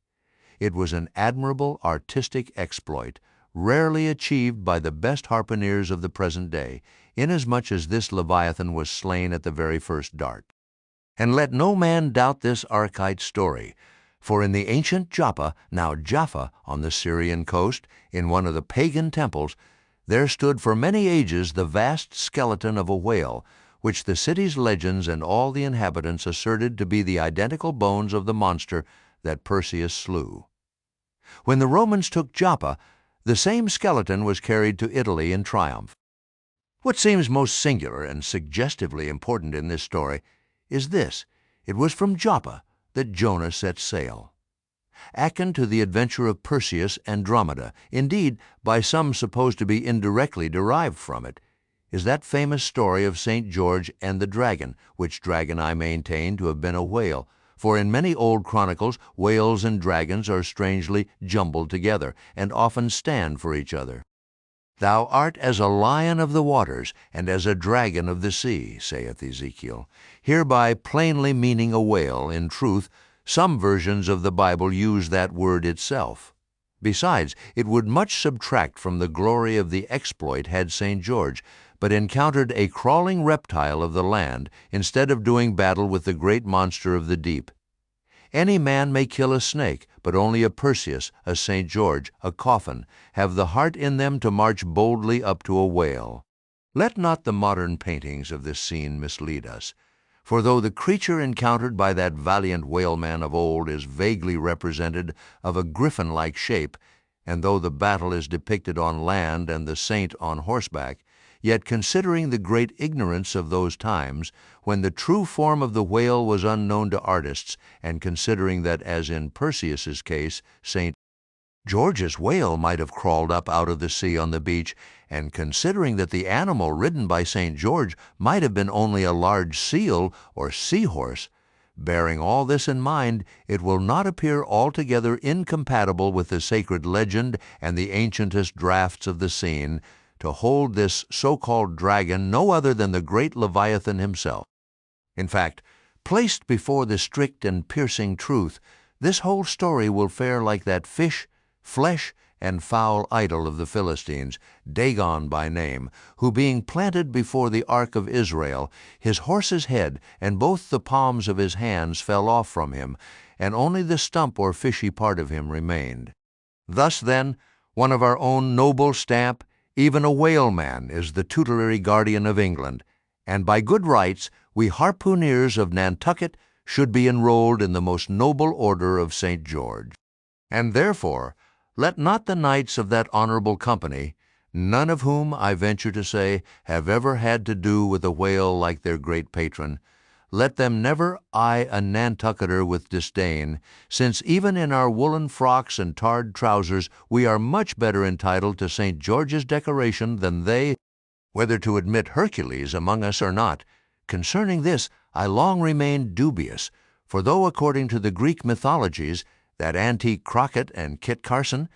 It was an admirable artistic exploit, rarely achieved by the best harpooneers of the present day, inasmuch as this Leviathan was slain at the very first dart. And let no man doubt this archite story, for in the ancient Joppa, now Jaffa, on the Syrian coast, in one of the pagan temples, there stood for many ages the vast skeleton of a whale, which the city's legends and all the inhabitants asserted to be the identical bones of the monster that Perseus slew. When the Romans took Joppa, the same skeleton was carried to Italy in triumph. What seems most singular and suggestively important in this story is this: it was from Joppa that Jonah set sail. Akin to the adventure of Perseus Andromeda, indeed, by some supposed to be indirectly derived from it, is that famous story of St. George and the dragon, which dragon I maintain to have been a whale, for in many old chronicles whales and dragons are strangely jumbled together, and often stand for each other. Thou art as a lion of the waters, and as a dragon of the sea, saith Ezekiel, hereby plainly meaning a whale. In truth, some versions of the Bible use that word itself. Besides, it would much subtract from the glory of the exploit had St. George but encountered a crawling reptile of the land instead of doing battle with the great monster of the deep. Any man may kill a snake, but only a Perseus, a St. George, a coffin, have the heart in them to march boldly up to a whale. Let not the modern paintings of this scene mislead us, for though the creature encountered by that valiant whaleman of old is vaguely represented of a griffin-like shape, And though the battle is depicted on land and the saint on horseback, yet considering the great ignorance of those times, when the true form of the whale was unknown to artists, and considering that, as in Perseus's case, St. George's whale might have crawled up out of the sea on the beach, and considering that the animal ridden by St. George might have been only a large seal or seahorse, bearing all this in mind, it will not appear altogether incompatible with the sacred legend and the ancientest drafts of the scene to hold this so-called dragon no other than the great Leviathan himself. In fact, placed before the strict and piercing truth, this whole story will fare like that fish, flesh, and foul idol of the Philistines, Dagon by name, who being planted before the ark of Israel, his horse's head and both the palms of his hands fell off from him, and only the stump or fishy part of him remained. Thus, then, one of our own noble stamp, even a whaleman, is the tutelary guardian of England, and by good rights we harpooneers of Nantucket should be enrolled in the most noble order of St. George. And therefore, let not the knights of that honorable company, none of whom, I venture to say, have ever had to do with a whale like their great patron, let them never eye a Nantucketer with disdain, since even in our woolen frocks and tarred trousers we are much better entitled to St. George's decoration than they, whether to admit Hercules among us or not. Concerning this I long remained dubious, for though according to the Greek mythologies, that antique Crockett and Kit Carson,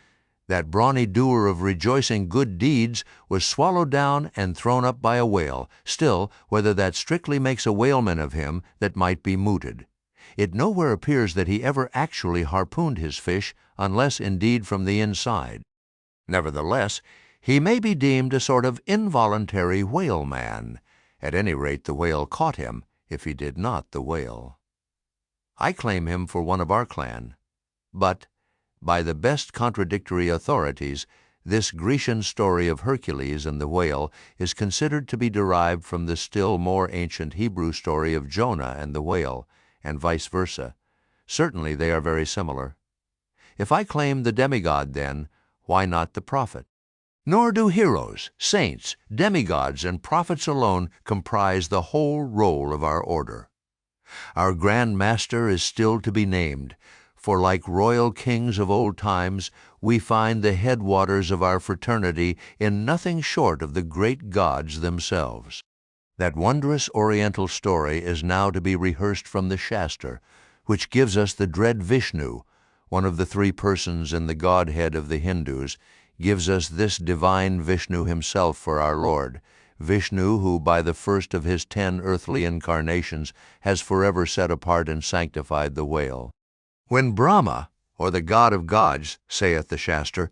that brawny doer of rejoicing good deeds, was swallowed down and thrown up by a whale, still, whether that strictly makes a whaleman of him, that might be mooted. It nowhere appears that he ever actually harpooned his fish, unless indeed from the inside. Nevertheless, he may be deemed a sort of involuntary whaleman. At any rate, the whale caught him, if he did not the whale. I claim him for one of our clan. But, by the best contradictory authorities, this Grecian story of Hercules and the whale is considered to be derived from the still more ancient Hebrew story of Jonah and the whale, and vice versa. Certainly they are very similar. If I claim the demigod, then, why not the prophet? Nor do heroes, saints, demigods, and prophets alone comprise the whole roll of our order. Our Grand Master is still to be named, for like royal kings of old times, we find the headwaters of our fraternity in nothing short of the great gods themselves. That wondrous oriental story is now to be rehearsed from the Shastar, which gives us the dread Vishnu, one of the three persons in the Godhead of the Hindus, gives us this divine Vishnu himself for our Lord, Vishnu who by the first of his 10 earthly incarnations has forever set apart and sanctified the whale. When Brahma, or the god of gods, saith the Shastar,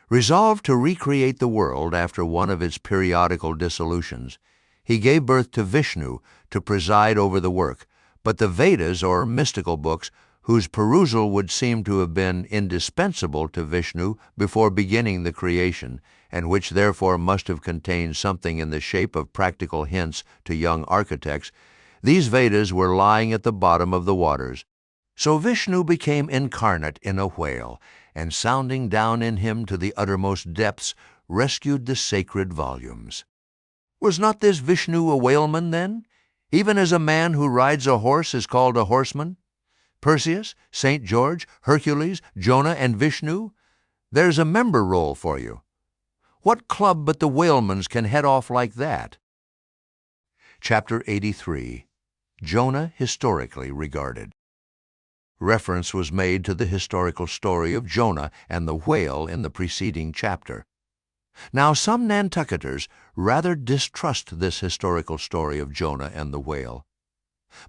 resolved to recreate the world after one of its periodical dissolutions, he gave birth to Vishnu to preside over the work, but the Vedas, or mystical books, whose perusal would seem to have been indispensable to Vishnu before beginning the creation, and which therefore must have contained something in the shape of practical hints to young architects, these Vedas were lying at the bottom of the waters. So Vishnu became incarnate in a whale, and sounding down in him to the uttermost depths, rescued the sacred volumes. Was not this Vishnu a whaleman, then? Even as a man who rides a horse is called a horseman? Perseus, St. George, Hercules, Jonah, and Vishnu? There's a member roll for you. What club but the whaleman's can head off like that? Chapter 83. Jonah historically regarded. Reference was made to the historical story of Jonah and the whale in the preceding chapter. Now some Nantucketers rather distrust this historical story of Jonah and the whale.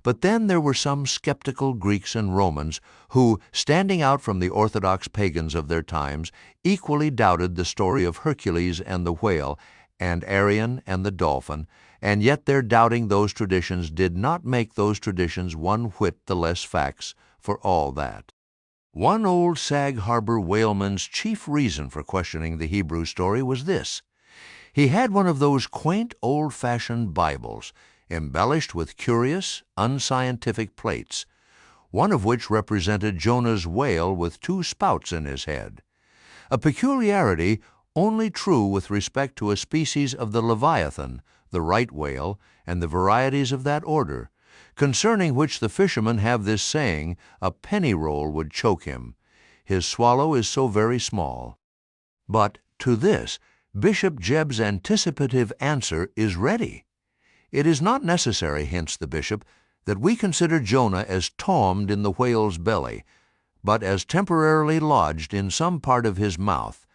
But then there were some skeptical Greeks and Romans who, standing out from the orthodox pagans of their times, equally doubted the story of Hercules and the whale, and Arion and the dolphin, and yet their doubting those traditions did not make those traditions one whit the less facts, for all that. One old Sag Harbor whaleman's chief reason for questioning the Hebrew story was this. He had one of those quaint old-fashioned Bibles, embellished with curious, unscientific plates, one of which represented Jonah's whale with 2 spouts in his head. a peculiarity only true with respect to a species of the leviathan, the right whale, and the varieties of that order, concerning which the fishermen have this saying, a penny roll would choke him. His swallow is so very small. But to this, Bishop Jebb's anticipative answer is ready. It is not necessary, hints the bishop, that we consider Jonah as taumed in the whale's belly, but as temporarily lodged in some part of his mouth.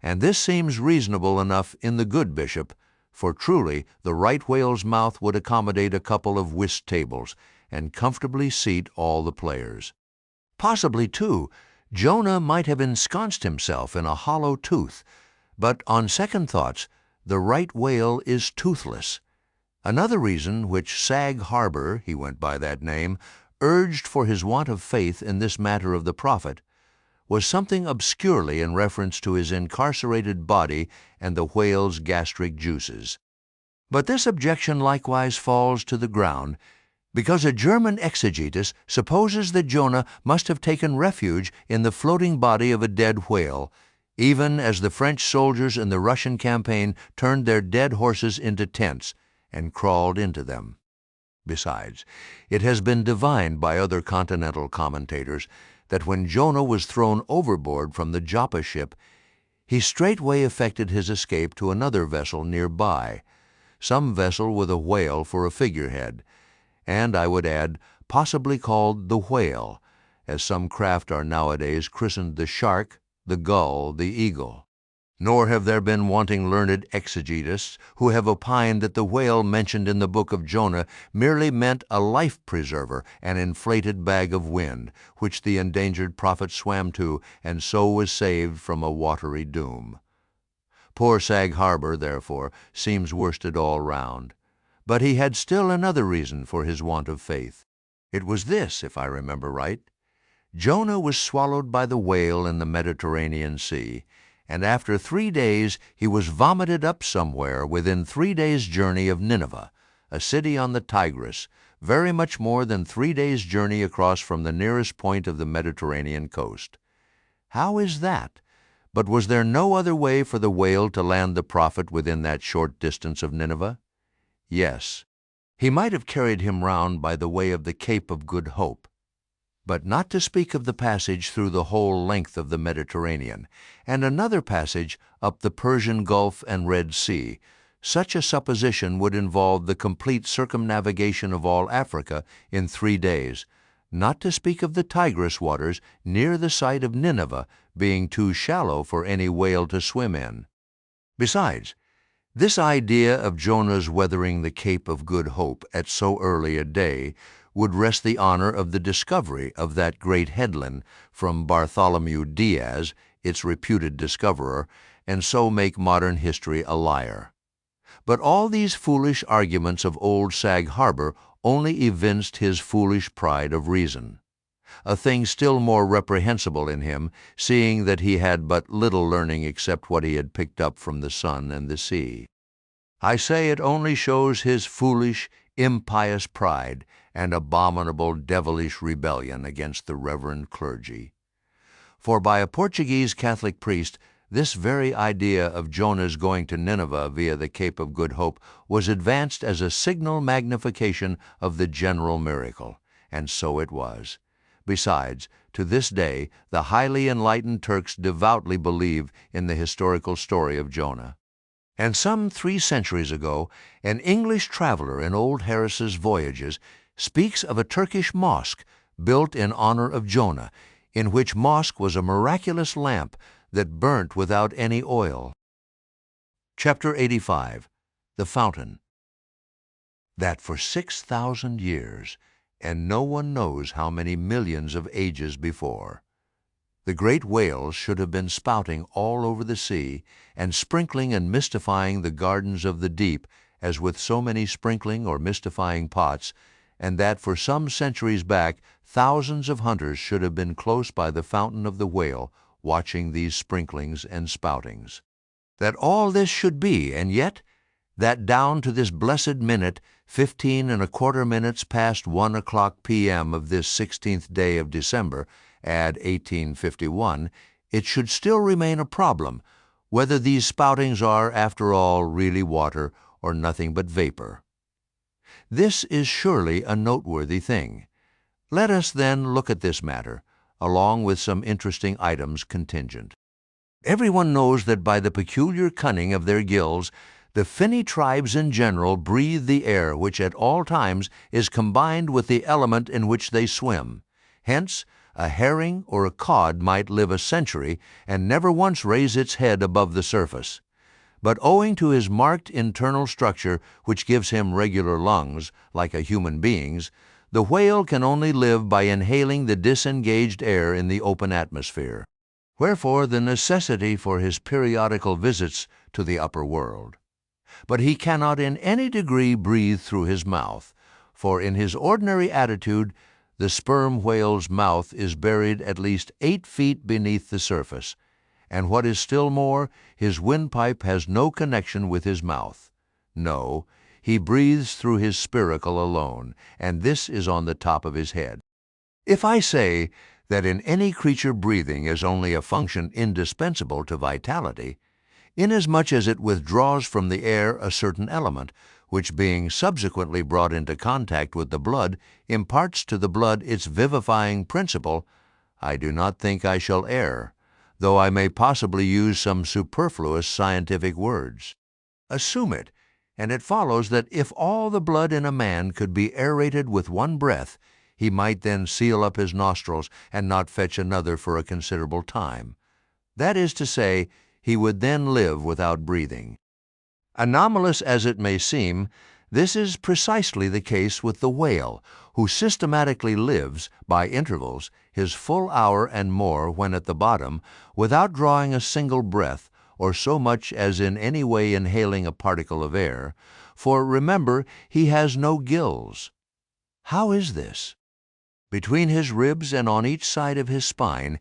And this seems reasonable enough in the good bishop, for truly the right whale's mouth would accommodate a couple of whist tables, and comfortably seat all the players. Possibly, too, Jonah might have ensconced himself in a hollow tooth, but on second thoughts, the right whale is toothless. Another reason which Sag Harbor, he went by that name, urged for his want of faith in this matter of the prophet, was something obscurely in reference to his incarcerated body and the whale's gastric juices. But this objection likewise falls to the ground, because a German exegetus supposes that Jonah must have taken refuge in the floating body of a dead whale, even as the French soldiers in the Russian campaign turned their dead horses into tents and crawled into them. Besides, it has been divined by other continental commentators that when Jonah was thrown overboard from the Joppa ship, he straightway effected his escape to another vessel nearby, some vessel with a whale for a figurehead, and, I would add, possibly called the Whale, as some craft are nowadays christened the Shark, the Gull, the Eagle. Nor have there been wanting learned exegetists who have opined that the whale mentioned in the book of Jonah merely meant a life-preserver, an inflated bag of wind, which the endangered prophet swam to, and so was saved from a watery doom. Poor Sag Harbor, therefore, seems worsted all round. But he had still another reason for his want of faith. It was this, if I remember right. Jonah was swallowed by the whale in the Mediterranean Sea, and after 3 days he was vomited up somewhere within 3 days' journey of Nineveh, a city on the Tigris, very much more than 3 days' journey across from the nearest point of the Mediterranean coast. How is that? But was there no other way for the whale to land the prophet within that short distance of Nineveh? Yes. He might have carried him round by the way of the Cape of Good Hope, but not to speak of the passage through the whole length of the Mediterranean, and another passage up the Persian Gulf and Red Sea. Such a supposition would involve the complete circumnavigation of all Africa in 3 days, not to speak of the Tigris waters near the site of Nineveh being too shallow for any whale to swim in. Besides, this idea of Jonah's weathering the Cape of Good Hope at so early a day would rest the honor of the discovery of that great headland from Bartholomew Diaz, its reputed discoverer, and so make modern history a liar. But all these foolish arguments of old Sag Harbor only evinced his foolish pride of reason, a thing still more reprehensible in him, seeing that he had but little learning except what he had picked up from the sun and the sea. I say it only shows his foolish, impious pride and abominable devilish rebellion against the reverend clergy. For by a Portuguese Catholic priest, this very idea of Jonah's going to Nineveh via the Cape of Good Hope was advanced as a signal magnification of the general miracle, and so it was. Besides, to this day, the highly enlightened Turks devoutly believe in the historical story of Jonah. And some 3 centuries ago, an English traveler in old Harris's Voyages speaks of a Turkish mosque built in honor of Jonah, in which mosque was a miraculous lamp that burnt without any oil. Chapter 85. The Fountain. That for 6,000 years, and no one knows how many millions of ages before, the great whales should have been spouting all over the sea and sprinkling and mystifying the gardens of the deep as with so many sprinkling or mystifying pots, and that for some centuries back thousands of hunters should have been close by the fountain of the whale watching these sprinklings and spoutings. That all this should be, and yet that down to this blessed minute, 15 1/4 minutes past 1 o'clock p.m. of this 16th day of December, add 1851, it should still remain a problem whether these spoutings are, after all, really water or nothing but vapor. This is surely a noteworthy thing. Let us then look at this matter, along with some interesting items contingent. Everyone knows that by the peculiar cunning of their gills, the finny tribes in general breathe the air which at all times is combined with the element in which they swim. Hence, a herring or a cod might live a century and never once raise its head above the surface. But owing to his marked internal structure, which gives him regular lungs, like a human being's, the whale can only live by inhaling the disengaged air in the open atmosphere. Wherefore the necessity for his periodical visits to the upper world. But he cannot in any degree breathe through his mouth, for in his ordinary attitude the sperm whale's mouth is buried at least 8 feet beneath the surface, and what is still more, his windpipe has no connection with his mouth. No, he breathes through his spiracle alone, and this is on the top of his head. If I say that in any creature breathing is only a function indispensable to vitality, inasmuch as it withdraws from the air a certain element, which being subsequently brought into contact with the blood, imparts to the blood its vivifying principle, I do not think I shall err, though I may possibly use some superfluous scientific words. Assume it, and it follows that if all the blood in a man could be aerated with one breath, he might then seal up his nostrils and not fetch another for a considerable time. That is to say, he would then live without breathing. Anomalous as it may seem, this is precisely the case with the whale, who systematically lives, by intervals, his full hour and more when at the bottom, without drawing a single breath, or so much as in any way inhaling a particle of air, for remember, he has no gills. How is this? Between his ribs and on each side of his spine,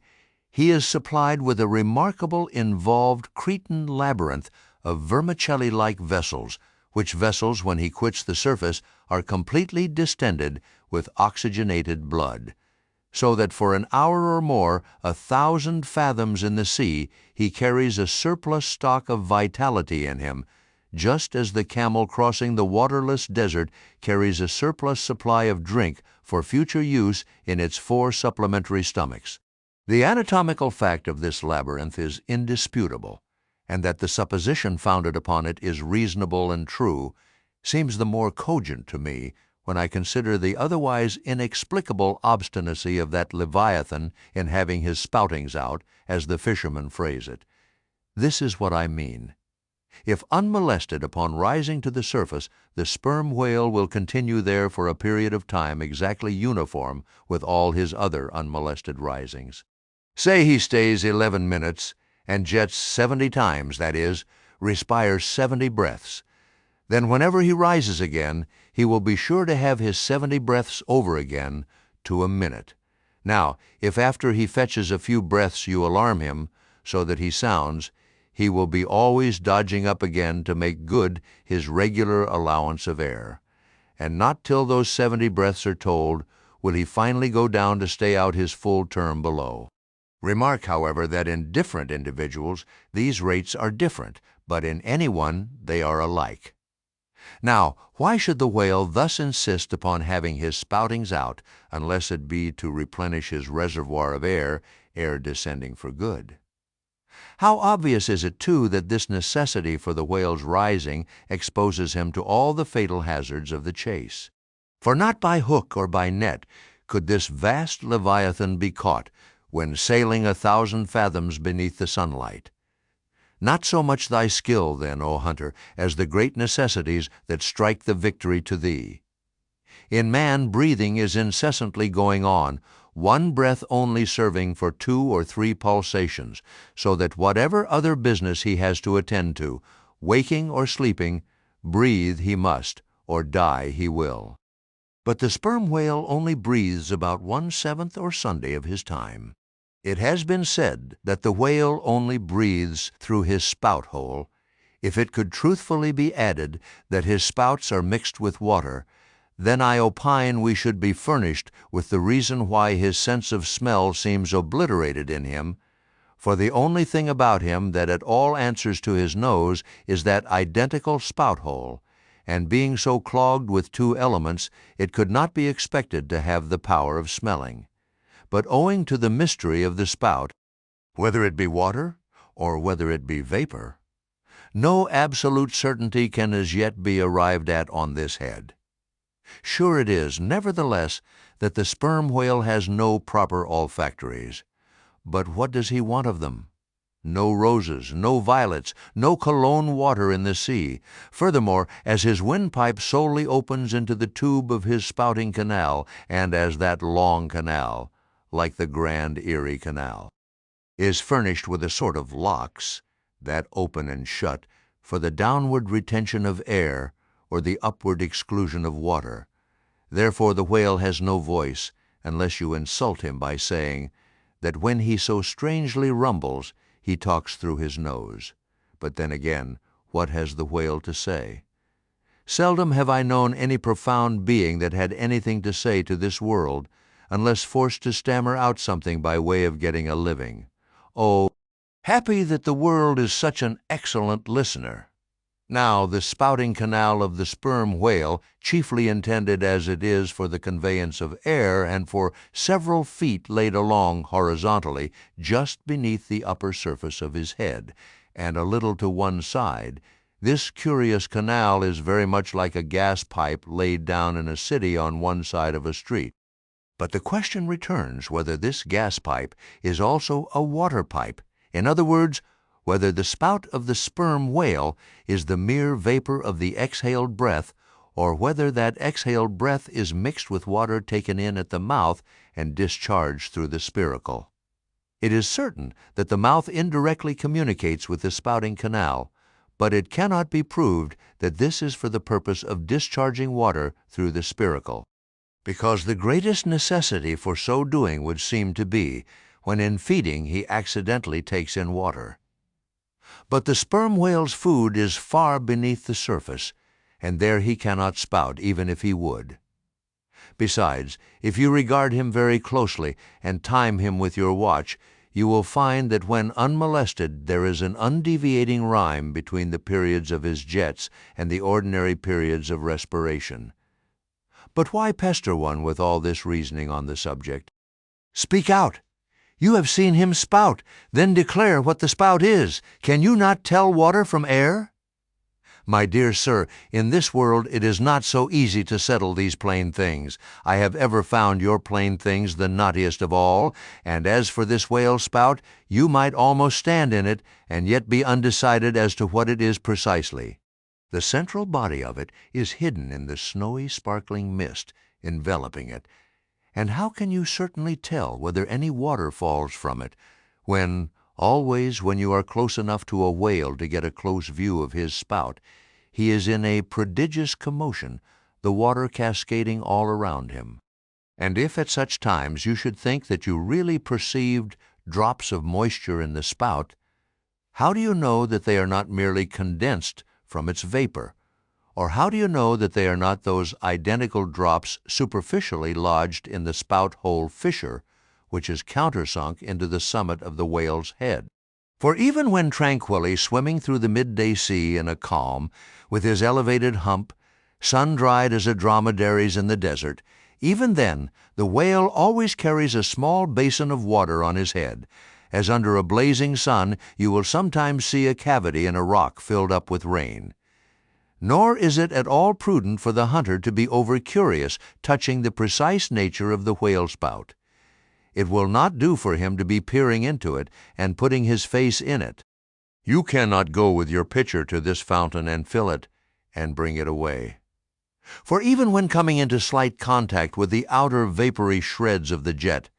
he is supplied with a remarkable involved Cretan labyrinth of vermicelli-like vessels, which vessels, when he quits the surface, are completely distended with oxygenated blood, so that for an hour or more, 1,000 fathoms in the sea, he carries a surplus stock of vitality in him, just as the camel crossing the waterless desert carries a surplus supply of drink for future use in its 4 supplementary stomachs. The anatomical fact of this labyrinth is indisputable, and that the supposition founded upon it is reasonable and true seems the more cogent to me when I consider the otherwise inexplicable obstinacy of that Leviathan in having his spoutings out, as the fishermen phrase it. This is what I mean. If unmolested upon rising to the surface, the sperm whale will continue there for a period of time exactly uniform with all his other unmolested risings. Say he stays 11 minutes and jets 70 times, that is, respires 70 breaths. Then whenever he rises again, he will be sure to have his 70 breaths over again to a minute. Now, if after he fetches a few breaths you alarm him, so that he sounds, he will be always dodging up again to make good his regular allowance of air. And not till those 70 breaths are told will he finally go down to stay out his full term below. Remark, however, that in different individuals these rates are different, but in any one they are alike. Now, why should the whale thus insist upon having his spoutings out, unless it be to replenish his reservoir of air descending for good? How obvious is it, too, that this necessity for the whale's rising exposes him to all the fatal hazards of the chase. For not by hook or by net could this vast Leviathan be caught when sailing 1,000 fathoms beneath the sunlight. Not so much thy skill, then, O hunter, as the great necessities that strike the victory to thee. In man, breathing is incessantly going on, one breath only serving for 2 or 3 pulsations, so that whatever other business he has to attend to, waking or sleeping, breathe he must, or die he will. But the sperm whale only breathes about 1/7 or Sunday of his time. It has been said that the whale only breathes through his spout hole. If it could truthfully be added that his spouts are mixed with water, then I opine we should be furnished with the reason why his sense of smell seems obliterated in him, for the only thing about him that at all answers to his nose is that identical spout hole, and being so clogged with two elements, it could not be expected to have the power of smelling. But owing to the mystery of the spout, whether it be water or whether it be vapor, no absolute certainty can as yet be arrived at on this head. Sure it is, nevertheless, that the sperm whale has no proper olfactories. But what does he want of them? No roses, no violets, no cologne water in the sea. Furthermore, as his windpipe solely opens into the tube of his spouting canal, and as that long canal, like the Grand Erie Canal, is furnished with a sort of locks, that open and shut, for the downward retention of air or the upward exclusion of water. Therefore the whale has no voice, unless you insult him by saying that when he so strangely rumbles, he talks through his nose. But then again, what has the whale to say? Seldom have I known any profound being that had anything to say to this world, unless forced to stammer out something by way of getting a living. Oh, happy that the world is such an excellent listener! Now, the spouting canal of the sperm whale, chiefly intended as it is for the conveyance of air and for several feet laid along horizontally just beneath the upper surface of his head, and a little to one side, this curious canal is very much like a gas pipe laid down in a city on one side of a street. But the question returns whether this gas pipe is also a water pipe. In other words, whether the spout of the sperm whale is the mere vapor of the exhaled breath, or whether that exhaled breath is mixed with water taken in at the mouth and discharged through the spiracle. It is certain that the mouth indirectly communicates with the spouting canal, but it cannot be proved that this is for the purpose of discharging water through the spiracle, because the greatest necessity for so doing would seem to be when in feeding he accidentally takes in water. But the sperm whale's food is far beneath the surface, and there he cannot spout even if he would. Besides, if you regard him very closely and time him with your watch, you will find that when unmolested there is an undeviating rhyme between the periods of his jets and the ordinary periods of respiration. But why pester one with all this reasoning on the subject? Speak out! You have seen him spout, then declare what the spout is. Can you not tell water from air? My dear sir, in this world it is not so easy to settle these plain things. I have ever found your plain things the knottiest of all, and as for this whale spout, you might almost stand in it, and yet be undecided as to what it is precisely. The central body of it is hidden in the snowy, sparkling mist enveloping it, and how can you certainly tell whether any water falls from it, when, always when you are close enough to a whale to get a close view of his spout, he is in a prodigious commotion, the water cascading all around him? And if at such times you should think that you really perceived drops of moisture in the spout, how do you know that they are not merely condensed from its vapor? Or how do you know that they are not those identical drops superficially lodged in the spout hole fissure, which is countersunk into the summit of the whale's head? For even when tranquilly swimming through the midday sea in a calm, with his elevated hump, sun-dried as a dromedary's in the desert, even then the whale always carries a small basin of water on his head, as under a blazing sun you will sometimes see a cavity in a rock filled up with rain. Nor is it at all prudent for the hunter to be over-curious touching the precise nature of the whale spout. It will not do for him to be peering into it and putting his face in it. You cannot go with your pitcher to this fountain and fill it and bring it away. For even when coming into slight contact with the outer vapory shreds of the jet,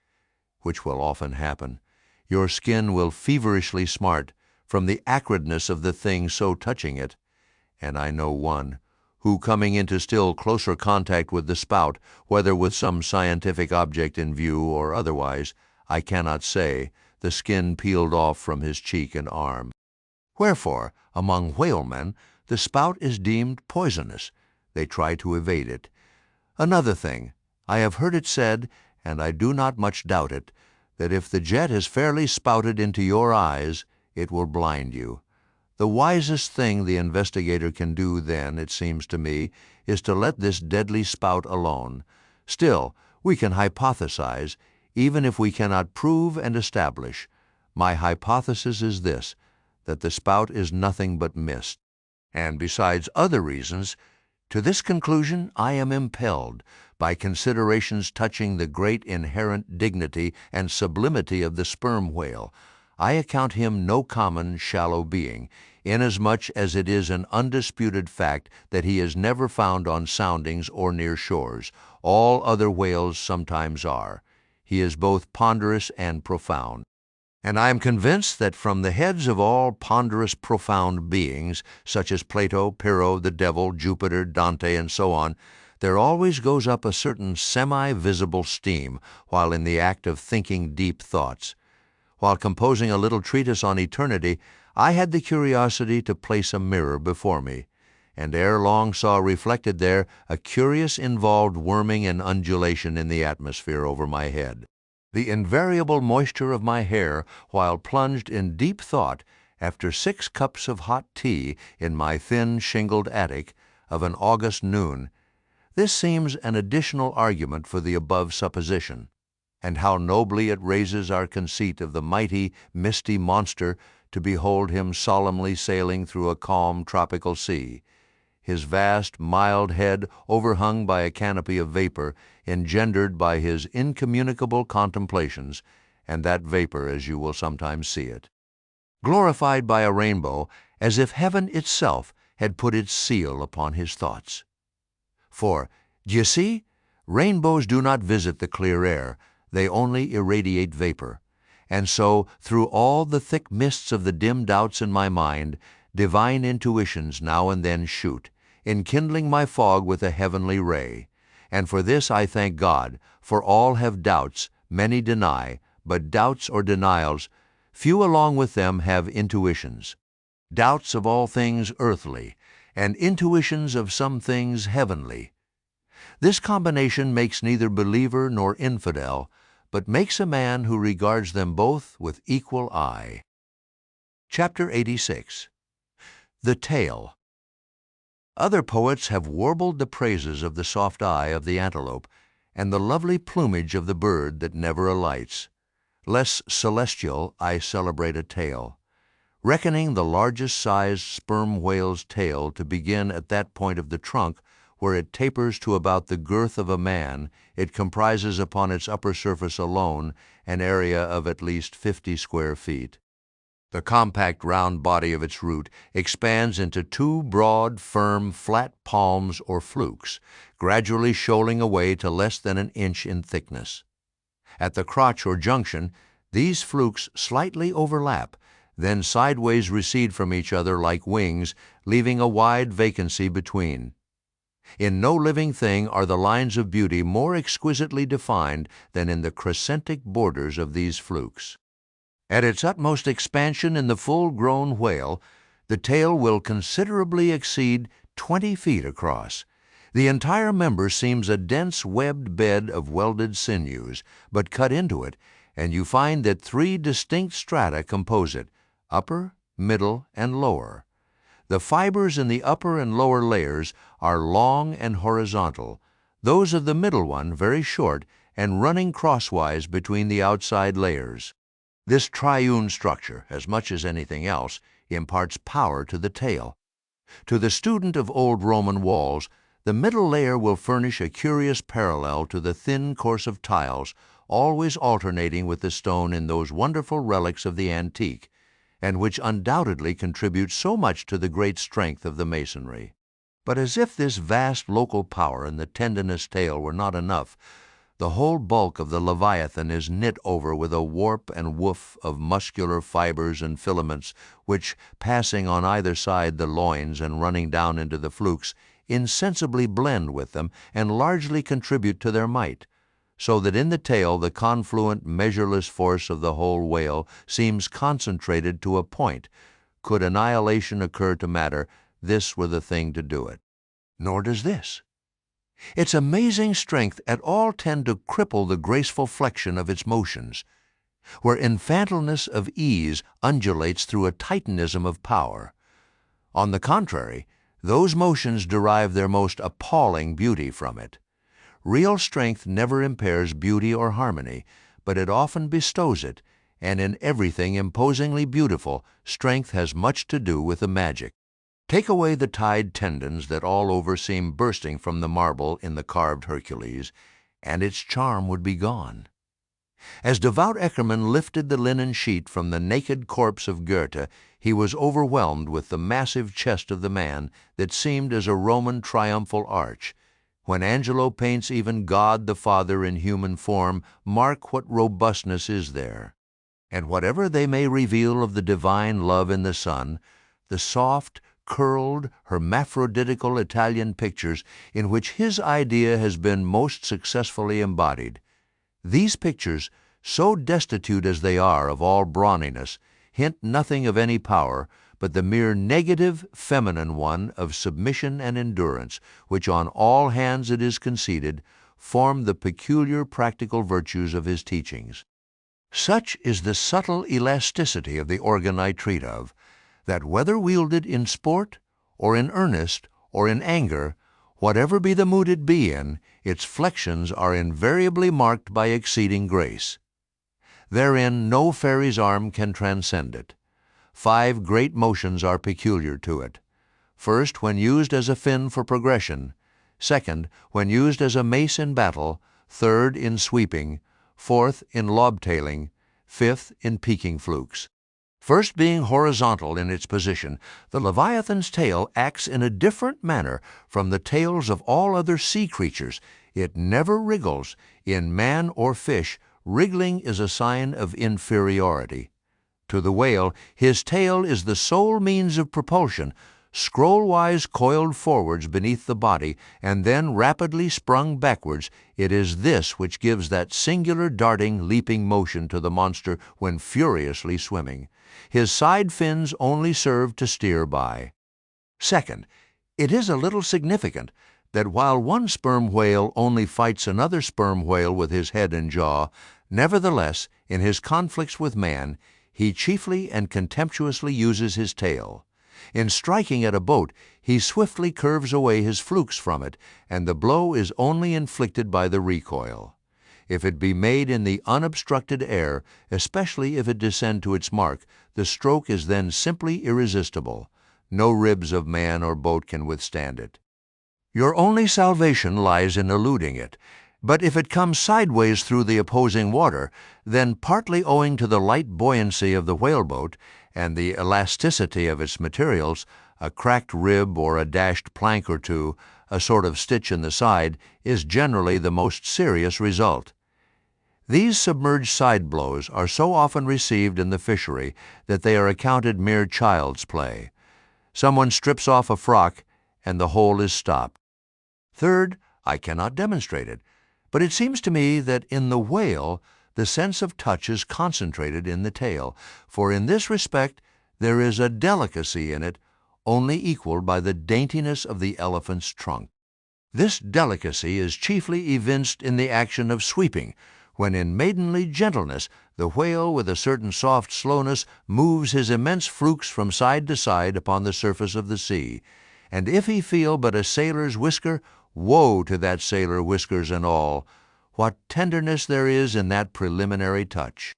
which will often happen, your skin will feverishly smart from the acridness of the thing so touching it. And I know one, who coming into still closer contact with the spout, whether with some scientific object in view or otherwise, I cannot say, the skin peeled off from his cheek and arm. Wherefore, among whalemen, the spout is deemed poisonous. They try to evade it. Another thing, I have heard it said, and I do not much doubt it, that if the jet is fairly spouted into your eyes, it will blind you. The wisest thing the investigator can do then, it seems to me, is to let this deadly spout alone. Still, we can hypothesize, even if we cannot prove and establish. My hypothesis is this, that the spout is nothing but mist. And besides other reasons, to this conclusion I am impelled by considerations touching the great inherent dignity and sublimity of the sperm whale. I account him no common, shallow being, inasmuch as it is an undisputed fact that he is never found on soundings or near shores. All other whales sometimes are. He is both ponderous and profound. And I am convinced that from the heads of all ponderous, profound beings, such as Plato, Pyrrho, the devil, Jupiter, Dante, and so on, there always goes up a certain semi-visible steam while in the act of thinking deep thoughts. While composing a little treatise on eternity, I had the curiosity to place a mirror before me, and ere long saw reflected there a curious involved worming and undulation in the atmosphere over my head. The invariable moisture of my hair while plunged in deep thought after 6 cups of hot tea in my thin shingled attic of an August noon. This seems an additional argument for the above supposition. And how nobly it raises our conceit of the mighty, misty monster to behold him solemnly sailing through a calm tropical sea, his vast, mild head overhung by a canopy of vapor engendered by his incommunicable contemplations, and that vapor as you will sometimes see it, glorified by a rainbow, as if heaven itself had put its seal upon his thoughts. For, d'ye see, rainbows do not visit the clear air, they only irradiate vapor. And so, through all the thick mists of the dim doubts in my mind, divine intuitions now and then shoot, enkindling my fog with a heavenly ray. And for this I thank God, for all have doubts, many deny, but doubts or denials, few along with them have intuitions. Doubts of all things earthly, and intuitions of some things heavenly. This combination makes neither believer nor infidel, but makes a man who regards them both with equal eye. Chapter 86. The Tail. Other poets have warbled the praises of the soft eye of the antelope and the lovely plumage of the bird that never alights. Less celestial, I celebrate a tail. Reckoning the largest sized sperm whale's tail to begin at that point of the trunk where it tapers to about the girth of a man, it comprises upon its upper surface alone an area of at least 50 square feet. The compact round body of its root expands into 2 broad, firm, flat palms or flukes, gradually shoaling away to less than an inch in thickness. At the crotch or junction, these flukes slightly overlap, then sideways recede from each other like wings, leaving a wide vacancy between. In no living thing are the lines of beauty more exquisitely defined than in the crescentic borders of these flukes. At its utmost expansion in the full-grown whale, the tail will considerably exceed 20 feet across. The entire member seems a dense webbed bed of welded sinews, but cut into it, and you find that 3 distinct strata compose it, upper, middle, and lower. The fibers in the upper and lower layers are long and horizontal, those of the middle one very short and running crosswise between the outside layers. This triune structure, as much as anything else, imparts power to the tail. To the student of old Roman walls, the middle layer will furnish a curious parallel to the thin course of tiles, always alternating with the stone in those wonderful relics of the antique, and which undoubtedly contribute so much to the great strength of the masonry. But as if this vast local power in the tendinous tail were not enough, the whole bulk of the Leviathan is knit over with a warp and woof of muscular fibers and filaments which, passing on either side the loins and running down into the flukes, insensibly blend with them and largely contribute to their might, so that in the tail the confluent, measureless force of the whole whale seems concentrated to a point. Could annihilation occur to matter, this were the thing to do it. Nor does this. Its amazing strength at all tend to cripple the graceful flexion of its motions. where infantileness of ease undulates through a titanism of power. On the contrary, those motions derive their most appalling beauty from it. Real strength never impairs beauty or harmony, but it often bestows it, and in everything imposingly beautiful, strength has much to do with the magic. Take away the tied tendons that all over seem bursting from the marble in the carved Hercules, and its charm would be gone. As devout Eckermann lifted the linen sheet from the naked corpse of Goethe, he was overwhelmed with the massive chest of the man that seemed as a Roman triumphal arch. When Angelo paints even God the Father in human form, mark what robustness is there. And whatever they may reveal of the divine love in the Son, the soft, curled, hermaphroditical Italian pictures in which his idea has been most successfully embodied, these pictures, so destitute as they are of all brawniness, hint nothing of any power but the mere negative feminine one of submission and endurance, which on all hands it is conceded form the peculiar practical virtues of his teachings. Such is the subtle elasticity of the organ I treat of, that whether wielded in sport, or in earnest, or in anger, whatever be the mood it be in, its flexions are invariably marked by exceeding grace. Therein no fairy's arm can transcend it. 5 great motions are peculiar to it. First, when used as a fin for progression. Second, when used as a mace in battle. Third, in sweeping. Fourth, in lobtailing. Fifth, in peaking flukes. First, being horizontal in its position, the Leviathan's tail acts in a different manner from the tails of all other sea creatures. It never wriggles. In man or fish, wriggling is a sign of inferiority. To the whale, his tail is the sole means of propulsion, scroll-wise coiled forwards beneath the body, and then rapidly sprung backwards. It is this which gives that singular darting, leaping motion to the monster when furiously swimming. His side fins only serve to steer by. Second, it is a little significant that while one sperm whale only fights another sperm whale with his head and jaw, nevertheless, in his conflicts with man, he chiefly and contemptuously uses his tail. In striking at a boat, he swiftly curves away his flukes from it, and the blow is only inflicted by the recoil. If it be made in the unobstructed air, especially if it descend to its mark, the stroke is then simply irresistible. No ribs of man or boat can withstand it. Your only salvation lies in eluding it, but if it comes sideways through the opposing water, then partly owing to the light buoyancy of the whaleboat and the elasticity of its materials, a cracked rib or a dashed plank or two, a sort of stitch in the side, is generally the most serious result. These submerged side blows are so often received in the fishery that they are accounted mere child's play. Someone strips off a frock, and the hole is stopped. Third, I cannot demonstrate it, but it seems to me that in the whale the sense of touch is concentrated in the tail, for in this respect there is a delicacy in it only equaled by the daintiness of the elephant's trunk. This delicacy is chiefly evinced in the action of sweeping, when in maidenly gentleness the whale with a certain soft slowness moves his immense flukes from side to side upon the surface of the sea, and if he feel but a sailor's whisker, woe to that sailor, whiskers and all! What tenderness there is in that preliminary touch!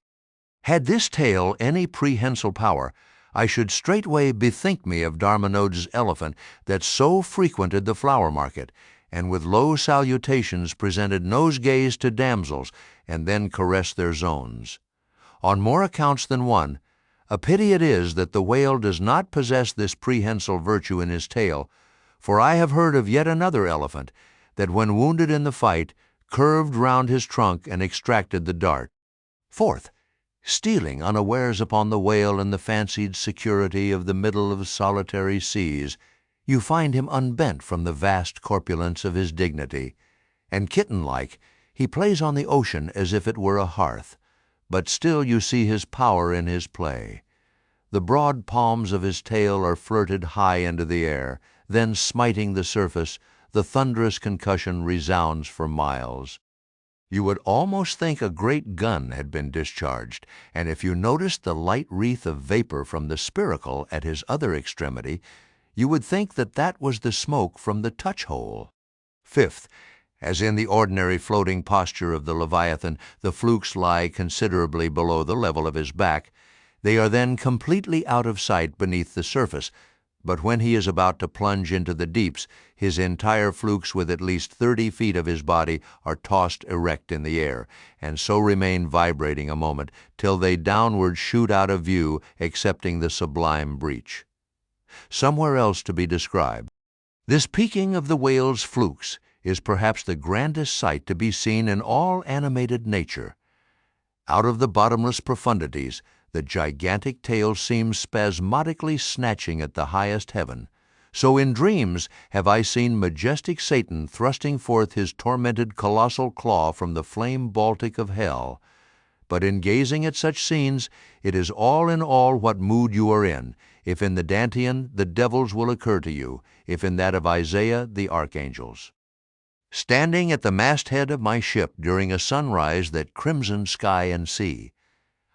Had this tale any prehensile power, I should straightway bethink me of Darmanode's elephant that so frequented the flower market, and with low salutations presented nosegays to damsels, and then caressed their zones. On more accounts than one, a pity it is that the whale does not possess this prehensile virtue in his tail, for I have heard of yet another elephant that, when wounded in the fight, curved round his trunk and extracted the dart. Fourth, stealing unawares upon the whale in the fancied security of the middle of solitary seas, you find him unbent from the vast corpulence of his dignity, and kitten-like he plays on the ocean as if it were a hearth, but still you see his power in his play. The broad palms of his tail are flirted high into the air, then smiting the surface, the thunderous concussion resounds for miles. You would almost think a great gun had been discharged, and if you noticed the light wreath of vapor from the spiracle at his other extremity, you would think that that was the smoke from the touch-hole. Fifth, as in the ordinary floating posture of the Leviathan, the flukes lie considerably below the level of his back. They are then completely out of sight beneath the surface, but when he is about to plunge into the deeps, his entire flukes with at least 30 feet of his body are tossed erect in the air, and so remain vibrating a moment, till they downward shoot out of view, accepting the sublime breach. Somewhere else to be described. This peaking of the whale's flukes is perhaps the grandest sight to be seen in all animated nature. Out of the bottomless profundities, the gigantic tail seems spasmodically snatching at the highest heaven. So in dreams have I seen majestic Satan thrusting forth his tormented colossal claw from the flame Baltic of hell. But in gazing at such scenes, it is all in all what mood you are in. If in the Dantean, the devils will occur to you; if in that of Isaiah, the archangels. Standing at the masthead of my ship during a sunrise that crimsoned sky and sea,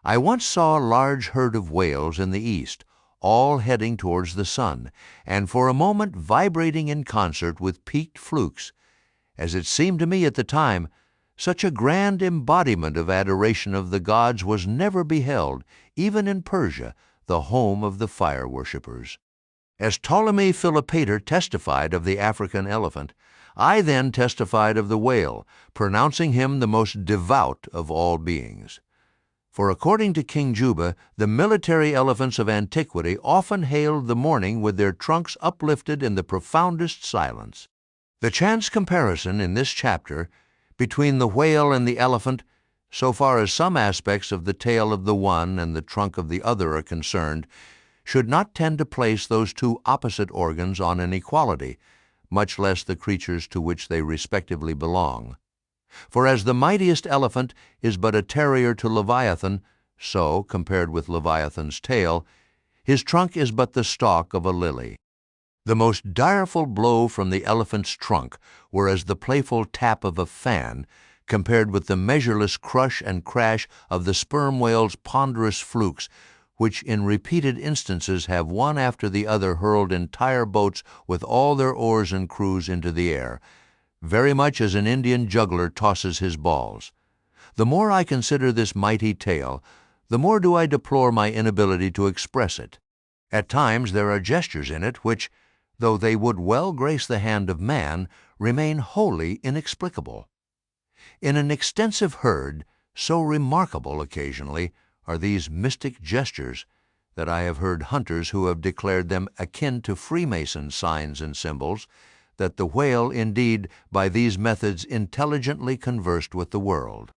I once saw a large herd of whales in the east, all heading towards the sun, and for a moment vibrating in concert with peaked flukes. As it seemed to me at the time, such a grand embodiment of adoration of the gods was never beheld, even in Persia, the home of the fire worshippers. As Ptolemy Philopater testified of the African elephant, I then testified of the whale, pronouncing him the most devout of all beings. For according to King Juba, the military elephants of antiquity often hailed the morning with their trunks uplifted in the profoundest silence. The chance comparison in this chapter between the whale and the elephant, so far as some aspects of the tail of the one and the trunk of the other are concerned, should not tend to place those two opposite organs on an equality, much less the creatures to which they respectively belong. For as the mightiest elephant is but a terrier to Leviathan, so, compared with Leviathan's tail, his trunk is but the stalk of a lily. The most direful blow from the elephant's trunk were as the playful tap of a fan, compared with the measureless crush and crash of the sperm whale's ponderous flukes, which in repeated instances have one after the other hurled entire boats with all their oars and crews into the air, very much as an Indian juggler tosses his balls. The more I consider this mighty tale, the more do I deplore my inability to express it. At times there are gestures in it which, though they would well grace the hand of man, remain wholly inexplicable. In an extensive herd, so remarkable occasionally are these mystic gestures that I have heard hunters who have declared them akin to Freemason signs and symbols, that the whale indeed by these methods intelligently conversed with the world.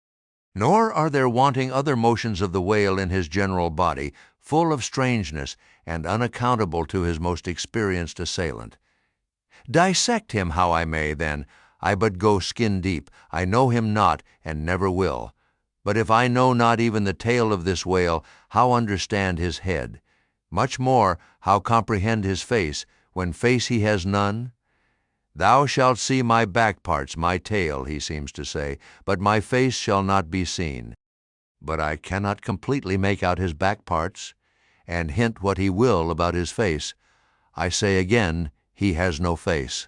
Nor are there wanting other motions of the whale in his general body, full of strangeness and unaccountable to his most experienced assailant. Dissect him how I may, then, I but go skin deep. I know him not, and never will. But if I know not even the tail of this whale, how understand his head? Much more, how comprehend his face, when face he has none? Thou shalt see my back parts, my tail, he seems to say, but my face shall not be seen. But I cannot completely make out his back parts, and hint what he will about his face. I say again, he has no face.